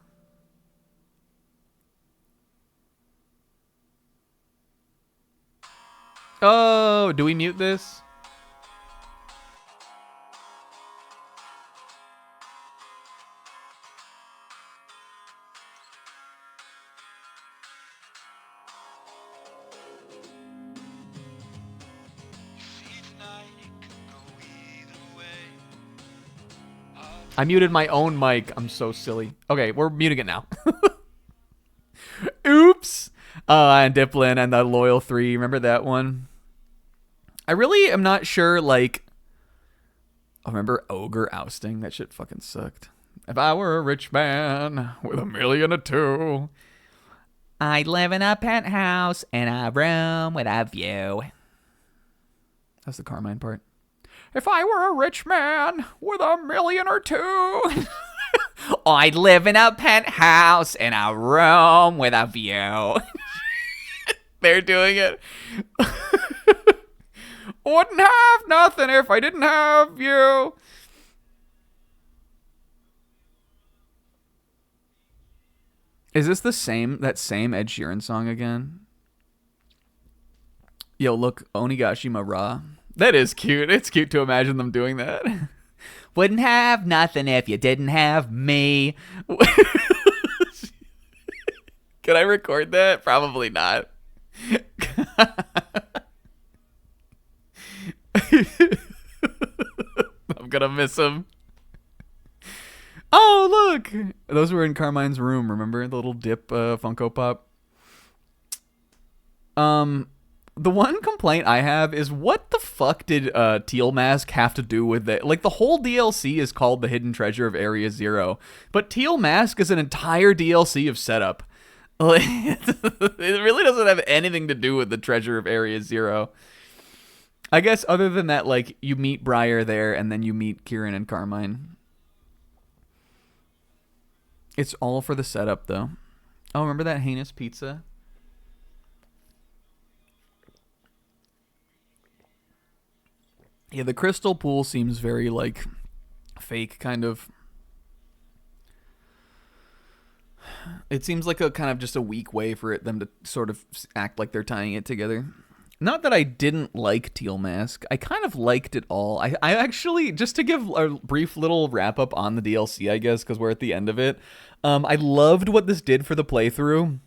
Oh, do we mute this? I muted my own mic. I'm so silly. Okay, we're muting it now. Oops. And Diplin and the Loyal 3. Remember that one? I really am not sure, like... I remember Ogre ousting. That shit fucking sucked. If I were a rich man with $1 million or two, I'd live in a penthouse in a room with a view. That's the Carmine part. If I were a rich man with $1 million or two, I'd live in a penthouse in a room with a view. They're doing it. wouldn't have nothing if I didn't have you. Is this that same Ed Sheeran song again? Yo, look, Onigashima Ra. That is cute. It's cute to imagine them doing that. Wouldn't have nothing if you didn't have me. Can I record that? Probably not. I'm gonna miss him. Oh, look! Those were in Carmine's room, remember? The little dip Funko Pop. The one complaint I have is what the fuck did Teal Mask have to do with it? Like, the whole DLC is called The Hidden Treasure of Area Zero, but Teal Mask is an entire DLC of setup. Like, it really doesn't have anything to do with the Treasure of Area Zero. I guess other than that, like, you meet Briar there, and then you meet Kieran and Carmine. It's all for the setup, though. Oh, remember that heinous pizza? Yeah, the crystal pool seems very, like, fake, kind of. It seems like a kind of just a weak way for them to sort of act like they're tying it together. Not that I didn't like Teal Mask. I kind of liked it all. I actually, just to give a brief little wrap-up on the DLC, I guess, because we're at the end of it, I loved what this did for the playthrough.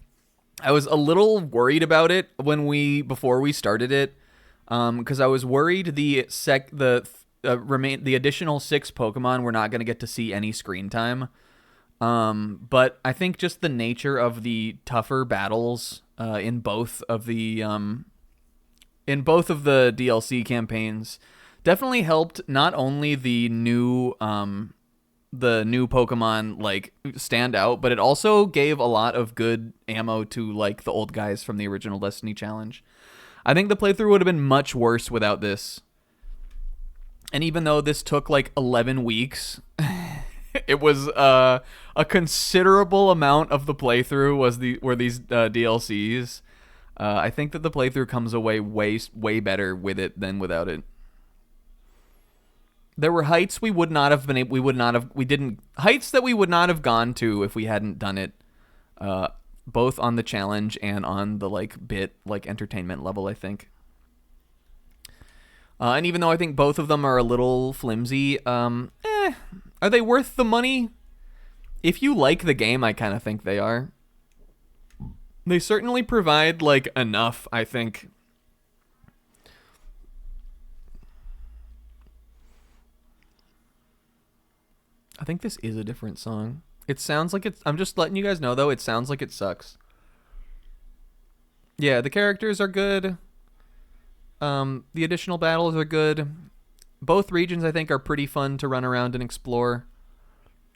I was a little worried about it before we started it, because I was worried the additional 6 Pokemon were not going to get to see any screen time. But I think just the nature of the tougher battles in both of the DLC campaigns definitely helped not only the new Pokemon like stand out, but it also gave a lot of good ammo to like the old guys from the original Destiny challenge. I think the playthrough would have been much worse without this. And even though this took like 11 weeks, it was a considerable amount of the playthrough were these DLCs. I think that the playthrough comes away way better with it than without it. There were heights heights that we would not have gone to if we hadn't done it, both on the challenge and on the entertainment level, I think. And even though I think both of them are a little flimsy, are they worth the money? If you like the game, I kind of think they are. They certainly provide, like, enough, I think. I think this is a different song. It sounds like it's... I'm just letting you guys know, though, it sounds like it sucks. Yeah, the characters are good. The additional battles are good. Both regions, I think, are pretty fun to run around and explore.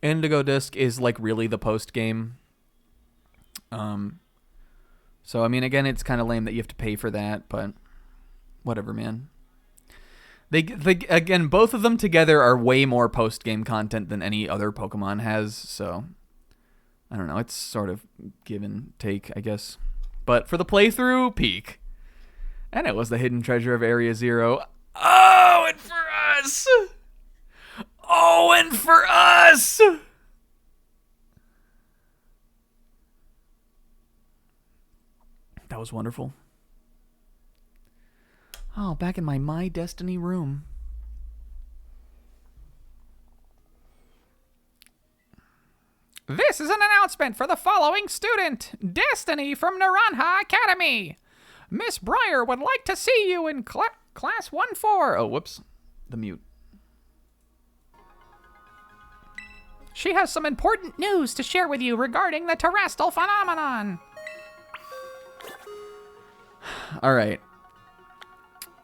Indigo Disc is, like, really the post-game. So, I mean, again, it's kind of lame that you have to pay for that, but whatever, man. They again, both of them together are way more post-game content than any other Pokemon has, so I don't know. It's sort of give and take, I guess. But for the playthrough, peak. And it was the Hidden Treasure of Area Zero. Oh, and for us! Oh, and for us! That was wonderful. Oh, back in my Destiny room. This is an announcement for the following student, Destiny from Naranja Academy. Miss Breyer would like to see you in class 1-4. Oh, whoops. The mute. She has some important news to share with you regarding the terrestrial phenomenon. All right.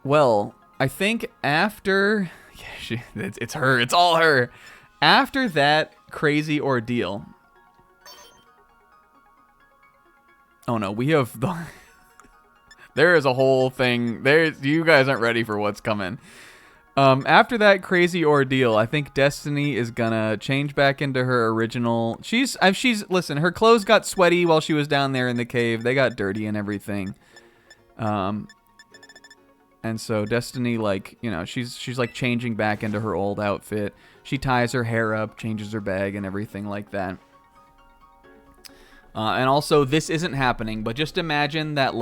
Well, I think after... Yeah, it's her. It's all her. After that crazy ordeal... Oh, no. We have... There is a whole thing. You guys aren't ready for what's coming. After that crazy ordeal, I think Destiny is gonna change back into her original. Listen, her clothes got sweaty while she was down there in the cave. They got dirty and everything. And so Destiny, like, you know, she's like changing back into her old outfit. She ties her hair up, changes her bag, and everything like that. And also, this isn't happening, but just imagine that,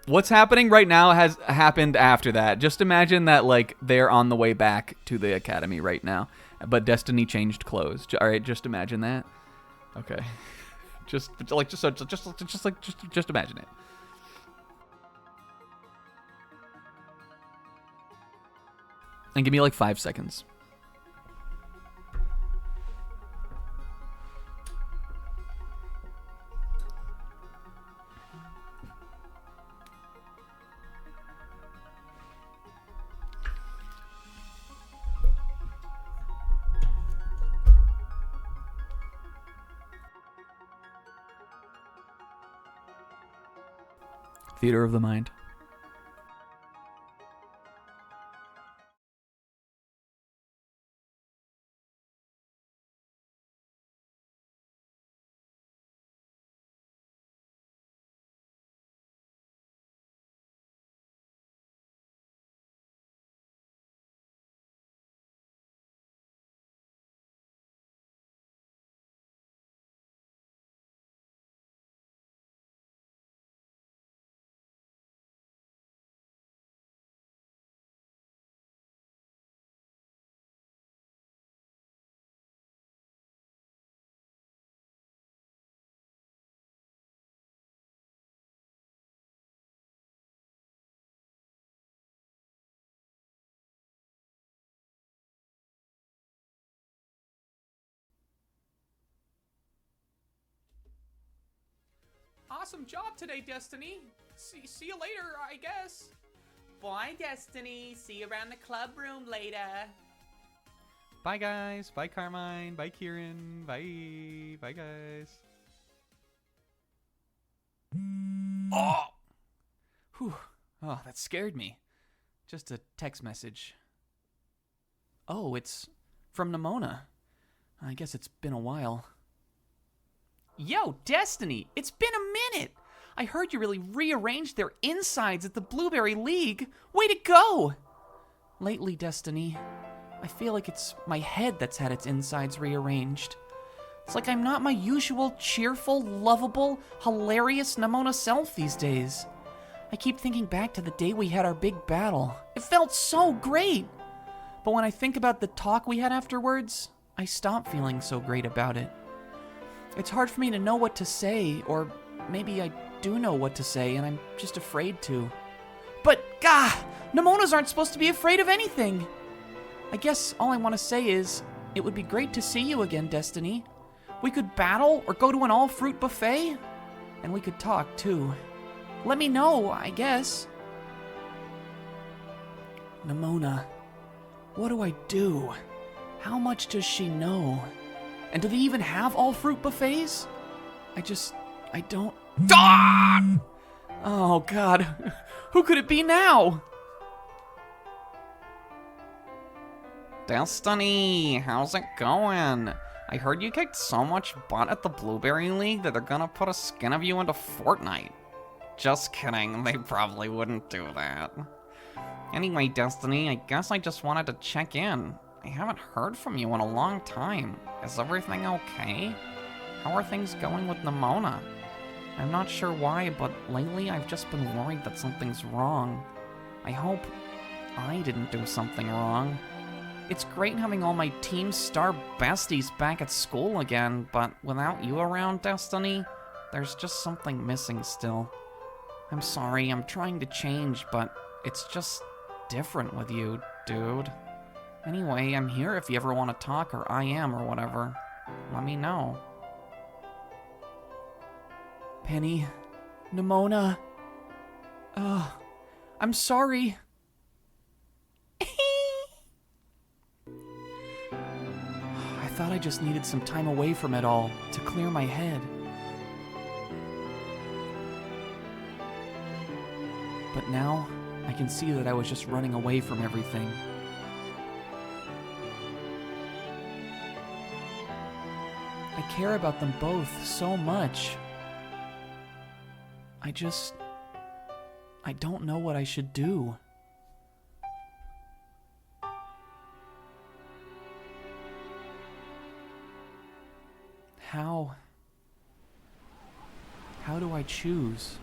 what's happening right now has happened after that. Just imagine that, like, they're on the way back to the academy right now, but Destiny changed clothes. All right, just imagine that. Okay, just imagine it. And give me like 5 seconds. Theater of the Mind. Awesome job today, Destiny. See you later, I guess. Bye, Destiny. See you around the club room later. Bye, guys. Bye, Carmine. Bye, Kieran. Bye. Bye, guys. Oh! Whew. Oh, that scared me. Just a text message. Oh, it's from Nimona. I guess it's been a while. Yo, Destiny, it's been a minute. I heard you really rearranged their insides at the Blueberry League. Way to go! Lately, Destiny, I feel like it's my head that's had its insides rearranged. It's like I'm not my usual cheerful, lovable, hilarious Nimona self these days. I keep thinking back to the day we had our big battle. It felt so great! But when I think about the talk we had afterwards, I stop feeling so great about it. It's hard for me to know what to say, or maybe I do know what to say and I'm just afraid to. But, gah! Nimonas aren't supposed to be afraid of anything! I guess all I want to say is, it would be great to see you again, Destiny. We could battle or go to an all-fruit buffet, and we could talk, too. Let me know, I guess. Nimona, what do I do? How much does she know? And do they even have all-fruit buffets? I don't... Ah! Oh, God. Who could it be now? Destiny, how's it going? I heard you kicked so much butt at the Blueberry League that they're gonna put a skin of you into Fortnite. Just kidding, they probably wouldn't do that. Anyway, Destiny, I guess I just wanted to check in. I haven't heard from you in a long time. Is everything okay? How are things going with Nimona? I'm not sure why, but lately I've just been worried that something's wrong. I hope I didn't do something wrong. It's great having all my Team Star besties back at school again, but without you around, Destiny, there's just something missing still. I'm sorry, I'm trying to change, but it's just different with you, dude. Anyway, I'm here if you ever want to talk, or I am, or whatever. Let me know. Penny, Nimona. I'm sorry. I thought I just needed some time away from it all to clear my head. But now, I can see that I was just running away from everything. I care about them both so much. I don't know what I should do. How do I choose?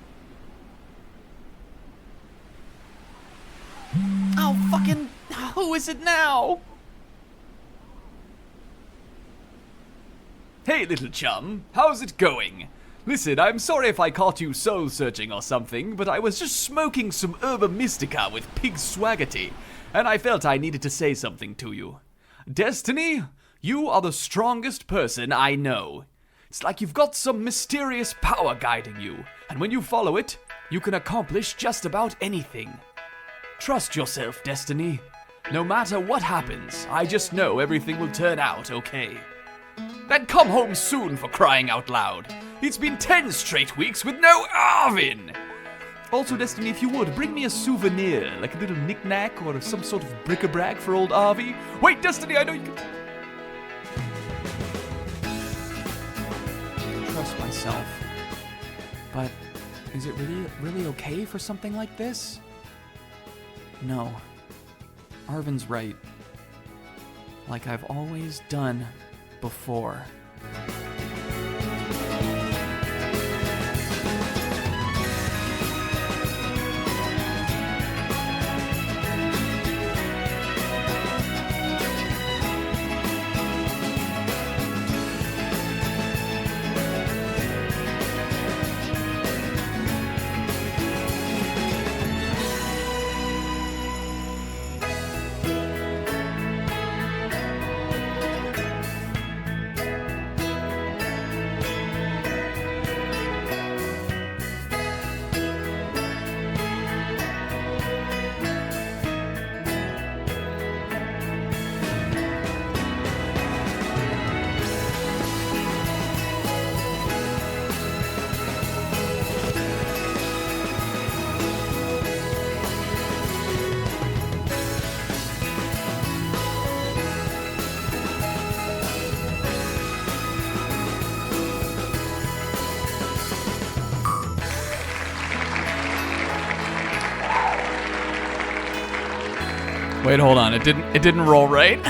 Oh, fucking, who is it now? Hey, little chum, how's it going? Listen, I'm sorry if I caught you soul-searching or something, but I was just smoking some Herba Mystica with Pig Swaggerty, and I felt I needed to say something to you. Destiny, you are the strongest person I know. It's like you've got some mysterious power guiding you, and when you follow it, you can accomplish just about anything. Trust yourself, Destiny. No matter what happens, I just know everything will turn out okay. Then come home soon, for crying out loud. It's been 10 straight weeks with no Arvin! Also, Destiny, if you would, bring me a souvenir, like a little knick-knack or some sort of bric-a-brac for old Arvy. Wait, Destiny, I know you can... Trust myself. But is it really okay for something like this? No. Arvin's right. Like I've always done before. Wait, hold on. It didn't roll right.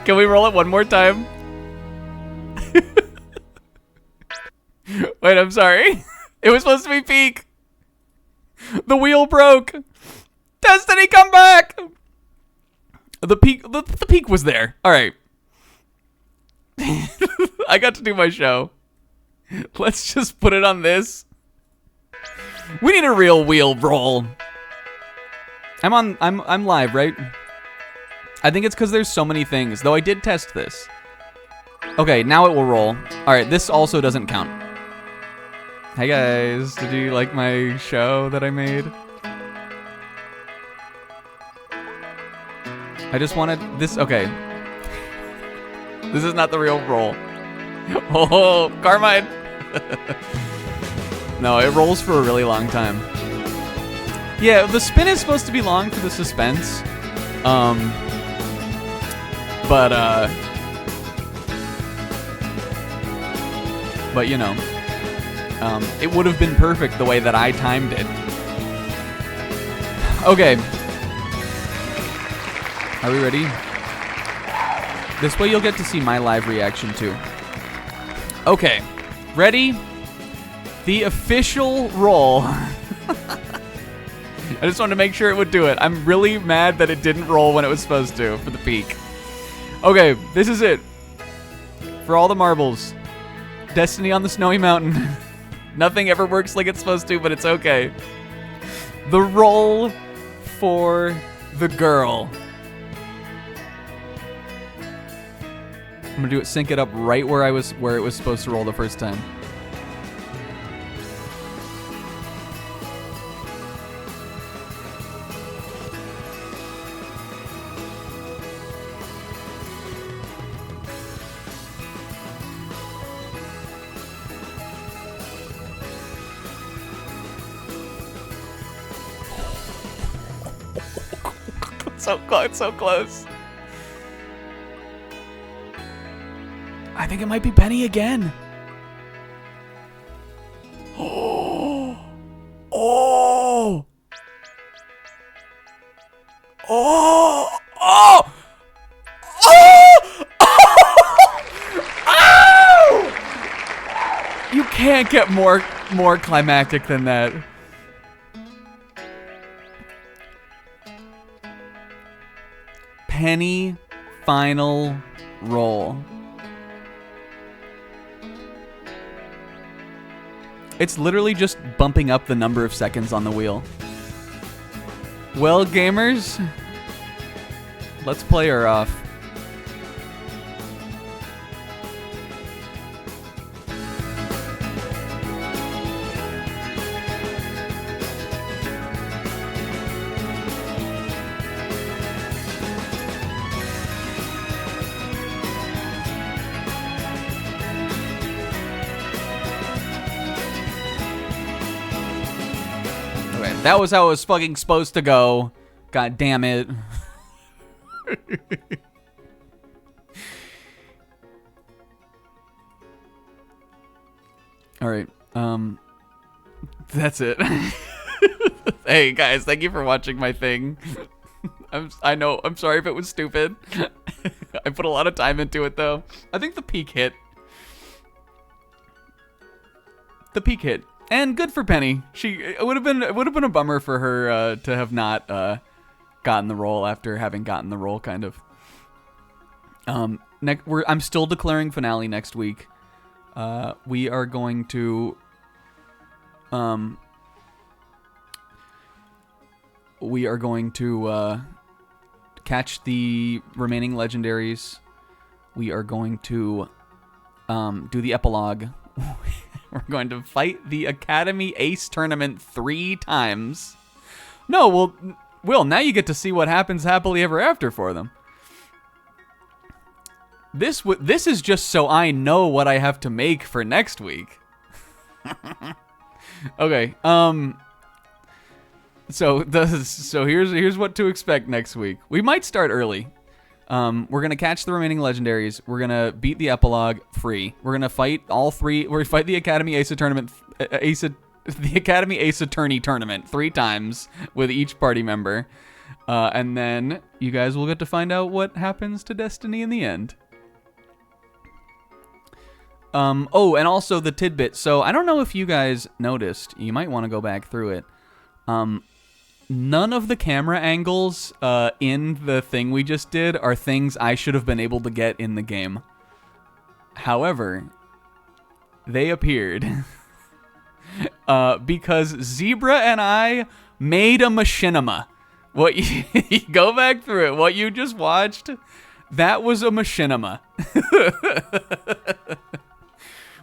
Can we roll it one more time? Wait, I'm sorry. It was supposed to be peak. The wheel broke. Destiny, come back. The peak was there. All right. I got to do my show. Let's just put it on this. We need a real wheel roll. I'm live, right? I think it's because there's so many things, though I did test this. Okay, now it will roll. Alright, this also doesn't count. Hey guys, did you like my show that I made? I just wanted this, okay. This is not the real roll. Oh, Carmine! No, it rolls for a really long time. Yeah, the spin is supposed to be long for the suspense. But you know, it would have been perfect the way that I timed it. Okay. Are we ready? This way you'll get to see my live reaction too. Okay. Ready? The official roll. I just wanted to make sure it would do it. I'm really mad that it didn't roll when it was supposed to for the peak. Okay, this is it. For all the marbles. Destiny on the Snowy Mountain. Nothing ever works like it's supposed to, but it's okay. The roll for the girl. I'm gonna do it, sync it up right where it was supposed to roll the first time. It's so close. I think it might be Penny again. Oh! Oh! Oh! Oh! Oh! You can't get more climactic than that. Penny final roll. It's literally just bumping up the number of seconds on the wheel. Well, gamers, let's play her off. That was how it was fucking supposed to go. God damn it. All right. That's it. Hey guys, thank you for watching my thing. I'm sorry if it was stupid. I put a lot of time into it though. I think the peak hit. And good for Penny. It would have been a bummer for her to have not gotten the role after having gotten the role, kind of. I'm still declaring finale next week. We are going to catch the remaining legendaries. We are going to do the epilogue. We're going to fight the Academy Ace Tournament 3 times. No, well, Will, now you get to see what happens happily ever after for them. This is just so I know what I have to make for next week. Okay, so here's what to expect next week. We might start early. We're gonna catch the remaining legendaries. We're gonna beat the epilogue free. We're gonna fight all three. We're gonna fight the Academy Ace Tournament, the Academy Ace Attorney Tournament 3 times with each party member, and then you guys will get to find out what happens to Destiny in the end. Oh, and also the tidbit. So I don't know if you guys noticed. You might want to go back through it. None of the camera angles in the thing we just did are things I should have been able to get in the game. However, they appeared because Zebra and I made a machinima. What you go back through it, what you just watched, that was a machinima.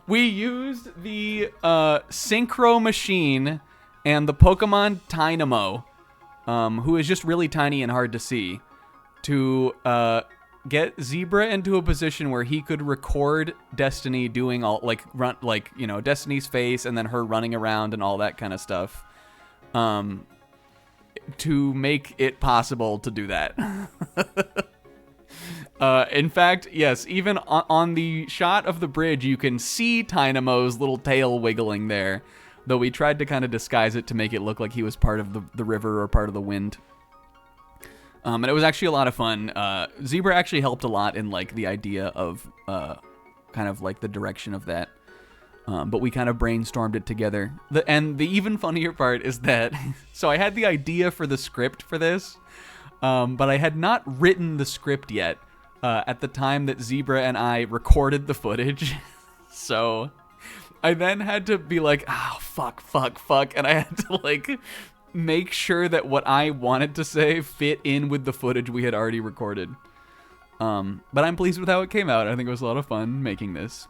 We used the Synchro Machine and the Pokemon Tynamo, who is just really tiny and hard to see, to get Zebra into a position where he could record Destiny doing all Destiny's face and then her running around and all that kind of stuff, to make it possible to do that. In fact, yes, even on the shot of the bridge, you can see Tynamo's little tail wiggling there. Though we tried to kind of disguise it to make it look like he was part of the river or part of the wind. And it was actually a lot of fun. Zebra actually helped a lot in like the idea of kind of like the direction of that. But we kind of brainstormed it together. And the even funnier part is that, so I had the idea for the script for this, but I had not written the script yet at the time that Zebra and I recorded the footage. So I then had to be like, oh, fuck. And I had to like make sure that what I wanted to say fit in with the footage we had already recorded. But I'm pleased with how it came out. I think it was a lot of fun making this.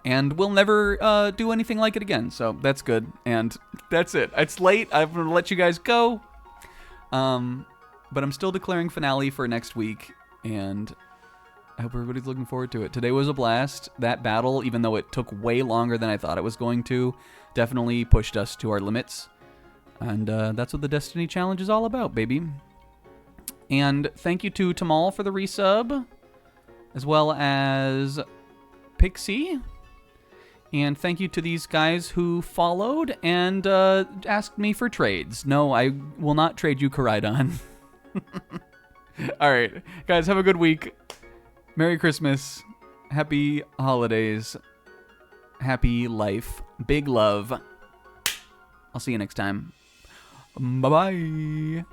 And we'll never do anything like it again, so that's good. And that's it. It's late. I'm going to let you guys go. But I'm still declaring finale for next week, and I hope everybody's looking forward to it. Today was a blast. That battle, even though it took way longer than I thought it was going to, definitely pushed us to our limits. And that's what the Destiny Challenge is all about, baby. And thank you to Tamal for the resub, as well as Pixie. And thank you to these guys who followed and asked me for trades. No, I will not trade you Koraidon. All right, guys, have a good week. Merry Christmas. Happy holidays. Happy life. Big love. I'll see you next time. Bye-bye.